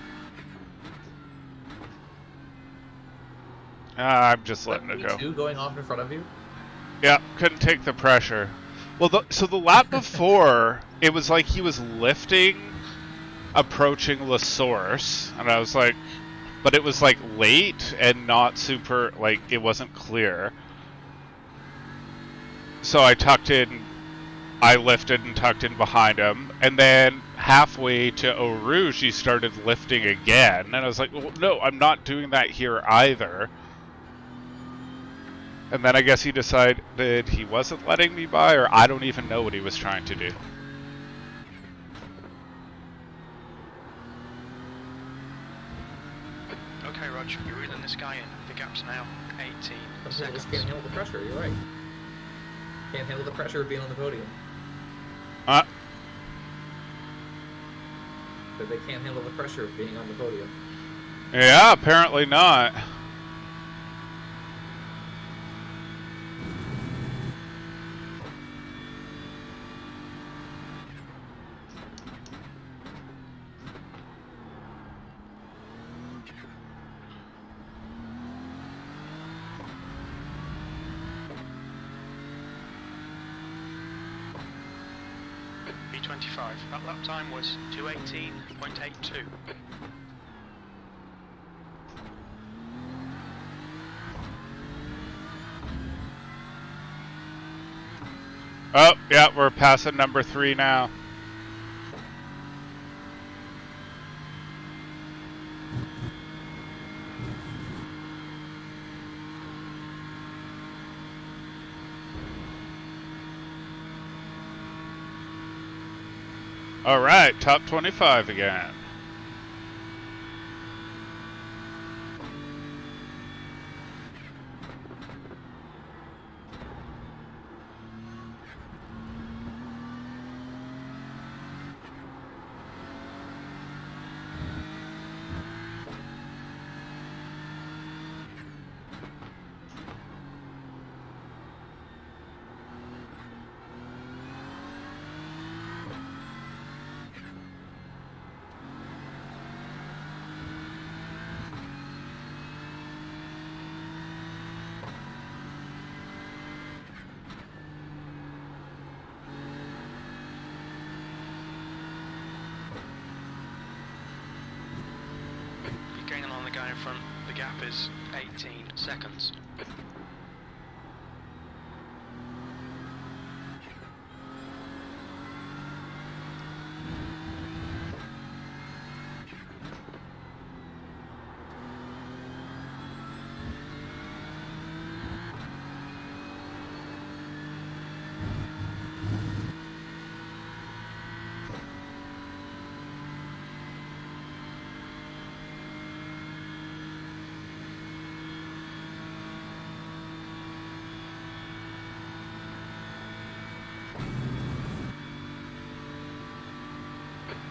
I'm just letting it go. Two going off in front of you? Yeah, couldn't take the pressure. Well, so the lap before, it was like he was lifting, approaching La Source, and I was like, but it was like late and not super, like, it wasn't clear. So I tucked in, I lifted and tucked in behind him, and then halfway to Eau Rouge, he started lifting again, and I was like, well, no, I'm not doing that here either. And then I guess he decided that he wasn't letting me by, or I don't even know what he was trying to do. Okay, Rog, you're reeling this guy in. The gap's now 18 Some people seconds. just can't handle the pressure, you're right. Can't handle the pressure of being on the podium. Uh, But they can't handle the pressure of being on the podium. yeah, apparently not. B25. That lap time was 2:18.82. Oh, yeah, we're passing number 3 now. All right, top 25 again. front. The gap is 18 seconds.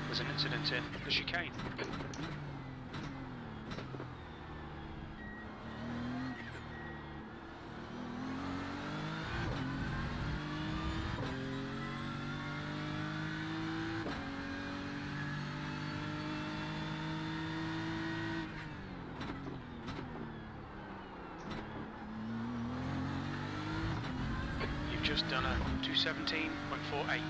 There's an incident in the chicane. You've just done a 217.48.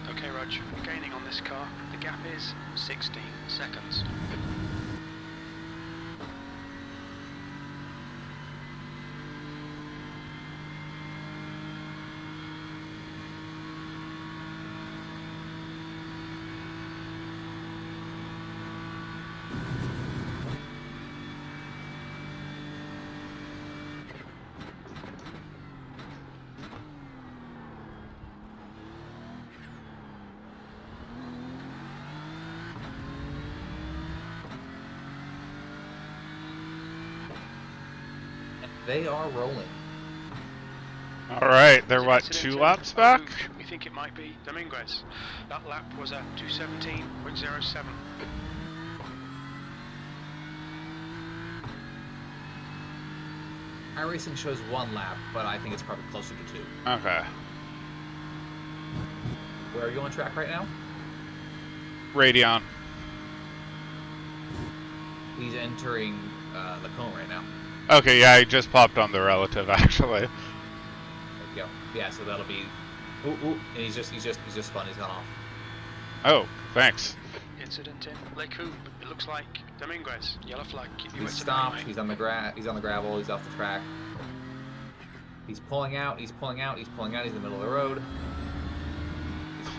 Okay, Rog, you're gaining on this car. The gap is 16 seconds. They are rolling. All right, they're There's what, an 2 incident laps in back? Rouge. We think it might be Dominguez. That lap was a 217.07. iRacing shows 1 lap, but I think it's probably closer to 2. Okay. Where are you on track right now? Radeon. He's entering the cone right now. Okay, yeah, I just popped on the relative actually. There you go. Yeah, so that'll be. Ooh, ooh, and he's just spun. He's gone off. Oh, thanks. Incident in Lake Hoop. It looks like Dominguez. Yellow flag. Keep you He's wet stopped. tonight, mate. He's on the He's on the gravel. He's off the track. He's pulling out. He's pulling out. He's pulling out. He's in the middle of the road.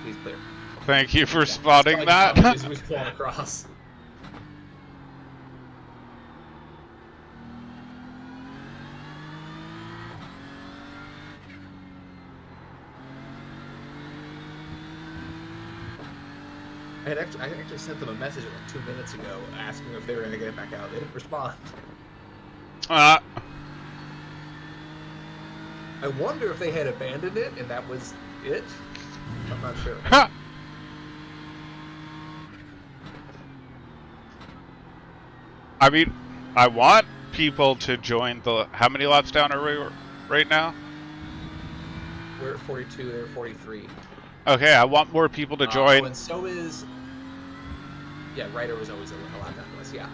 He's clear. Thank you for spotting that. He's pulling across. I actually sent them a message like 2 minutes ago asking if they were going to get it back out. They didn't respond. I wonder if they had abandoned it and that was it. I'm not sure. I mean, I want people to join the... How many laps down are we right now? We're at 42, they're 43. Okay, I want more people to join. Oh, and so is... Yeah, Ryder was always a lot down to us, yeah.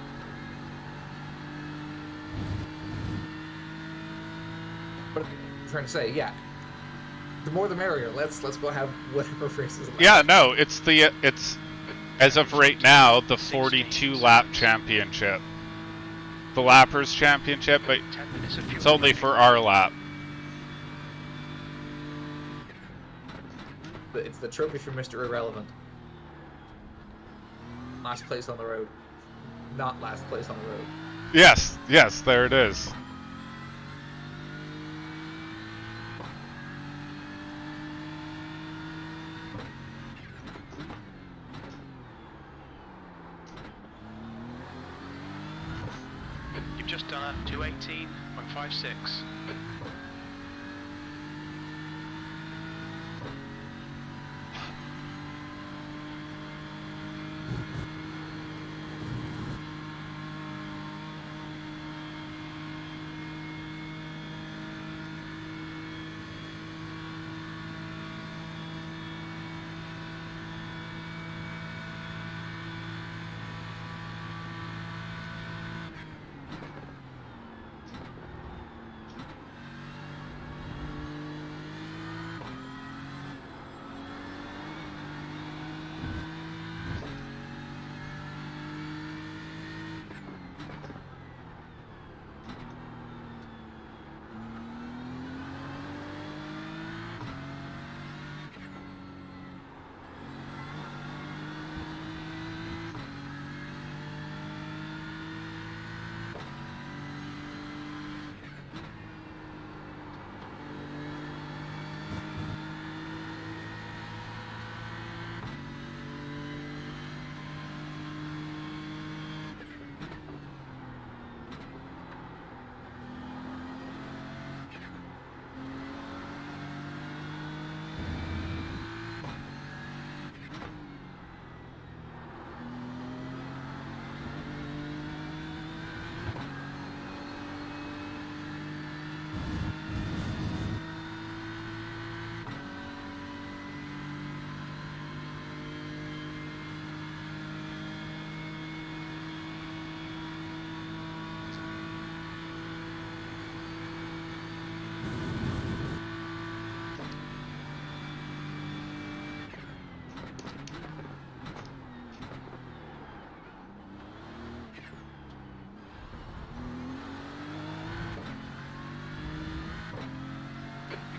But I'm trying to say, yeah, the more the merrier. Let's go have whatever races. Yeah, no, it's as of right now the 42 lap championship, the lappers championship, but 10 minutes of fuel it's only remaining. for our lap. It's the trophy for Mr. Irrelevant. Last place on the road, not last place on the road. Yes, there it is. You've just done a 2:18.56.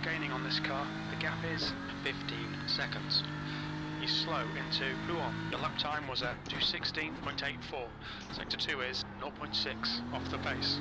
Gaining on this car, the gap is 15 seconds. He's slow into Huon. Your lap time was at 2:16.84. Sector 2 is 0.6 off the pace.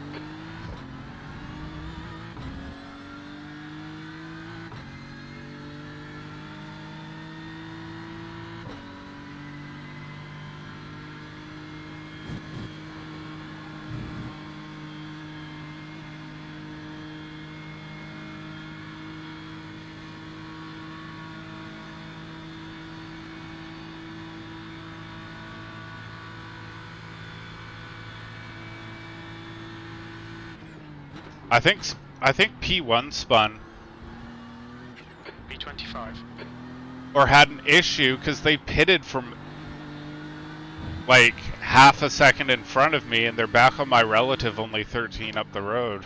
I think P1 spun P25. or had an issue because they pitted from like half a second in front of me, and they're back on my relative only 13 up the road.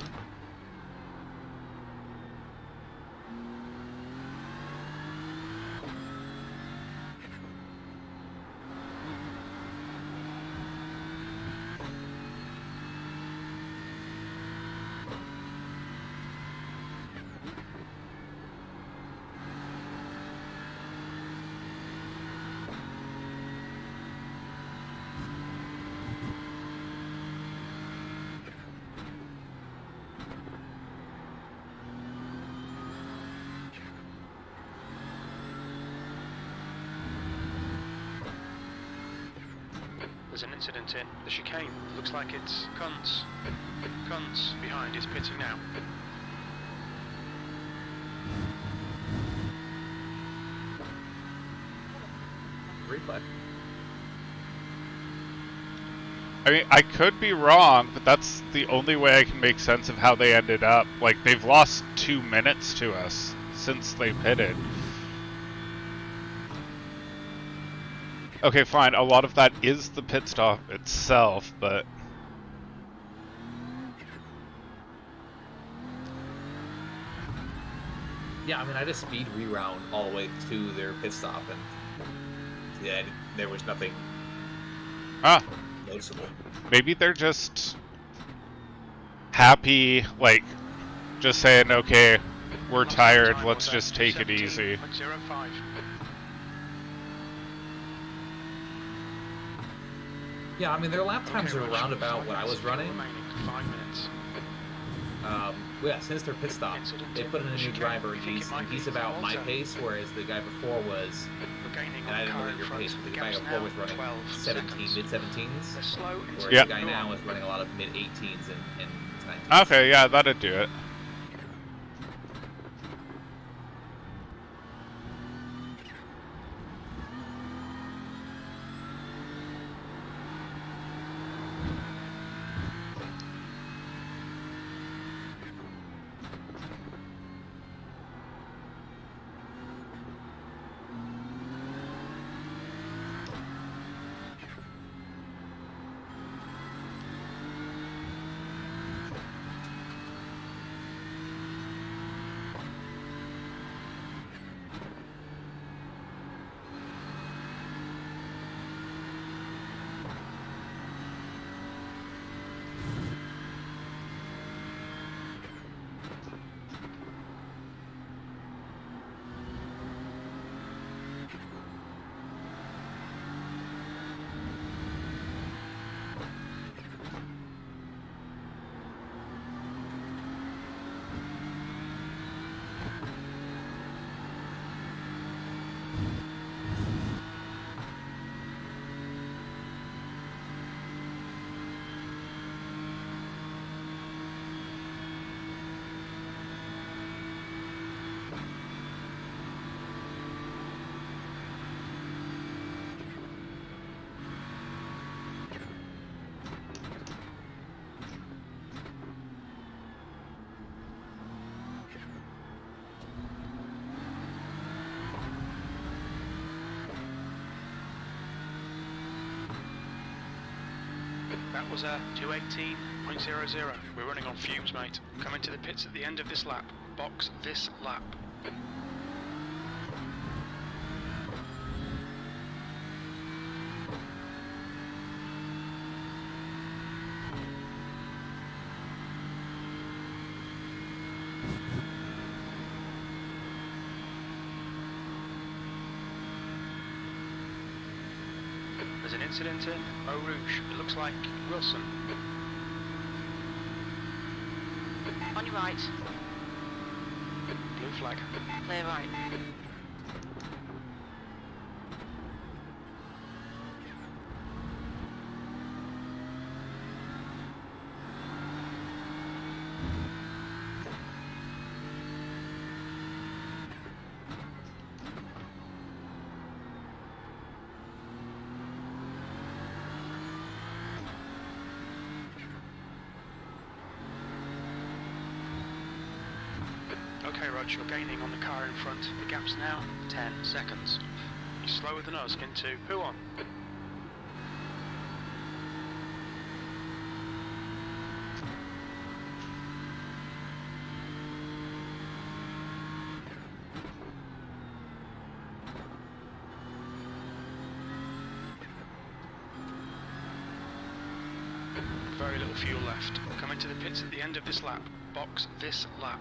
There's an incident in the chicane. Looks like it's Kunz. Kunz behind is pitting now. Replay. I mean, I could be wrong, but that's the only way I can make sense of how they ended up. Like, they've lost 2 minutes to us since they pitted. Okay, fine, a lot of that is the pit stop itself, but... Yeah, I mean, I just speed reround all the way to their pit stop, and yeah, there was nothing noticeable. Maybe they're just happy, like, just saying, okay, we're tired, let's just take it easy. 17.05. Yeah, I mean, their lap times are around about what I was running. Remaining 5 minutes. Yeah, since their pit stop, they put in a new driver, and he's about my pace, whereas the guy before was, and I didn't know your pace, but the guy before was running 17, mid-17s, whereas the guy now is running a lot of mid-18s and 19s. Okay, yeah, that'd do it. That was a 218.00. We're running on fumes, mate. Coming to the pits at the end of this lap. Box this lap. There's an incident in Eau Rouge. It looks like Wilson. On your right. Blue flag. Clear right. Okay, Rog, you're gaining on the car in front. The gap's now 10 seconds. You're slower than us into who on? Very little fuel left. Coming to the pits at the end of this lap. Box this lap.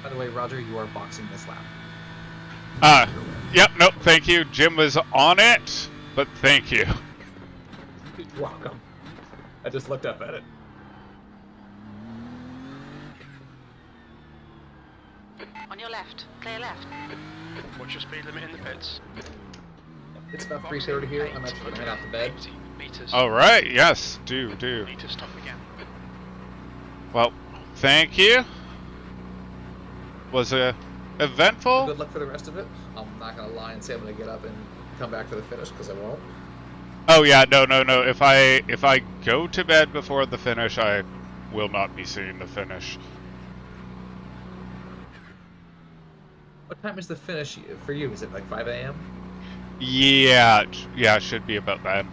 By the way, Roger, you are boxing this lap. Yep, nope, thank you. Jim was on it, but thank you. You're welcome. I just looked up at it. On your left. Clear left. What's your speed limit in the pits? It's about 3:30 here. I'm actually gonna head out to bed. 80 meters. Alright, yes, do. Need to stop again. Well, thank you. Was it eventful? Good luck for the rest of it. I'm not gonna lie and say I'm gonna get up and come back for the finish, because I won't. Oh yeah, no. If I go to bed before the finish, I will not be seeing the finish. What time is the finish for you? Is it like 5 a.m.? Yeah, it should be about then.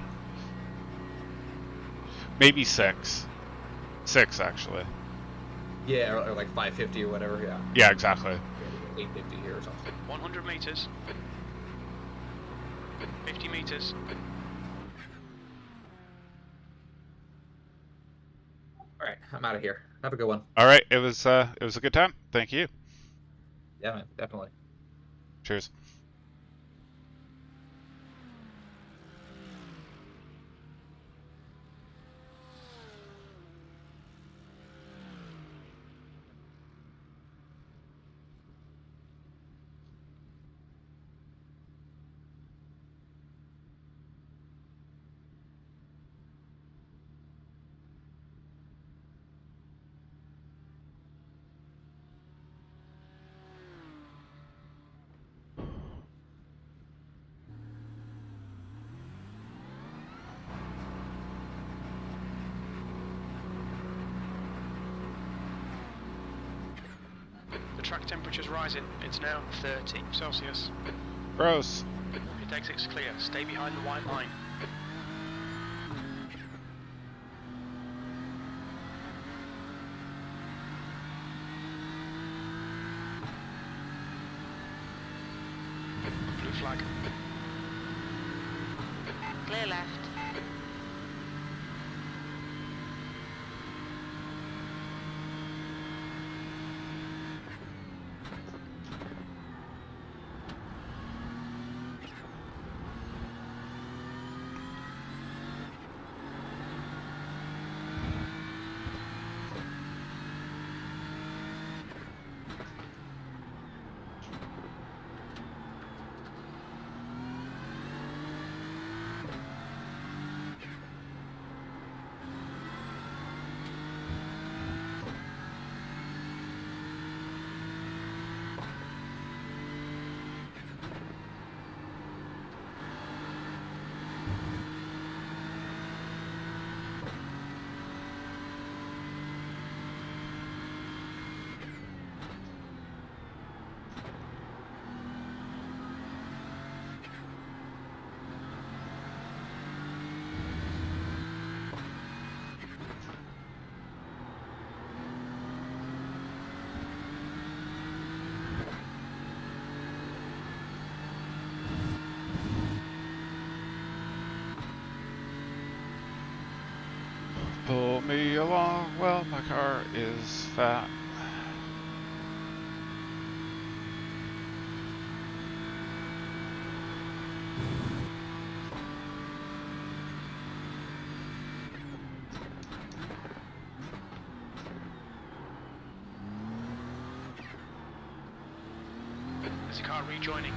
Maybe 6. 6, actually. Yeah, or like 5:50 or whatever. Yeah. Yeah, exactly. 8:50 here or something. 100 meters. 50 meters. All right, I'm out of here. Have a good one. All right, it was a good time. Thank you. Yeah, man, definitely. Cheers. The track temperature's rising. It's now 30 Celsius. Gross. Pit exit's clear. Stay behind the white line. Blue flag. Clear left. Pull me along, well, my car is fat. There's a car rejoining.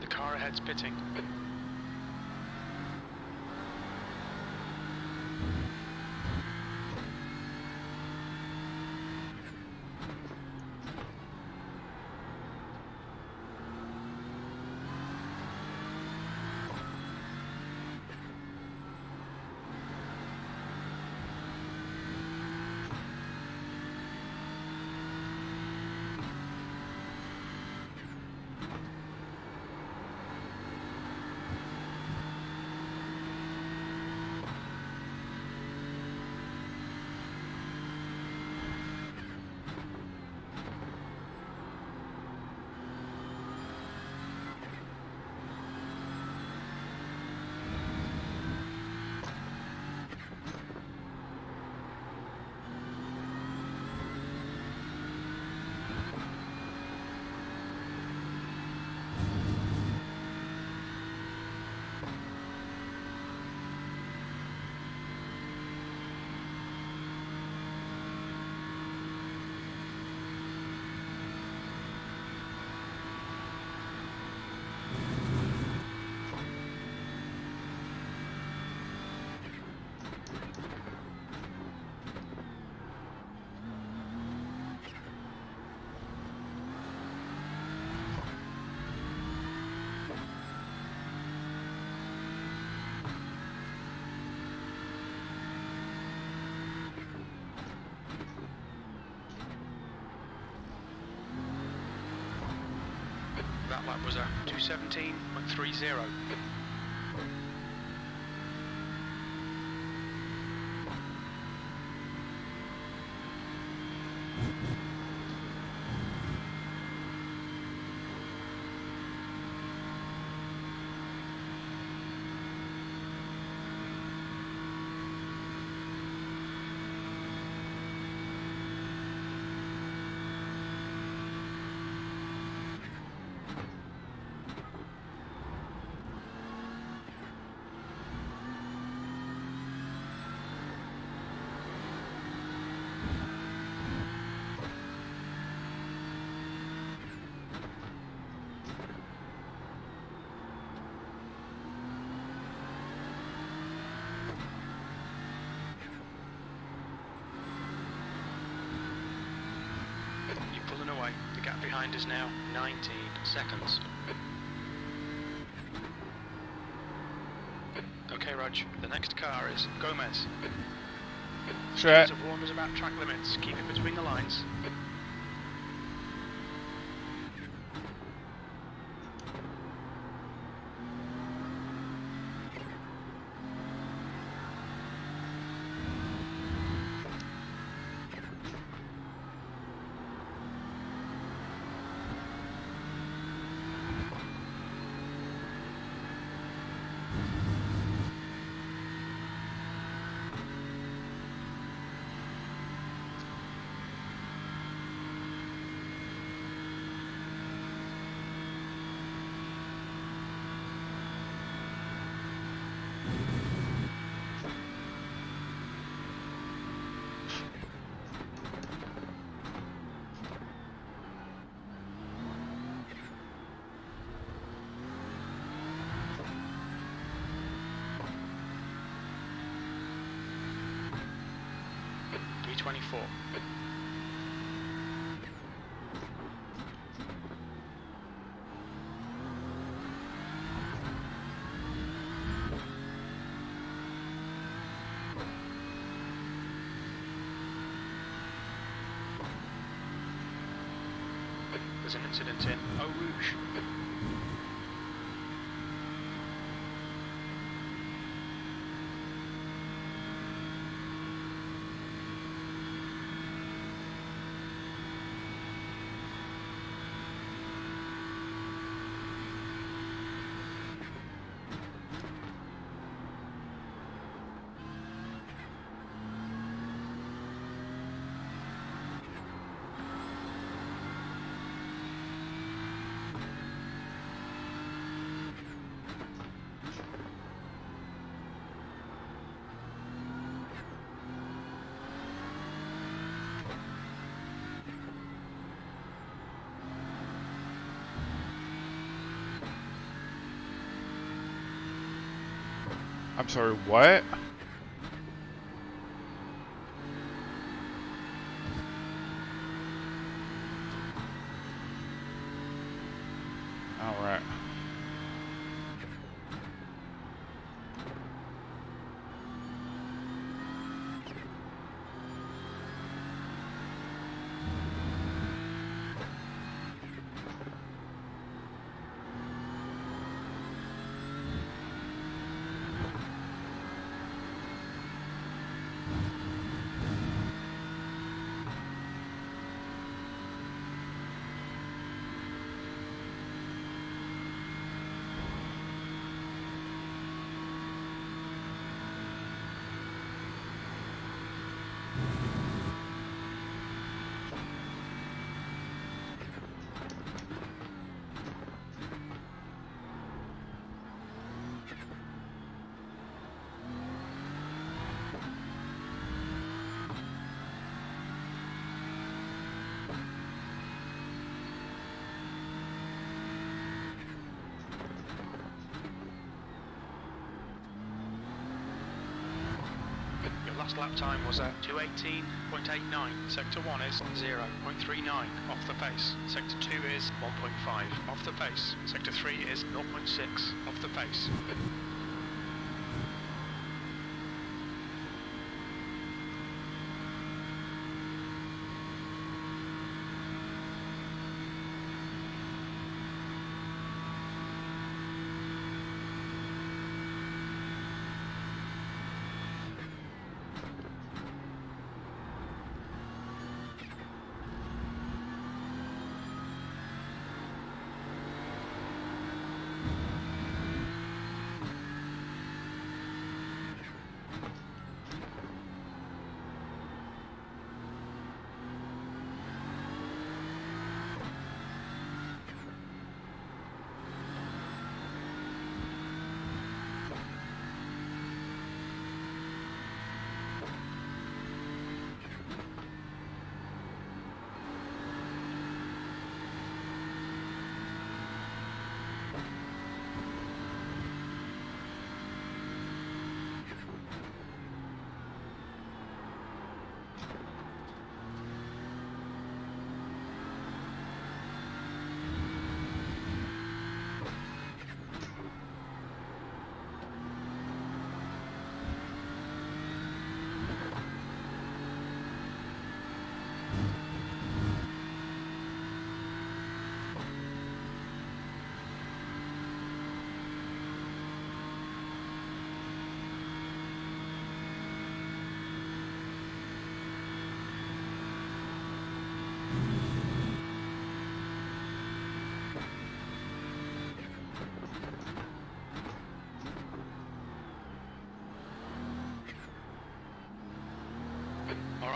The car ahead's pitting. That lap was a 2:17.30. You're pulling away. The gap behind is now 19 seconds. Okay, Rog. The next car is Gomez. Shit. Have warned us about track limits. Keep it between the lines. .324. There's an incident in Eau Rouge. I'm sorry, what? Alright. Last lap time was at 2:18.89. Sector 1 is 0.39 off the pace. Sector 2 is 1.5 off the pace. Sector 3 is 0.6 off the pace.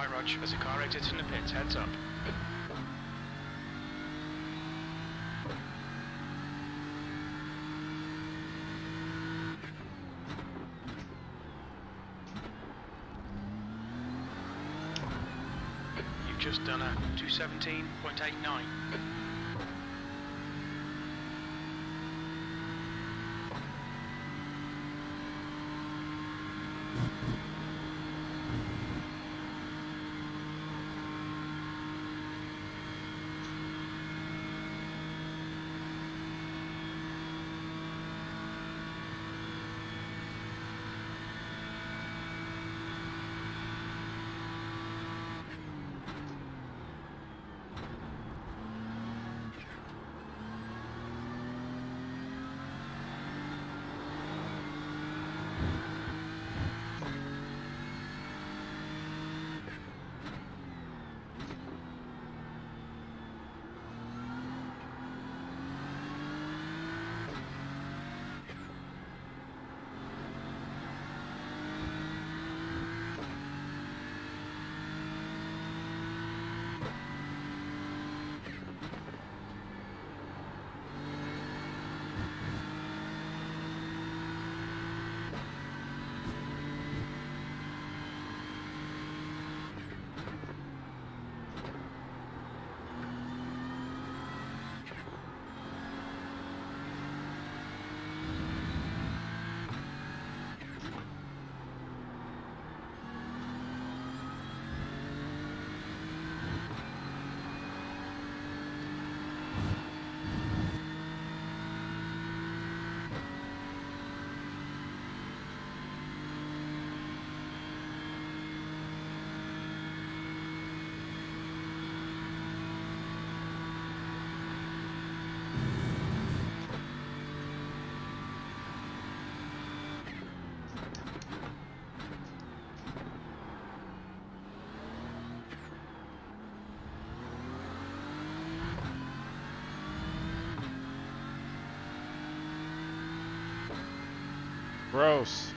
Right, Rog, as the car exits in the pits, heads up. You've just done a 217.89. Gross.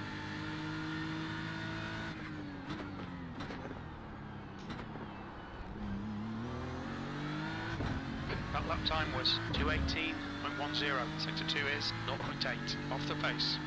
That lap time was 218.10. Sector 2 is 0.8 off the pace.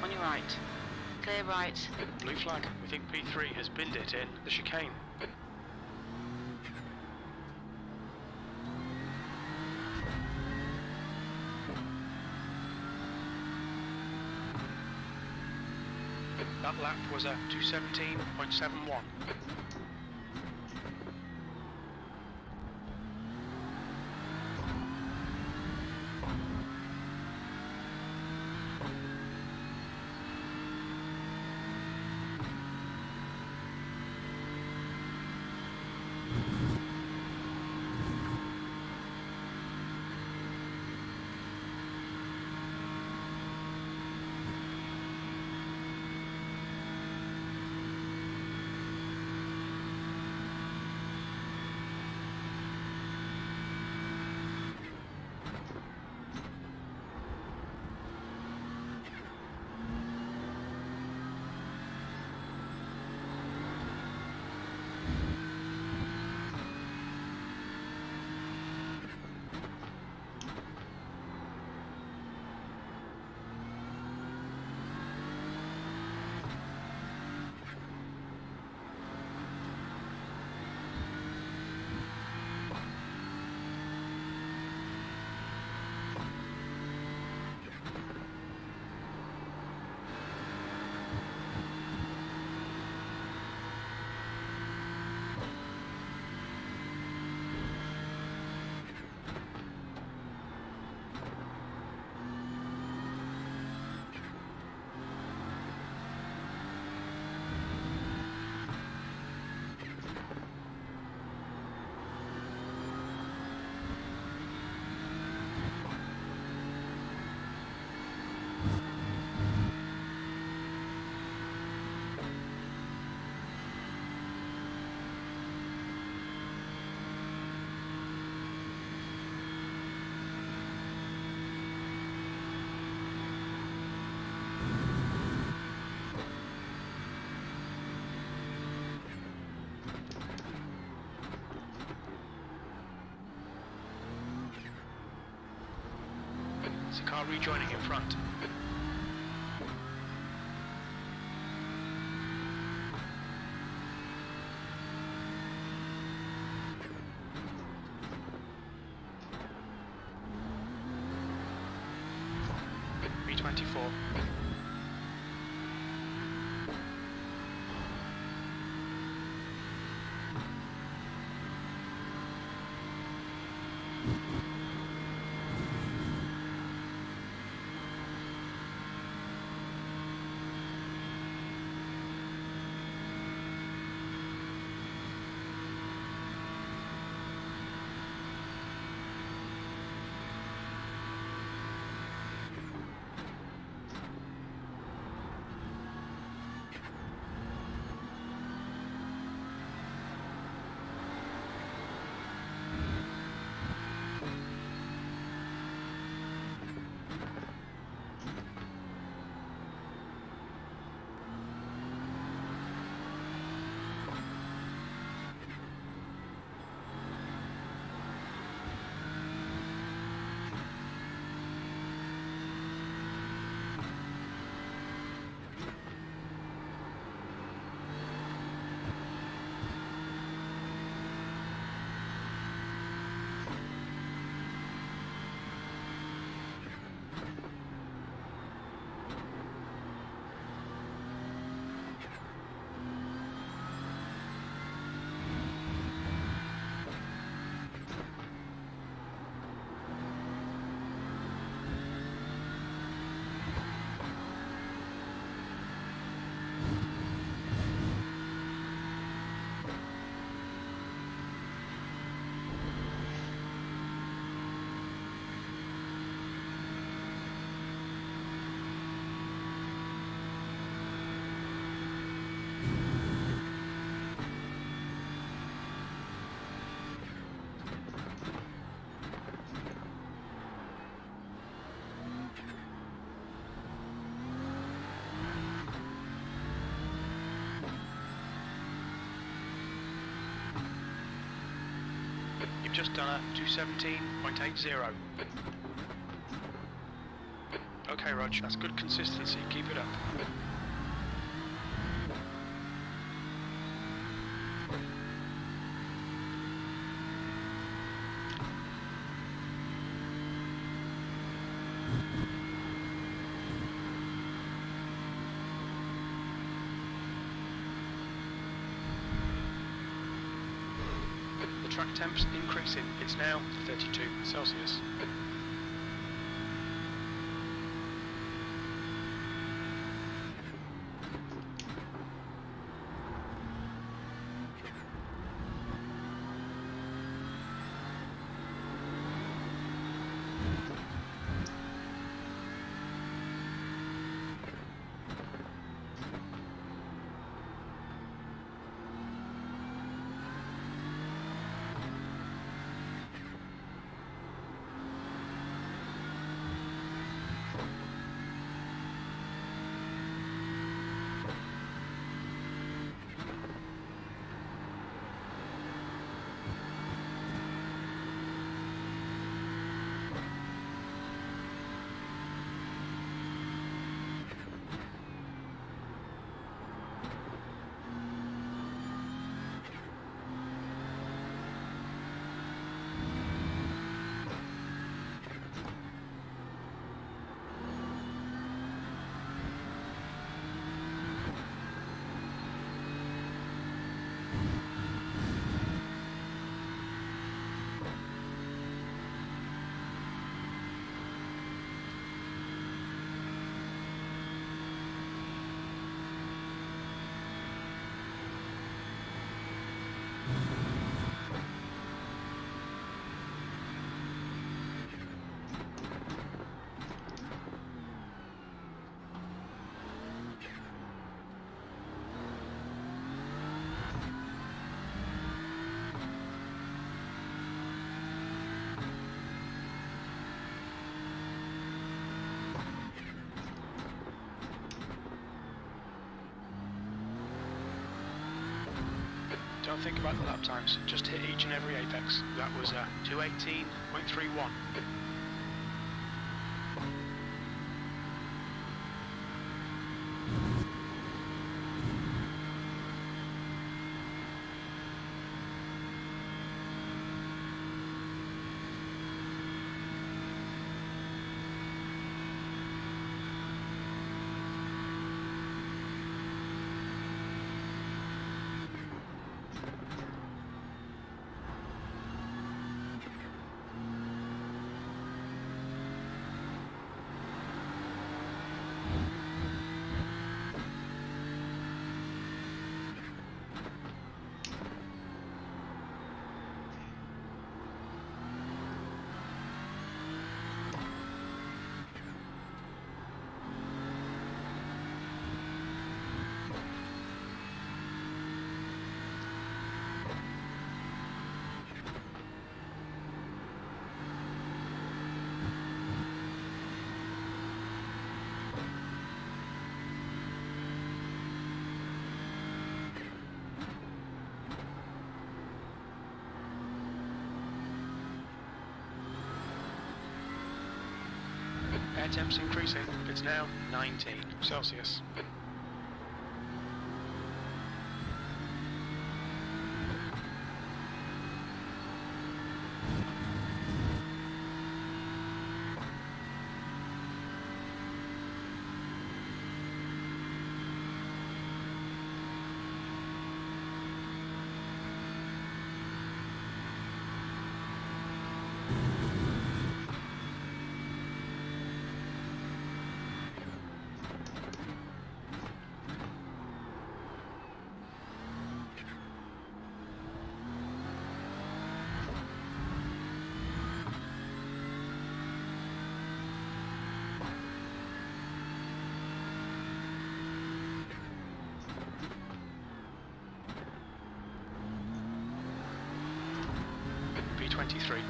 On your right. Clear right. Blue flag. We think P3 has binned it in the chicane. That lap was a 217.71. a car rejoining in front. B24. You've just done a 217.80. Okay, Rog, that's good consistency. Keep it up. Track temps increasing. It's now 32 Celsius. Don't think about the lap times, just hit each and every apex. That was 218.31. temps increasing. It's now 19 Celsius. B23.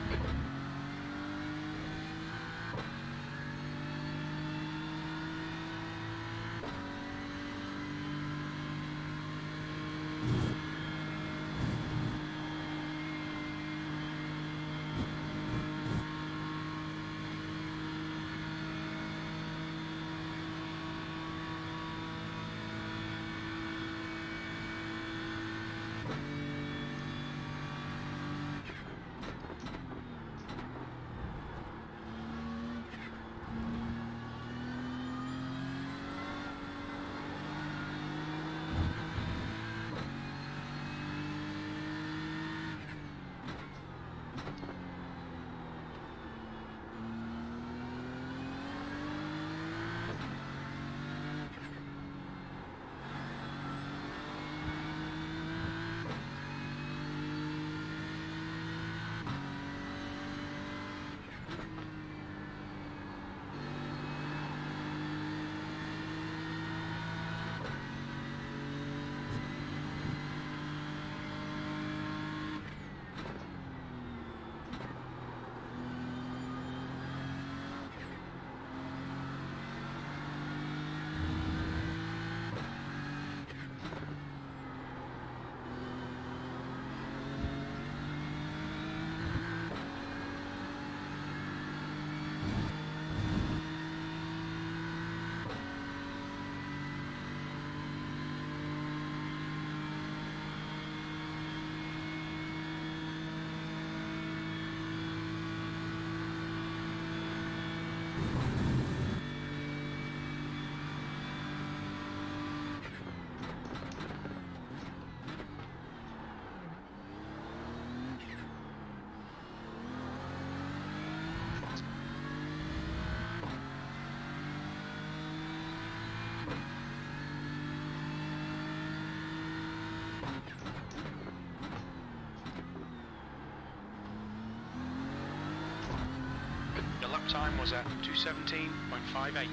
Your lap time was at 2:17.58.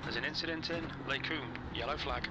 There's an incident in Lacoum, yellow flag.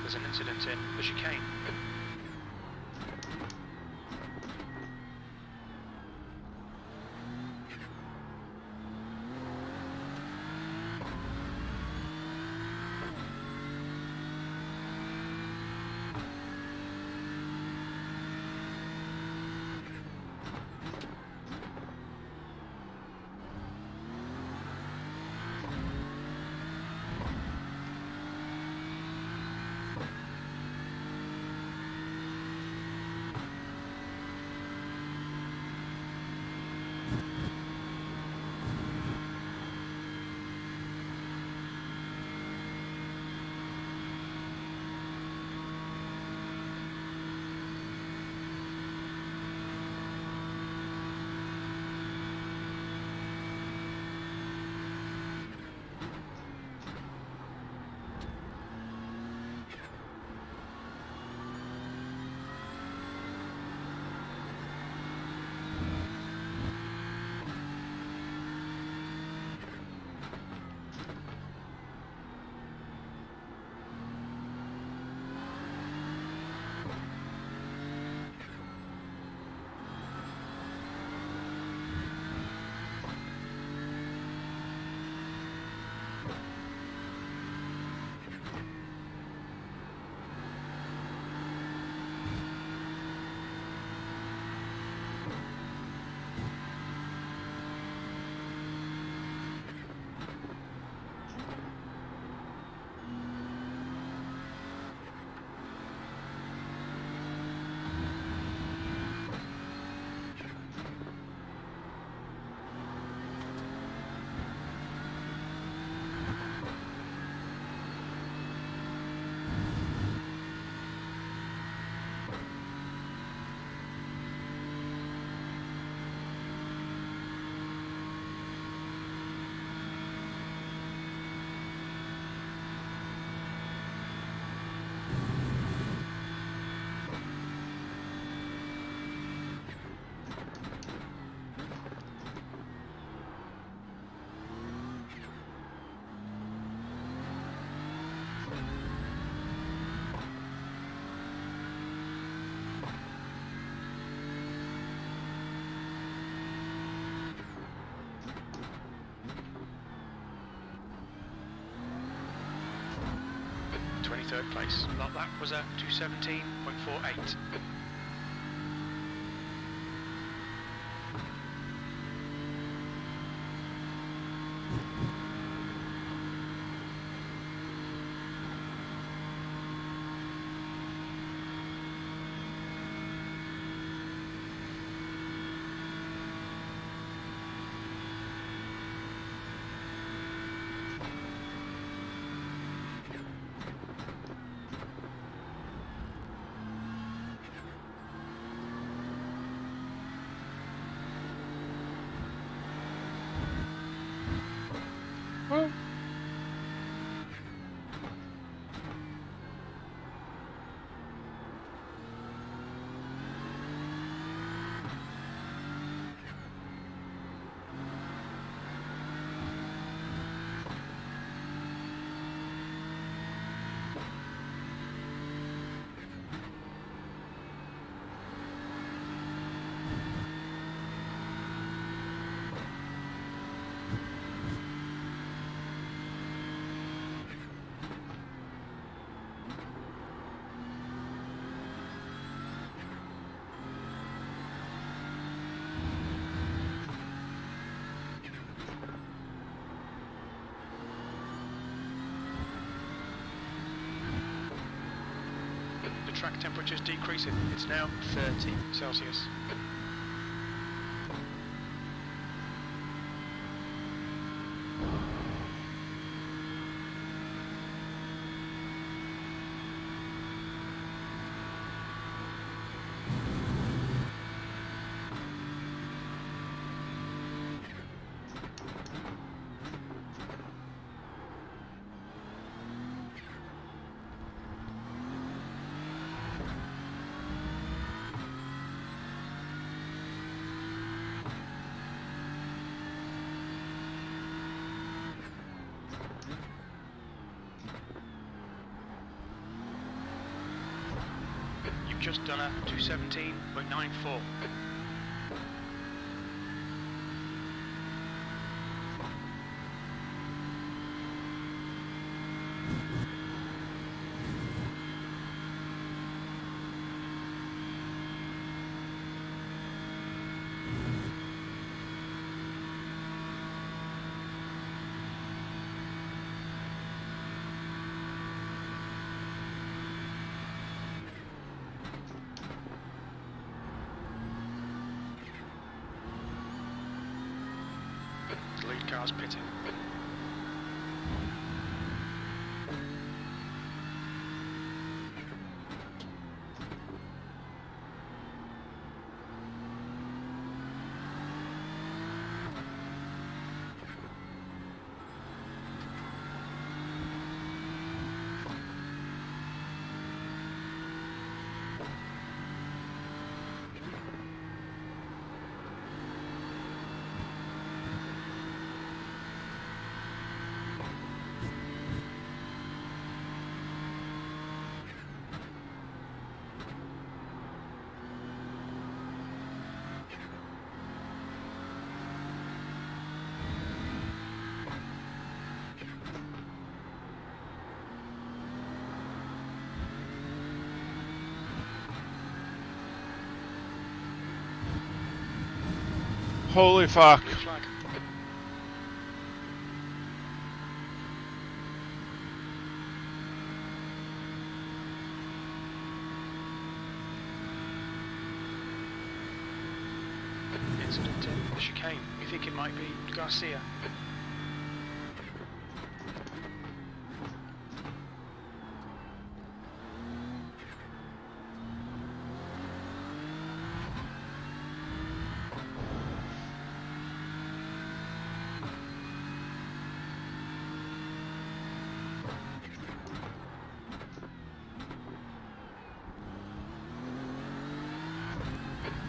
There's an incident in the chicane. Third place. Not that was at 217.48. Track temperature's decreasing. It's now 30 Celsius. just done a 217.94. The lead car's pitting. Holy fuck. Blue flag. Incident in the chicane. We think it might be Garcia.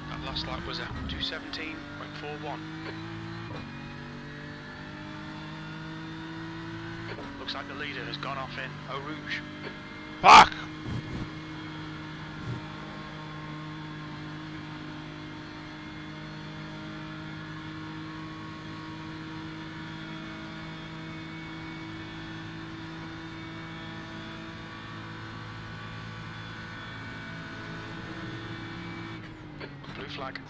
That last lap was a 217.41. Looks like the leader has gone off in Eau Rouge. Fuck! Blue flag.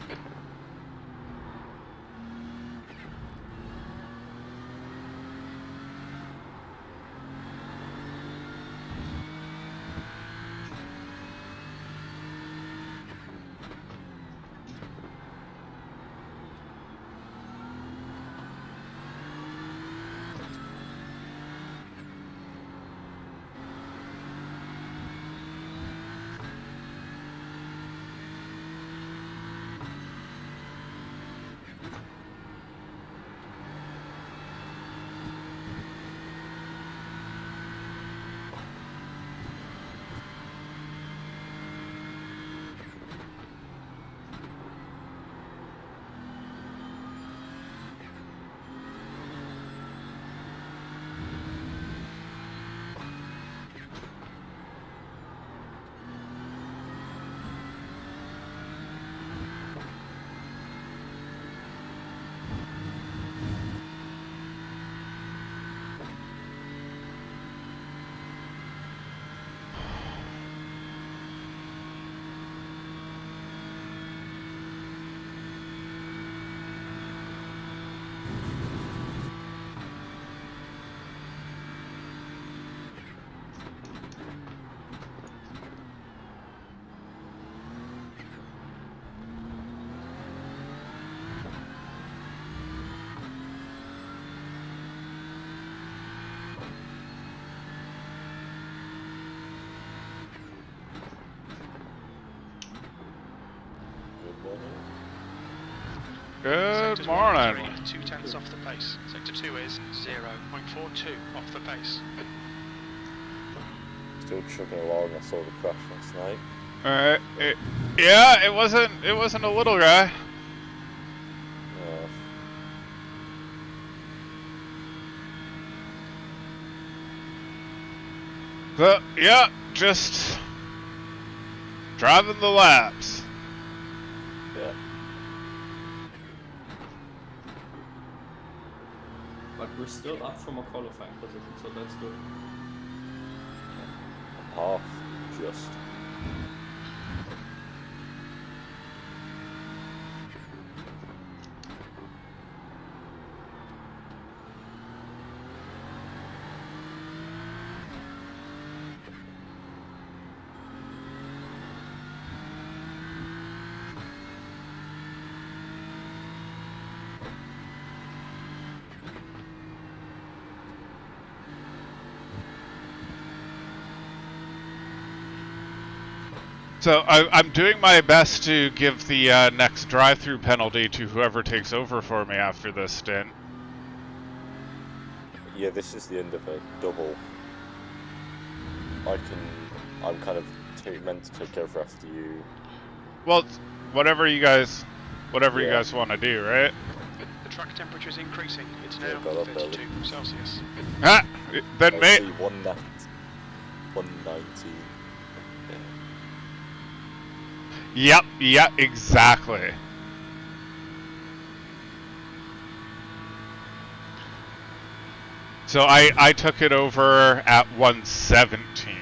Good Sectors morning. 1 and 3 are 2/10 off the pace. Sector 2 is 0.42 off the pace. Still chugging along. I saw the crash last night. Yeah, it wasn't a little guy. Yeah, just Driving the laps. Yeah. But we're still up from a qualifying position, so that's good. Half, just. So I'm doing my best to give the next drive-through penalty to whoever takes over for me after this stint. Yeah, this is the end of a double. I'm kind of meant to take over after you. Well, whatever you guys want to do, right? The track temperature is increasing. It's Yeah, now got up 32 early. Celsius. Ah, then I mate. see 119. Yep, exactly. So I took it over at 117.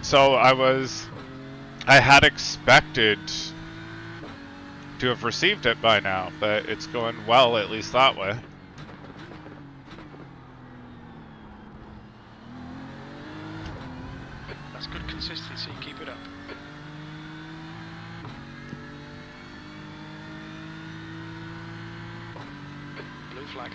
So I had expected to have received it by now, but it's going well, at least that way. That's good consistency. Keep it up. Blue flag.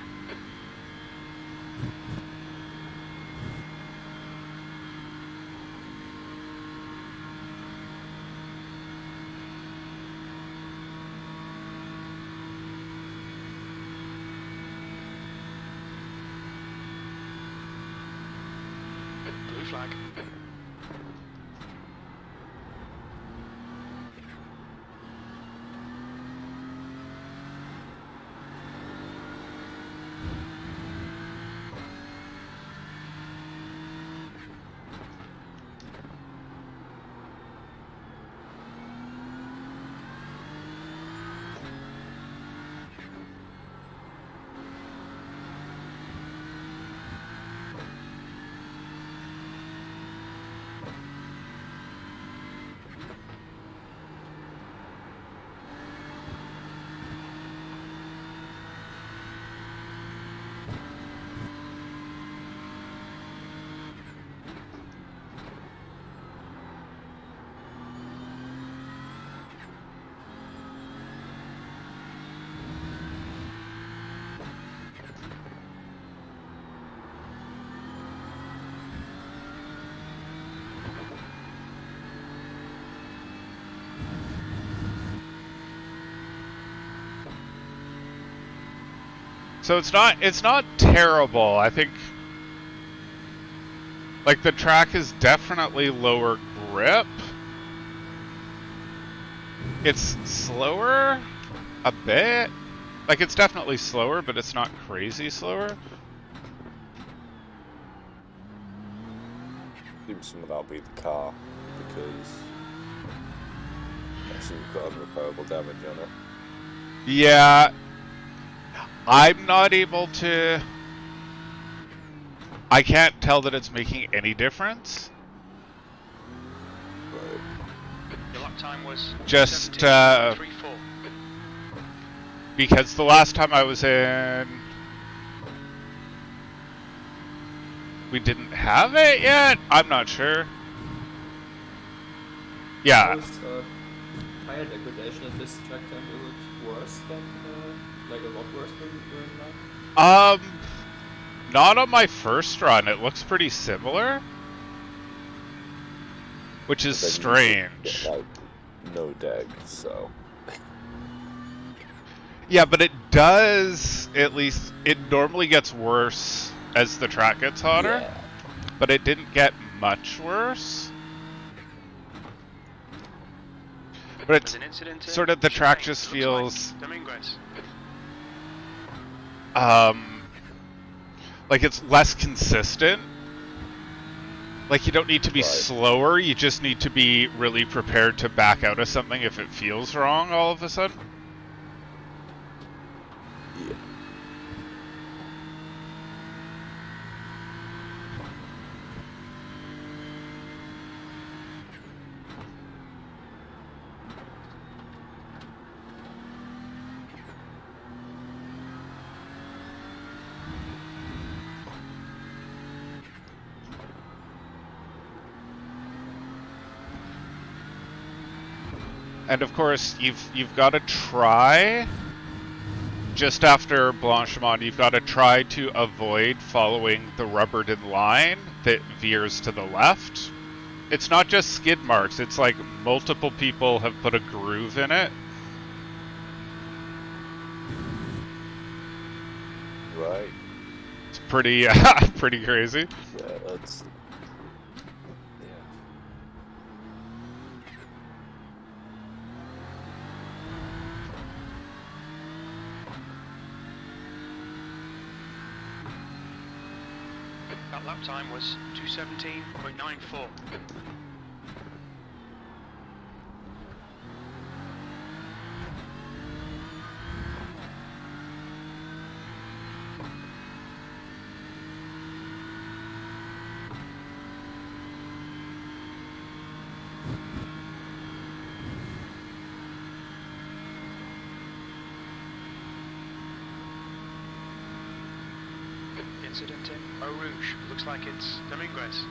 Blue flag. So it's not terrible. I think like the track is definitely lower grip. It's slower a bit. Like it's definitely slower, but it's not crazy slower. I think some of that'll be the car, because I assume you've got unrepairable damage on it. Yeah. I'm not able to... I can't tell that it's making any difference. Right. Your lap time was Just, 17.34. because the last time I was in... we didn't have it yet? I'm not sure. Yeah. How is tire degradation at this track time? Is it worse than, like a lot worse than during that? Not on my first run. It looks pretty similar. Which is But then you strange. get, like, no deg, so... Yeah, but it does, at least, it normally gets worse as the track gets hotter. Yeah. But it didn't get much worse. But There's it's an incident sort of the track Chicane. just Looks like feels... Dominguez. like it's less consistent. Like you don't need to be Right. slower, you just need to be really prepared to back out of something if it feels wrong all of a sudden. Yeah. And of course, you've got to try, just after Blanchimont, you've got to try to avoid following the rubbered-in line that veers to the left. It's not just skid marks, it's like multiple people have put a groove in it. Right. It's pretty, pretty crazy. Yeah, that's... Yeah. That lap time was 2:17.94. Incident in Eau Rouge. Looks like it's Dominguez.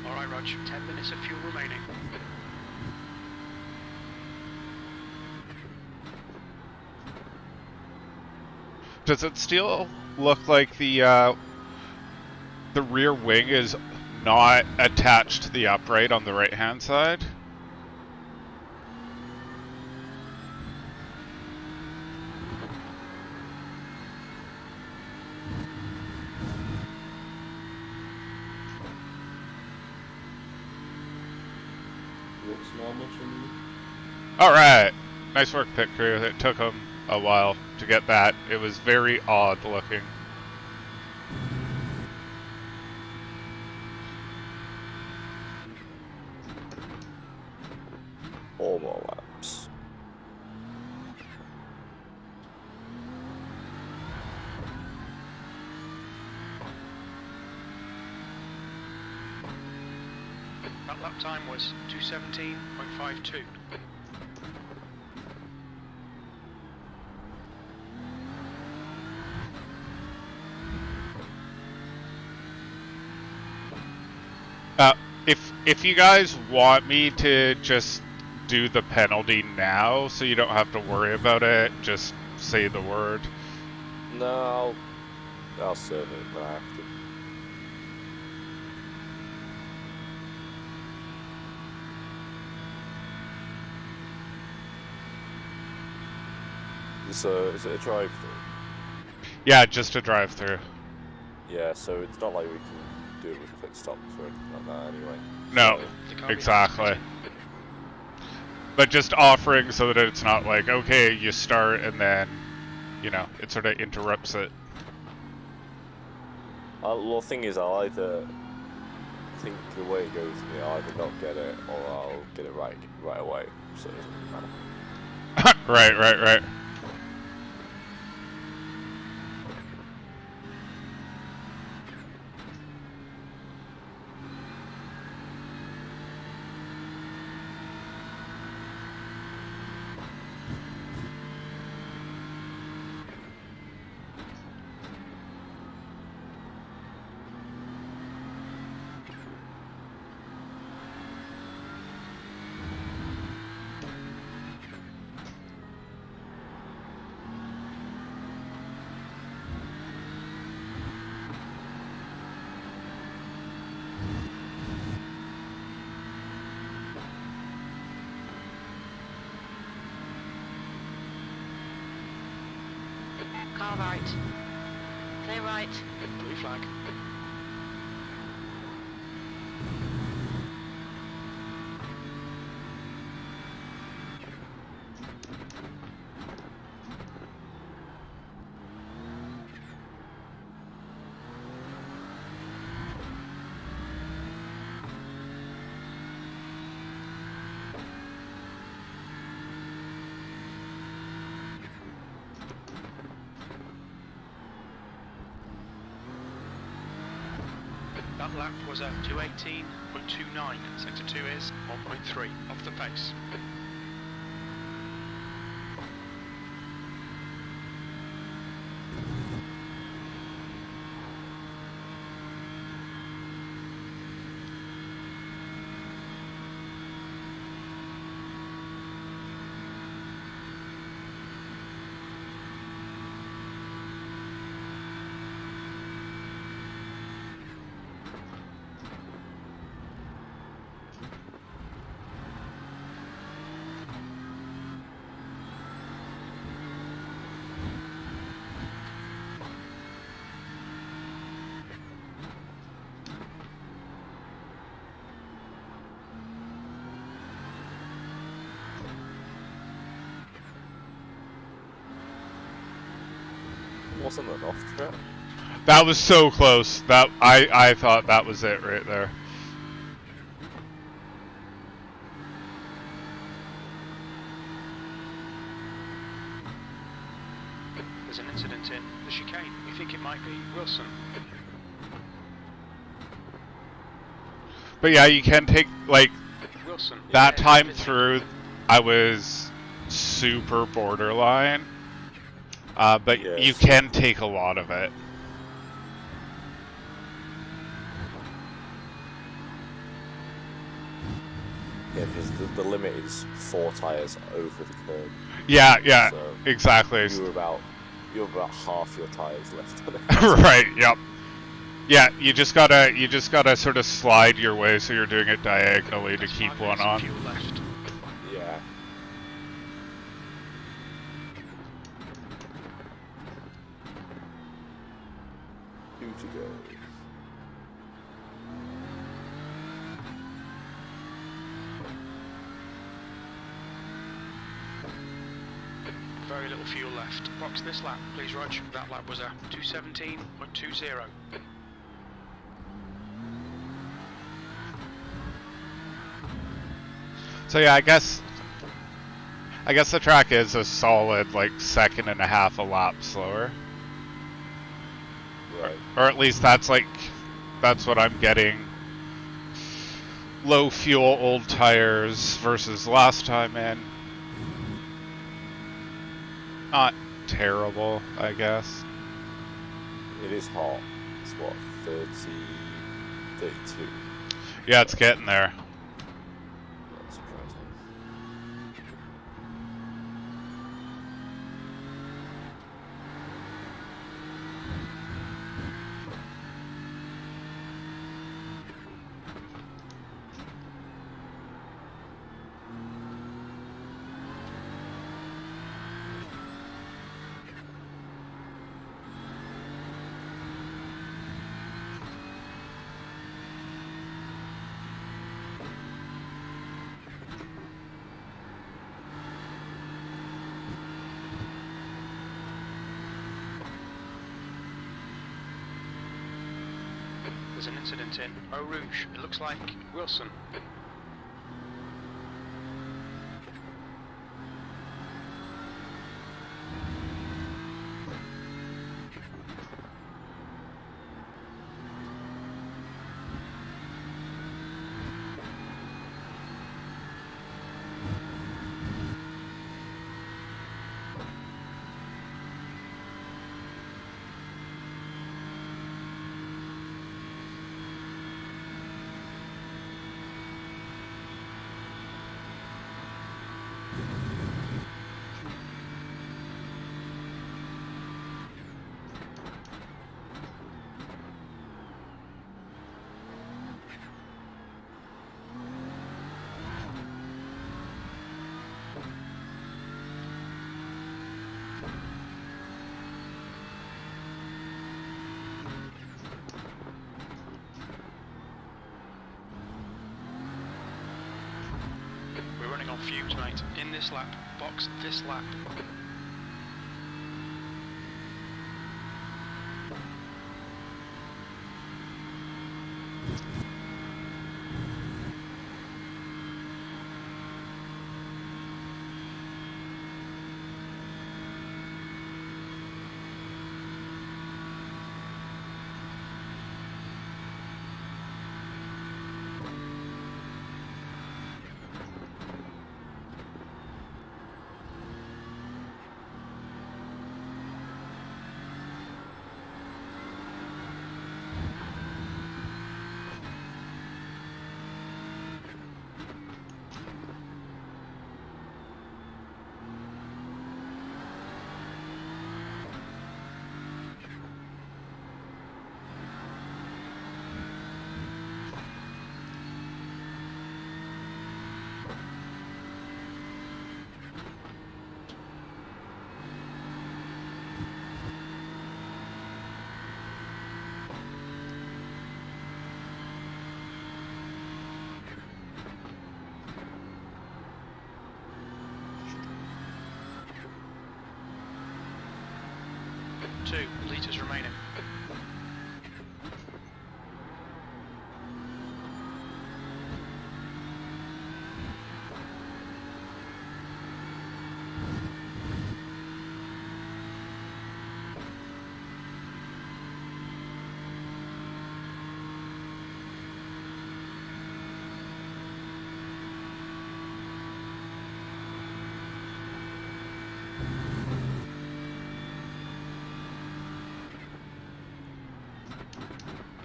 Alright, Rog, 10 minutes of fuel remaining. Does it still look like the rear wing is not attached to the upright on the right-hand side? Looks normal to me. Alright! Nice work, pit crew. It took them a while to get that. It was very odd looking. All more laps. That lap time was 2:17.52. If you guys want me to just do the penalty now so you don't have to worry about it, just say the word. No, I'll serve it when I have to. So, is it a drive-through? Yeah, just a drive-through. Yeah, so it's not like we can do it with quick stops or anything like that anyway. No, exactly. But just offering so that it's not like, okay, you start and then, you know, it sort of interrupts it. Well, the thing is, I'll either think the way it goes to me, I'll either not get it or I'll get it right away, so it doesn't matter. Right. Car right. Clear right. Blue flag. That lap was at 2:18.29. Sector 2 is 1.3 off the pace. Wasn't an off track. That was so close. That I thought that was it right there. There's an incident in the chicane. We think it might be Wilson. But yeah, you can take, like, Wilson. that Yeah, time it's- through, I was super borderline. But Yeah, you so- can take a lot of it. Yeah, because the limit is 4 tyres over the curb. Yeah, So exactly. you were about half your tyres left on it. Right, yep. Yeah, you just gotta sort of slide your way so you're doing it diagonally to That's keep 5 one minutes of on. fuel left. Yeah. Two to go. Very little fuel left. Box this lap, please, Rog. That lap was a 2:17.20. So yeah, I guess the track is a solid, like, 1.5 a lap slower. Right. Or at least that's what I'm getting. Low fuel, old tires versus last time in. Not terrible, I guess. It is hot. It's what, 30, 32? Yeah, it's getting there. Not surprising. There's an incident in Eau Rouge. It looks like Wilson. fumes, mate. In this lap. Box this lap. Two litres remaining.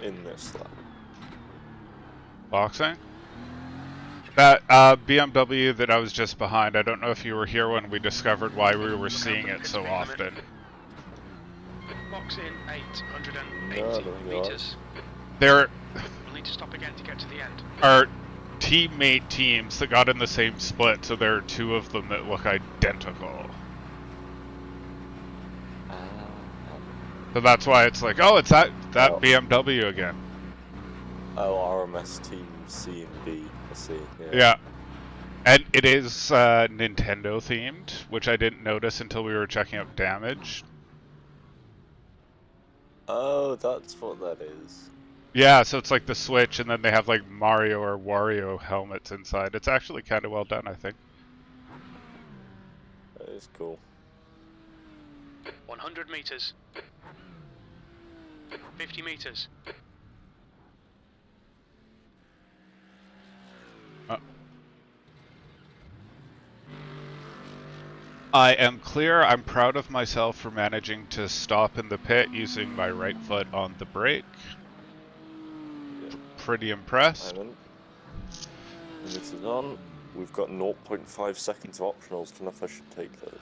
In this lap. Boxing? That BMW that I was just behind, I don't know if you were here when we discovered why we were seeing it so often. Box in 880 metres. There We'll need to stop again to get to the end. are teammate teams that got in the same split, so there are two of them that look identical. So that's why it's like, oh, it's that Oh. BMW again. Oh, RMS Team C and B. I see. Yeah. And it is Nintendo themed, which I didn't notice until we were checking up damage. Oh, that's what that is. Yeah, so it's like the Switch, and then they have like Mario or Wario helmets inside. It's actually kind of well done, I think. That is cool. 100 metres. 50 metres. I am clear. I'm proud of myself for managing to stop in the pit using my right foot on the brake. Yeah. Pretty impressed. And this is on. We've got 0.5 seconds of optionals. Don't know if I should take those.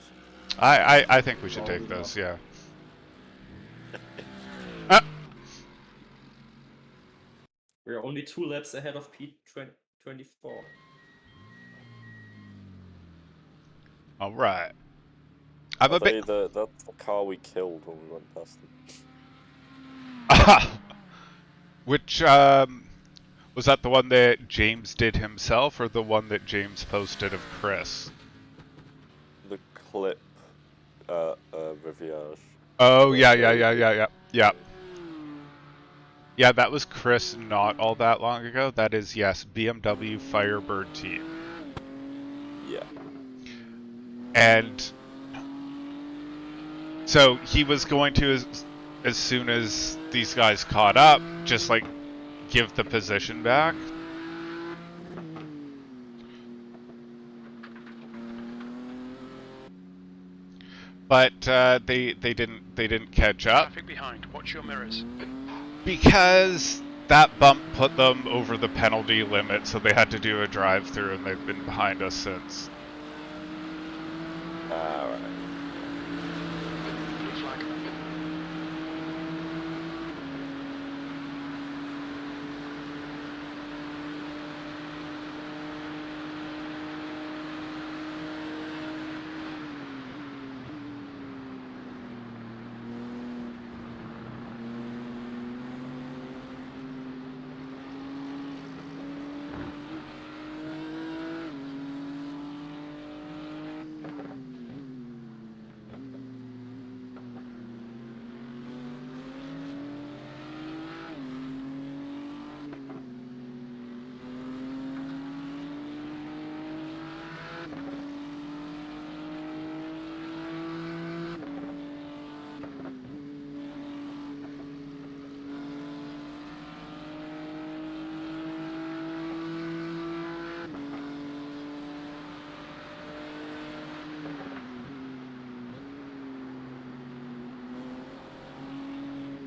I think we should take those, yeah. We're only 2 laps ahead of P24. Alright. I'm a bit... That's the car we killed when we went past them. Which, was that the one that James did himself, or the one that James posted of Chris? The clip, Rivière. Oh, yeah. Yeah, that was Chris not all that long ago. That is, yes, BMW Firebird team. Yeah. And so he was going to, as soon as these guys caught up, just like give the position back. But they didn't catch up. Traffic behind. Watch your mirrors. Because that bump put them over the penalty limit, so they had to do a drive-through, and they've been behind us since. Alright. Blue flag.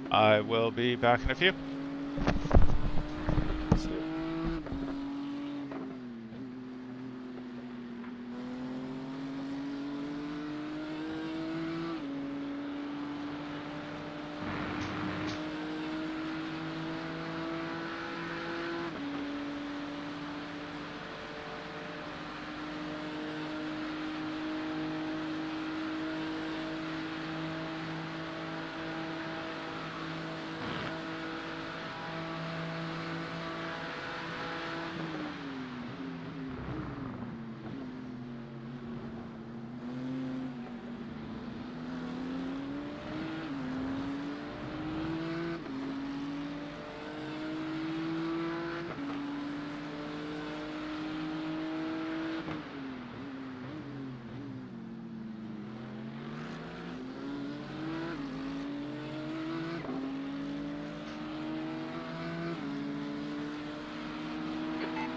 I will be back in a few. See you.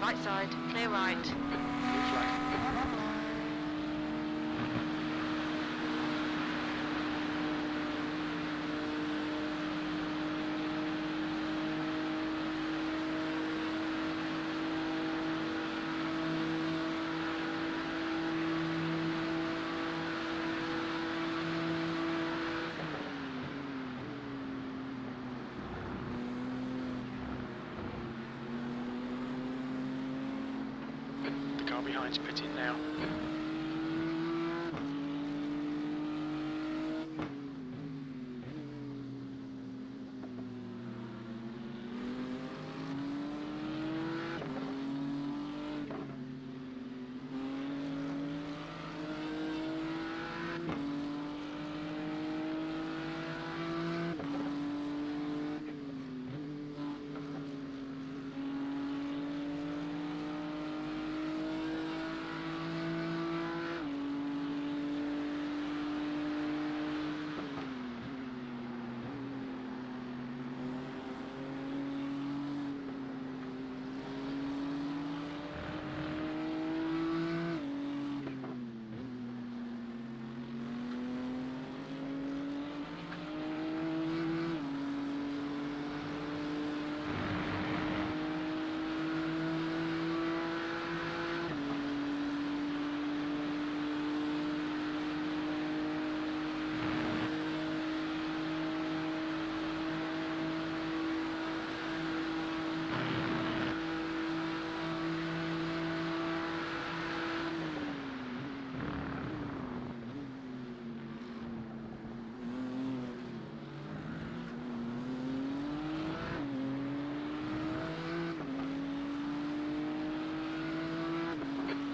Right side, clear right. Blue flag. The car behind's pitting now.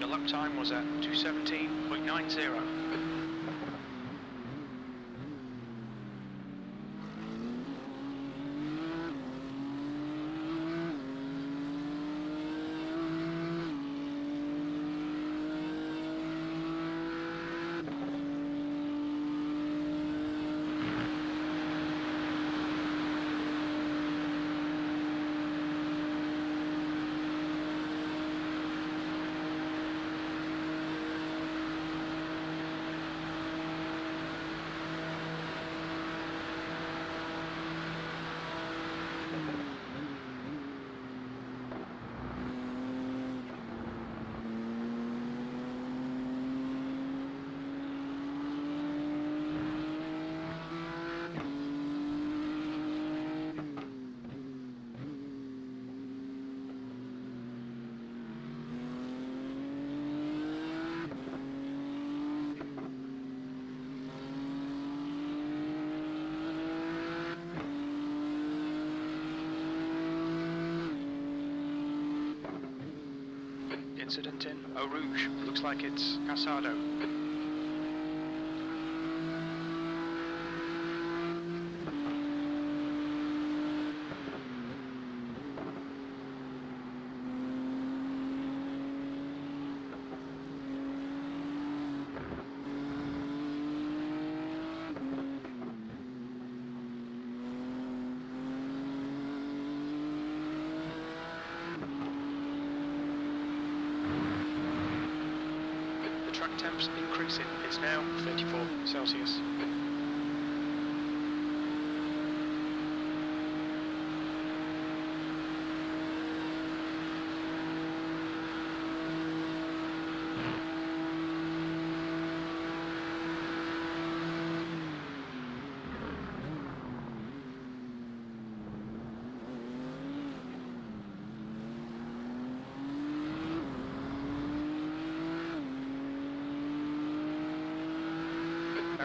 Your lap time was at 2:17.90. Incident in Eau Rouge. Looks like it's Casado. Track temps increasing. It's now 34 Celsius.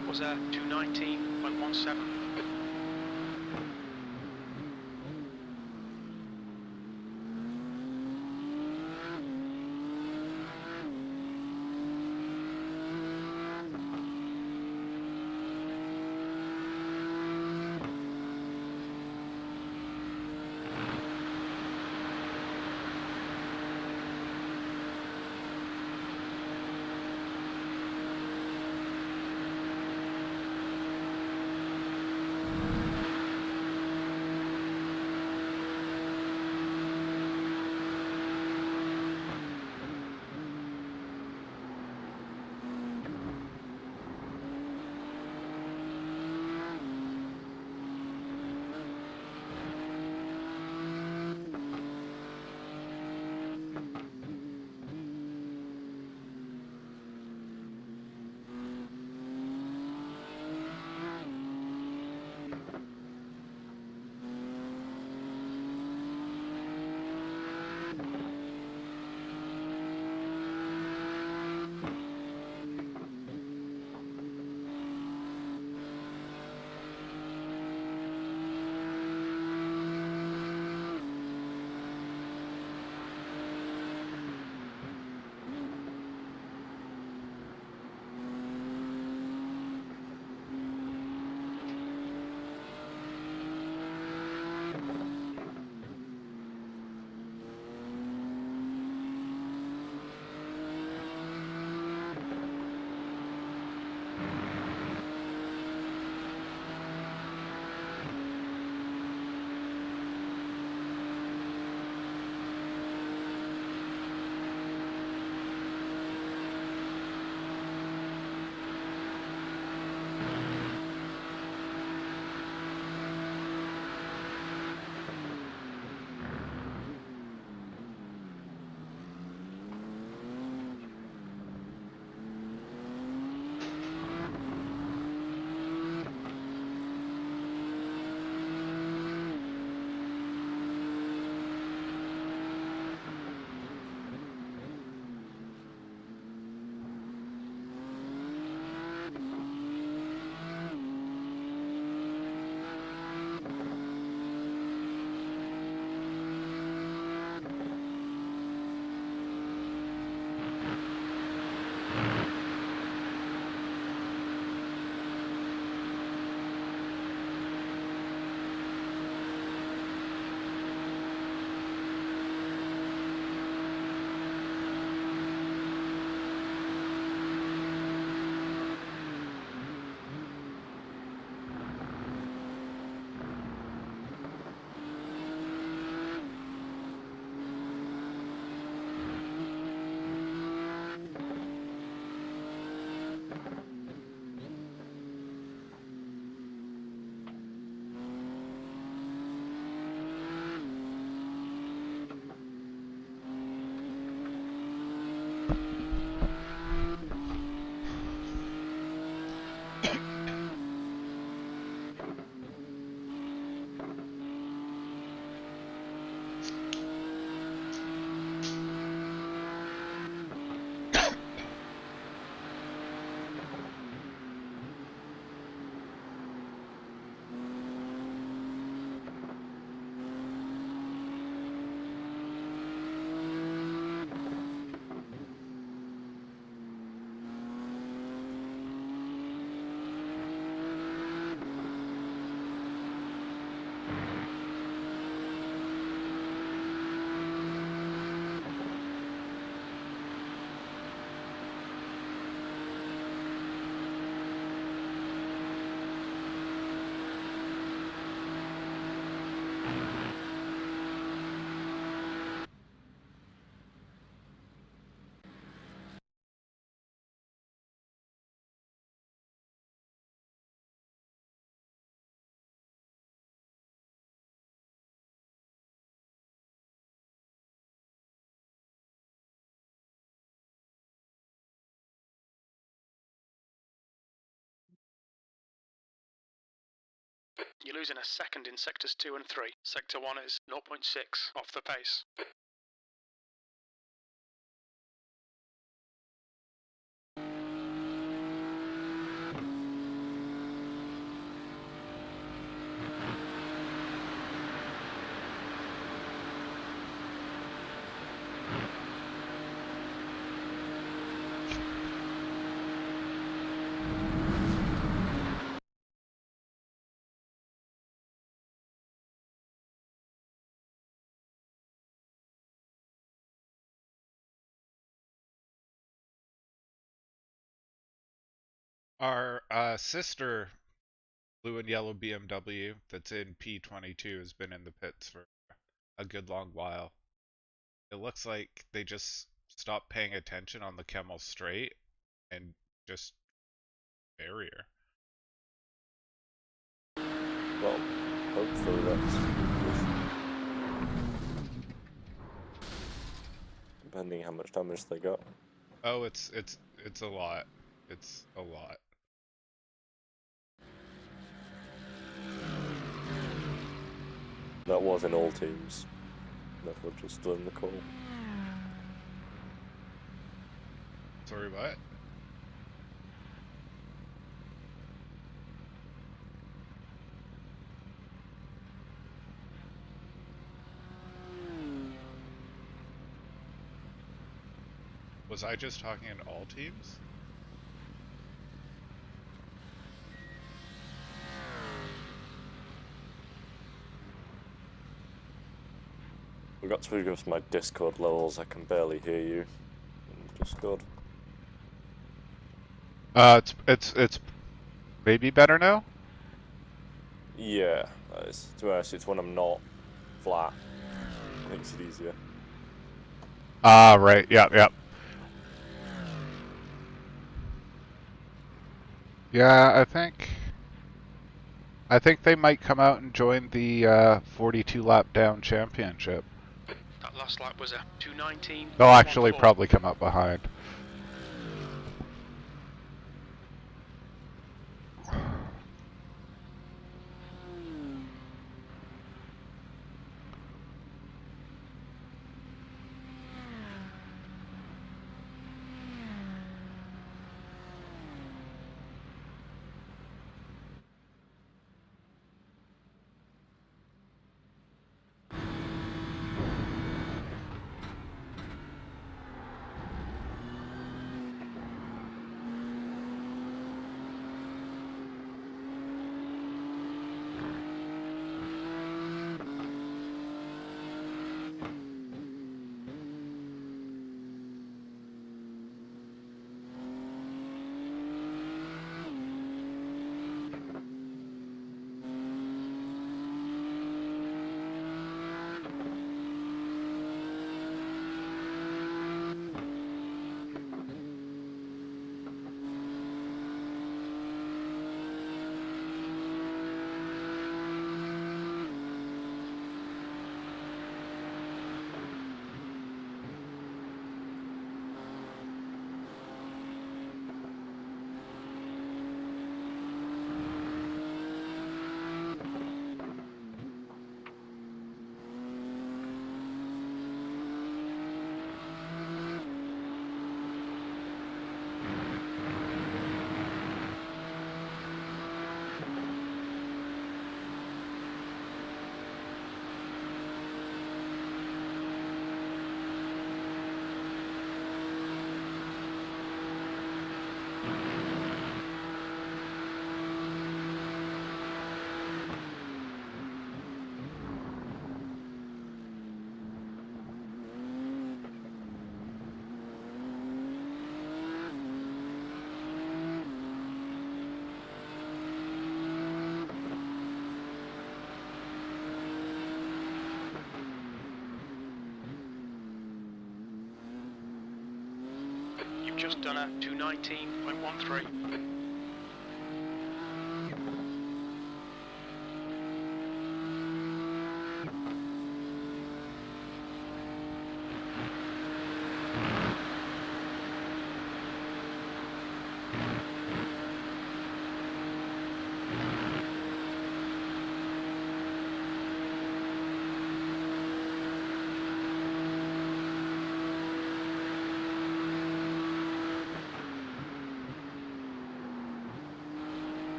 gap was 219.17. You're losing a second in sectors 2 and 3. Sector 1 is 0.6 off the pace. Our sister blue and yellow BMW that's in P22 has been in the pits for a good long while. It looks like they just stopped paying attention on the Kemmel Straight and just barrier. Well, hopefully that's depending how much damage they got. Oh, it's a lot. It's a lot. That was in all teams. That was just done the call. Sorry, what? Was I just talking in all teams? We got to adjust my Discord levels. I can barely hear you in Discord. It's maybe better now. Yeah, to be honest, it's when I'm not flat. Makes it easier. Ah, right. Yep. Yeah, I think they might come out and join the 42 lap down championship. That last lap was a 2:19. They'll actually probably come up behind. Just done a 2:19.13.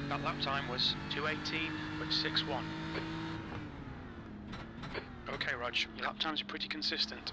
That lap time was 2:18.61. Okay, Rog, your lap times are pretty consistent.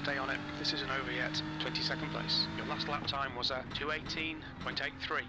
Stay on it. This isn't over yet. 22nd place. Your last lap time was at 2:18.83.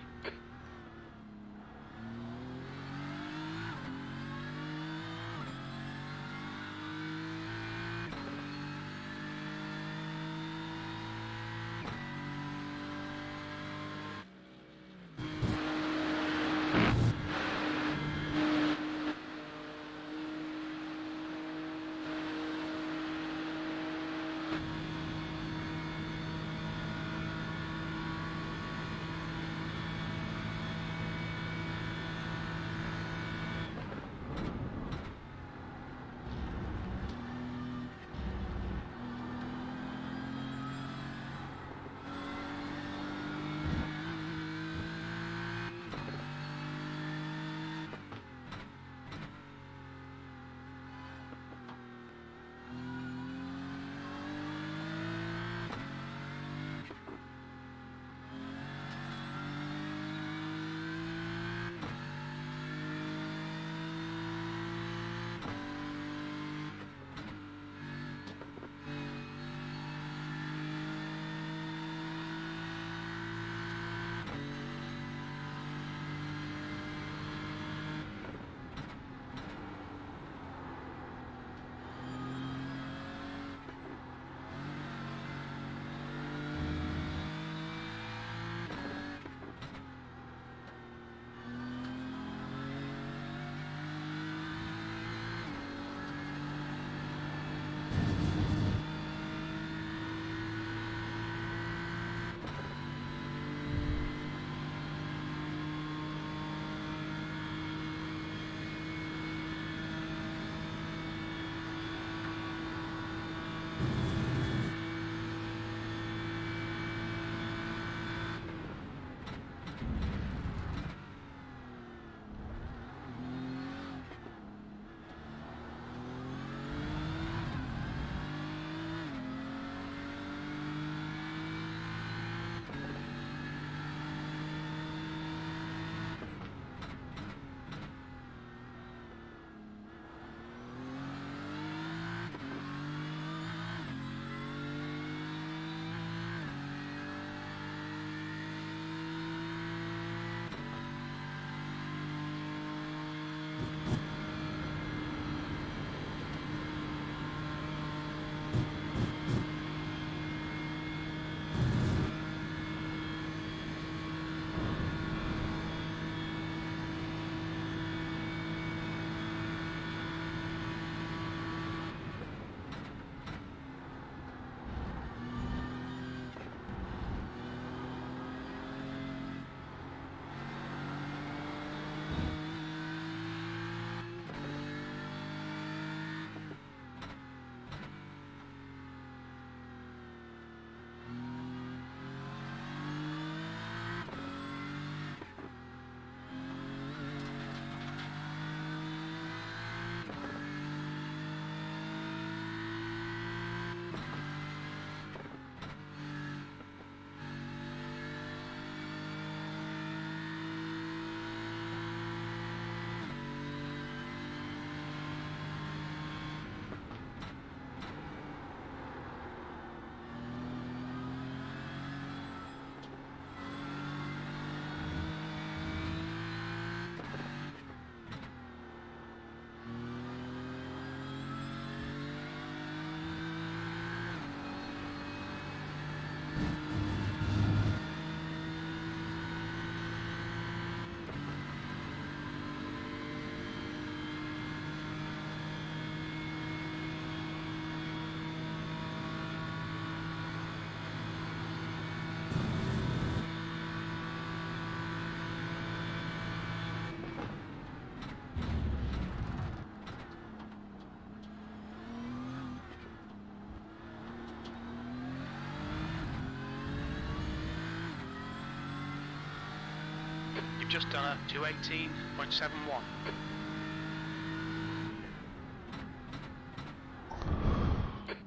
just done a 218.71.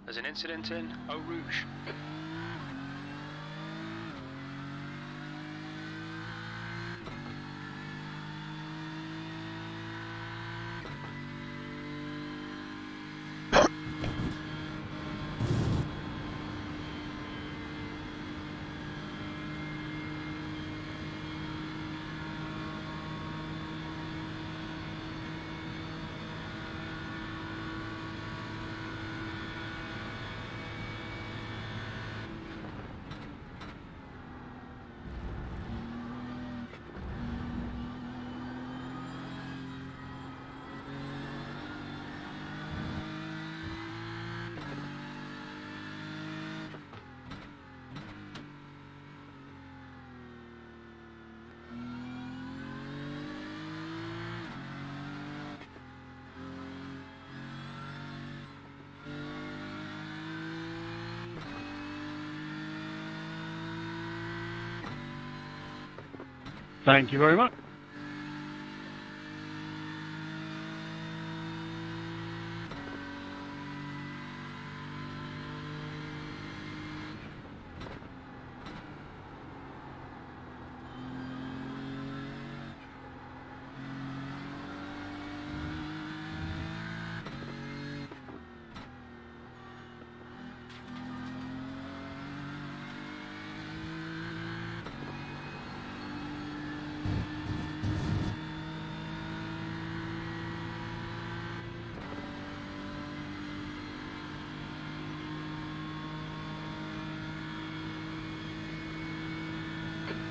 There's an incident in Eau Rouge. Thank you very much.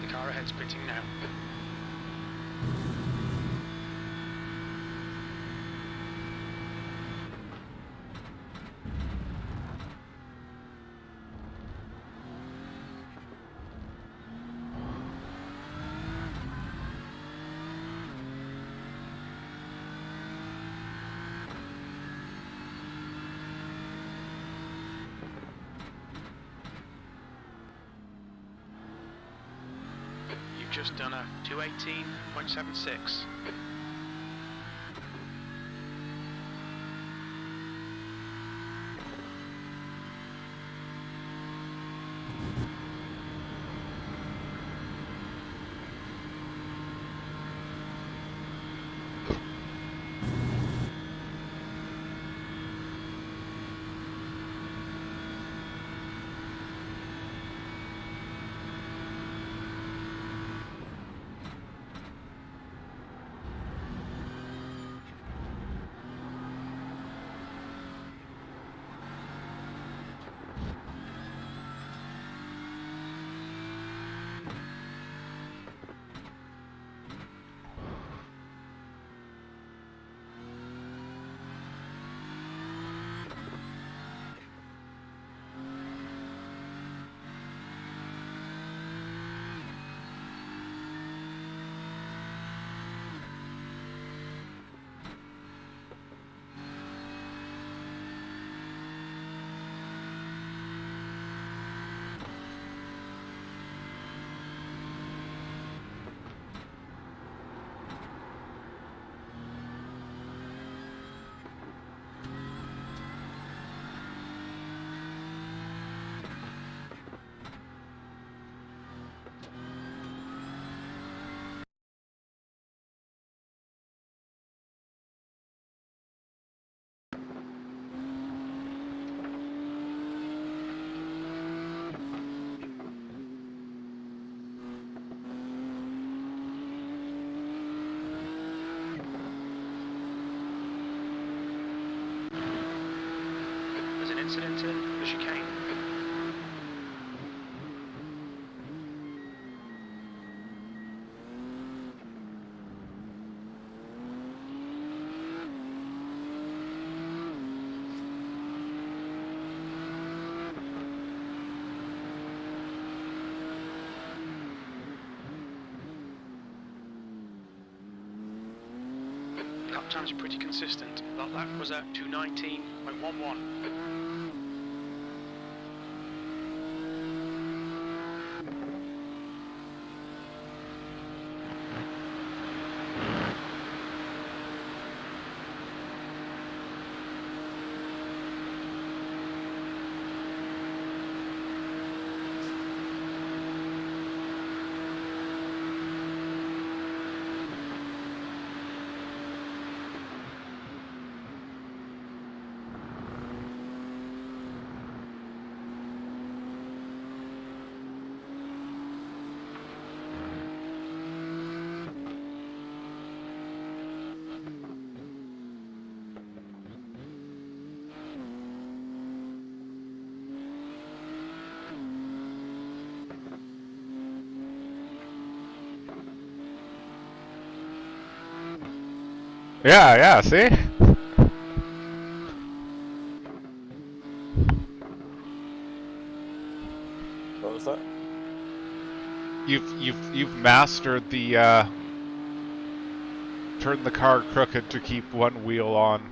The car ahead's pitting now. You've just done a 218.76. There's an incident in the chicane. Lap times are pretty consistent. That lap was at 219.11. Yeah, see? What was that? You've mastered the turn the car crooked to keep one wheel on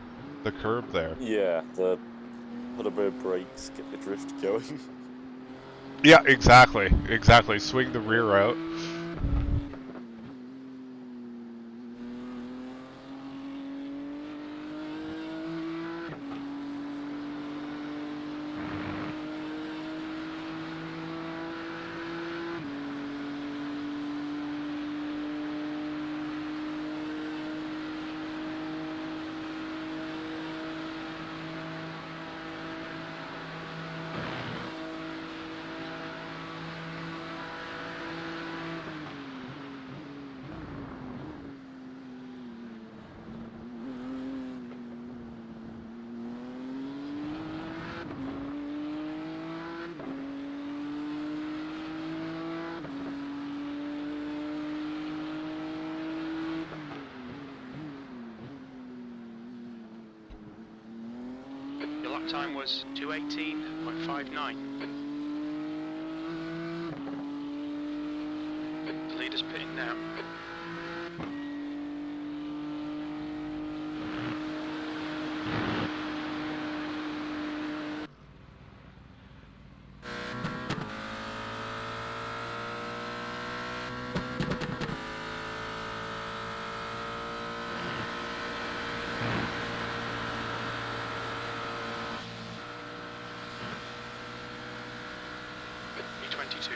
the curb there. Yeah, put a bit of brakes, get the drift going. Yeah, exactly. Swing the rear out. Your lap time was 2:18.59. The leader's pitting now. B22.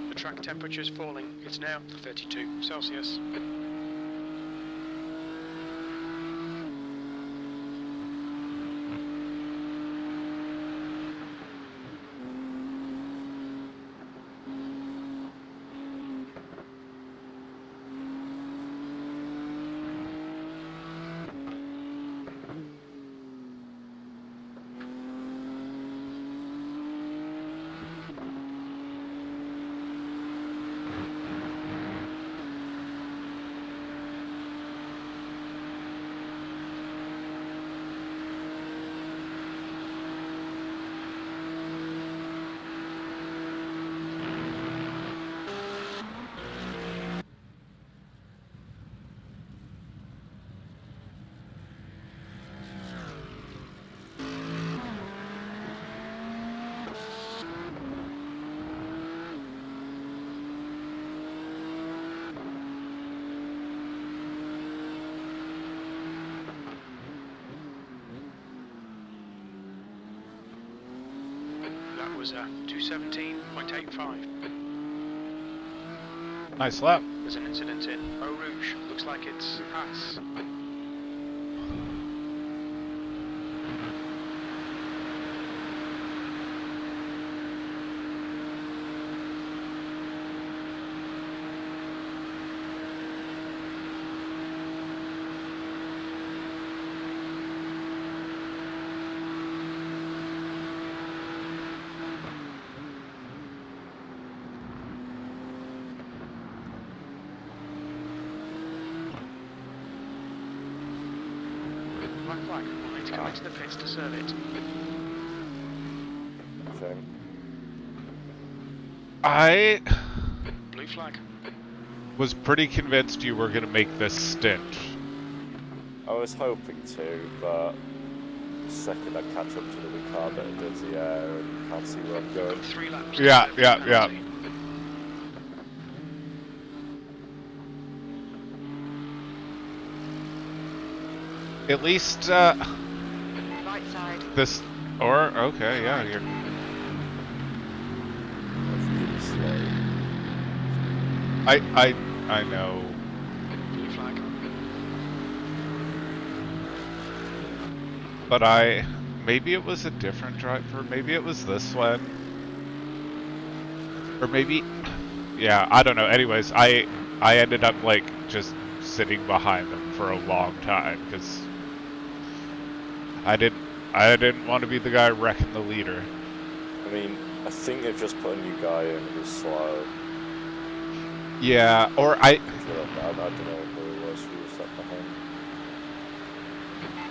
The track temperature is falling. It's now 32 Celsius. That was 2:17.85. Nice lap. There's an incident in Eau Rouge. Looks like it's pass. Black flag. We'll need to come into the pits to serve it. Shame. I Blue flag. was pretty convinced you were going to make this stint. I was hoping to, but the second I catch up to the Ricardo, it does the air and can't see where I'm going. 3 laps. to Yeah, serve the yeah. penalty. At least Right side. this, or okay, yeah, you're. That's really slow. I know. Blue flag. but maybe it was a different driver. Maybe it was this one, or maybe, yeah, I don't know. Anyways, I ended up like just sitting behind them for a long time because I didn't want to be the guy wrecking the leader. I mean, I think they've just put a new guy in who's slow. Yeah, or I don't know who it was who was sat behind.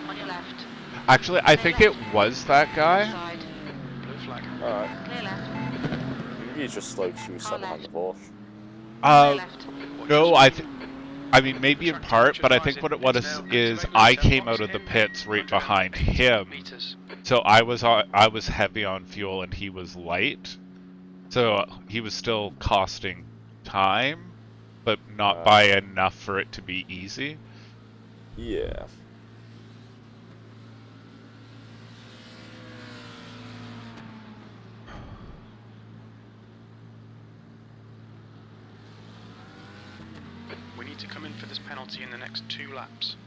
On your left. Actually, I think it was that guy. Side. Blue flag. Alright. Clear left. Maybe he's just slow because he was sat behind the Porsche. Clear left. No, I mean, maybe in part, but I think what it was is I came out of the pits right behind him, so I was heavy on fuel and he was light, so he was still costing time, but not by enough for it to be easy. Yeah. We need to come in for this penalty in the next 2 laps.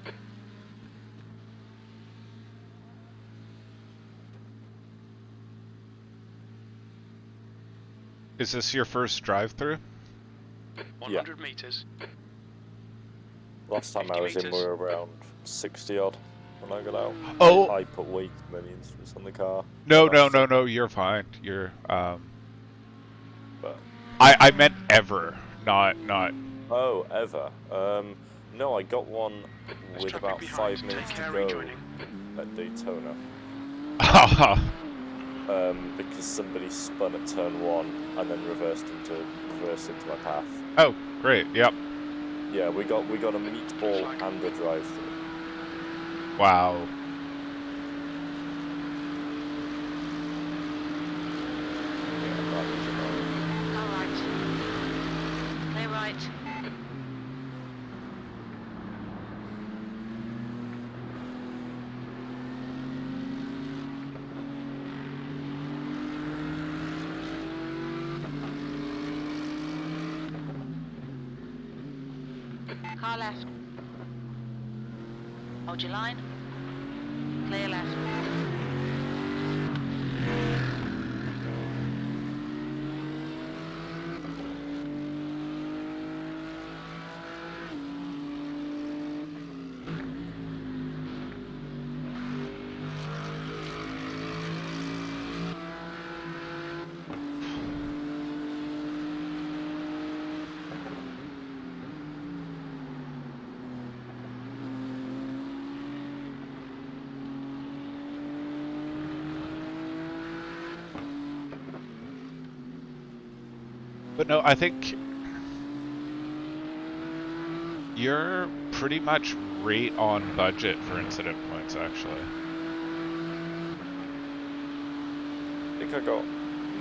Is this your first drive-through? 100 meters. Last time I was in, we were around 60 odd when I got out. Oh! I put way too many instruments on the car. No, you're fine. You're, But I meant ever, not. Oh, ever. No, I got one with about 5 minutes to go at Daytona. Because somebody spun at turn 1 and then reversed into my path. Oh, great. Yep. Yeah, we got a meatball and a drive-through. Wow. All right. Clear right. Car left. Hold your line. Clear left. But no, I think you're pretty much right on budget for incident points, actually. I think I got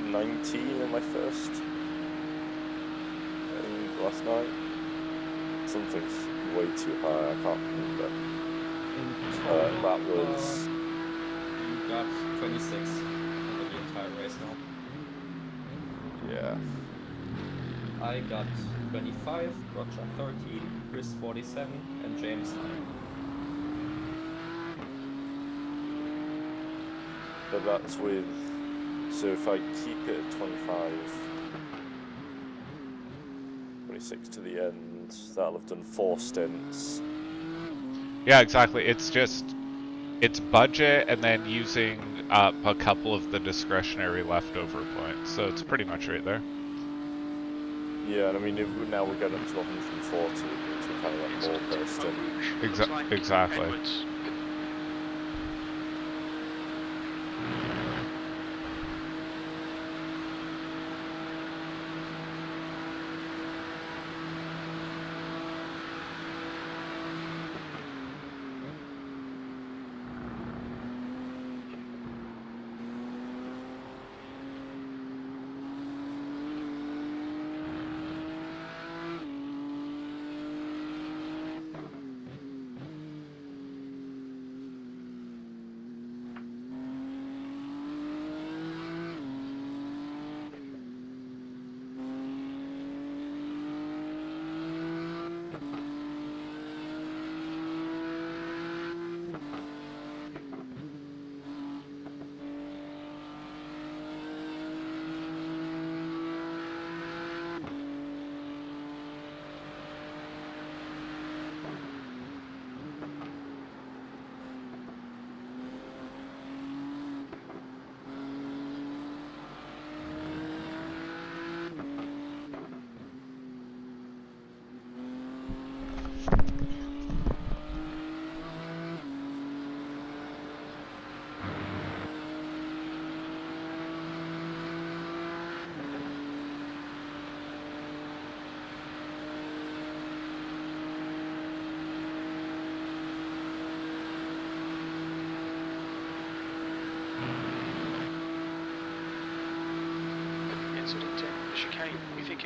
19 in my first last night. Something's way too high, I can't remember. That was... You got 26 over the entire race now. Yeah. I got 25, Roger 13, Chris 47, and James 9. But that's with... So if I keep it at 25, 26 to the end, that'll have done 4 stints. Yeah, exactly. It's budget and then using up a couple of the discretionary leftover points. So it's pretty much right there. Yeah, and I mean, now we're going up to 140, so we kind of like more per stint. Exactly.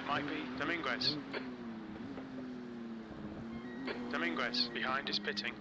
It might be Dominguez. Dominguez, behind is pitting.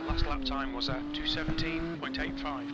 Last lap time was at 2:17.85.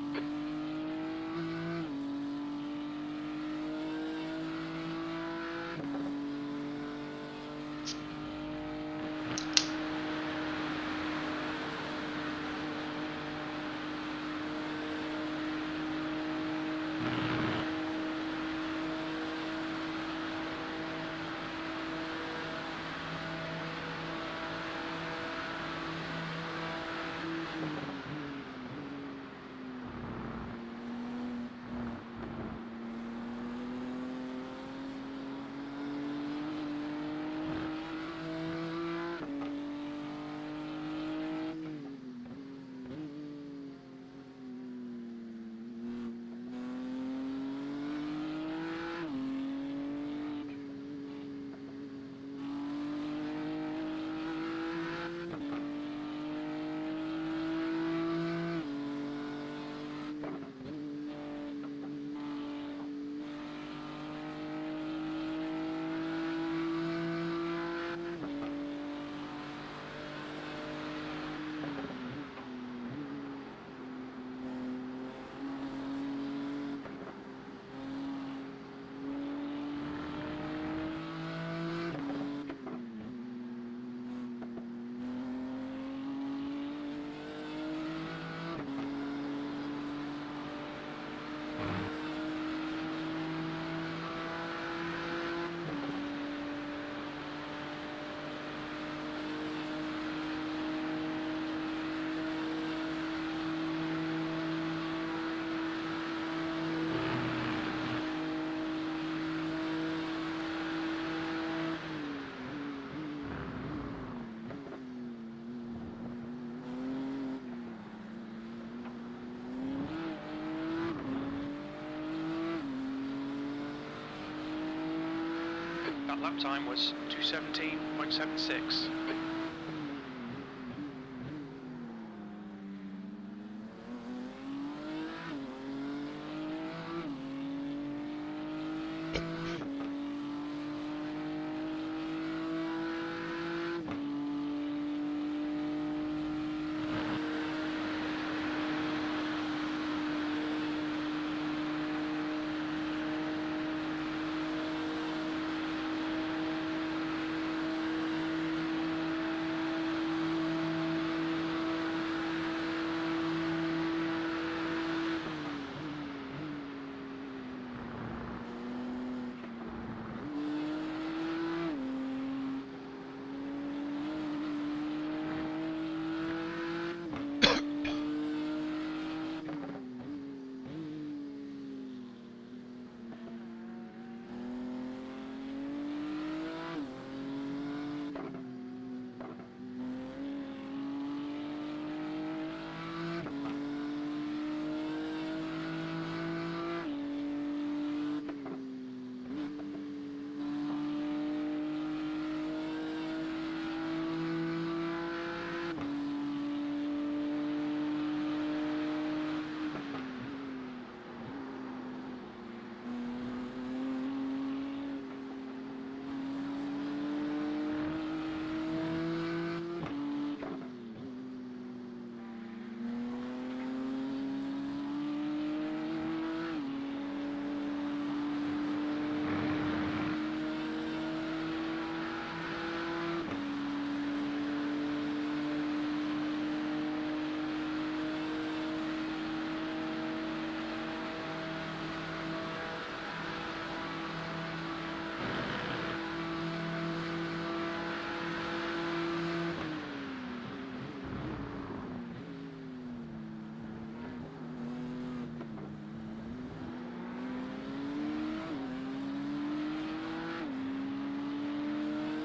That lap time was 2:17.76.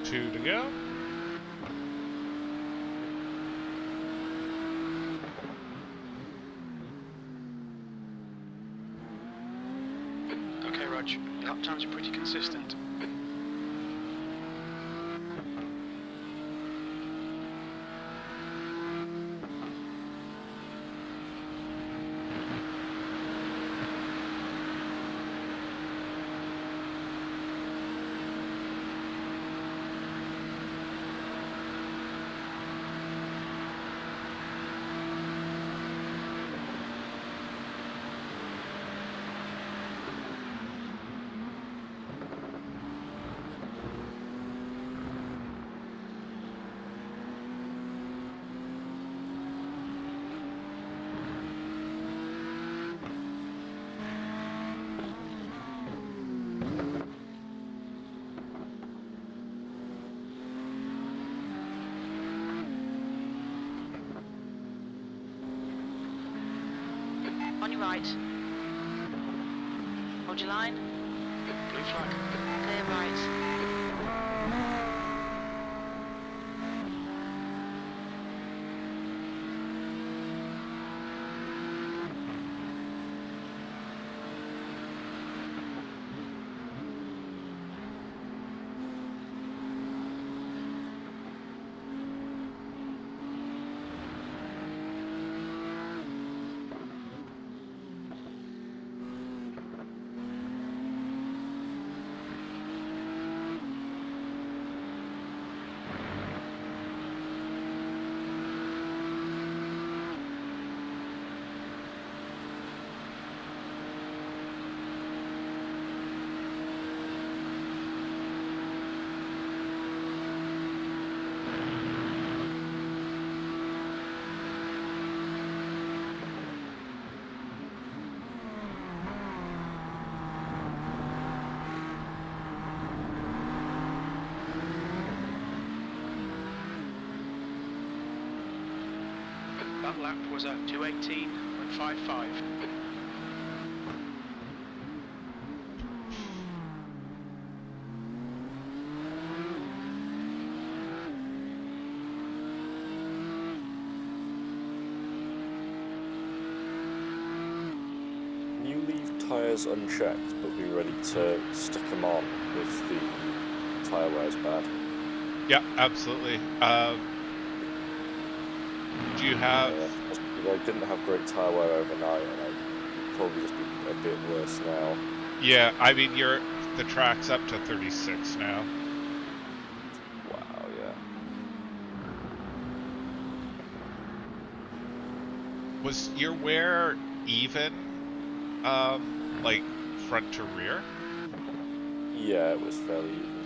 2 to go. Okay, Rog. Your lap times are pretty consistent. On your right. Hold your line. Blue flag. Clear right. That lap was a 2:18.55. Can you leave tyres unchecked but be ready to stick them on if the tyre wear's bad? Yeah, absolutely. Do you have... I didn't have great tyre wear overnight, and I'd probably just be a bit worse now. Yeah, I mean, the track's up to 36 now. Wow, yeah. Was your wear even, like, front to rear? Yeah, it was fairly even.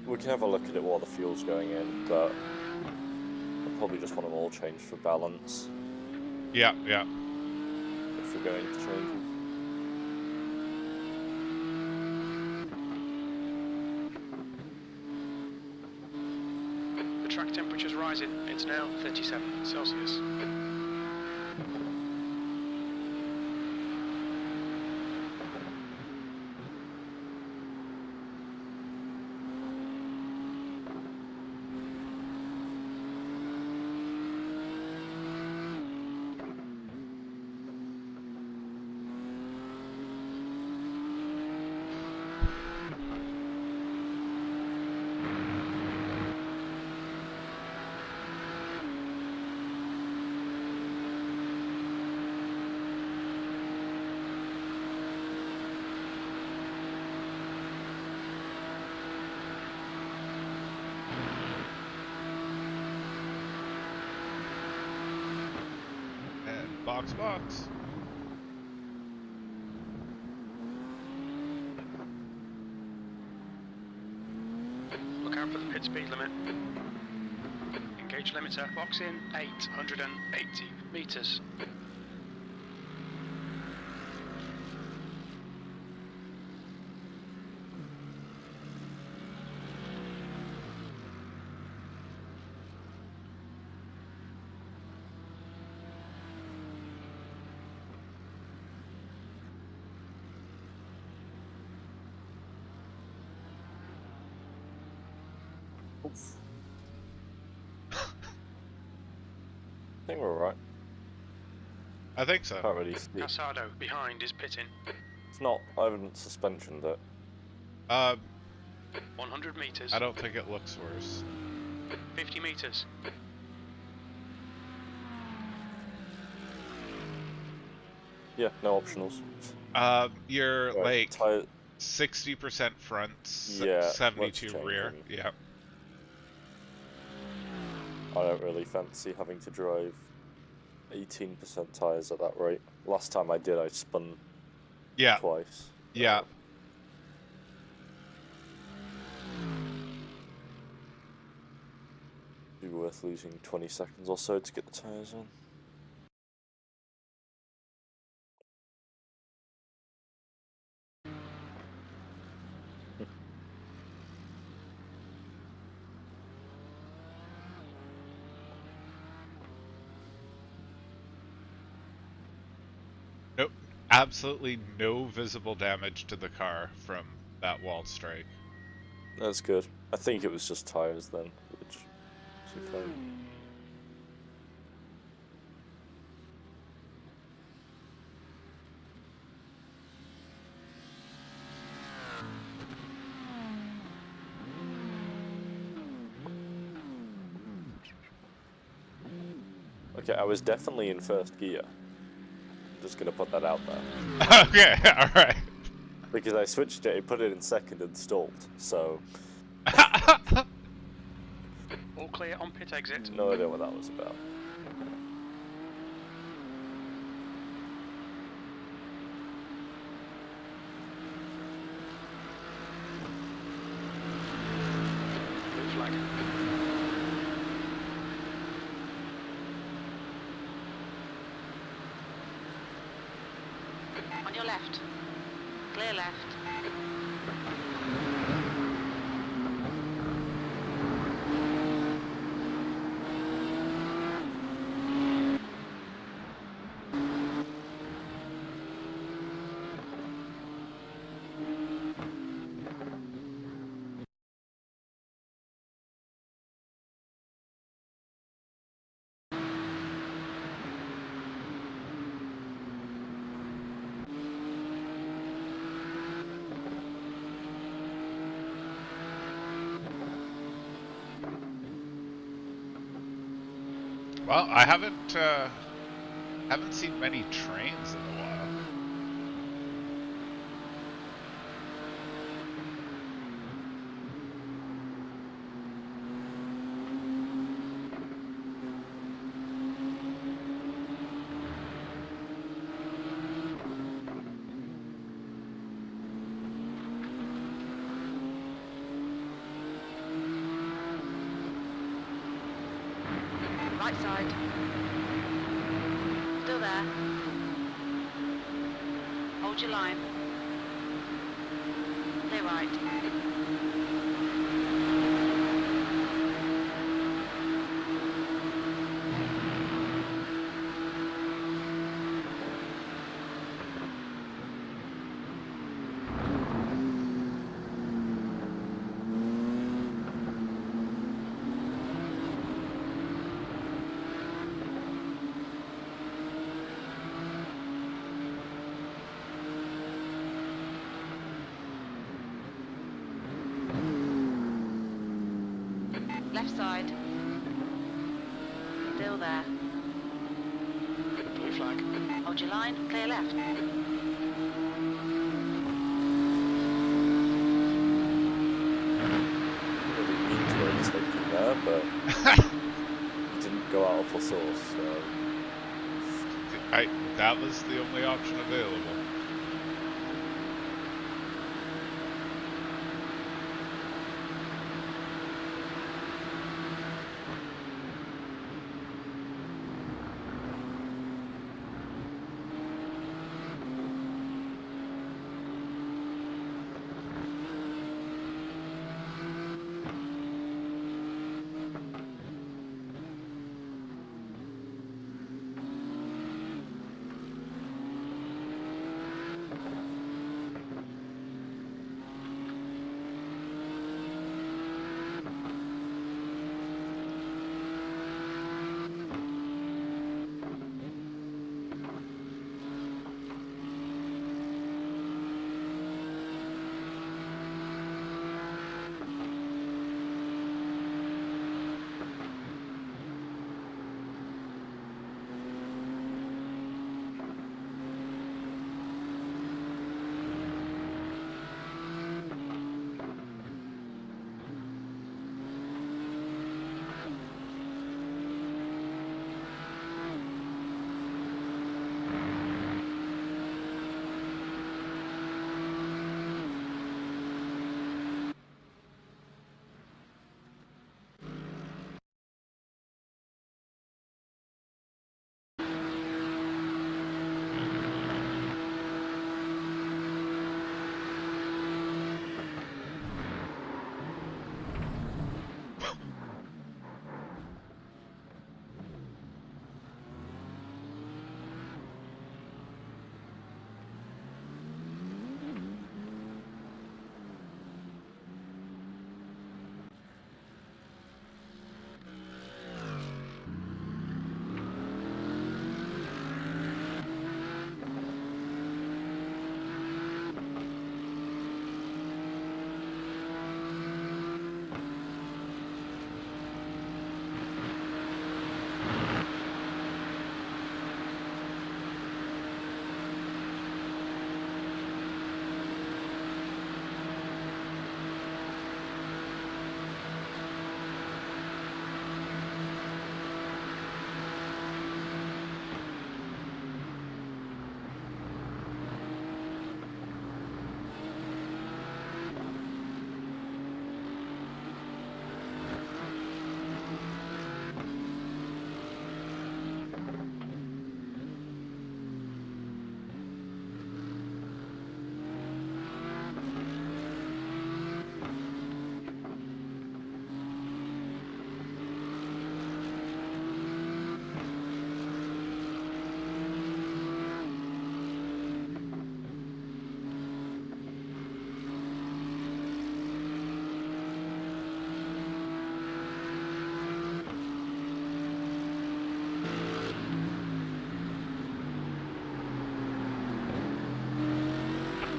We can have a look at it while the fuel's going in, but I'll probably just want them all changed for balance. Yeah, yeah. If we're going to change them. The track temperature's rising. It's now 37 Celsius. Box. Look out for the pit speed limit. Engage limiter. Box in 880 meters. seconds. I think we're alright. I think so. Can't really see. Casado behind is pitting. It's not. I haven't suspensioned it. 100 meters. I don't think it looks worse. 50 meters. Yeah, no optionals. You're Right, like 60% front, Yeah, 72 let's change rear. them. Yeah. I don't really fancy having to drive 18% tyres at that rate. Last time I did, I spun Yeah. twice. Yeah. It'd be worth losing 20 seconds or so to get the tyres on. Nope. Absolutely no visible damage to the car from that wall strike. That's good. I think it was just tyres then, which is fine. Okay, I was definitely in first gear. I'm just gonna put that out there. Okay, alright. Because I switched it, put it in second and stalled, so... All clear on pit exit. No idea what that was about. Blue flag. On your left. Clear left. Well, I haven't seen many trains in a while. Right side. Still there. Hold your line. Clear right. Left side. Still there. Blue flag. Hold your line. Clear left. Really mean to overtake you there, but you didn't go out of the source, so... That was the only option available.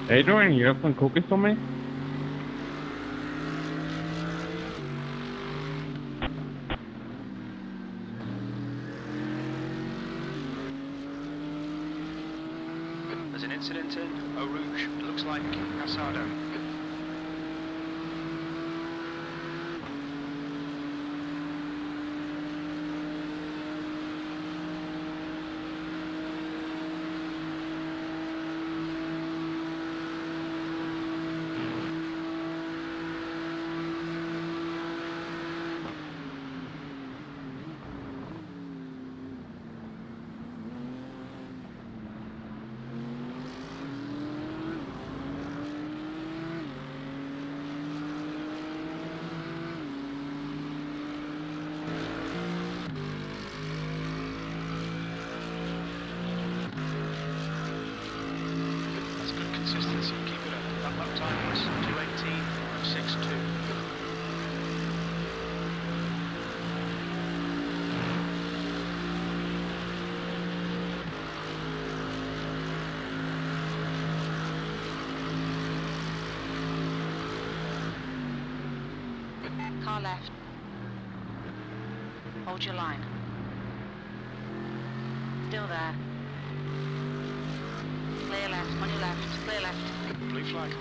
Adrian, you have some cookies for me? There's an incident in Eau Rouge. It looks like Casado. That's good consistency. Keep it up. That lap time was 2:18.62. Car left. Hold your line. Still there. Clear left, on your left, clear left. Blue flag.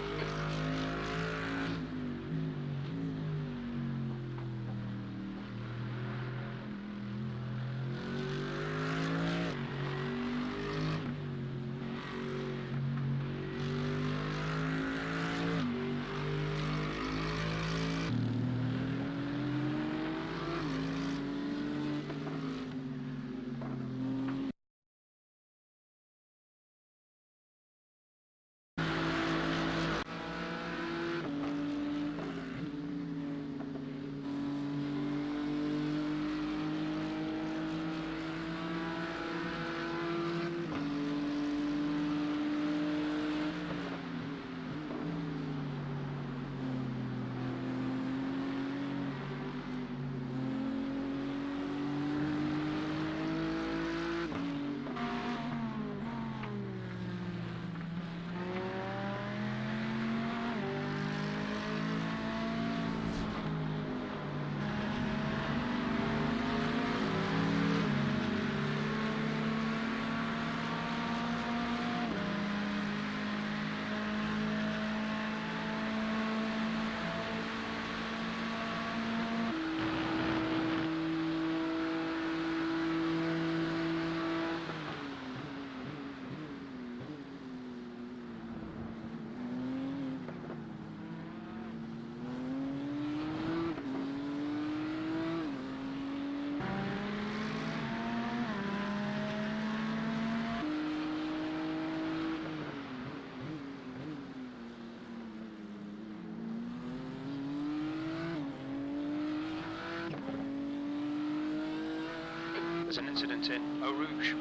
There's an incident in Eau Rouge.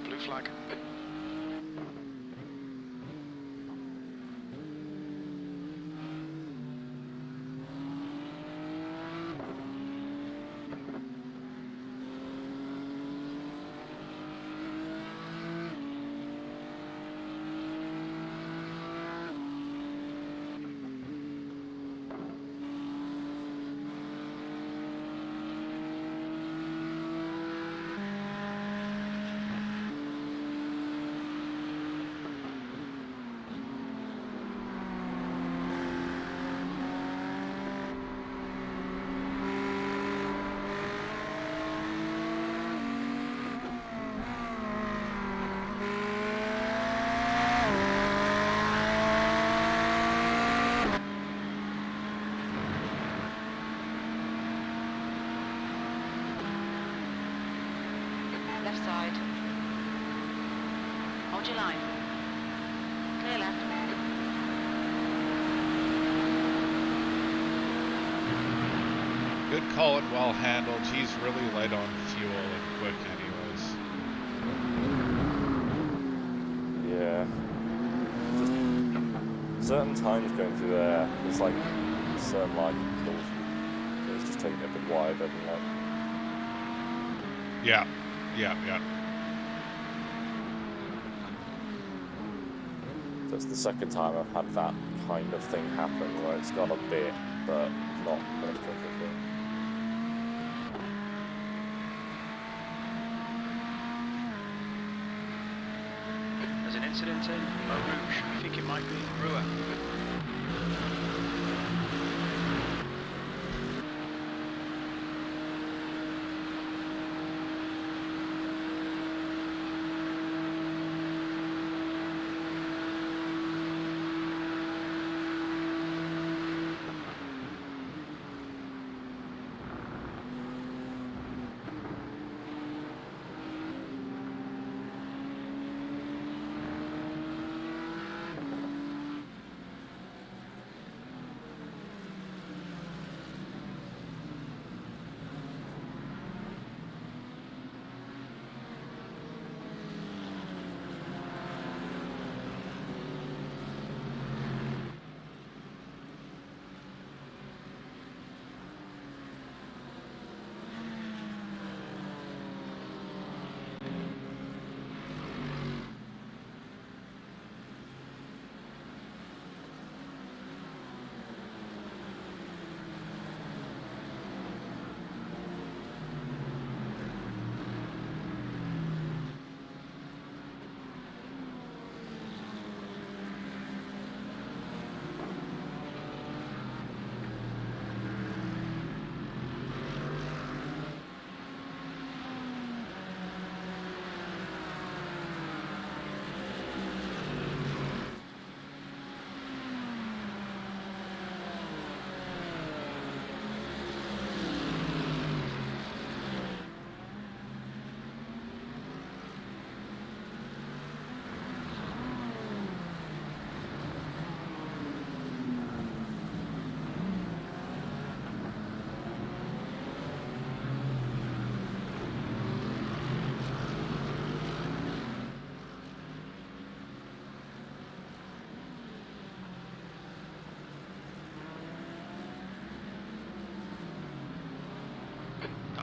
Blue flag. Left side. Hold your line. Clear left. Good call and well handled. He's really light on fuel and quick anyways. Yeah. Just certain times going through there, it's like certain line kills you. It's just taking it a bit wide every now. Yeah. So it's the second time I've had that kind of thing happen where it's gone a bit, but not finished perfectly. There's an incident in Eau Rouge. I think it might be Rouen.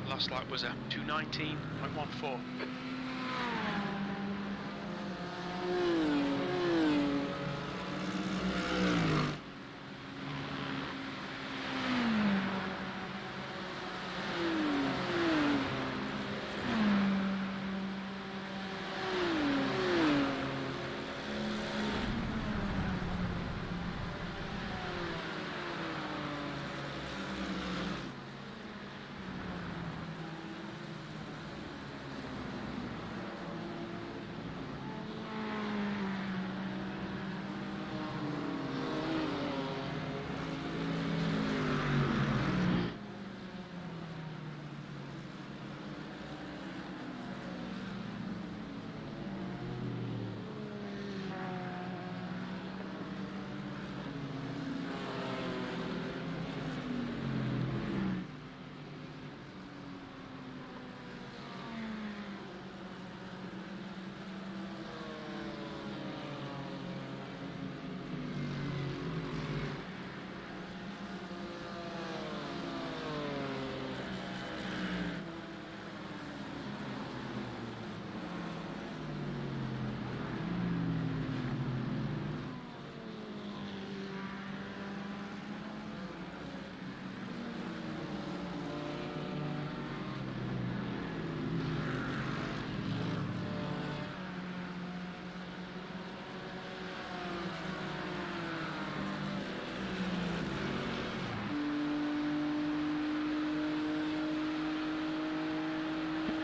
Last lap was a 2:19.14.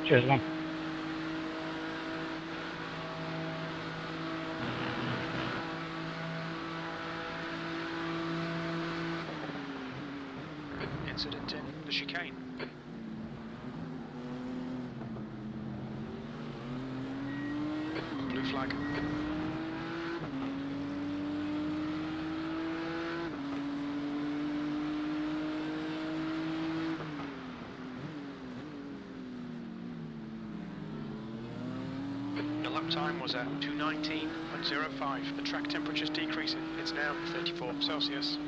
Cheers, man. Incident in the chicane. flag. Your lap time was at 2:19.05. The track temperature's decreasing. It's now 34 Celsius.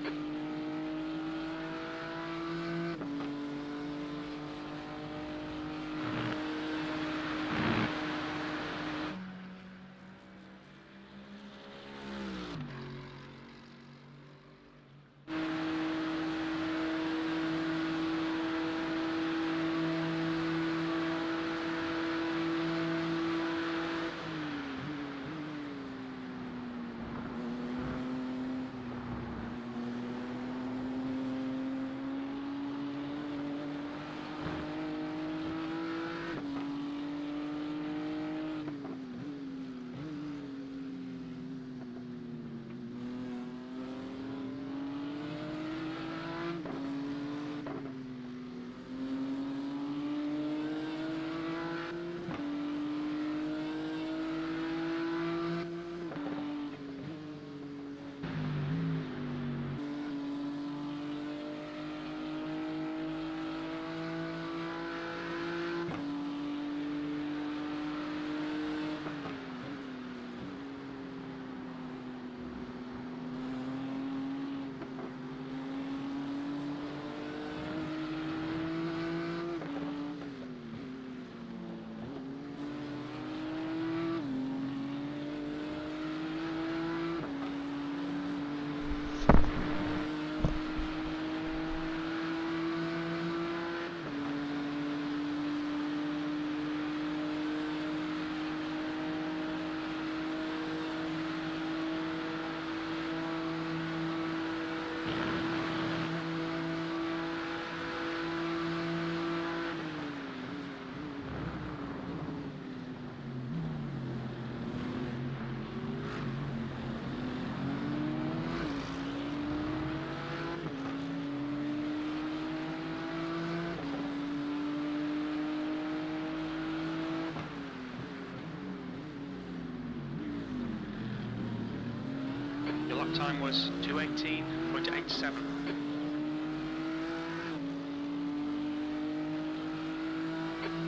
Your lap time was 2:18.87.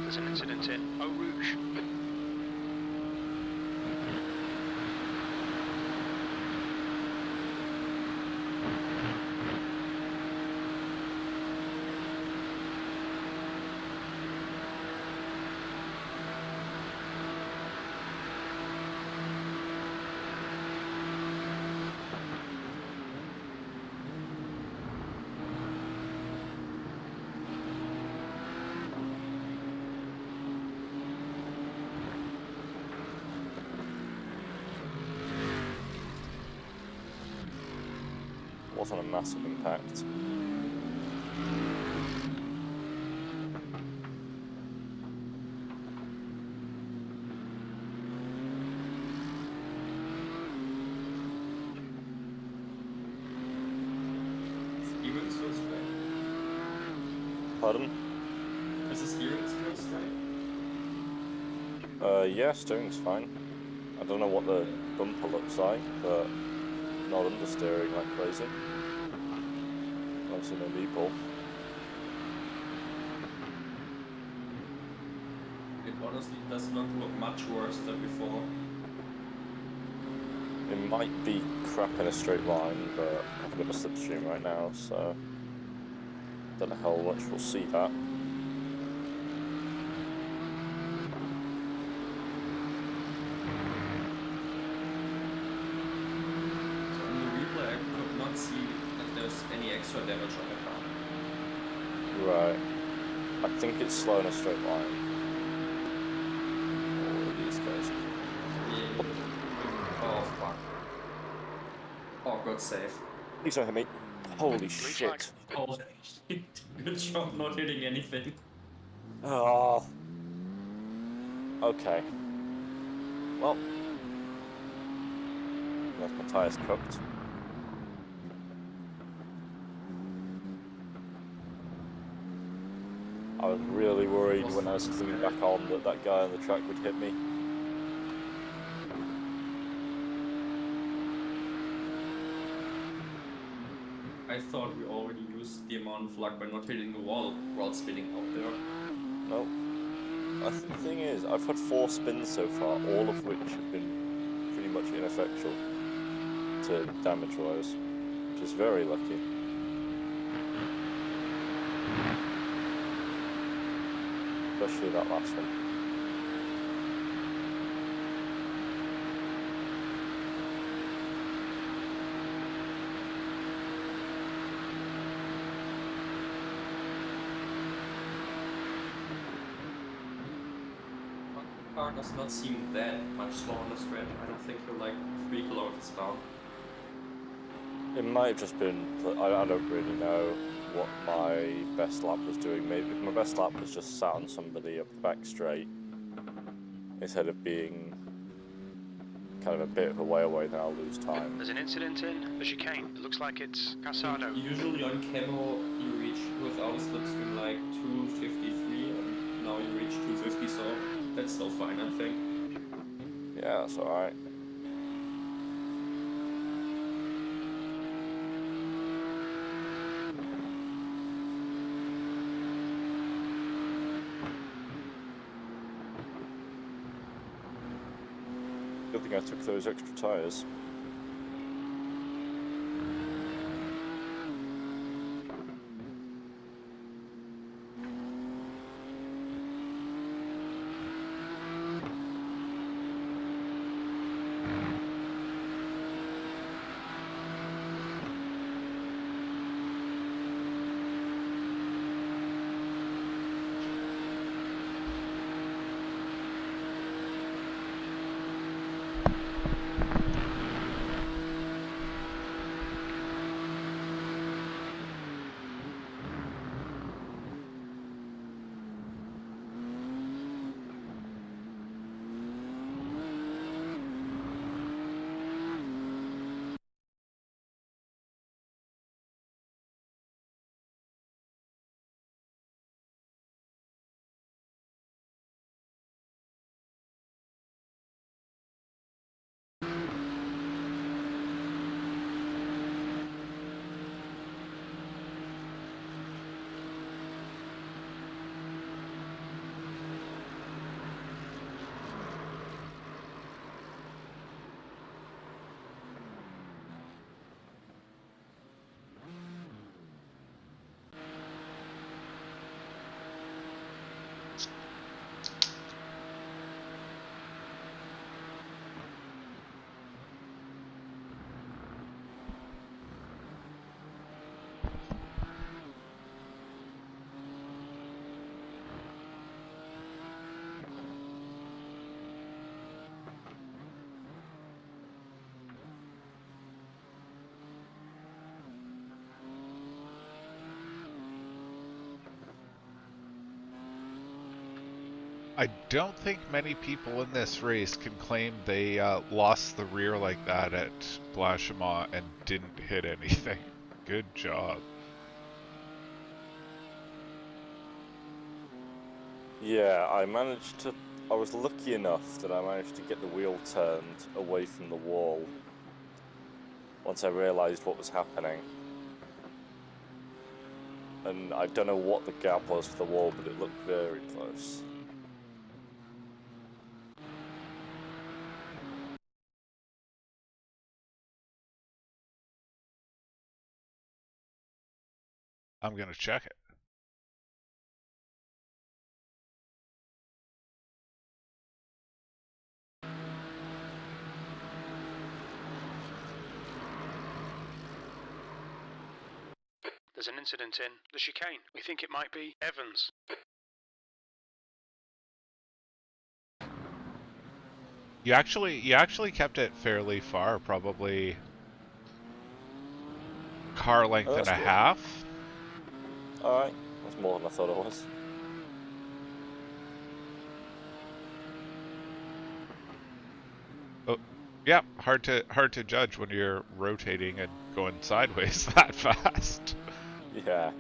There's an incident in Eau Rouge. Wasn't a massive impact. Steering still straight? Pardon? Is the steering still straight? Yeah, steering's fine. I don't know what the bumper looks like, but not understeering like crazy. I've seen no people. It honestly does not look much worse than before. It might be crap in a straight line, but I've got a slipstream right now, so don't know how much we'll see that. So in the replay I could not see that there's any extra damage on the car. Right. I think it's slow in a straight line. All of these guys. Yeah. Oh fuck. Oh, God save. Please don't hit me. Holy shit. Oh shit. Good job not hitting anything. Oh. Okay. Well. That's my tyres cooked. I was really worried when I was coming back on that that guy on the track would hit me. I thought we already used the amount of luck by not hitting the wall while spinning out there. No. I think the thing is, I've had 4 spins so far, all of which have been pretty much ineffectual to damage-wise, which is very lucky. Especially that last one. The car does not seem that much slower on the stretch. I don't think you're like 3 kilometers down. It might have just been, I don't really know what my best lap was doing. Maybe if my best lap was just sat on somebody up the back straight, instead of being kind of a bit of a way away, then I'll lose time. There's an incident in the chicane. It looks like it's Casado. Usually on camo you reach without a slipstream like 253 and now you reach 250, so that's still fine, I think. Yeah, that's alright. Good thing I took those extra tyres. I don't think many people in this race can claim they lost the rear like that at Blanchimont and didn't hit anything. Good job. Yeah, I was lucky enough that I managed to get the wheel turned away from the wall once I realised what was happening. And I don't know what the gap was for the wall, but it looked very close. I'm gonna check it. There's an incident in the chicane. We think it might be Evans. You actually kept it fairly far, probably car length and a half. Alright, that's more than I thought it was. Oh, yeah, hard to judge when you're rotating and going sideways that fast. Yeah.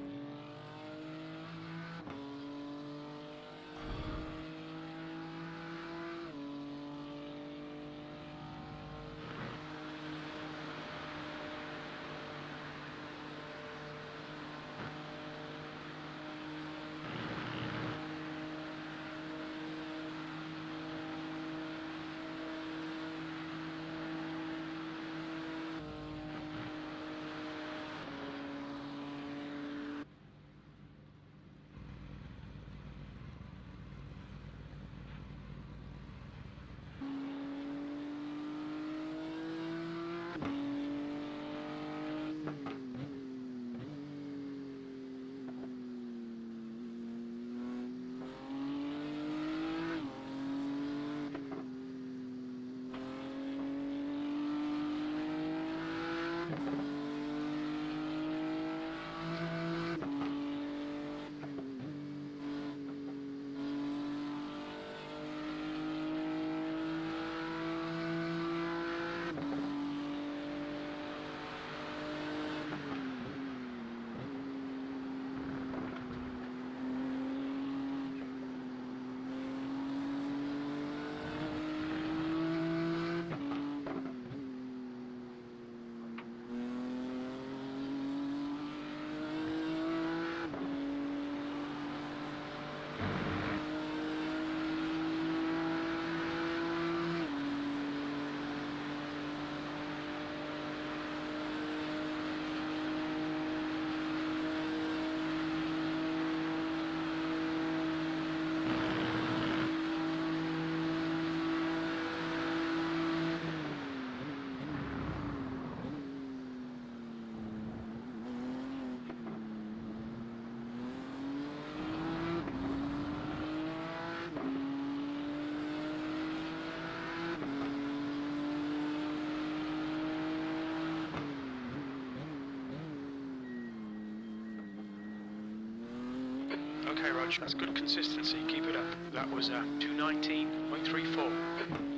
much. That's good consistency. Keep it up. That was 219.34.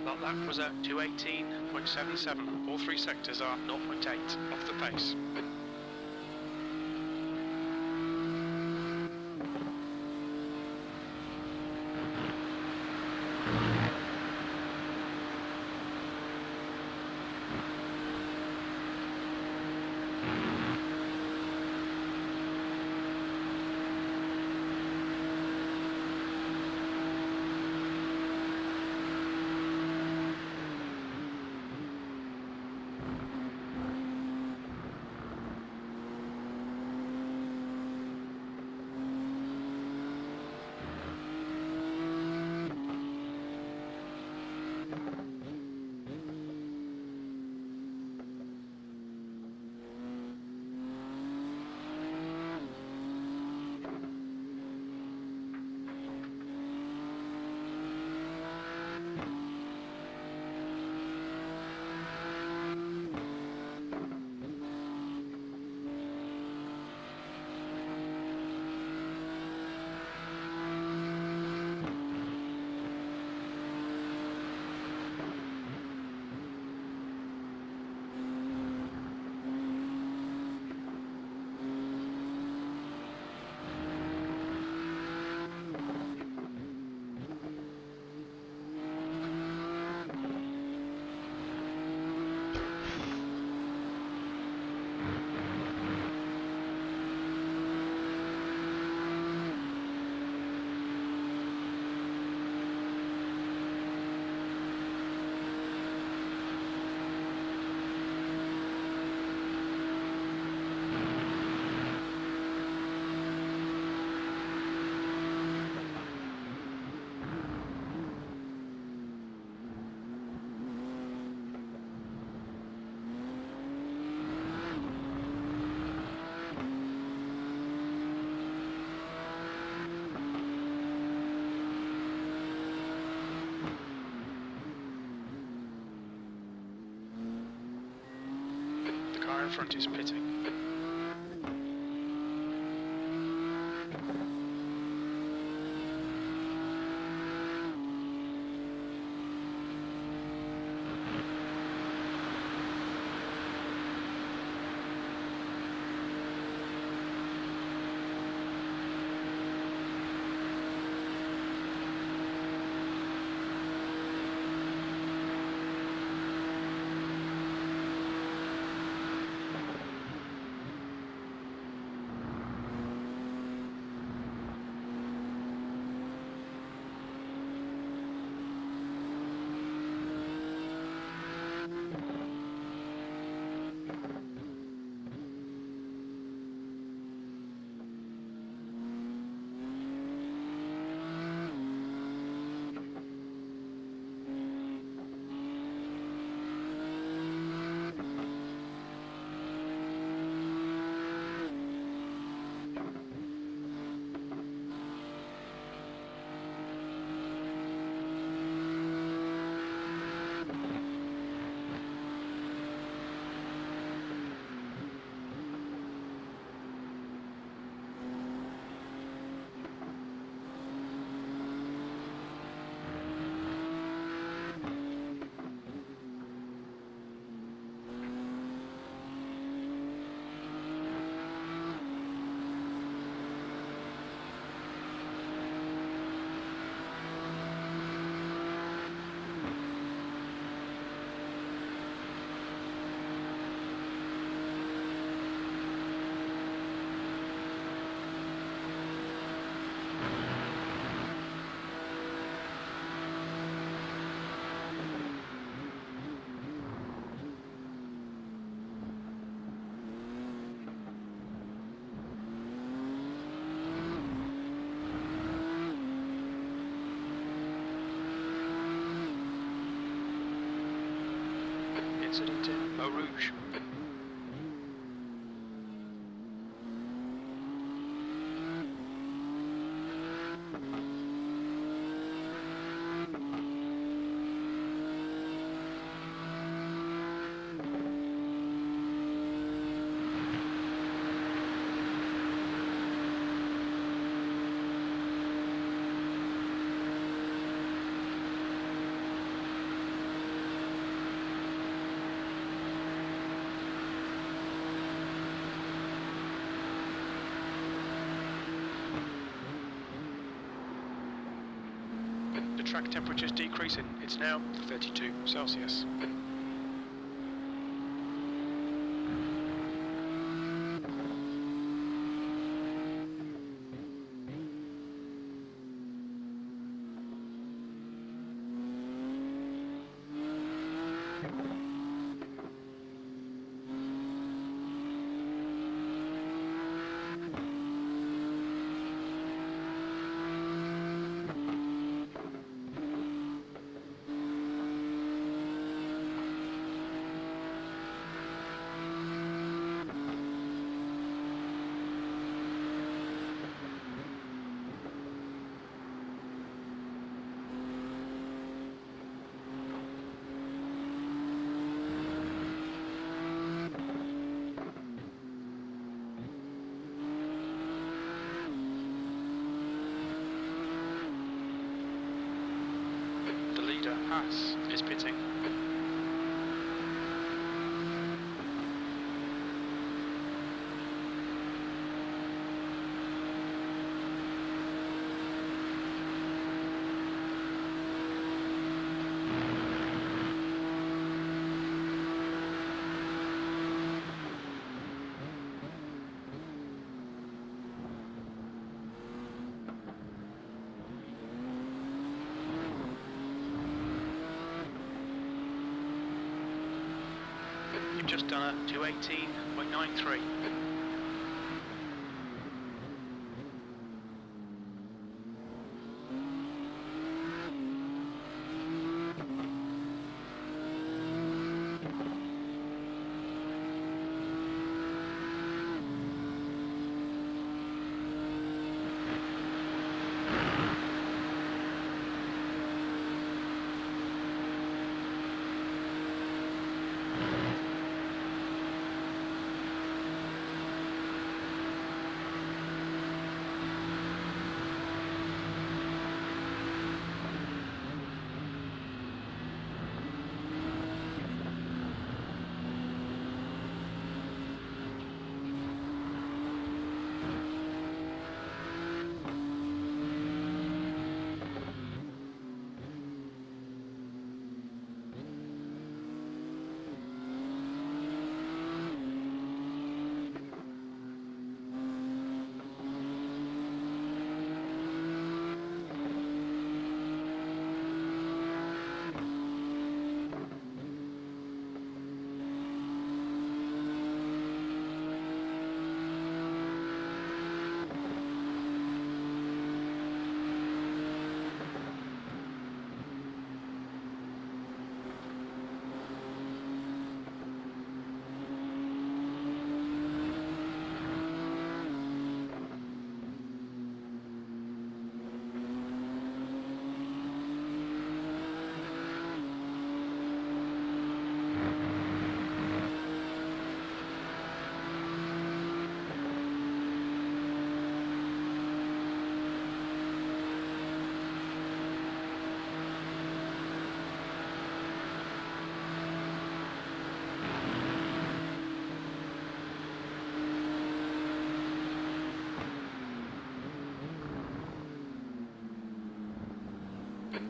That lap was at 218.77. All three sectors are 0.8 off the pace. car in front is pitting. incident in Eau Rouge. The track temperature is decreasing. It's now 32 Celsius. The leader, Haas, is pitting. You've just done a 218.93.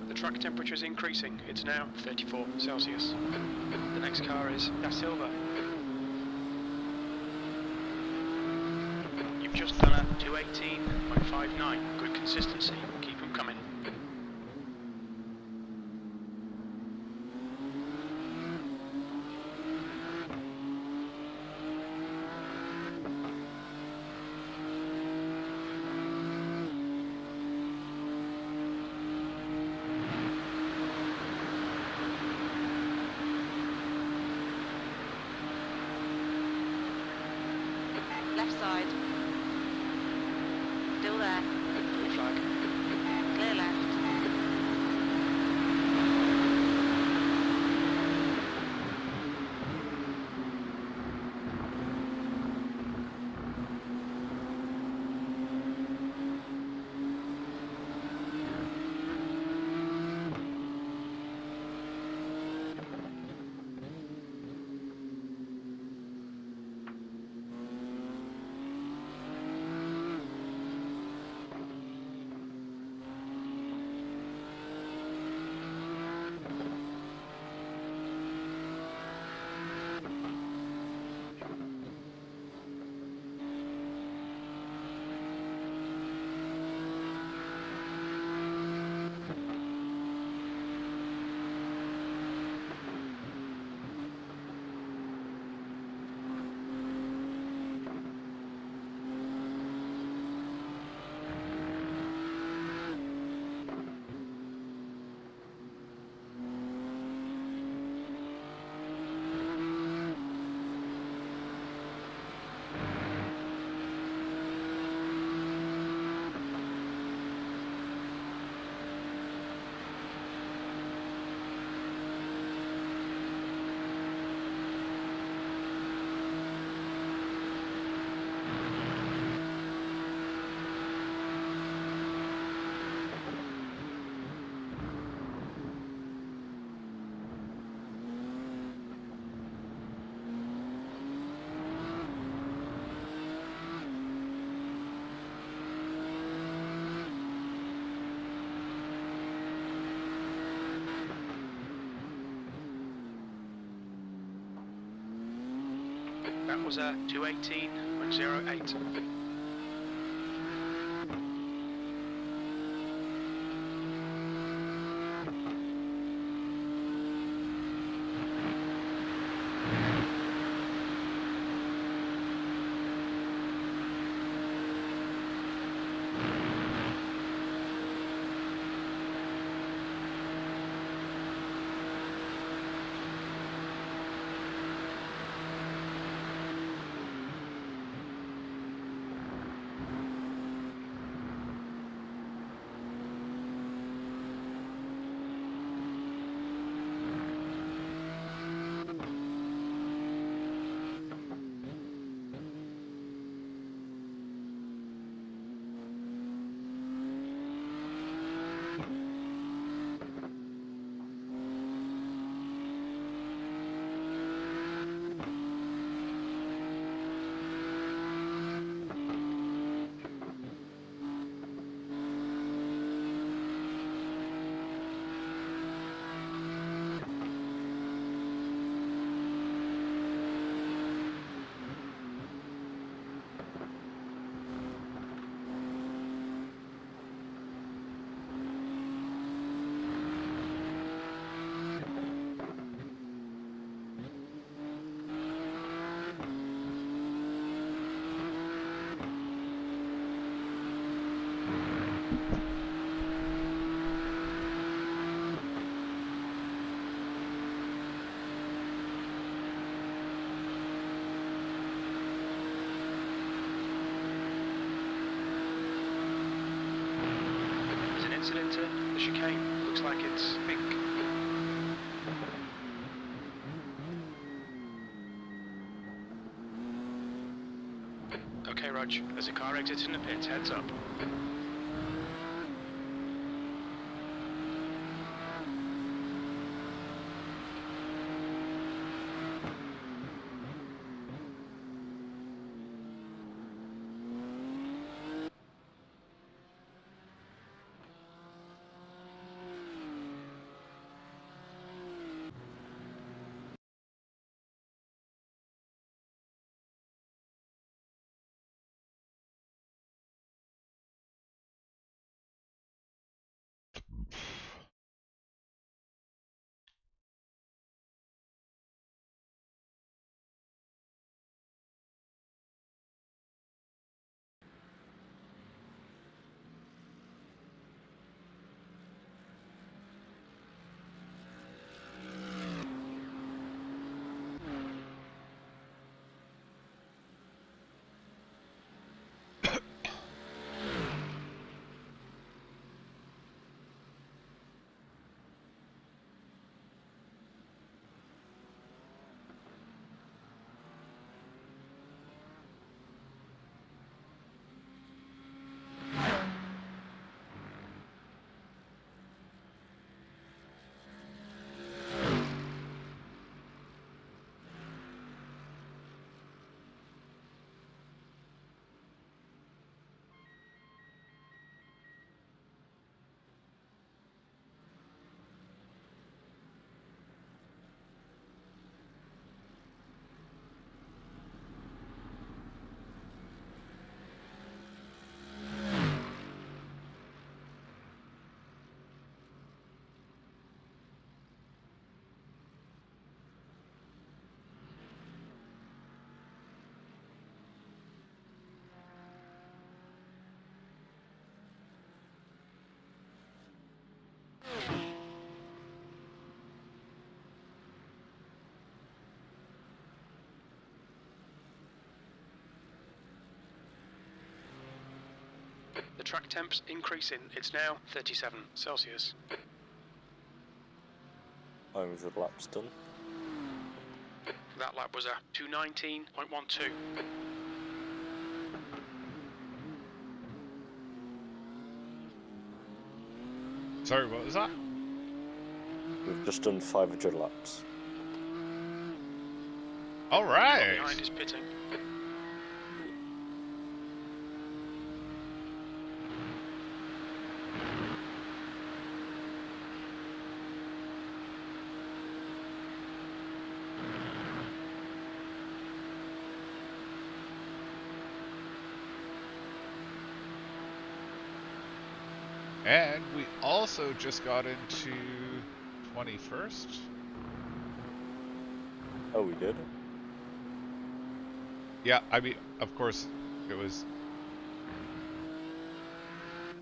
The track temperature is increasing. It's now 34 Celsius. The next car is Da Silva. You've just done a 218.59. Good consistency. Keep them coming. That was a 218.08. Incident at the chicane. Looks like it's pink. Okay, Rog. There's a car exiting the pits. Heads up. The track temp's increasing. It's now 37 Celsius. 100 laps done. That lap was a 219.12. Sorry, what was that? We've just done 500 laps. All right. Behind is pitting. And we also just got into 21st. Oh, we did? Yeah, I mean, of course, it was...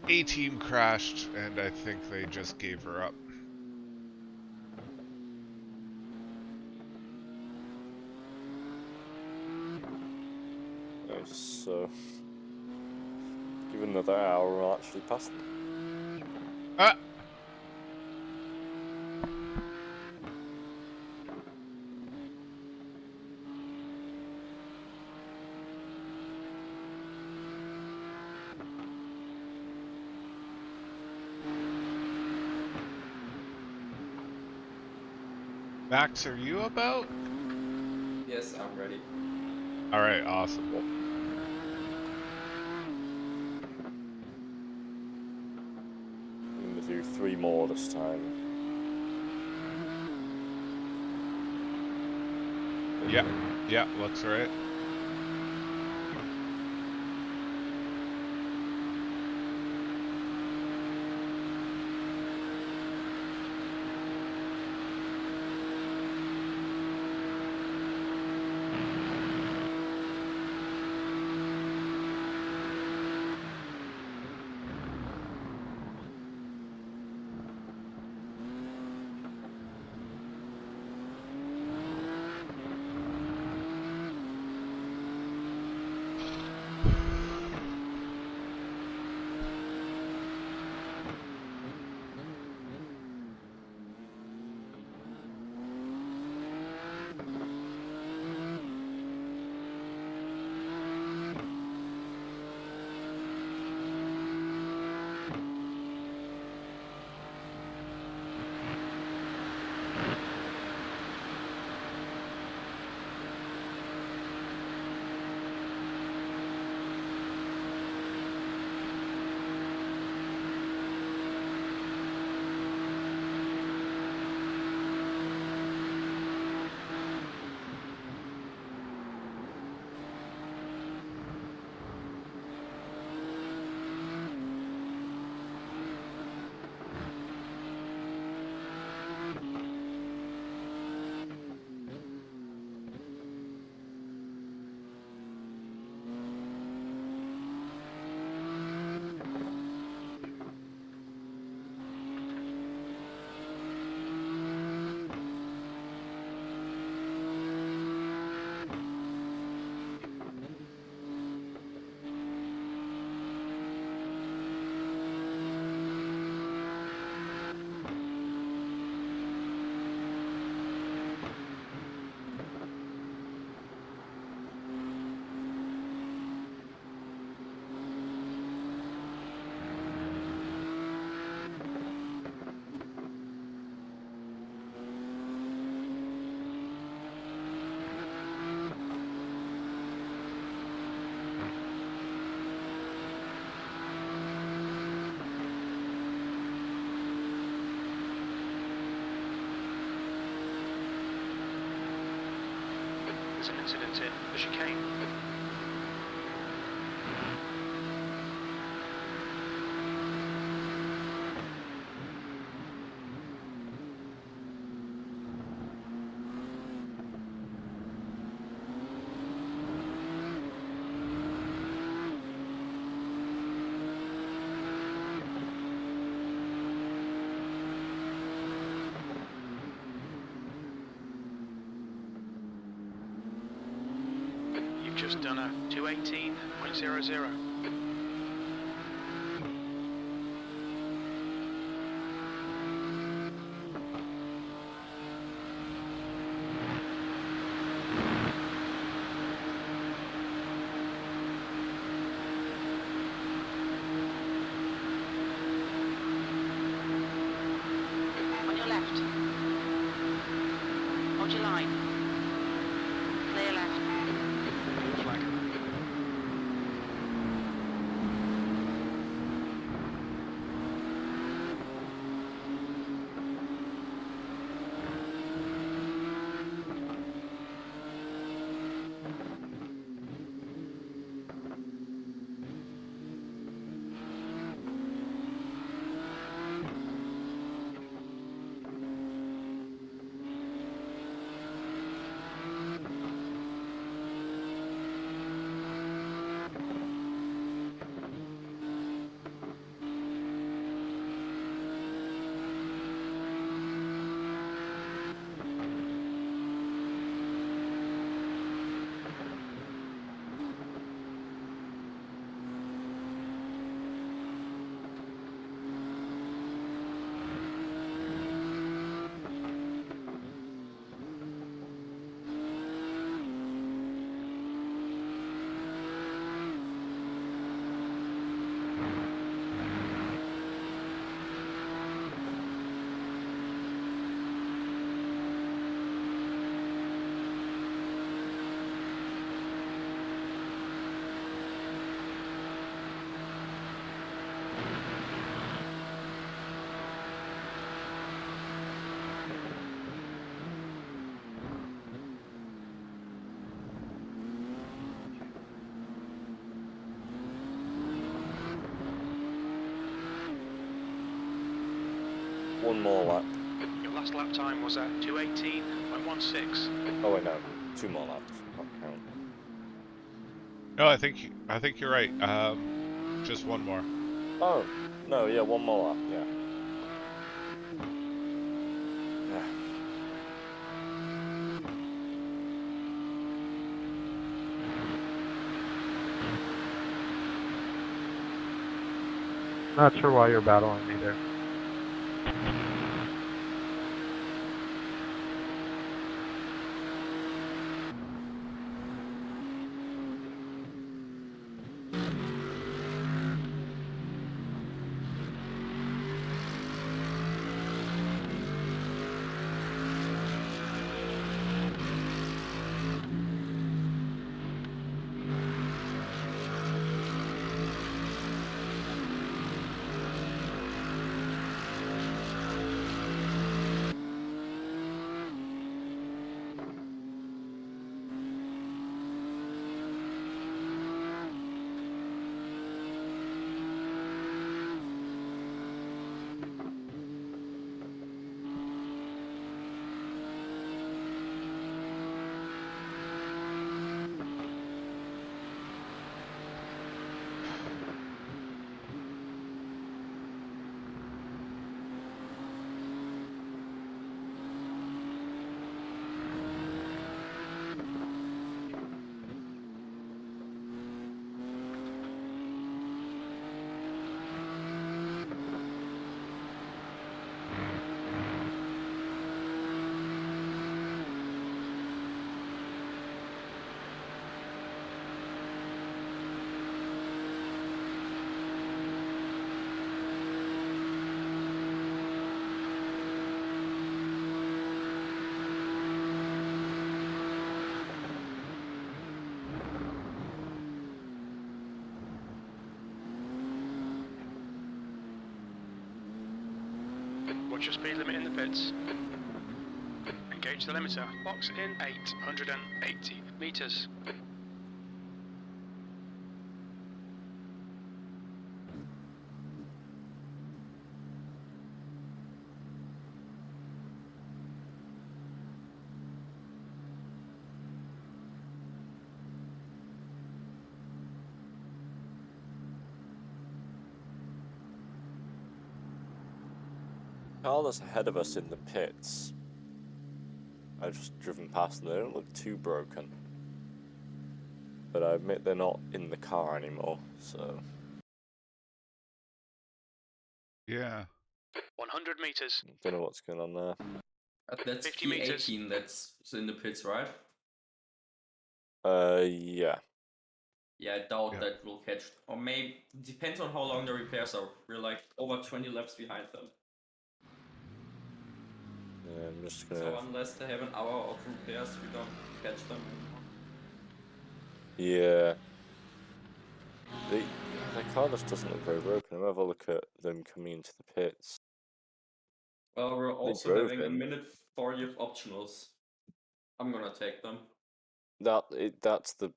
A team crashed, and I think they just gave her up. Nice, so... Give it another hour, we'll actually pass them. Ah! Max, are you about? Yes, I'm ready. Alright, awesome. I'm gonna do 3 more this time. Yeah, yeah, looks right. There's an incident in the chicane. You've just done a 218.00. On your left. Hold your line. Clear left. Flag. One more lap. Your last lap time was at 2:18.16. Oh wait, no. 2 more laps. Not count. No, I think you're right. Just one more. Oh, no, yeah, 1 more lap, yeah. Yeah. Not sure why you're battling me there. Watch your speed limit in the pits. Engage the limiter. Box in 880 meters. Car that's ahead of us in the pits. I've just driven past them. They don't look too broken. But I admit they're not in the car anymore, so... Yeah. 100 meters. Don't know what's going on there. That's 50 meters. P18 that's in the pits, right? Yeah. Yeah, I doubt Yeah. that will catch. Or maybe, depends on how long the repairs are. We're like over 20 laps behind them. Yeah, I'm just gonna... So unless they have an hour of repairs, we don't catch them anymore. Yeah. The car just doesn't look very broken. I'll have a look at them coming into the pits. Well, we're also drove having a in. minute 40 of optionals. I'm gonna take them. That's the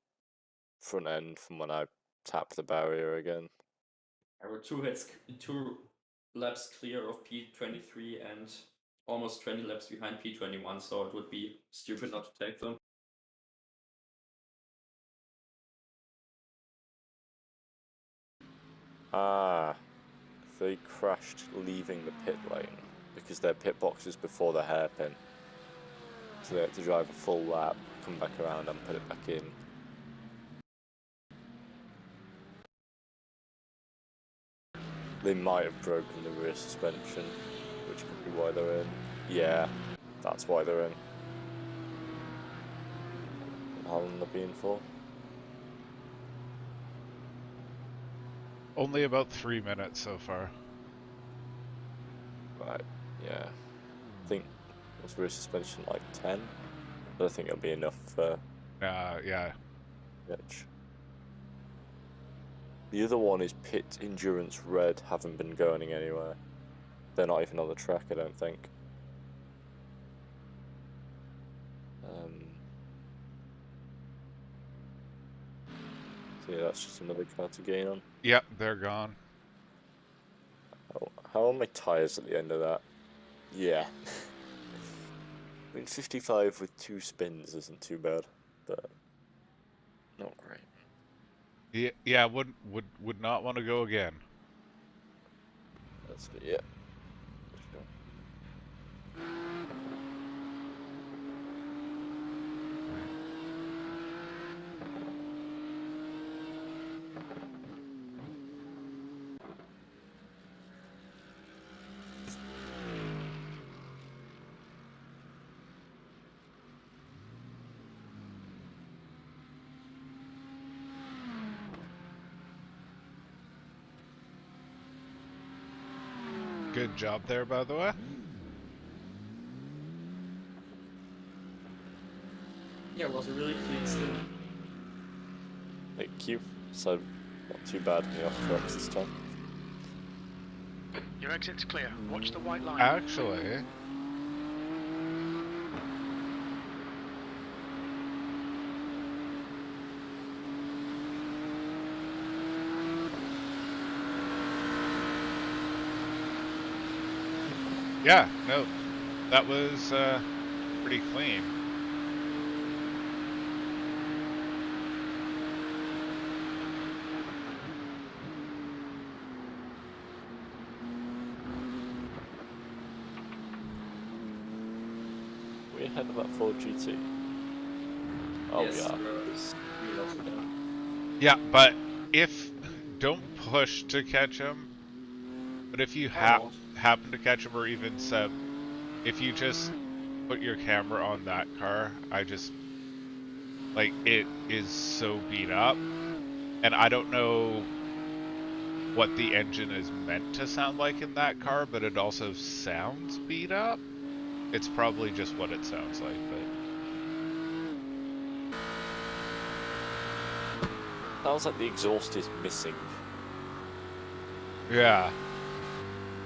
front end from when I tapped the barrier again. I were 2 laps clear of P23 and almost 20 laps behind P21, so it would be stupid not to take them. Ah, they crashed leaving the pit lane because their pit box is before the hairpin. So they had to drive a full lap, come back around and put it back in. They might have broken the rear suspension, which could be why they're in. Yeah, that's why they're in. How long they're being for? Only about 3 minutes so far. Right, yeah. I think was rear suspension like 10? But I think it'll be enough for Yeah. Mitch. The other one is Pit Endurance Red, haven't been going anywhere. They're not even on the track, I don't think. So yeah, that's just another car to gain on. Yep, they're gone. How are my tyres at the end of that? Yeah. I mean, 55 with 2 spins isn't too bad, but not great. Yeah, would not want to go again. That's good, yeah. Good job there, by the way. Yeah, it was a really clean spin. Thank you. So, not too bad in the off tracks this time. Your exit's clear. Watch the white line. Actually, yeah, no, that was pretty clean. We're ahead of that Ford GT. Oh, Yes, yeah. we also can. Yeah, but don't push to catch him. But if you happen to catch him, or even Seb, if you just put your camera on that car, like, it is so beat up, and I don't know what the engine is meant to sound like in that car, but it also sounds beat up. It's probably just what it sounds like, but Sounds like the exhaust is missing. yeah.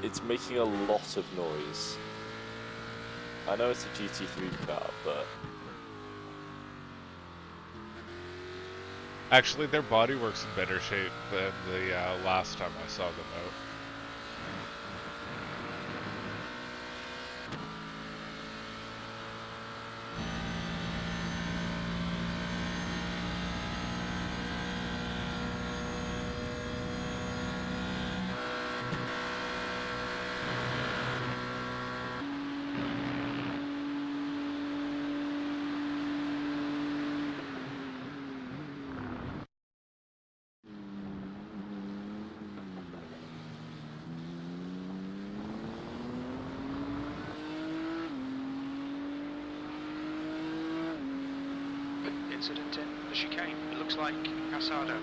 It's making a lot of noise. I know it's a GT3 car, but... Actually, their bodywork's in better shape than the last time I saw them out. Incident in the chicane. It looks like Casado.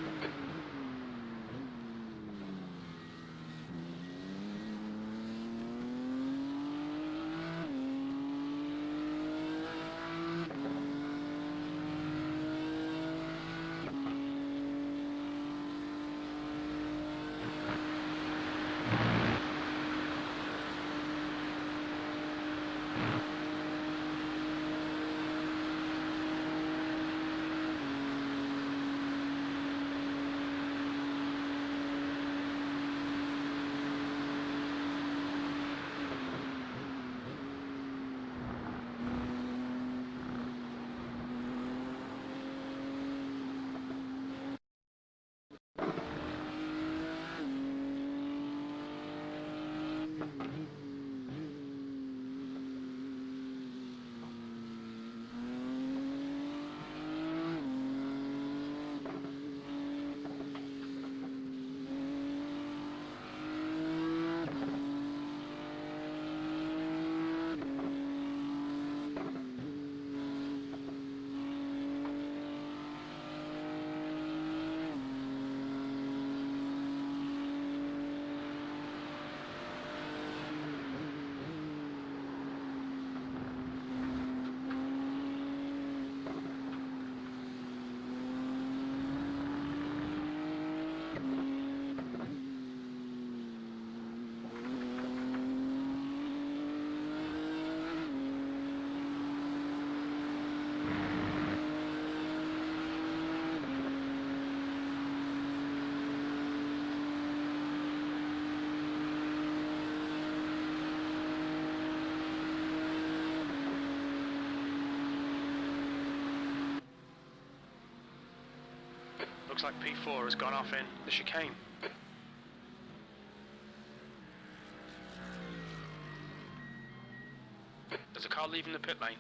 Looks like P4 has gone off in the chicane. There's a car leaving the pit lane.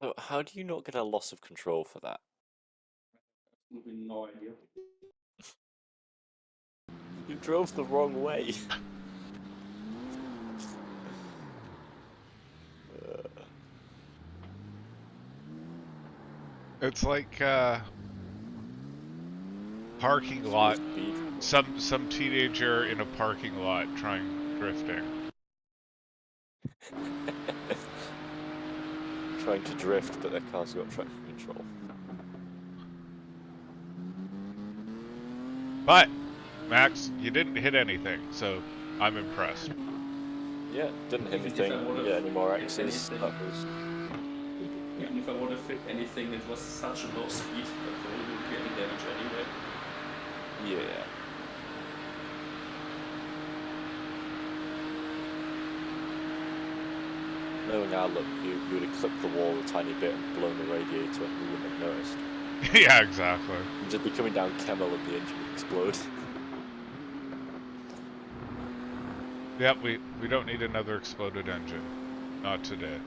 So how do you not get a loss of control for that? Absolutely no idea. You drove the wrong way. It's like parking lot. Some teenager in a parking lot drifting. Trying to drift, but their car's got traction control. But Max, you didn't hit anything, so I'm impressed. Yeah, didn't hit anything. Yeah, any more axes. That was. Even if I would have hit anything, it was such a low speed that probably wouldn't be any damage anyway. Yeah. Knowing our luck, you would have clipped the wall a tiny bit and blown the radiator and we wouldn't have noticed. Yeah, exactly. You'd just be coming down Camel and the engine would explode. Yep, we don't need another exploded engine. Not today.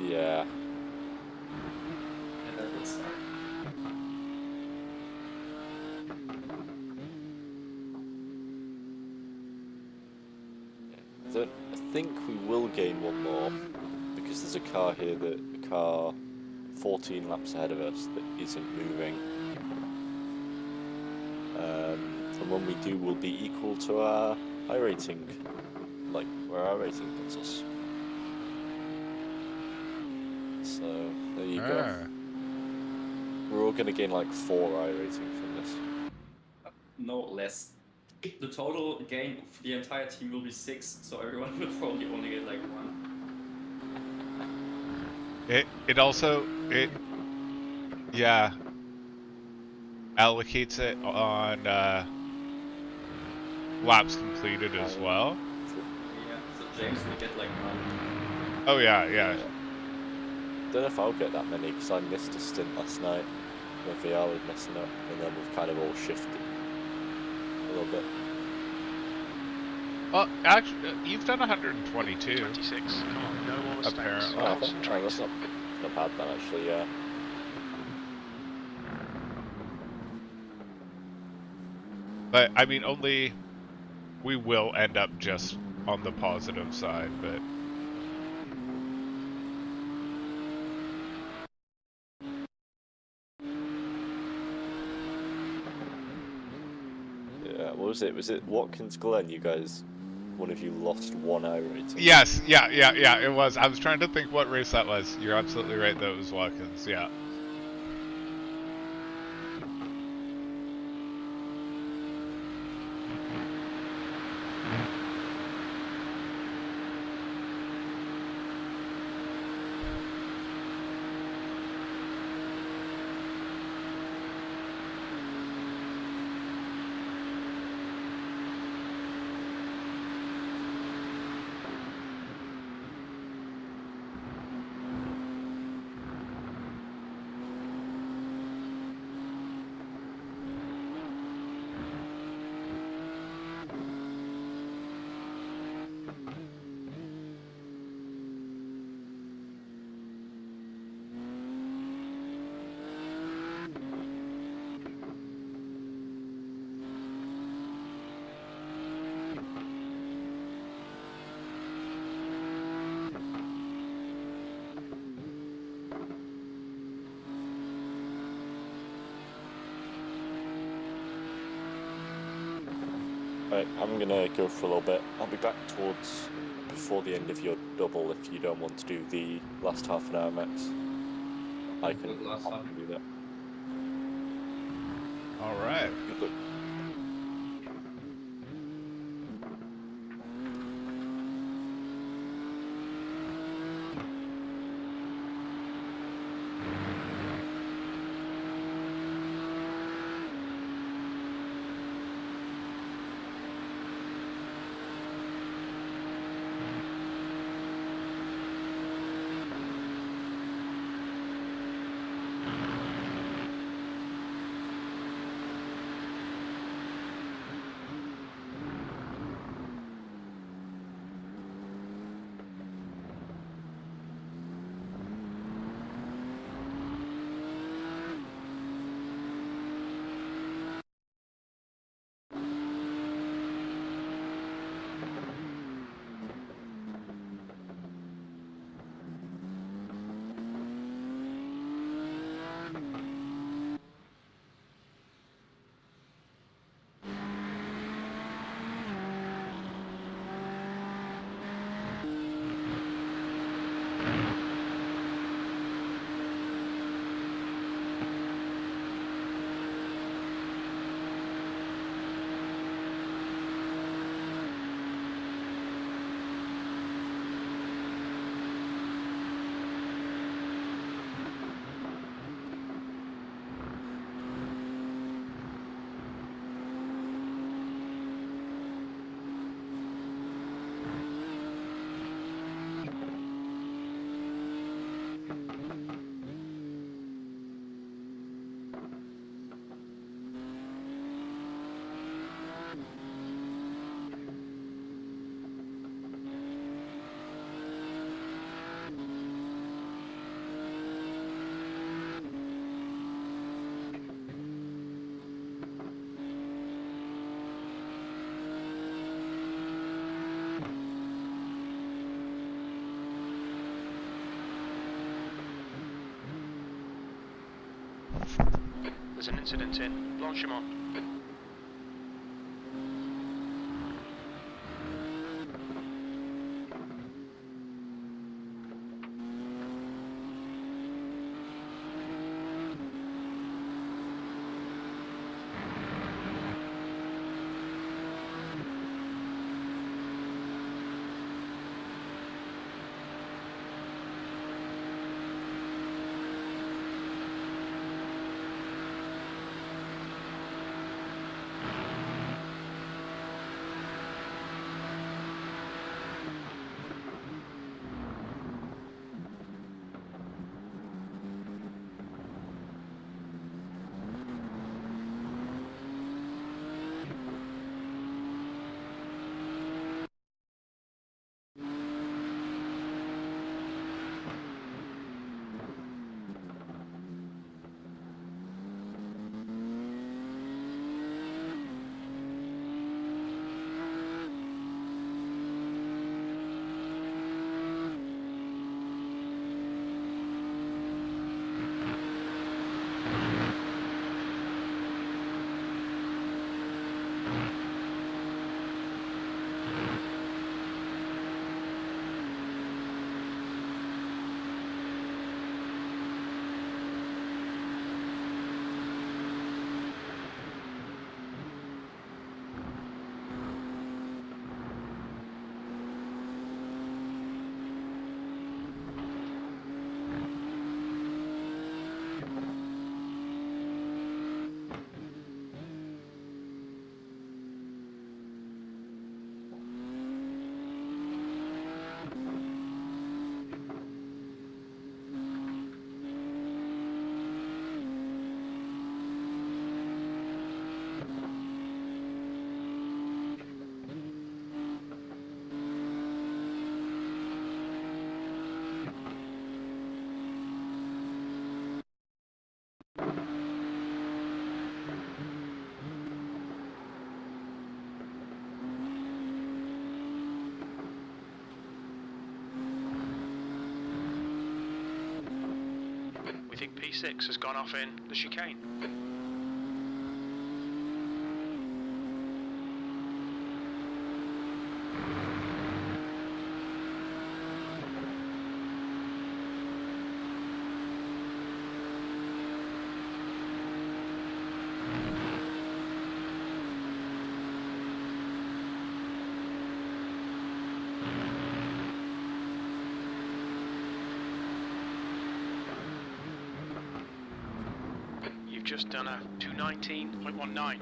Yeah. And that would suck. I think we will gain one more because there's a car here a car 14 laps ahead of us that isn't moving. And when we do, we'll be equal to our high rating, like where our rating puts us. So there you go. We're all gonna gain like 4 I rating from this. No, less. The total gain for the entire team will be 6, so everyone will probably only get like 1. It also allocates it on laps completed as well. Yeah, so James will get like 1. Oh yeah. Don't know if I'll get that many because I missed a stint last night when VR was messing up, and then we've kind of all shifted a little bit. Well, actually, you've done 122. 26. Come on, no more mistakes. Apparently. Oh, that's not bad then, actually, yeah. But, I mean, we will end up just on the positive side, but... Yeah, what was it? Was it Watkins Glen? You guys, one of you lost 1 I rating. Yes, yeah, it was. I was trying to think what race that was. You're absolutely right that it was Watkins, yeah. Right, I'm gonna go for a little bit. I'll be back towards before the end of your double if you don't want to do the last half an hour, Max. I can do that. Alright. Good luck. incident in Blanchimont. We think P6 has gone off in the chicane. You've just done a 219.19.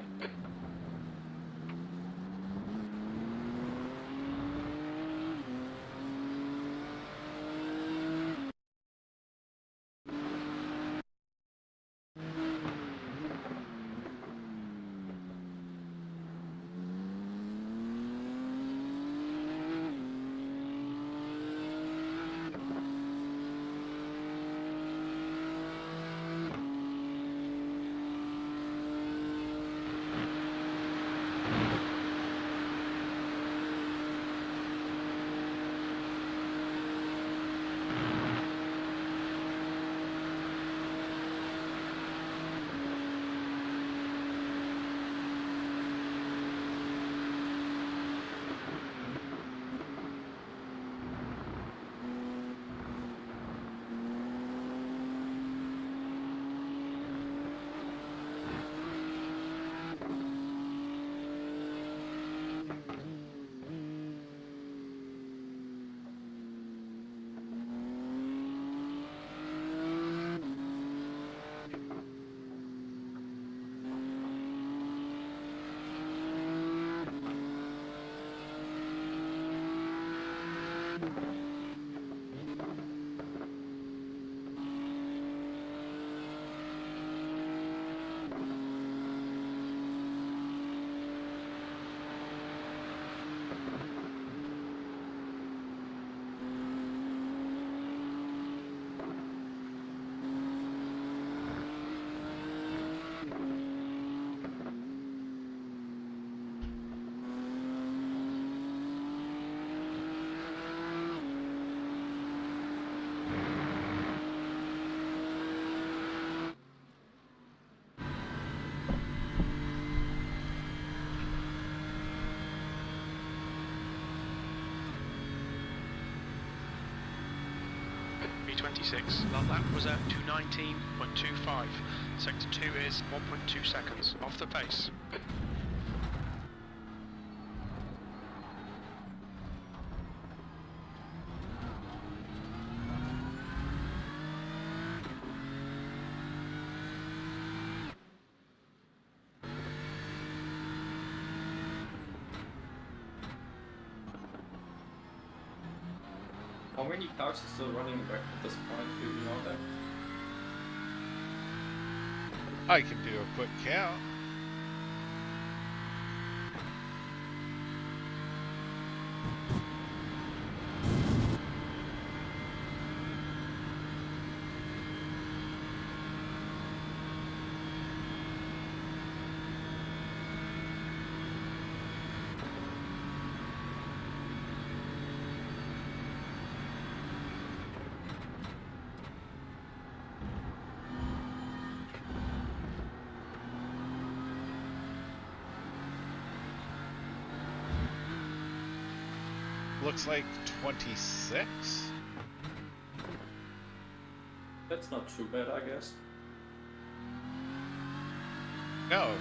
26. Lap was at 219.25. Sector 2 is 1.2 seconds off the pace. How many cars are still running back at this point? Do you know that? I can do a quick count. Looks like 26. That's not too bad, I guess. No,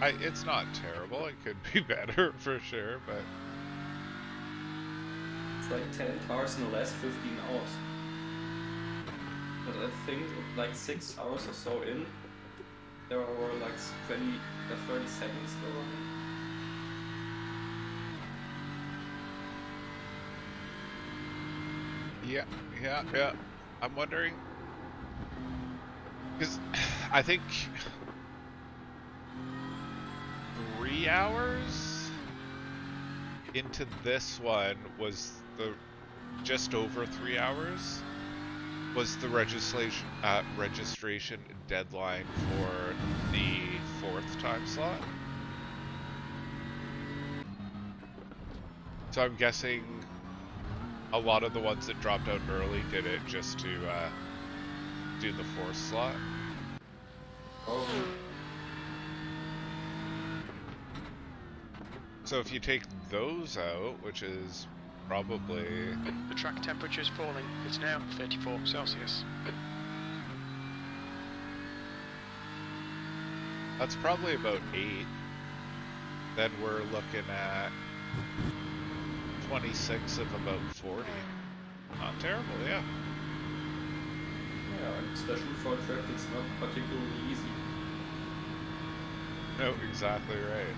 it's not terrible. It could be better for sure, but It's like 10 cars in the last 15 hours. But I think like 6 hours or so in, there were like 30 seconds still running. yeah. I'm wondering, because I think 3 hours into this one was the just over 3 hours was the registration deadline for the 4th time slot. So I'm guessing a lot of the ones that dropped out early did it just to do the 4th slot. Oh. So if you take those out, which is probably... The track temperature is falling. It's now 34 Celsius. That's probably about 8. Then we're looking at 26 of about 40. Not terrible, yeah. Yeah, and especially for a track that's not particularly easy. No, exactly right.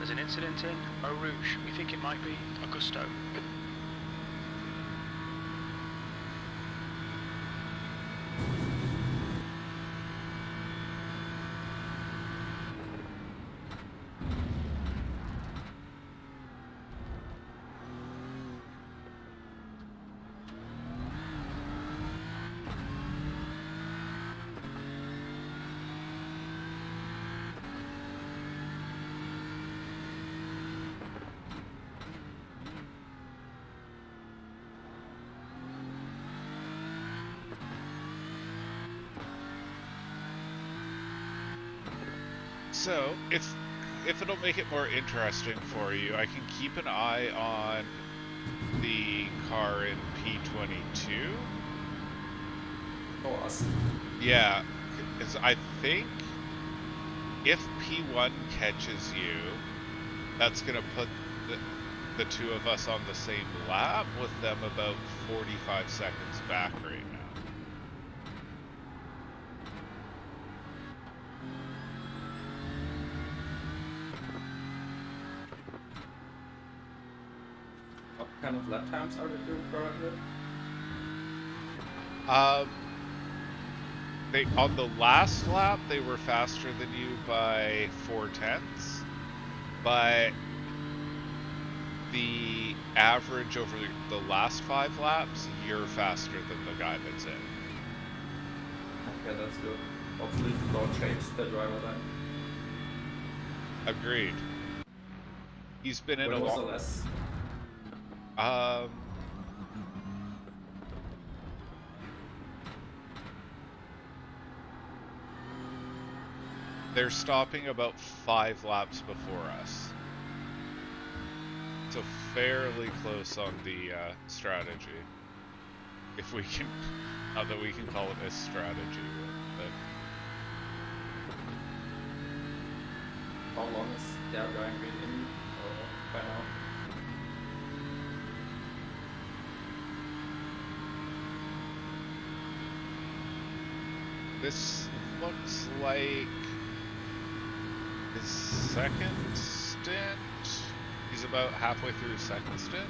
There's an incident in Eau Rouge. We think it might be Augusto. So, if it'll make it more interesting for you, I can keep an eye on the car in P22. Oh, us. Yeah, because I think if P1 catches you, that's going to put the two of us on the same lap with them about 45 seconds back right now. What kind of lap times are they doing currently? They on the last lap they were faster than you by 0.4, but the average over the last 5 laps, you're faster than the guy that's in. Okay, that's good. Hopefully they don't change the driver then. Agreed. He's been in When a was the long. less? They're stopping about 5 laps before us. So fairly close on the strategy. If we can, not that we can call it a strategy, but How long is their driving been in by now? this looks like his second stint. He's about halfway through his second stint.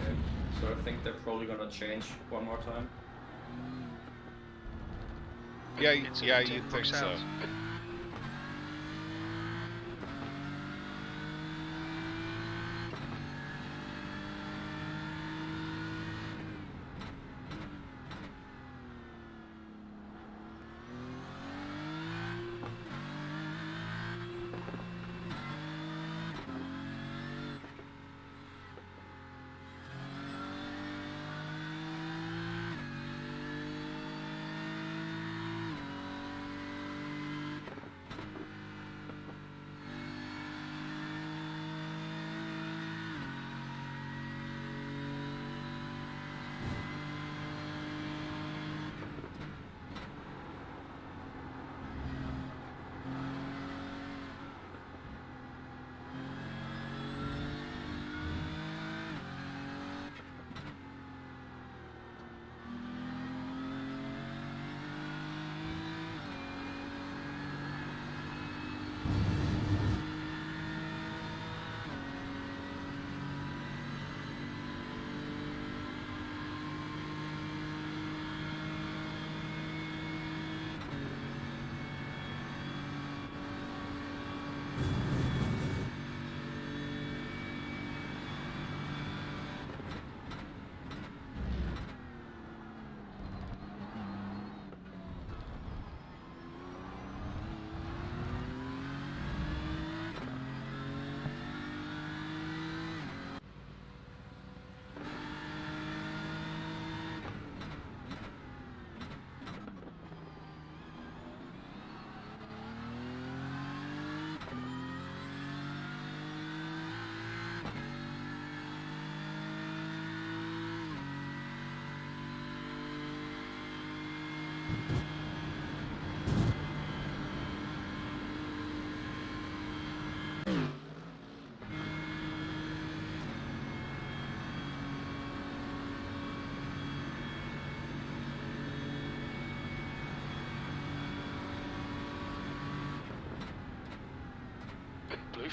Okay. So I think they're probably gonna change one more time. Yeah, Incident yeah, in you'd think so. Bruxelles.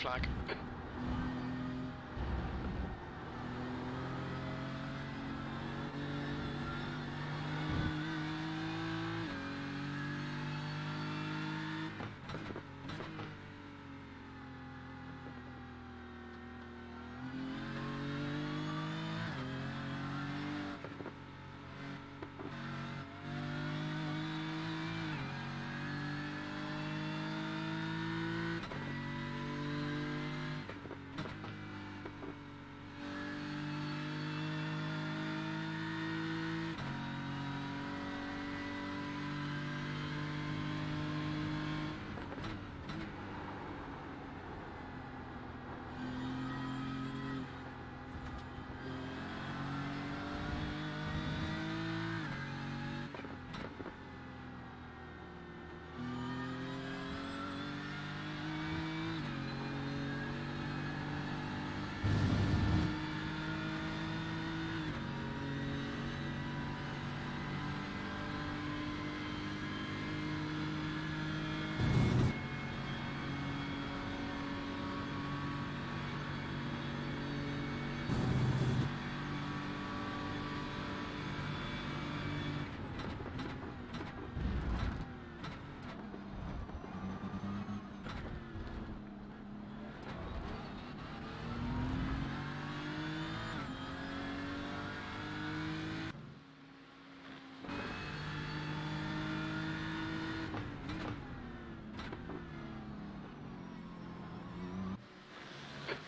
flag.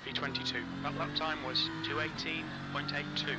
P22. That lap time was 2:18.82.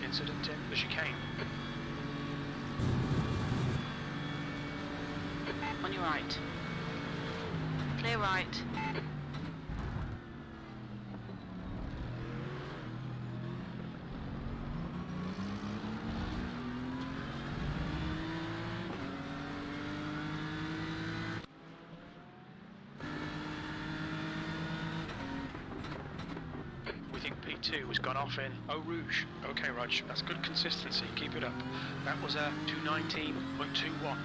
Incident in the chicane. On your right. Clear right. P2 has gone off in Eau Rouge. Okay, Rog, that's good consistency. Keep it up. That was a 2:19.21.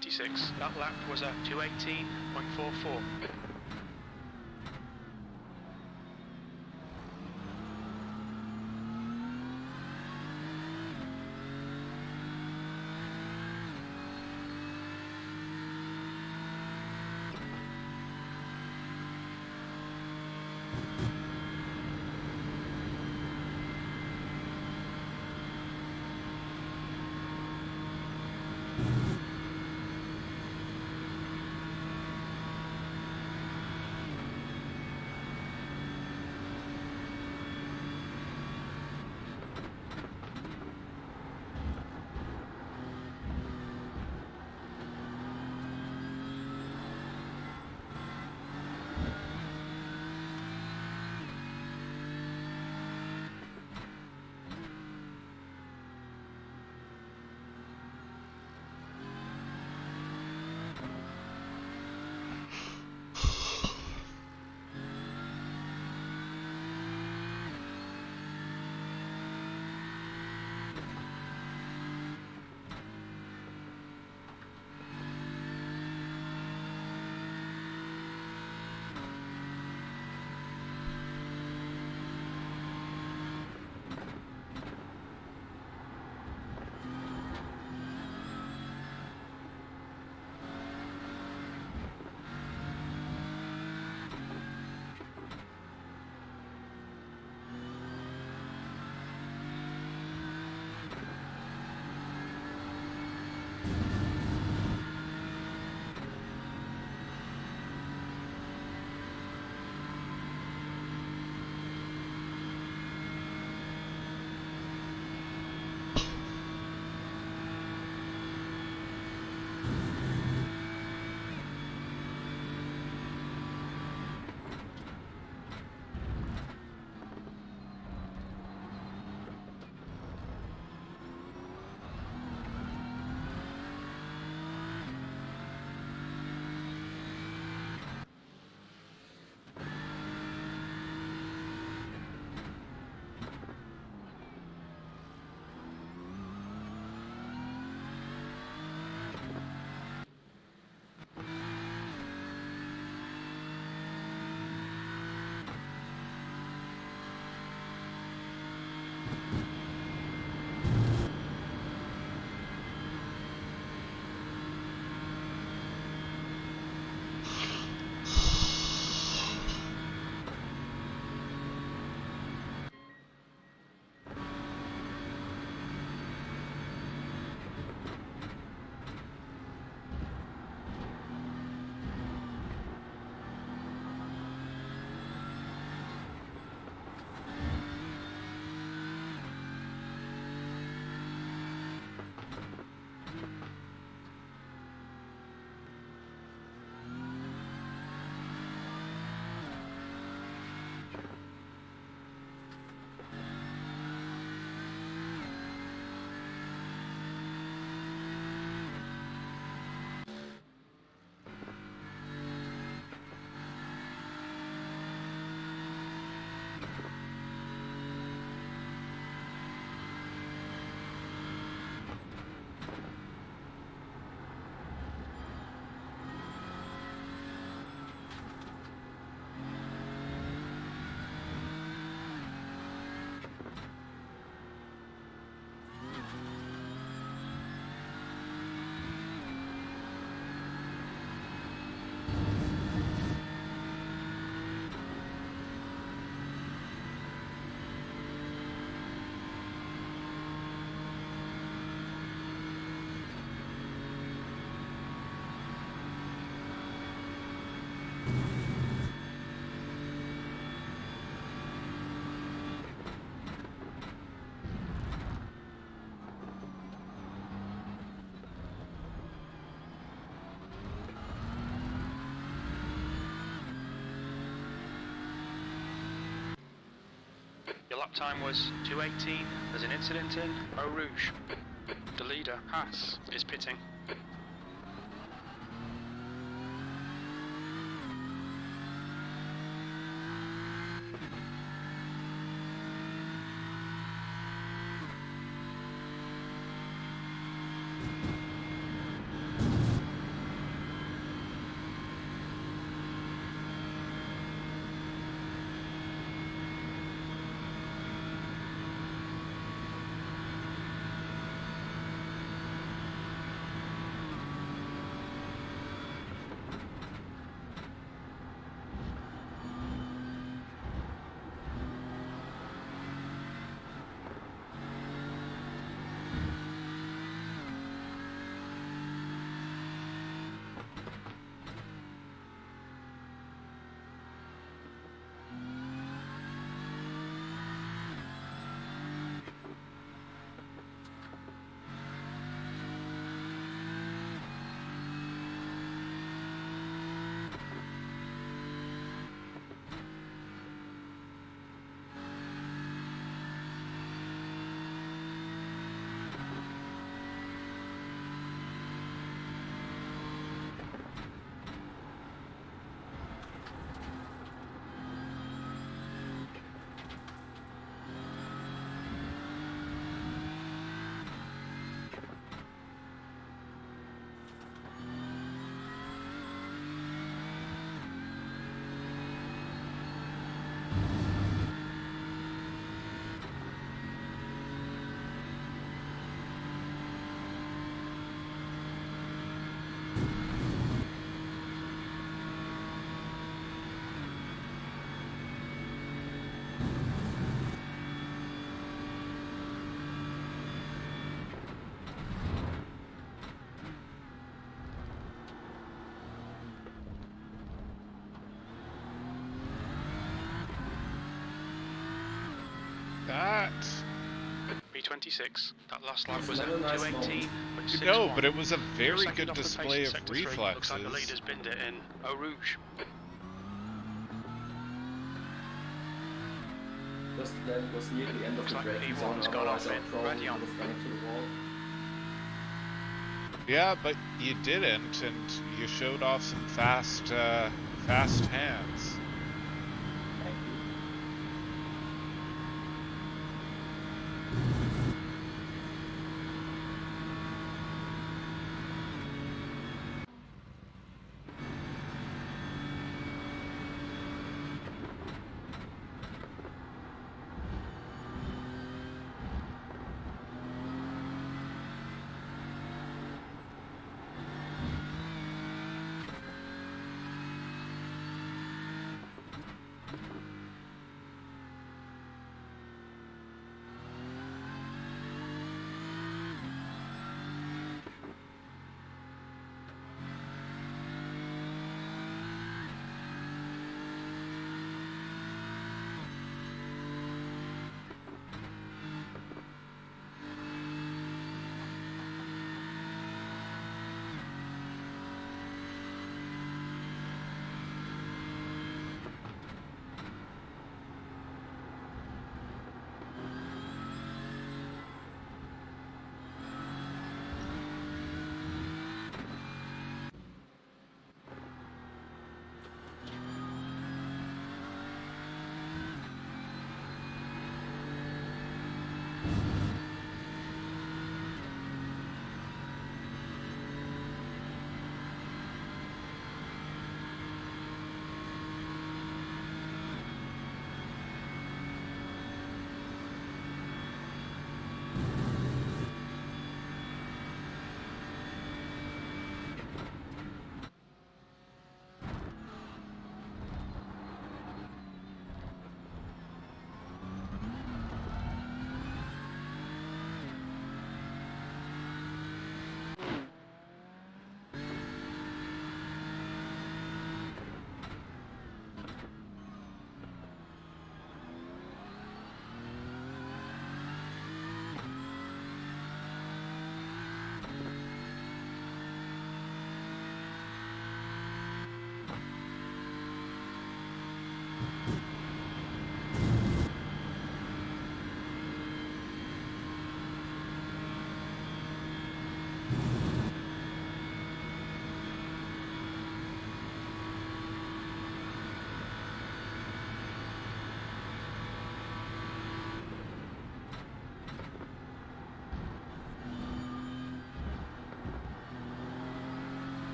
26. That lap was a 2:18.44. Your lap time was 2:18. There's an incident in Eau Rouge. The leader, Haas, is pitting. 2:26. That last lap It's was at another nice 2:18.61. No, but it was a You're very second good off the pace display in of sector 3. Looks like the reflexes. leader's binned it in Eau Rouge. Just that was near the end of Looks the like braking P1's zone, gone otherwise off I in probably would Radion. have run into the wall. Yeah, but you didn't, and you showed off some fast hands. Thank you.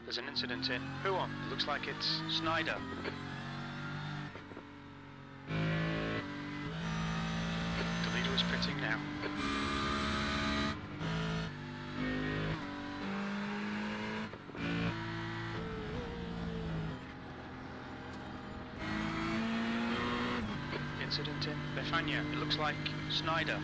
There's an incident in Huon. It looks like it's Snyder. The leader is pitting now. Incident in Befania. It looks like Snyder.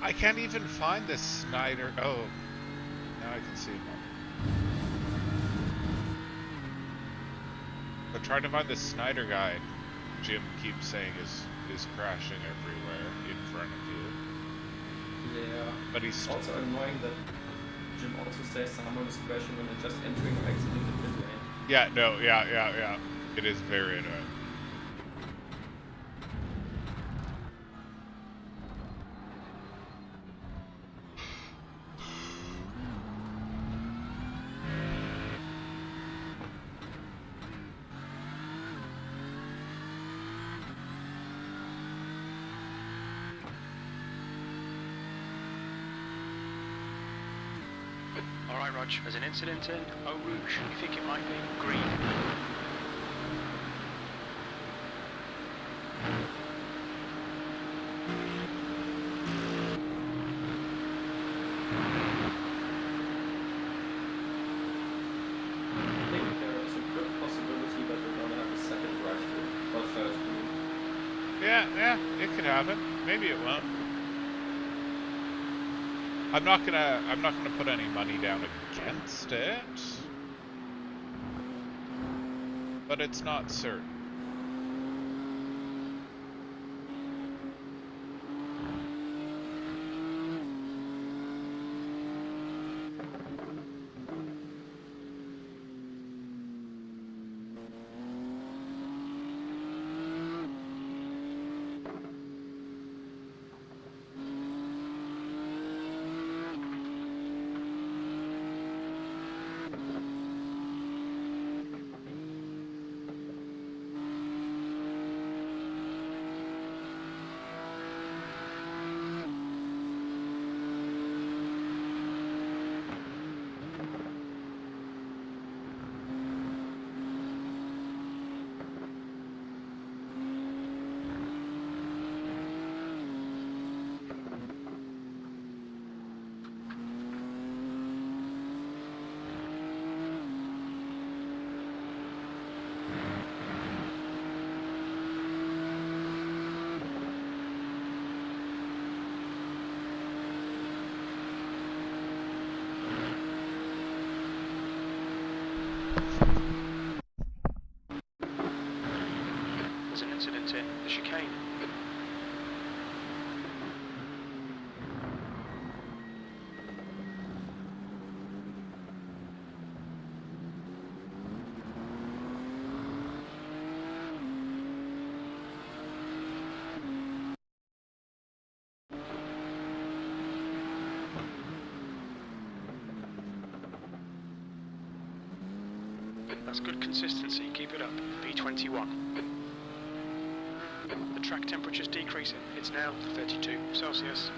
I can't even find this Snyder. Oh, now I can see him. I'm trying to find this Snyder guy. Jim keeps saying is crashing everywhere in front of you. Yeah. But he's also annoying that Jim also says someone is crashing when they're just entering or exiting the pit lane. Yeah, no, yeah. It is very annoying. Alright, Rog, there's an incident in Eau Rouge. You think it might be green? Yeah, it could happen. Maybe it won't. I'm not gonna put any money down against it, but it's not certain. There's an incident in the chicane. That's good consistency, keep it up. V21. The track temperature's decreasing. It's now 32 Celsius.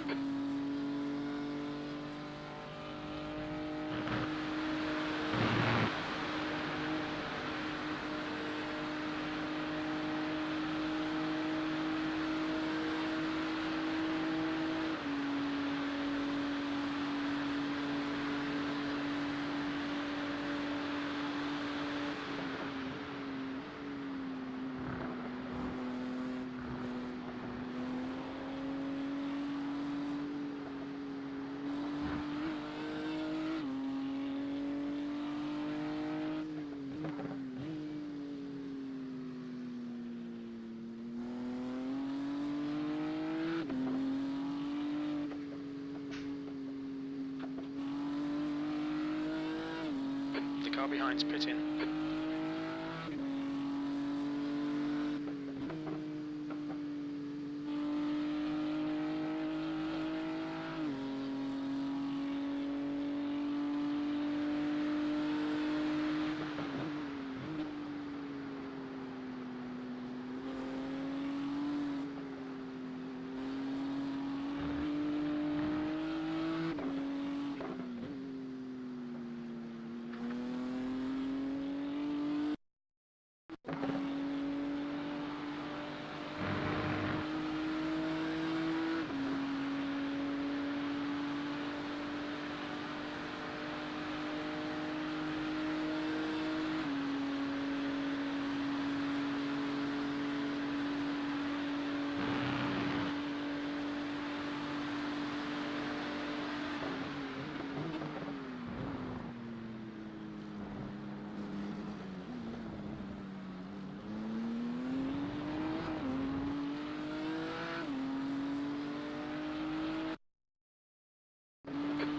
The car behind's pitting.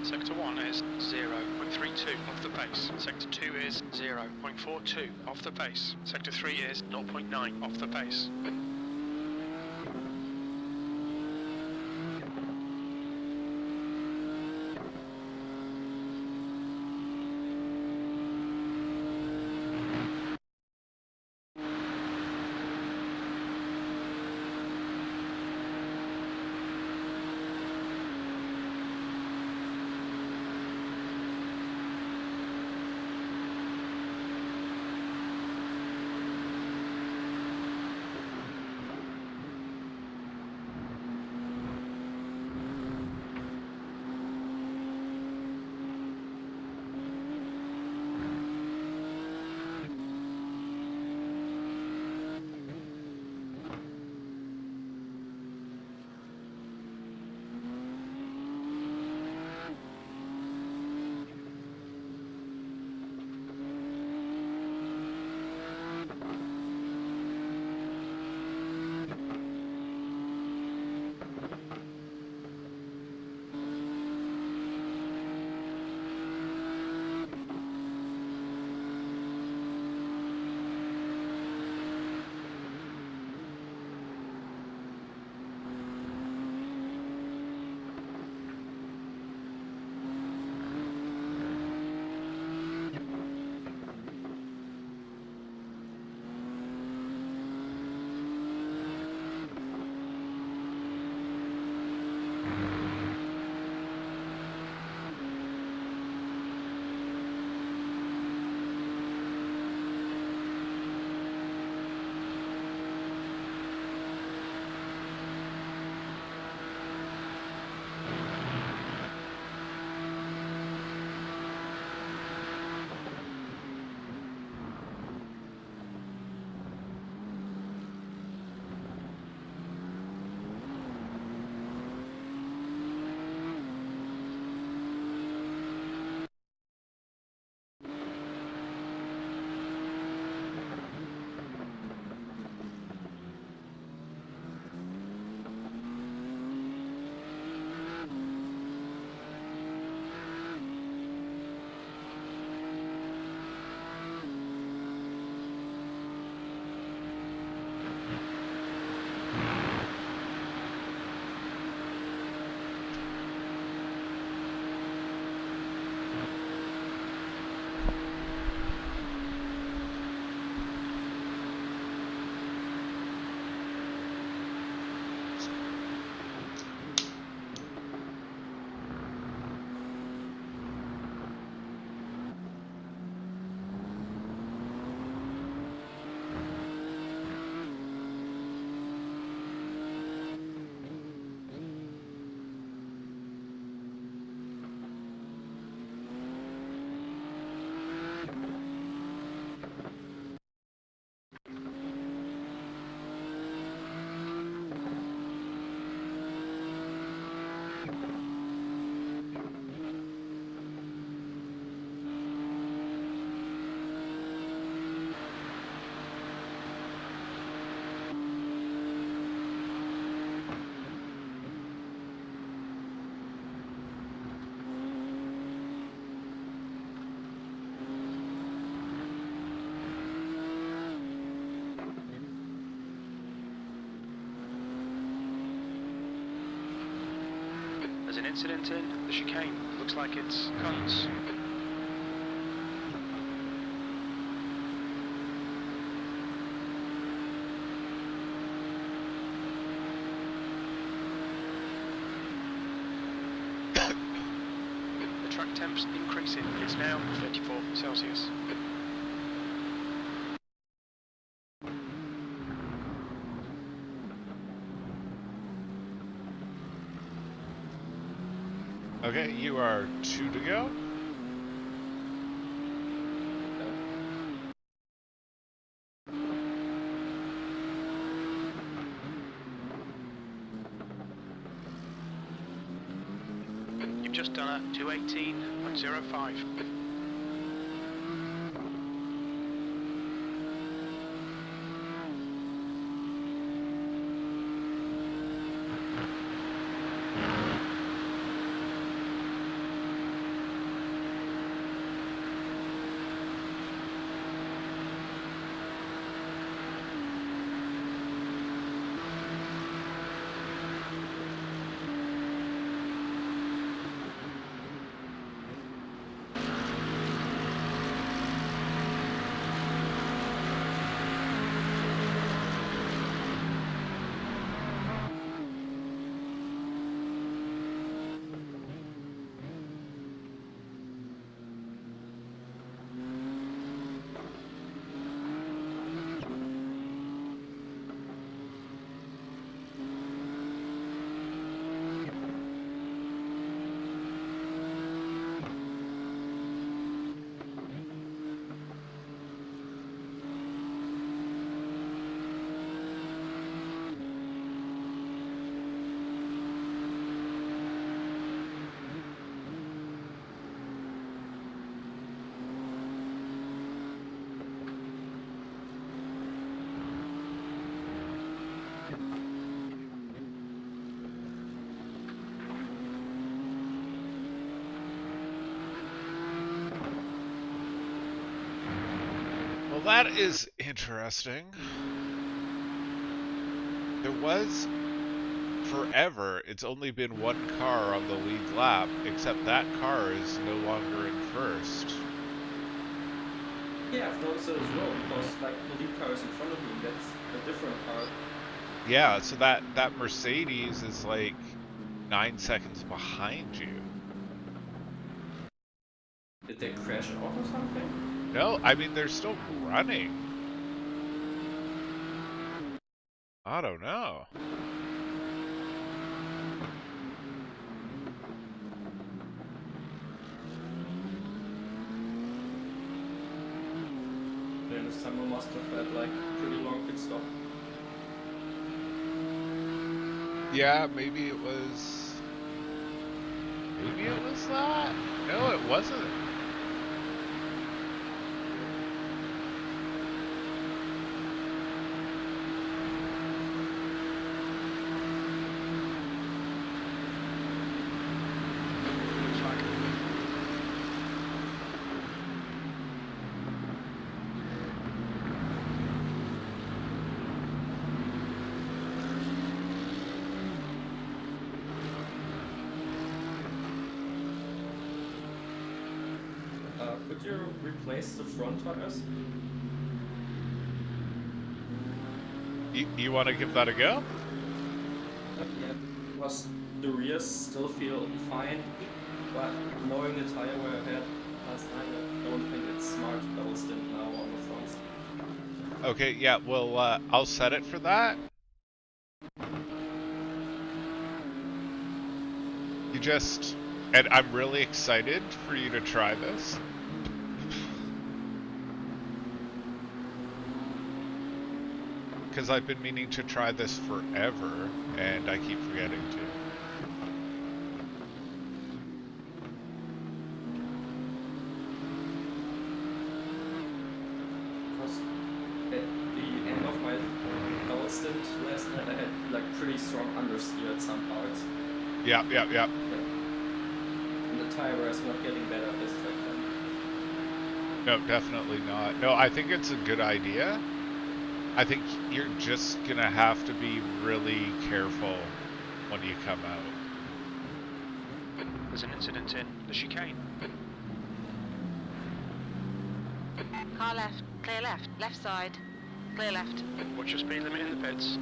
Sector 1 is 0.32 off the pace. Sector 2 is 0.42 off the pace. Sector 3 is 0.9 off the pace. an incident in the chicane. Looks like it's guns. The track temp's increasing. It's now 34 Celsius. Okay, you are 2 to go. You've just done a 218.05. Well, that is interesting. There was, forever, it's only been one car on the lead lap, except that car is no longer in first. Yeah, I've noticed it as well, because like the lead car is in front of me, that's a different car. Yeah, so that Mercedes is like 9 seconds behind you. Did they crash out or something? No, I mean, they're still running. I don't know. Then this time I must have had like pretty long pit stop. Yeah, maybe it was... Maybe it was that? No, it wasn't. Could you replace the front tires? You want to give that a go? Yeah, because the rears still feel fine, but knowing the tire where I had last time, I don't think it's smart to double stint now on the fronts. Okay, yeah, well, I'll set it for that. You just... And I'm really excited for you to try this. Because I've been meaning to try this forever, and I keep forgetting to. Because at the end of my double stint last night, I had like pretty strong understeer at some parts. Yeah. And the tire wear is not getting better this track then. No, definitely not. No, I think it's a good idea. I think you're just gonna have to be really careful when you come out. There's an incident in the chicane. Car left, clear left, left side, clear left. Watch your speed limit in the pits.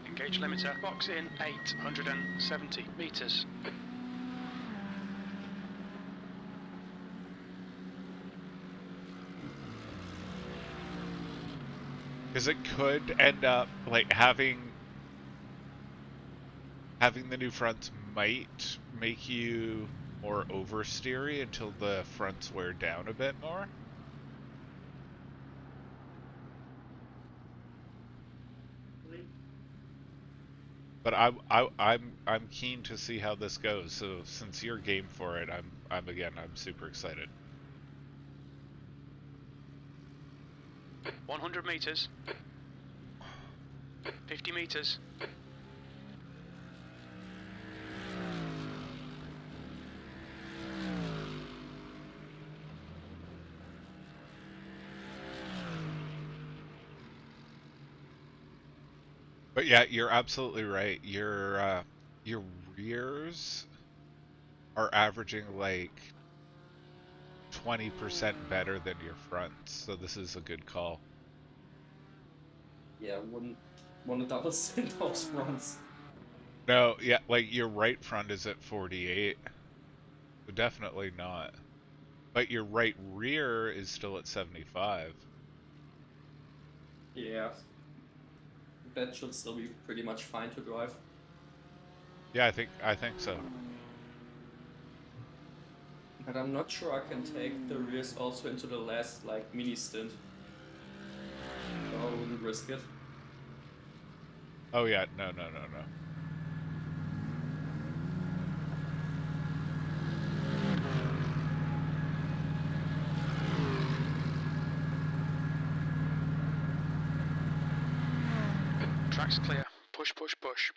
Engage limiter, box in 870 metres. Because it could end up like having the new fronts might make you more oversteery until the fronts wear down a bit more. But I'm keen to see how this goes. So since you're game for it, I'm super excited. 100 metres. 50 metres. But yeah, you're absolutely right. Your rears are averaging like 20% better than your fronts, so this is a good call. Yeah, wouldn't double in those fronts. No, yeah, like your right front is at 48, so definitely not. But your right rear is still at 75. Yeah. That should still be pretty much fine to drive. Yeah, I think so. But I'm not sure I can take the rears also into the last like mini stint. So I wouldn't risk it. Oh yeah, no. Track's clear. Push, push, push.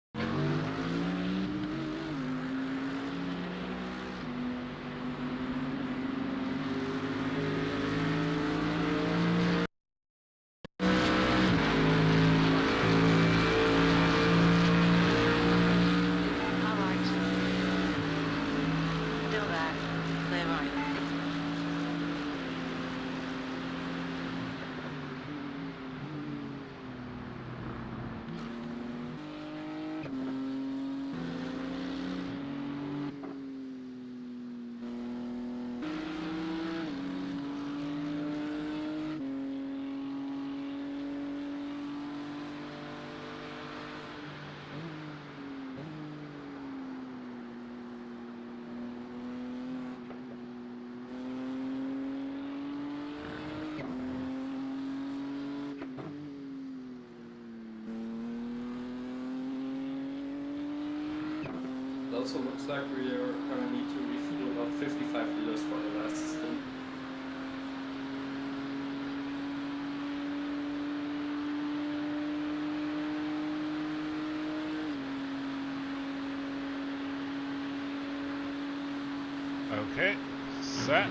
It also looks like we are gonna need to refuel about 55 liters for the last stint. Okay, set.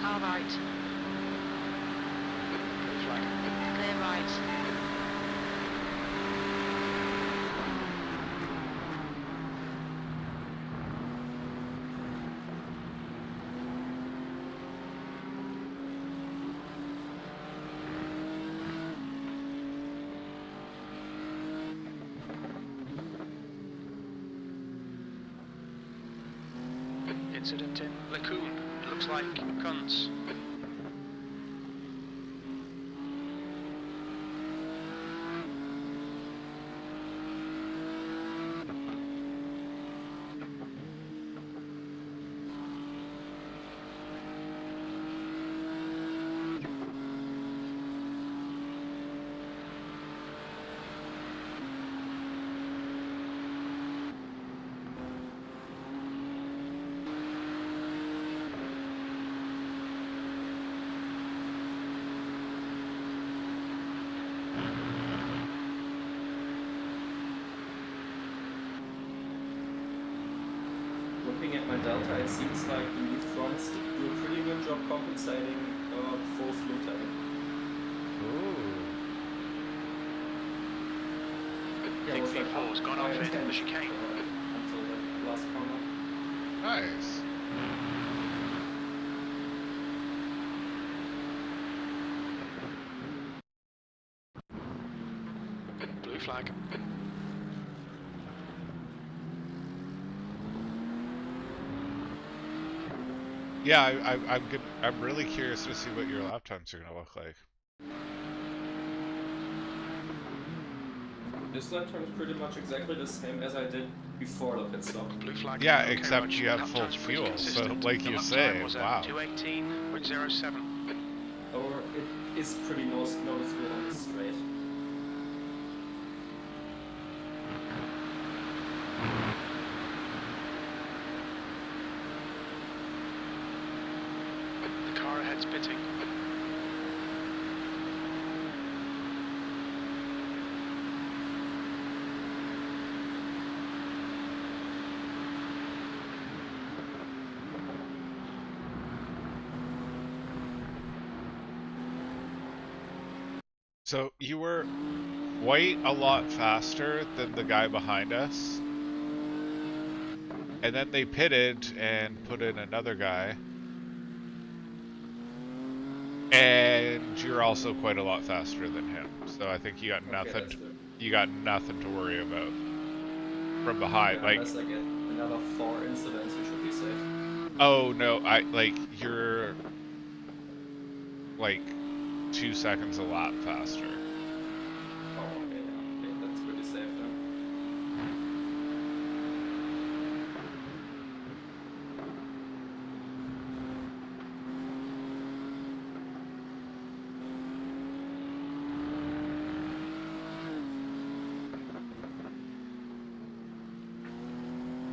Car right. Flag. Clear right. incident in Lacoon. It looks like guns. Looking at my delta, it seems like the new fronts do a pretty good job compensating full fuel tank. Ooh. Yeah, Big it was like V4's gone off in the chicane. until the last corner. Nice. Blue flag. Yeah, I'm really curious to see what your lap times are gonna look like. This lap time is pretty much exactly the same as I did before the pit stop. Blue flag. Yeah, Okay, except Roger. you have Lap full time's pretty fuel, so consistent. like The you lap say, time was at wow. 2:18.07. Or it is pretty noticeable on the straight. The car ahead's pitting. So you were quite a lot faster than the guy behind us. And then they pitted and put in another guy. And you're also quite a lot faster than him. So I think you got nothing to worry about from behind. Yeah, like unless I get another 4 incidents, we should be safe. Oh no, you're like 2 seconds a lap faster. Oh, okay, yeah. Okay, that's pretty safe then.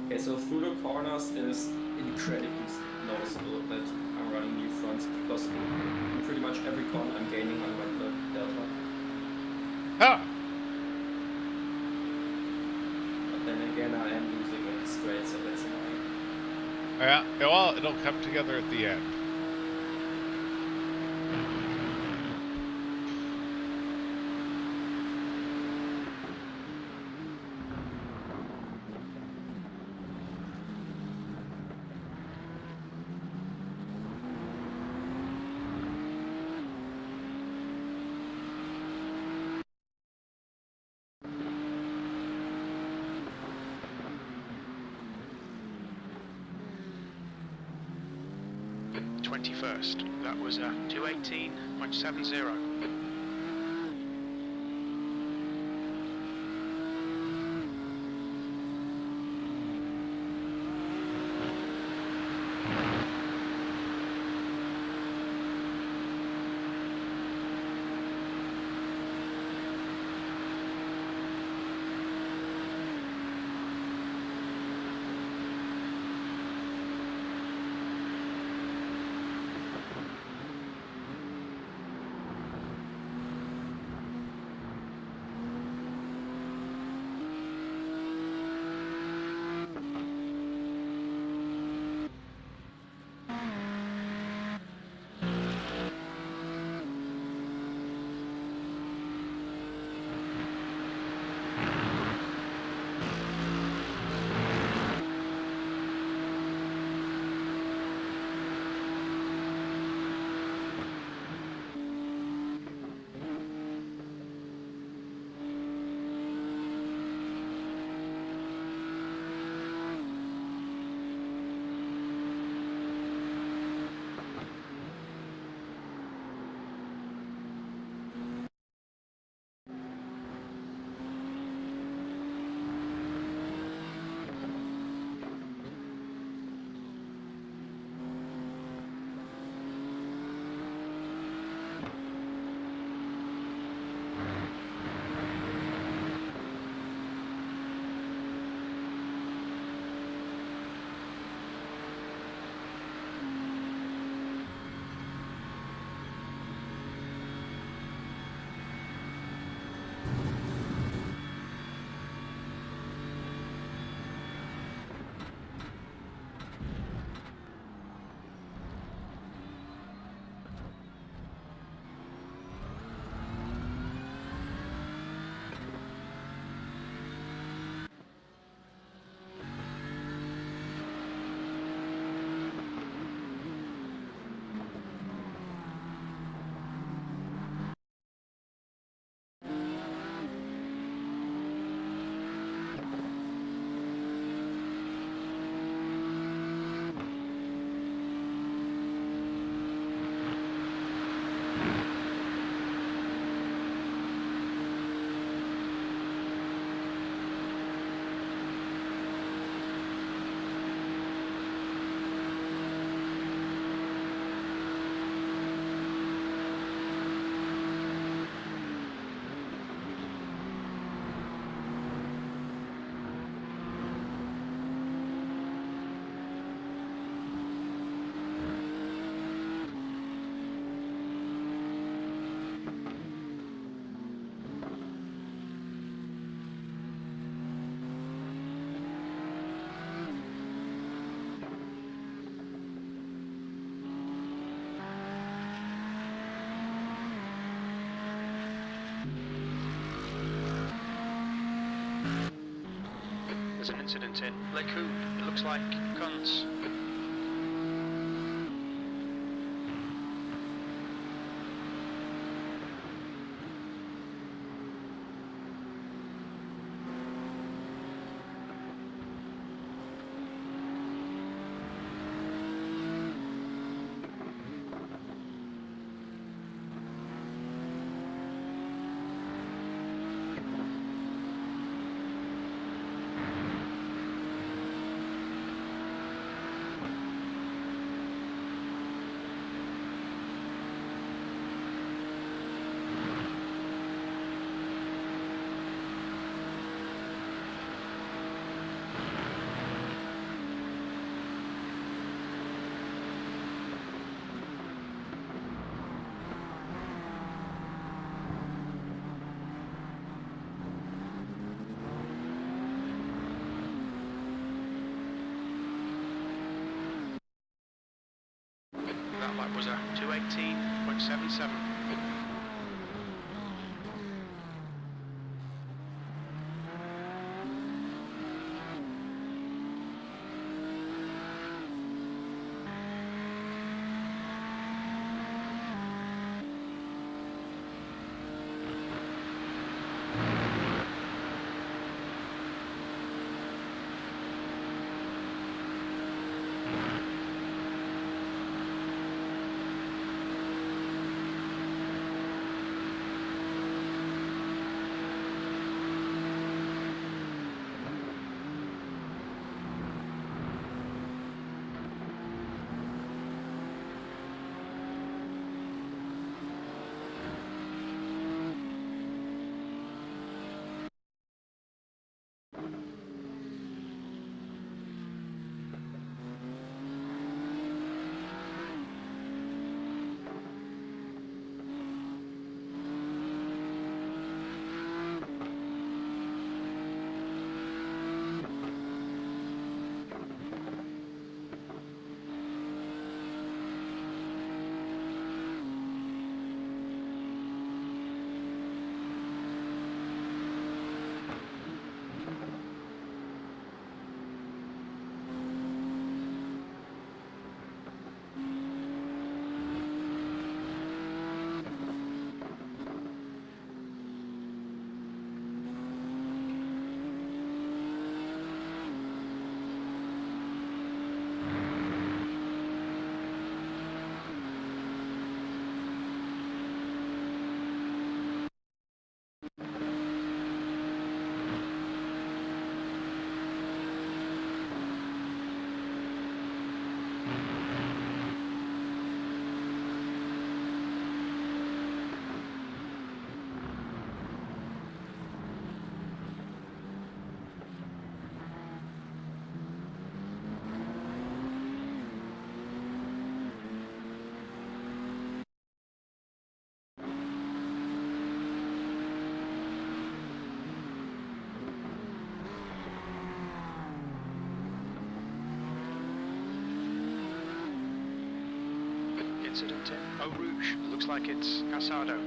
Okay, so through the corners is incredibly noticeable that I'm running new fronts because in pretty much every corner I'm gaining on my delta. Huh. But then again I am losing it straight, so that's annoying. Yeah, well, it'll come together at the end. That was 2:18.70. There's an incident in Lake Hood. It looks like guns. That lap was a 2:18.77. Incident in Eau Rouge. Looks like it's Casado.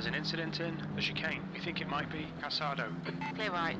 an incident in the chicane. We think it might be Casado. Clear right.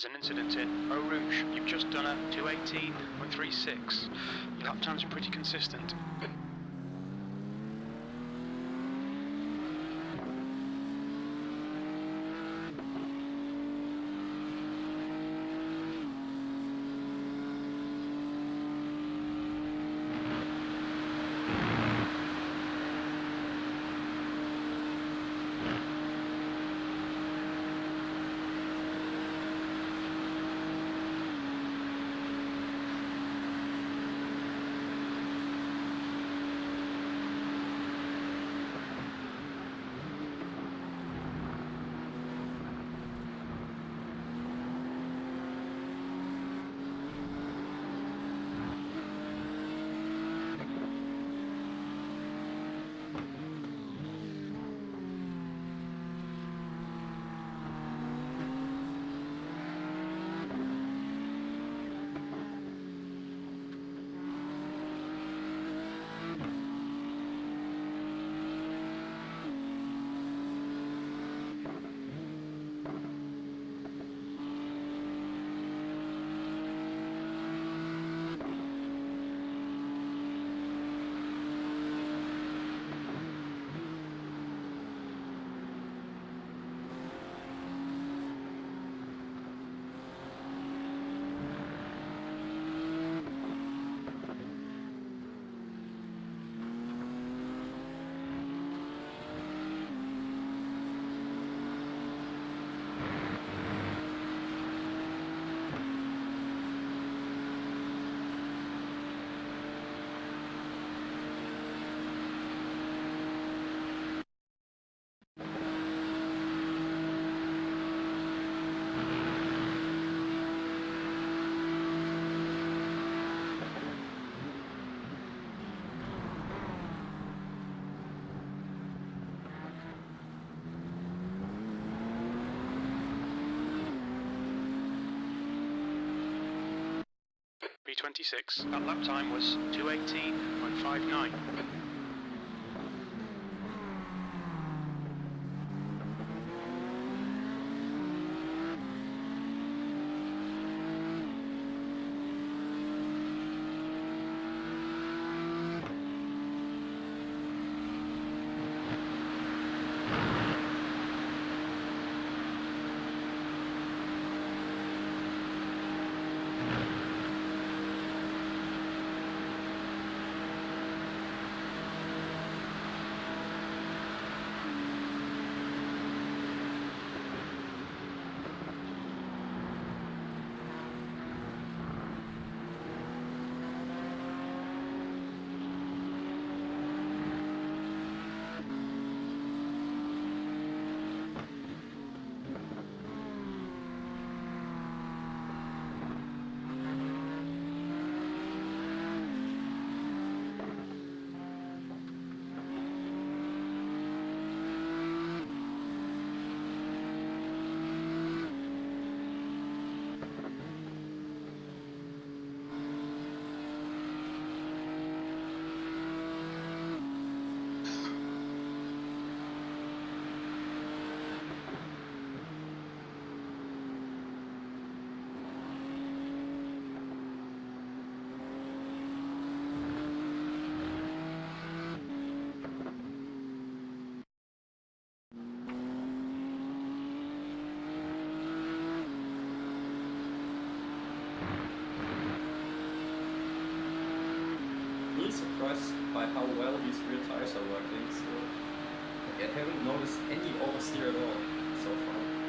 There's an incident in Eau Rouge. You've just done a 2:18.36. Your lap times are pretty consistent. B26. That lap time was 2:18.59. really surprised by how well these rear tires are working. So I haven't noticed any oversteer at all so far.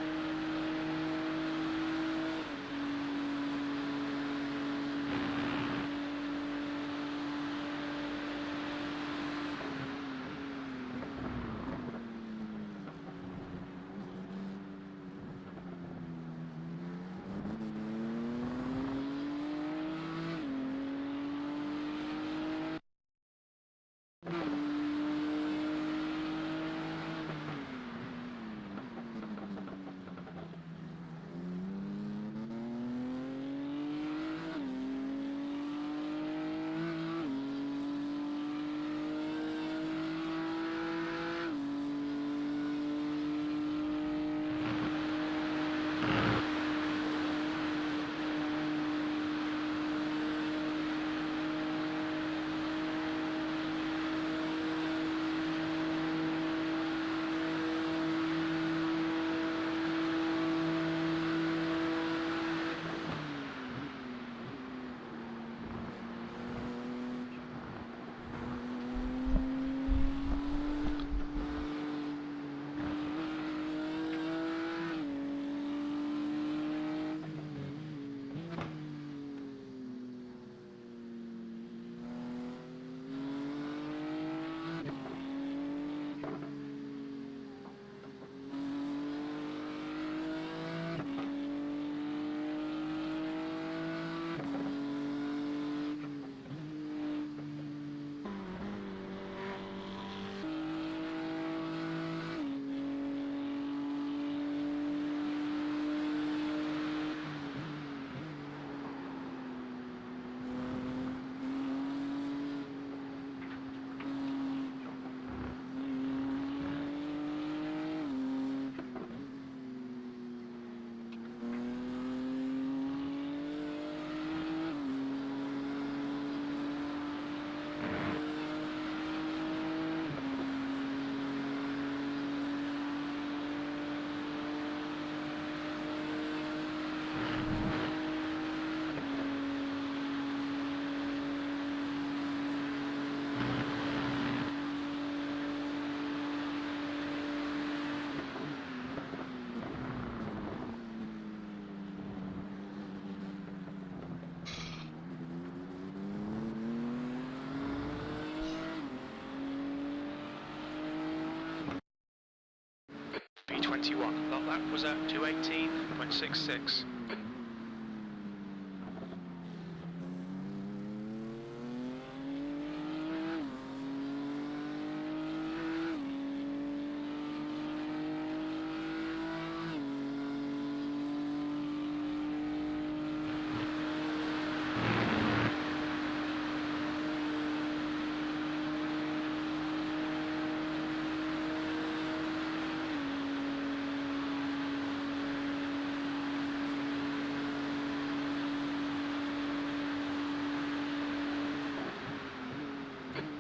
B21. That lap was at 218.66.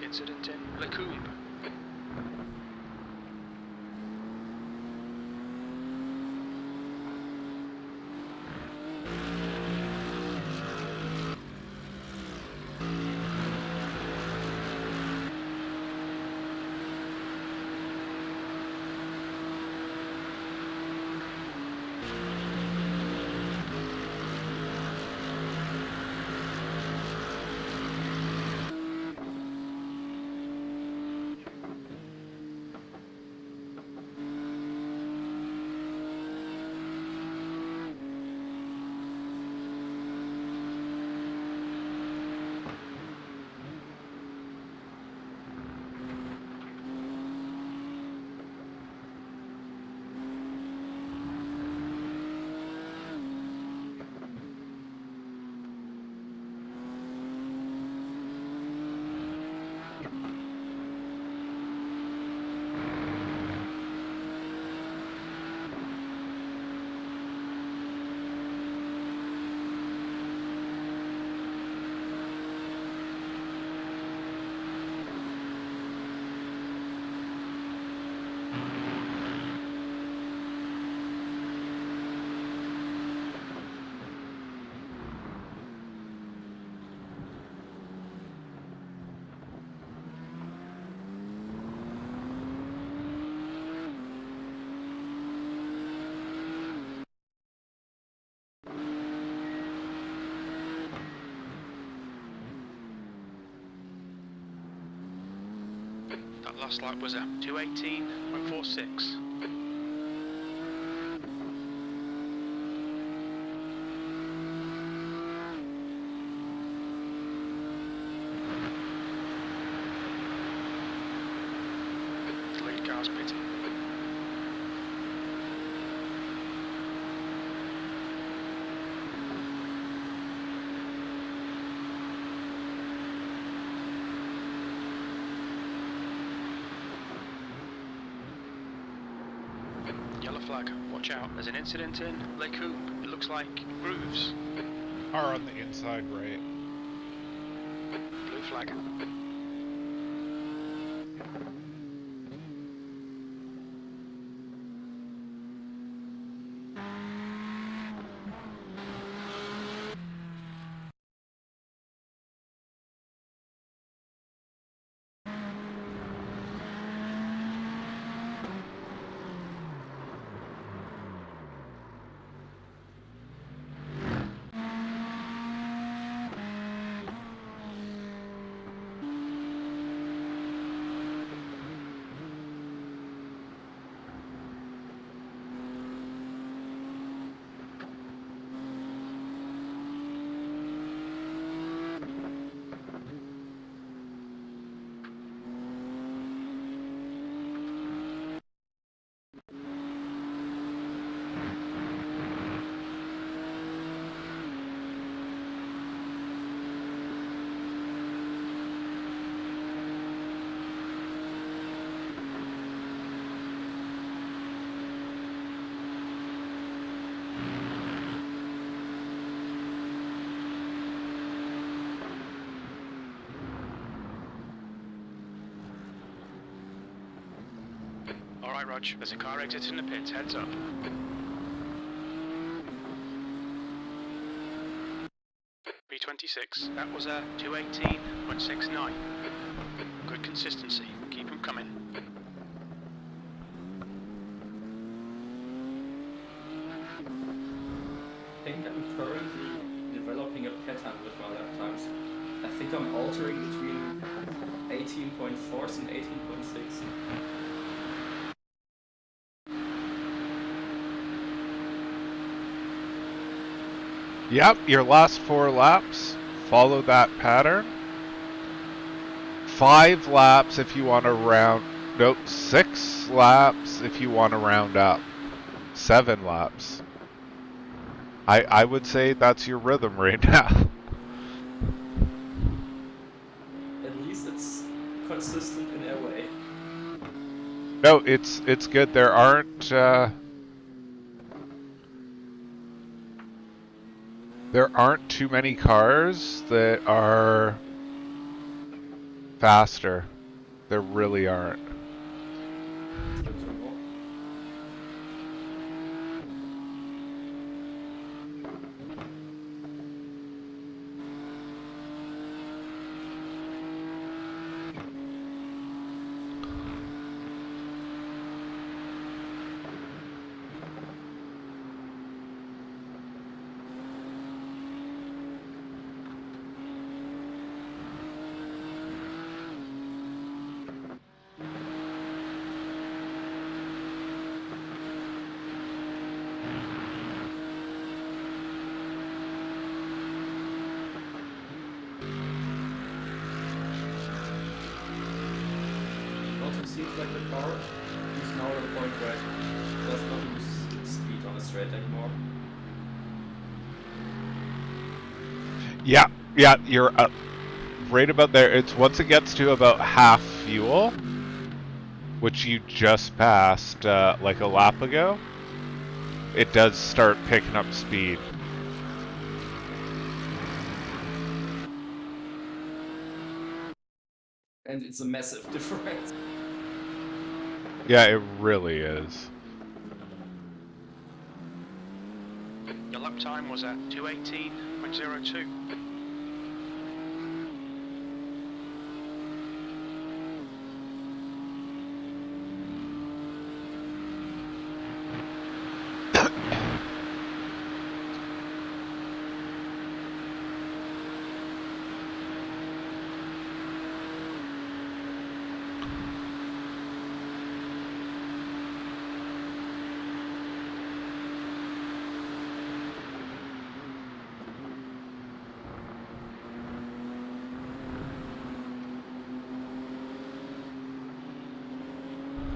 Incident in Lacombe. That last lap was a 2:18.46. Lead car's pitting. Yellow flag, watch out. There's an incident in Lake Hoop. It looks like grooves. Car on the inside right. Blue flag. Alright, Rog, there's a car exiting the pits, heads up. B26, that was a 2:18.69. Good consistency, keep them coming. I think I'm currently developing a pattern with my lap times. I think I'm altering between 18.4s and 18.6. Yep, your last 4 laps, follow that pattern. 5 laps if you want to round, nope, 6 laps if you want to round up. 7 laps. I would say that's your rhythm right now. At least it's consistent in a way. No, it's good. There aren't too many cars that are faster. There really aren't. It's good to know. Seems like the car is now at a point where it does not lose its speed on a straight anymore. Yeah, you're right about there. It's once it gets to about half fuel, which you just passed like a lap ago, it does start picking up speed. And it's a massive difference. Yeah, it really is. Your lap time was at 2:18.02.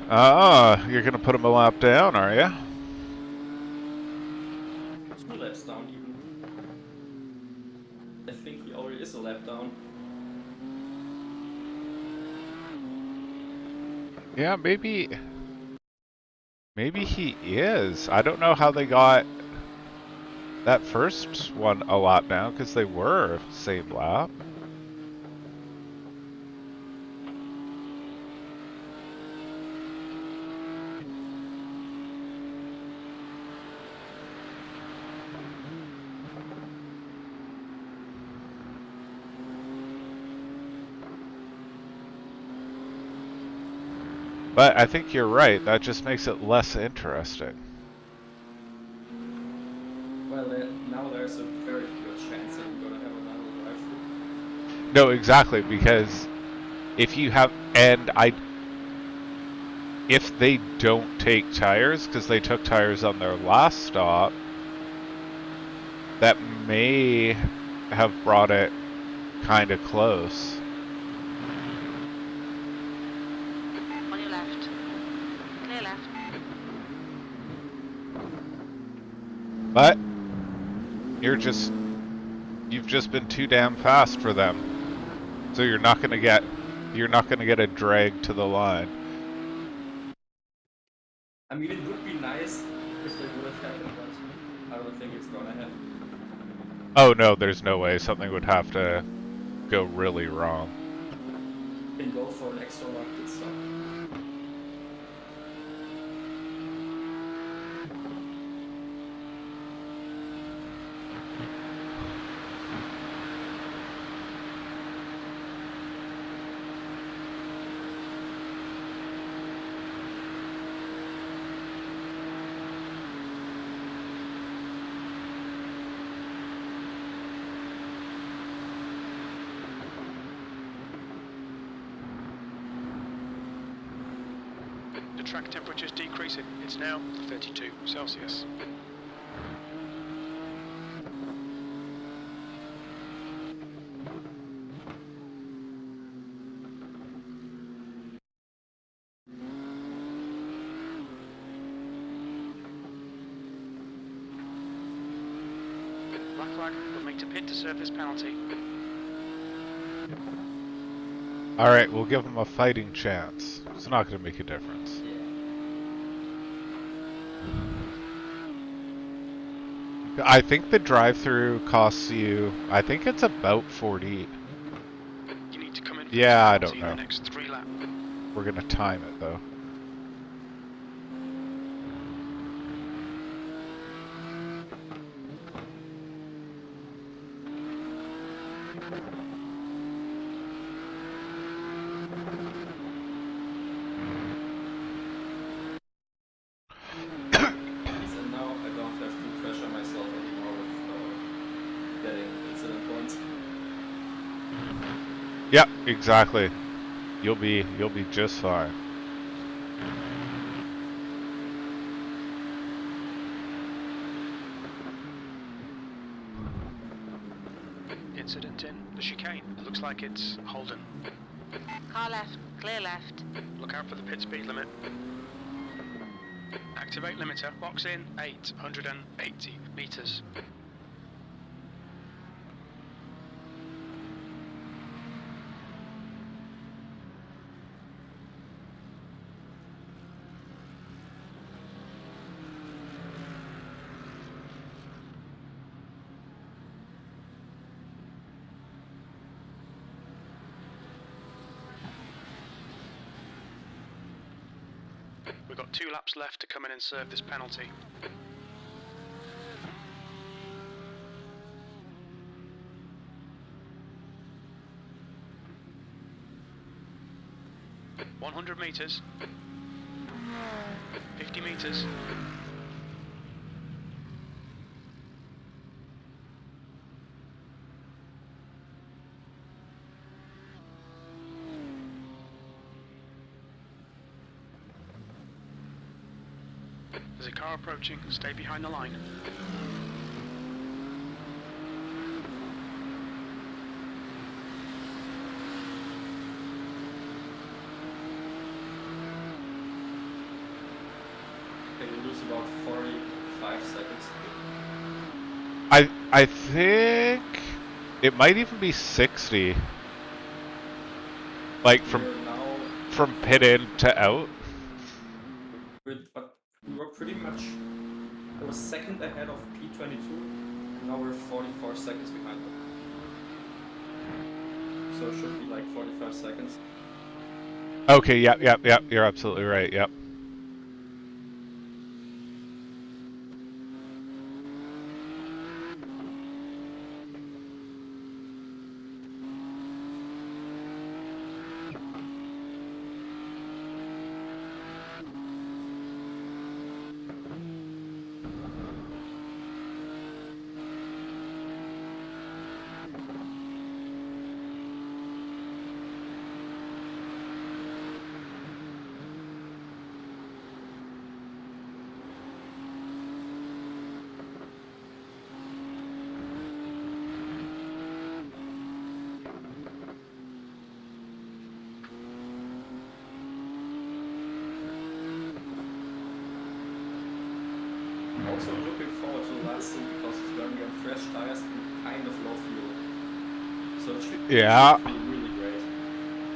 You're gonna put him a lap down, are you? 2 laps down even. I think he already is a lap down. Yeah, maybe he is. I don't know how they got that first one a lap down, because they were same lap. But I think you're right, that just makes it less interesting. Well, now there's a very good chance that we're gonna have another drive-through. No, exactly, because if you have, if they don't take tires, because they took tires on their last stop, that may have brought it kind of close. On your left. Clear left. But you've just been too damn fast for them. So you're not gonna get a drag to the line. I mean, it would be nice if they would have had it, but I don't think it's gonna happen. Oh no, there's no way. Something would have to go really wrong. And go for an extra long pit stop. The track temperature's decreasing. It's now 32 Celsius. Black flag will make to pit to serve this penalty. Alright, we'll give them a fighting chance. It's not gonna make a difference. I think the drive-through costs you, I think it's about 40. You need to come in for Yeah, I this don't penalty in know. the next 3 laps. We're gonna time it though. And now I don't have to pressure myself anymore with getting incident points. Yep, exactly. You'll be just fine. Incident in the chicane. It looks like it's Holden. Car left. Clear left. Look out for the pit speed limit. Activate limiter. Box in 880 meters. We've got 2 laps left to come in and serve this penalty. $100 meters. 50 meters. There's a car approaching. Stay behind the line. about 45 seconds. I think it might even be 60. Like from pit in to out. But we were pretty much. I was second ahead of P22, and now we're 44 seconds behind them. So it should be like 45 seconds. Okay, yep. You're absolutely right. Yep. Also looking forward to the last thing because it's going to be on fresh tires and kind of low fuel. So it should be really great.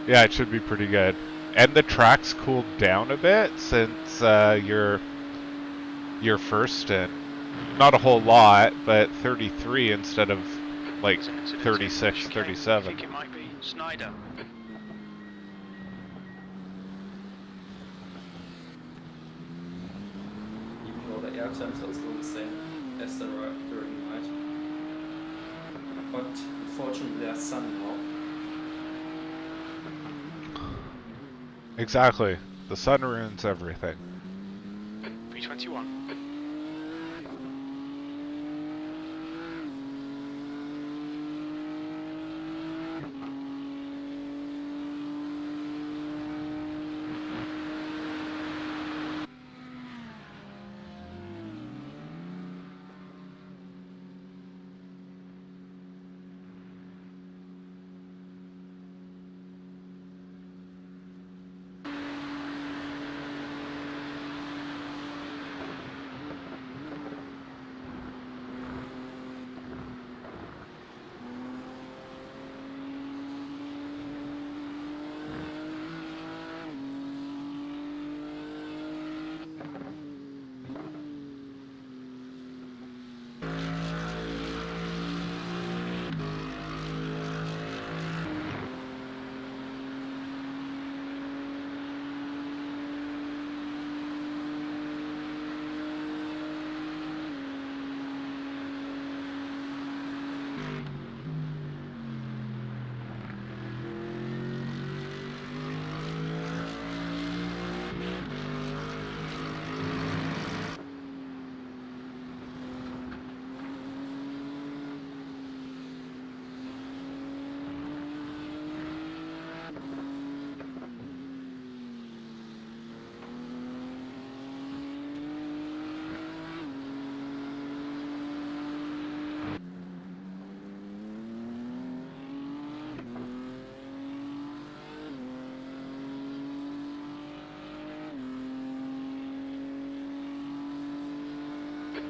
Yeah, it should be pretty good. And the track's cooled down a bit since your first in. Not a whole lot, but 33 instead of like 36, 37. I think it might be Snyder. Even though the air temps are still the same as they were during the night. But unfortunately there's sun now. Exactly. The sun ruins everything. P21.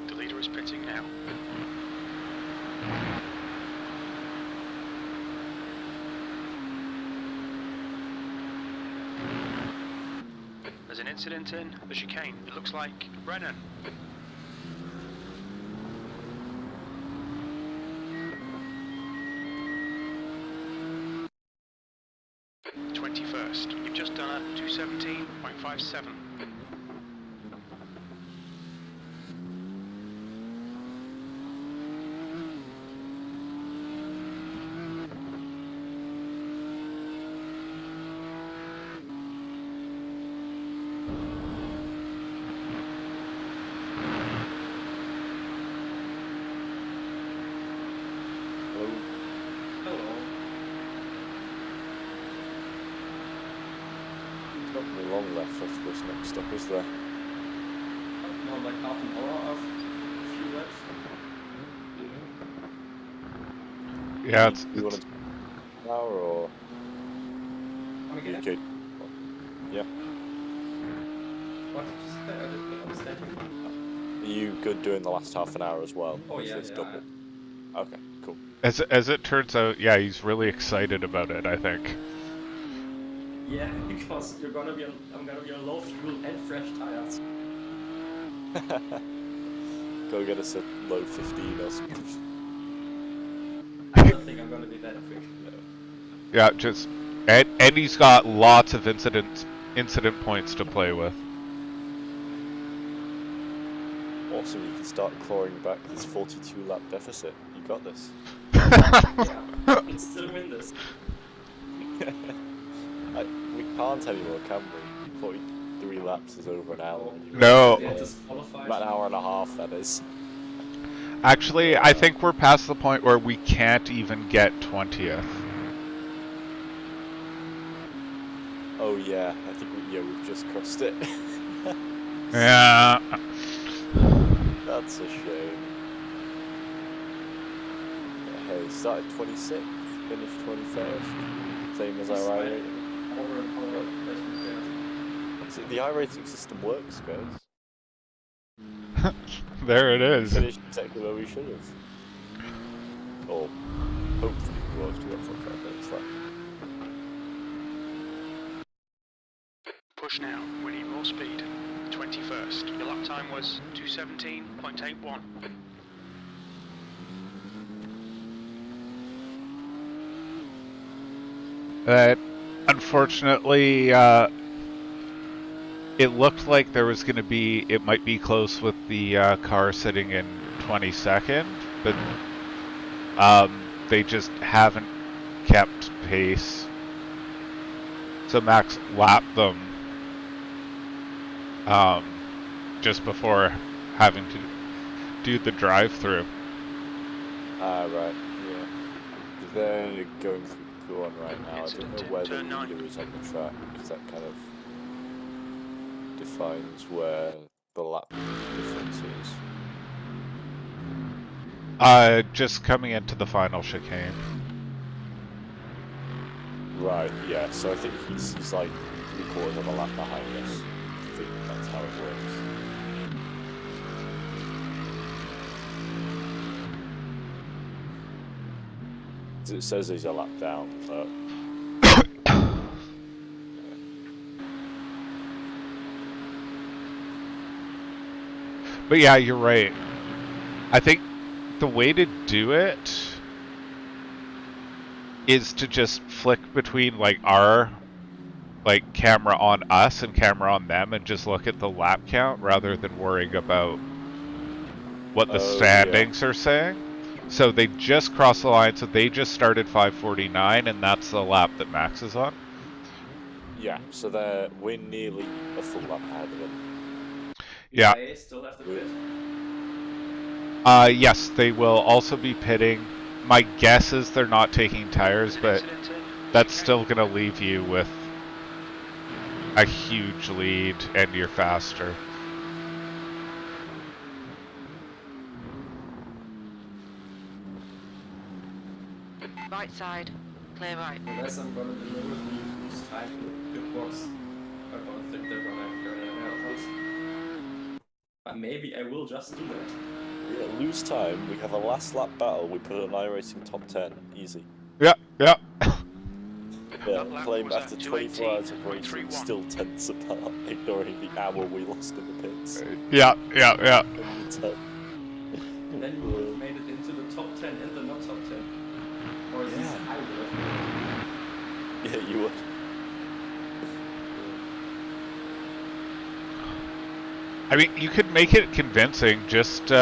The leader is pitting now. There's an incident in the chicane. It looks like Brennan. You've just done a 217.57. Not very long left of this next stop, is there? More like half an hour of a few laps. Yeah, it's you want to now or again? okay. Yeah. What did you say? I didn't understand you. Are you good doing the last half an hour as well? Oh yeah, This yeah. double? Okay, cool. As it turns out, yeah, he's really excited about it, I think. Yeah, because I'm gonna be on low fuel and fresh tires. Go get us a low 15 or something. I don't think I'm gonna be that quick. Yeah, just and he's got lots of incident points to play with. Awesome, you can start clawing back this 42 lap deficit. You got this. Yeah, I can still win this. We can't anymore, can we? 43 laps is over an hour. No. Get disqualified. About an hour and a half, that is. Actually, I think we're past the point where we can't even get 20th. Oh yeah, I think we've just crossed it. Yeah. That's a shame. Hey, started 26th, finished 21st. Same as our I rating. See, the I rating system works, guys. There it is. Finished exactly where we should have. Or hopefully we will have 45 minutes left. Push now. We need more speed. 21st. Your lap time was 2:17.81. Unfortunately, it looked like there was going to be, it might be close with the car sitting in 22nd, but they just haven't kept pace. So Max lapped them just before having to do the drive-through. Right, yeah. They're going through Kuon right now. I don't know where the leader is on the track, because that kind of defines where the lap difference is. Just coming into the final chicane. Right, yeah, so I think he's like 3/4 of a lap behind us. I think that's how it works. It says he's a lap down, but... But yeah, you're right. I think the way to do it is to just flick between like our camera on us and camera on them and just look at the lap count rather than worrying about what the standings are saying. So they just crossed the line, so they just started 5:49, and that's the lap that Max is on. Yeah, so we're nearly a full lap ahead of them. Yeah. They still have to pit? Yes, they will also be pitting. My guess is they're not taking tires, but that's still going to leave you with a huge lead, and you're faster. Right side, clear right. Unless I'm gonna deliberately lose time in the pit box, I don't think they're gonna help us. But maybe I will just do that. Yeah, lose time. We have a last lap battle. We put an iRacing top 10. Easy. Yeah, yeah. Yeah, claim after 24 hours of racing, still tenths apart, ignoring the hour we lost in the pits. Yeah, yeah, yeah. And then you would have made it into the top 10 and the not top 10. Or at least I would have. Yeah, you would. I mean, you could make it convincing, just be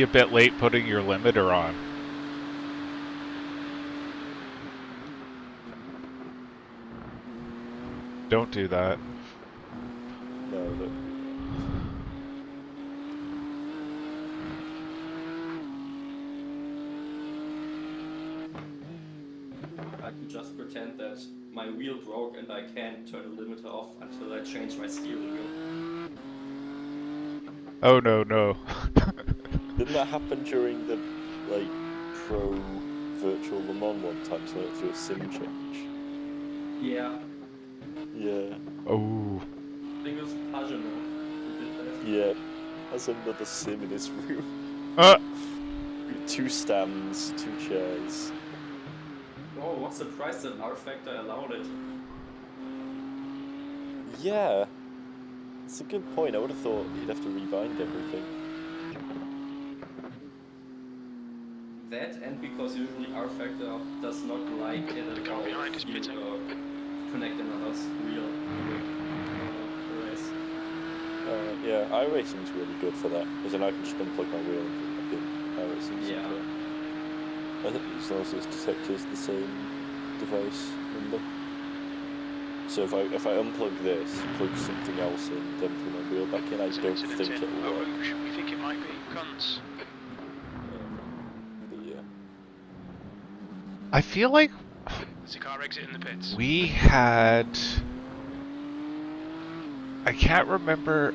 a bit late putting your limiter on. Don't do that. No, look. I could just pretend that my wheel broke and I can't turn the limiter off until I change my steering wheel. Oh no, no. Didn't that happen during the pro virtual Le Mans one time, so I had to do a sim change? Yeah. Yeah. Oh. I think it was Pagano. Yeah, has another sim in his room. 2 stands, 2 chairs. Oh, what surprised that R Factor allowed it. Yeah, it's a good point. I would have thought he'd have to rebind everything. That, and because usually R Factor does not like it at all if you connect another wheel during the race. Yeah, iRacing's really good for that, because then I can just unplug my wheel and put it back in. iRacing's okay. I think as long as it detects the same device number. So if I unplug this, plug something else in, then put my wheel back in, I don't think it will work. We think it might be guns. But yeah. I feel like There's a car exiting the pits. we had... I can't remember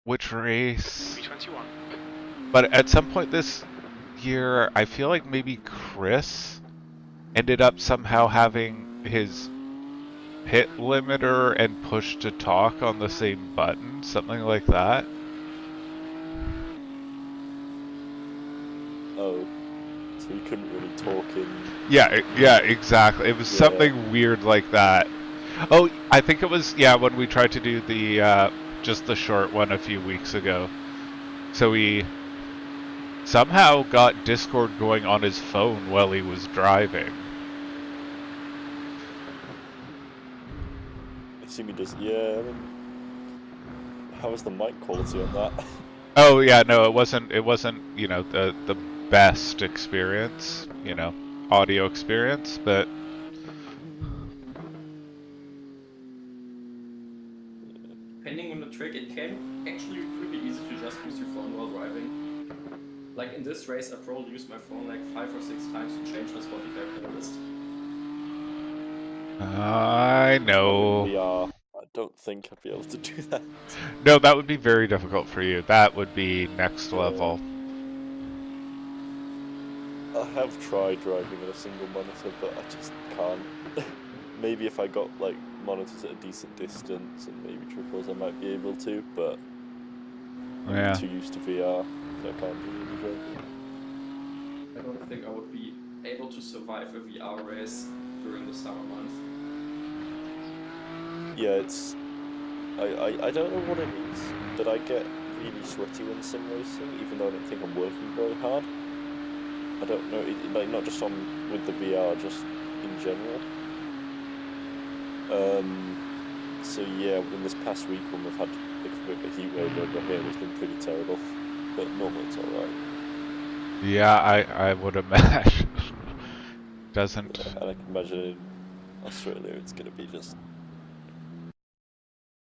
which race, B21. but at some point this year, I feel like maybe Chris ended up somehow having his pit limiter and push to talk on the same button, something like that. Oh, so you couldn't really talk in... Yeah, exactly. It was something weird like that. Oh, I think it was, when we tried to do the, just the short one a few weeks ago. So we somehow got Discord going on his phone while he was driving. I assume he does, yeah, I mean... How was the mic quality on that? Oh, yeah, no, it wasn't, you know, the best experience, you know, audio experience, but... Depending on the trick, it can actually be pretty easy to just use your phone while driving. Like in this race, I probably used my phone like 5 or 6 times to change my Spotify playlist. I know. VR. I don't think I'd be able to do that. No, that would be very difficult for you. That would be next level. I have tried driving in a single monitor, but I just can't. Maybe if I got like monitors at a decent distance and maybe triples, I might be able to, but I'm too used to VR, so I can't do any driving. I don't think I would be able to survive a VR race during the summer months. Yeah, it's... I don't know what it is, but I get really sweaty when sim racing, even though I don't think I'm working very hard. I don't know, like not just with the VR, just in general. So yeah, in this past week when we've had a bit of a heat wave over here, it's been pretty terrible. But normally it's alright. Yeah, I would imagine. Doesn't... Yeah, and I can imagine in Australia it's gonna be just...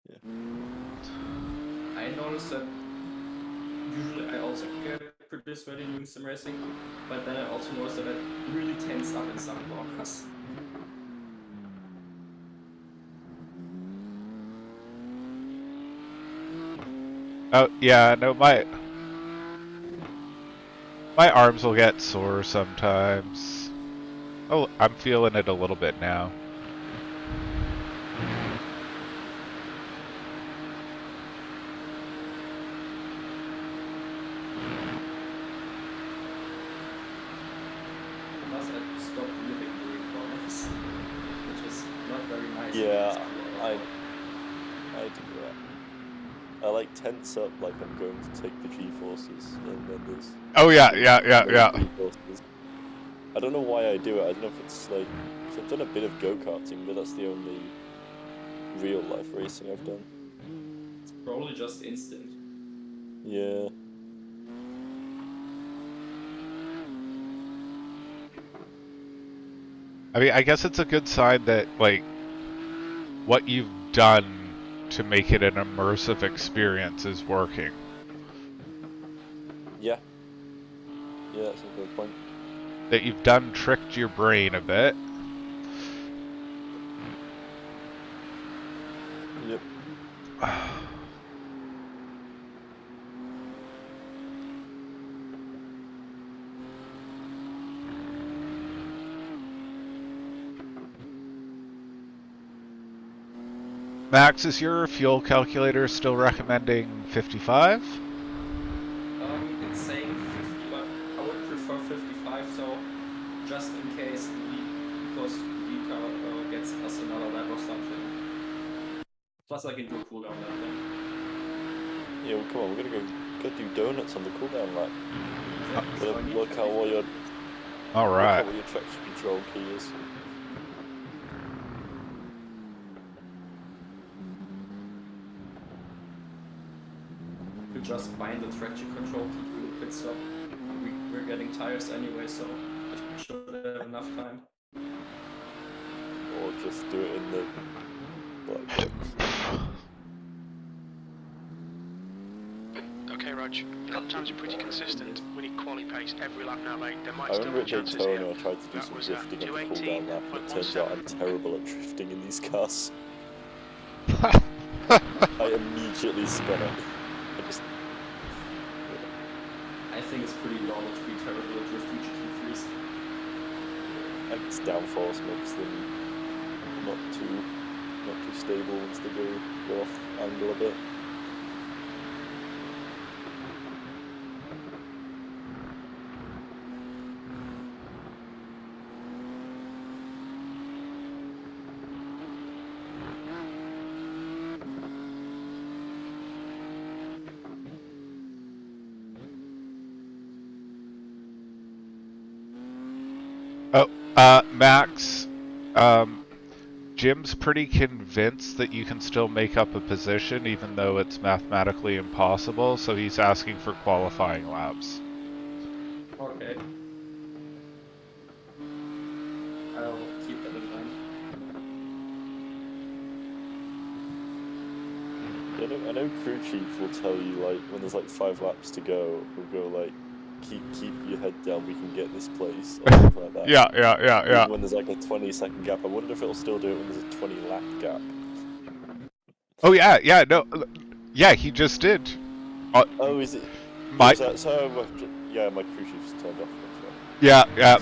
Yeah. I noticed that usually I also get pretty sweaty doing sim racing, but then I also noticed that I really tense up in some corners. Oh, yeah, no, my arms will get sore sometimes. Oh, I'm feeling it a little bit now. Plus I stopped living during corners, which is not very nice. Yeah, I do that. I like tense up like I'm going to take the G-forces, and then there's... Oh yeah. G-forces. I don't know why I do it. I don't know if it's like... Cause I've done a bit of go-karting, but that's the only real-life racing I've done. It's probably just instinct. Yeah. I mean, I guess it's a good sign that, like, what you've done to make it an immersive experience is working. Yeah. Yeah, that's a good point. That you've done tricked your brain a bit. Yep. Max, is your fuel calculator still recommending 55? It's saying 50, but I would prefer 55, so just in case because Vita gets us another lap or something. Plus I can do a cooldown lap then. Yeah, well, come on, we're gonna go do donuts on the cooldown lap. Exactly, so I need Work out what your Alright. traction control key is. To just bind the traction control key to the pit stop. We're getting tires anyway, so I should have enough time. Or just do it in the black box. Okay, Rog, your lap times are pretty consistent. We need quality pace every lap now, mate. There might I still remember be at chances Daytona here. I tried to do That some was drifting on the 218.17. cooldown lap, and it turns out I'm terrible at drifting in these cars. I immediately spun it. I think it's pretty normal to be terrible at drifting GT3s. I guess downforce makes them not too stable once they go off angle a bit. Max, Jim's pretty convinced that you can still make up a position even though it's mathematically impossible, so he's asking for qualifying laps. Okay. I'll keep that in mind. I know crew chief will tell you, like, when there's like 5 laps to go, he'll go like, keep your head down, we can get this place, or something like that. Yeah. Even when there's like a 20-second gap, I wonder if it'll still do it when there's a 20-lap gap. Oh yeah, no, yeah, he just did. Oh, is it? My is that, so, yeah, my crew chief's turned off. Yeah.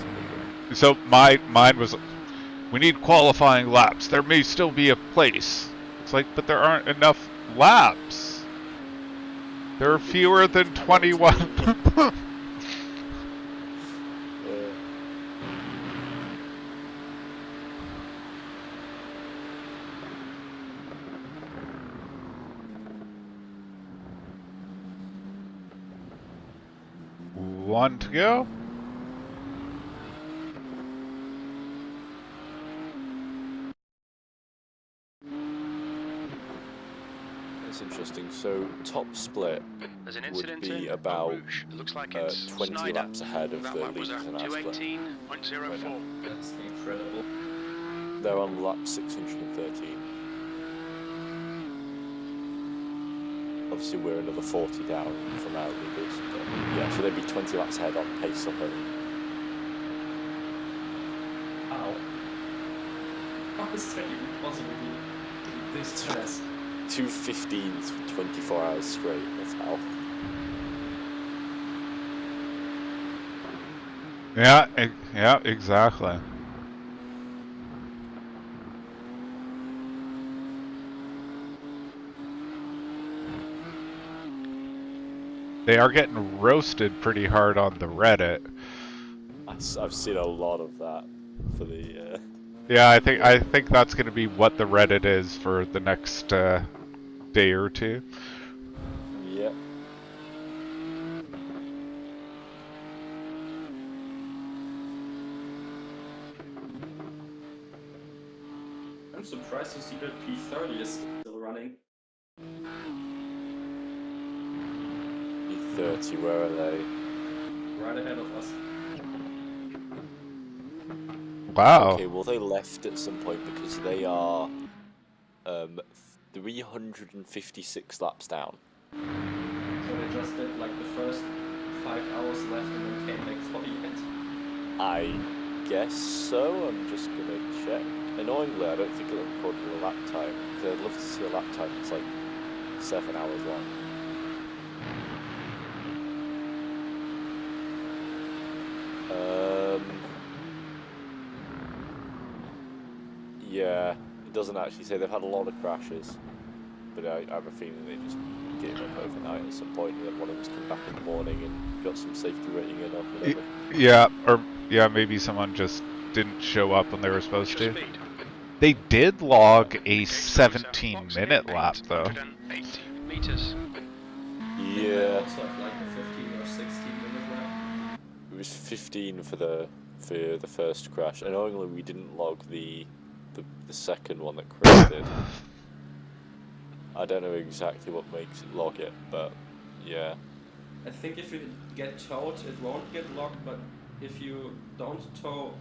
So mine was, we need qualifying laps. There may still be a place. It's like, but there aren't enough laps. There are fewer than 21. One to go. That's interesting. So top split would be about 20 laps ahead of the leaders in our split. That's incredible. They're on lap 613. Obviously, we're another 40 down from our leaders. But yeah, so they'd be 20 laps ahead on pace alone. Ow. How is that even possible? This fast. 2:15s for 24 hours straight, that's how. Yeah, exactly. They are getting roasted pretty hard on the Reddit. I've seen a lot of that for the. Yeah, I think that's going to be what the Reddit is for the next day or two. Yep. I'm surprised to see that P30 is still running. P30, where are they? Right ahead of us. Wow. Okay, well they left at some point because they are 356 laps down. So they just did like the first 5 hours left and then came back for the end. I guess so. I'm just gonna check. Annoyingly, I don't think it'll record a lap time. Because I'd love to see a lap time that's like 7 hours long. Yeah, It doesn't actually say. They've had a lot of crashes, but I have a feeling they just gave up overnight at some point, and then one of them's come back in the morning and got some safety rating in or whatever. Yeah, or yeah, maybe someone just didn't show up when they were supposed Watch your to. speed. They did log a Gauge the meter. 17-minute lap, though. 880 meters. They Yeah, also have like a 15 or 16 minute lap. it was 15 for the first crash, and only we didn't log the second one that Chris did. I don't know exactly what makes it log it, but yeah. I think if you get towed, it won't get logged, but if you don't tow,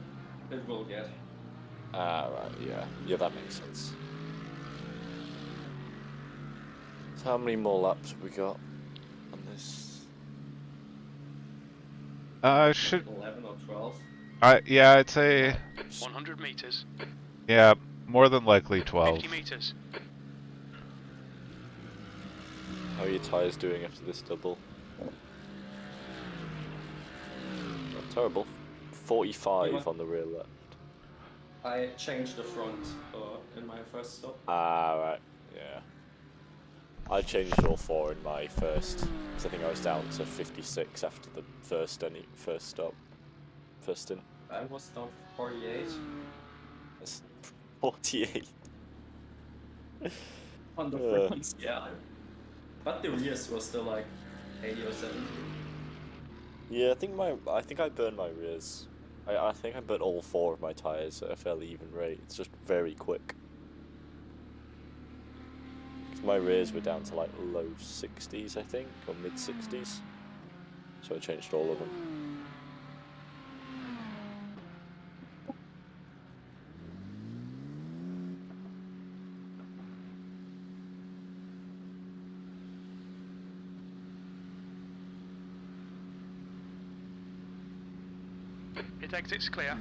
it will get. Ah, right, yeah. Yeah, that makes sense. So how many more laps have we got on this? Should 11 or 12. yeah, I'd say 100 meters. yeah, more than likely 12. 50 meters. How are your tyres doing after this double? Not terrible. 45 on the rear left. I changed the front in my first stop. Ah, right, yeah. I changed all four in my first, because I think I was down to 56 after the first stop. First stint. I was down to 48. That's 48. On the fronts, yeah. But the rears were still like 80 or 70. Yeah, I think I burned my rears. I think I burnt all four of my tyres at a fairly even rate. It's just very quick. 'Cause my rears were down to like low 60s, I think, or mid 60s. So I changed all of them. It exits clear.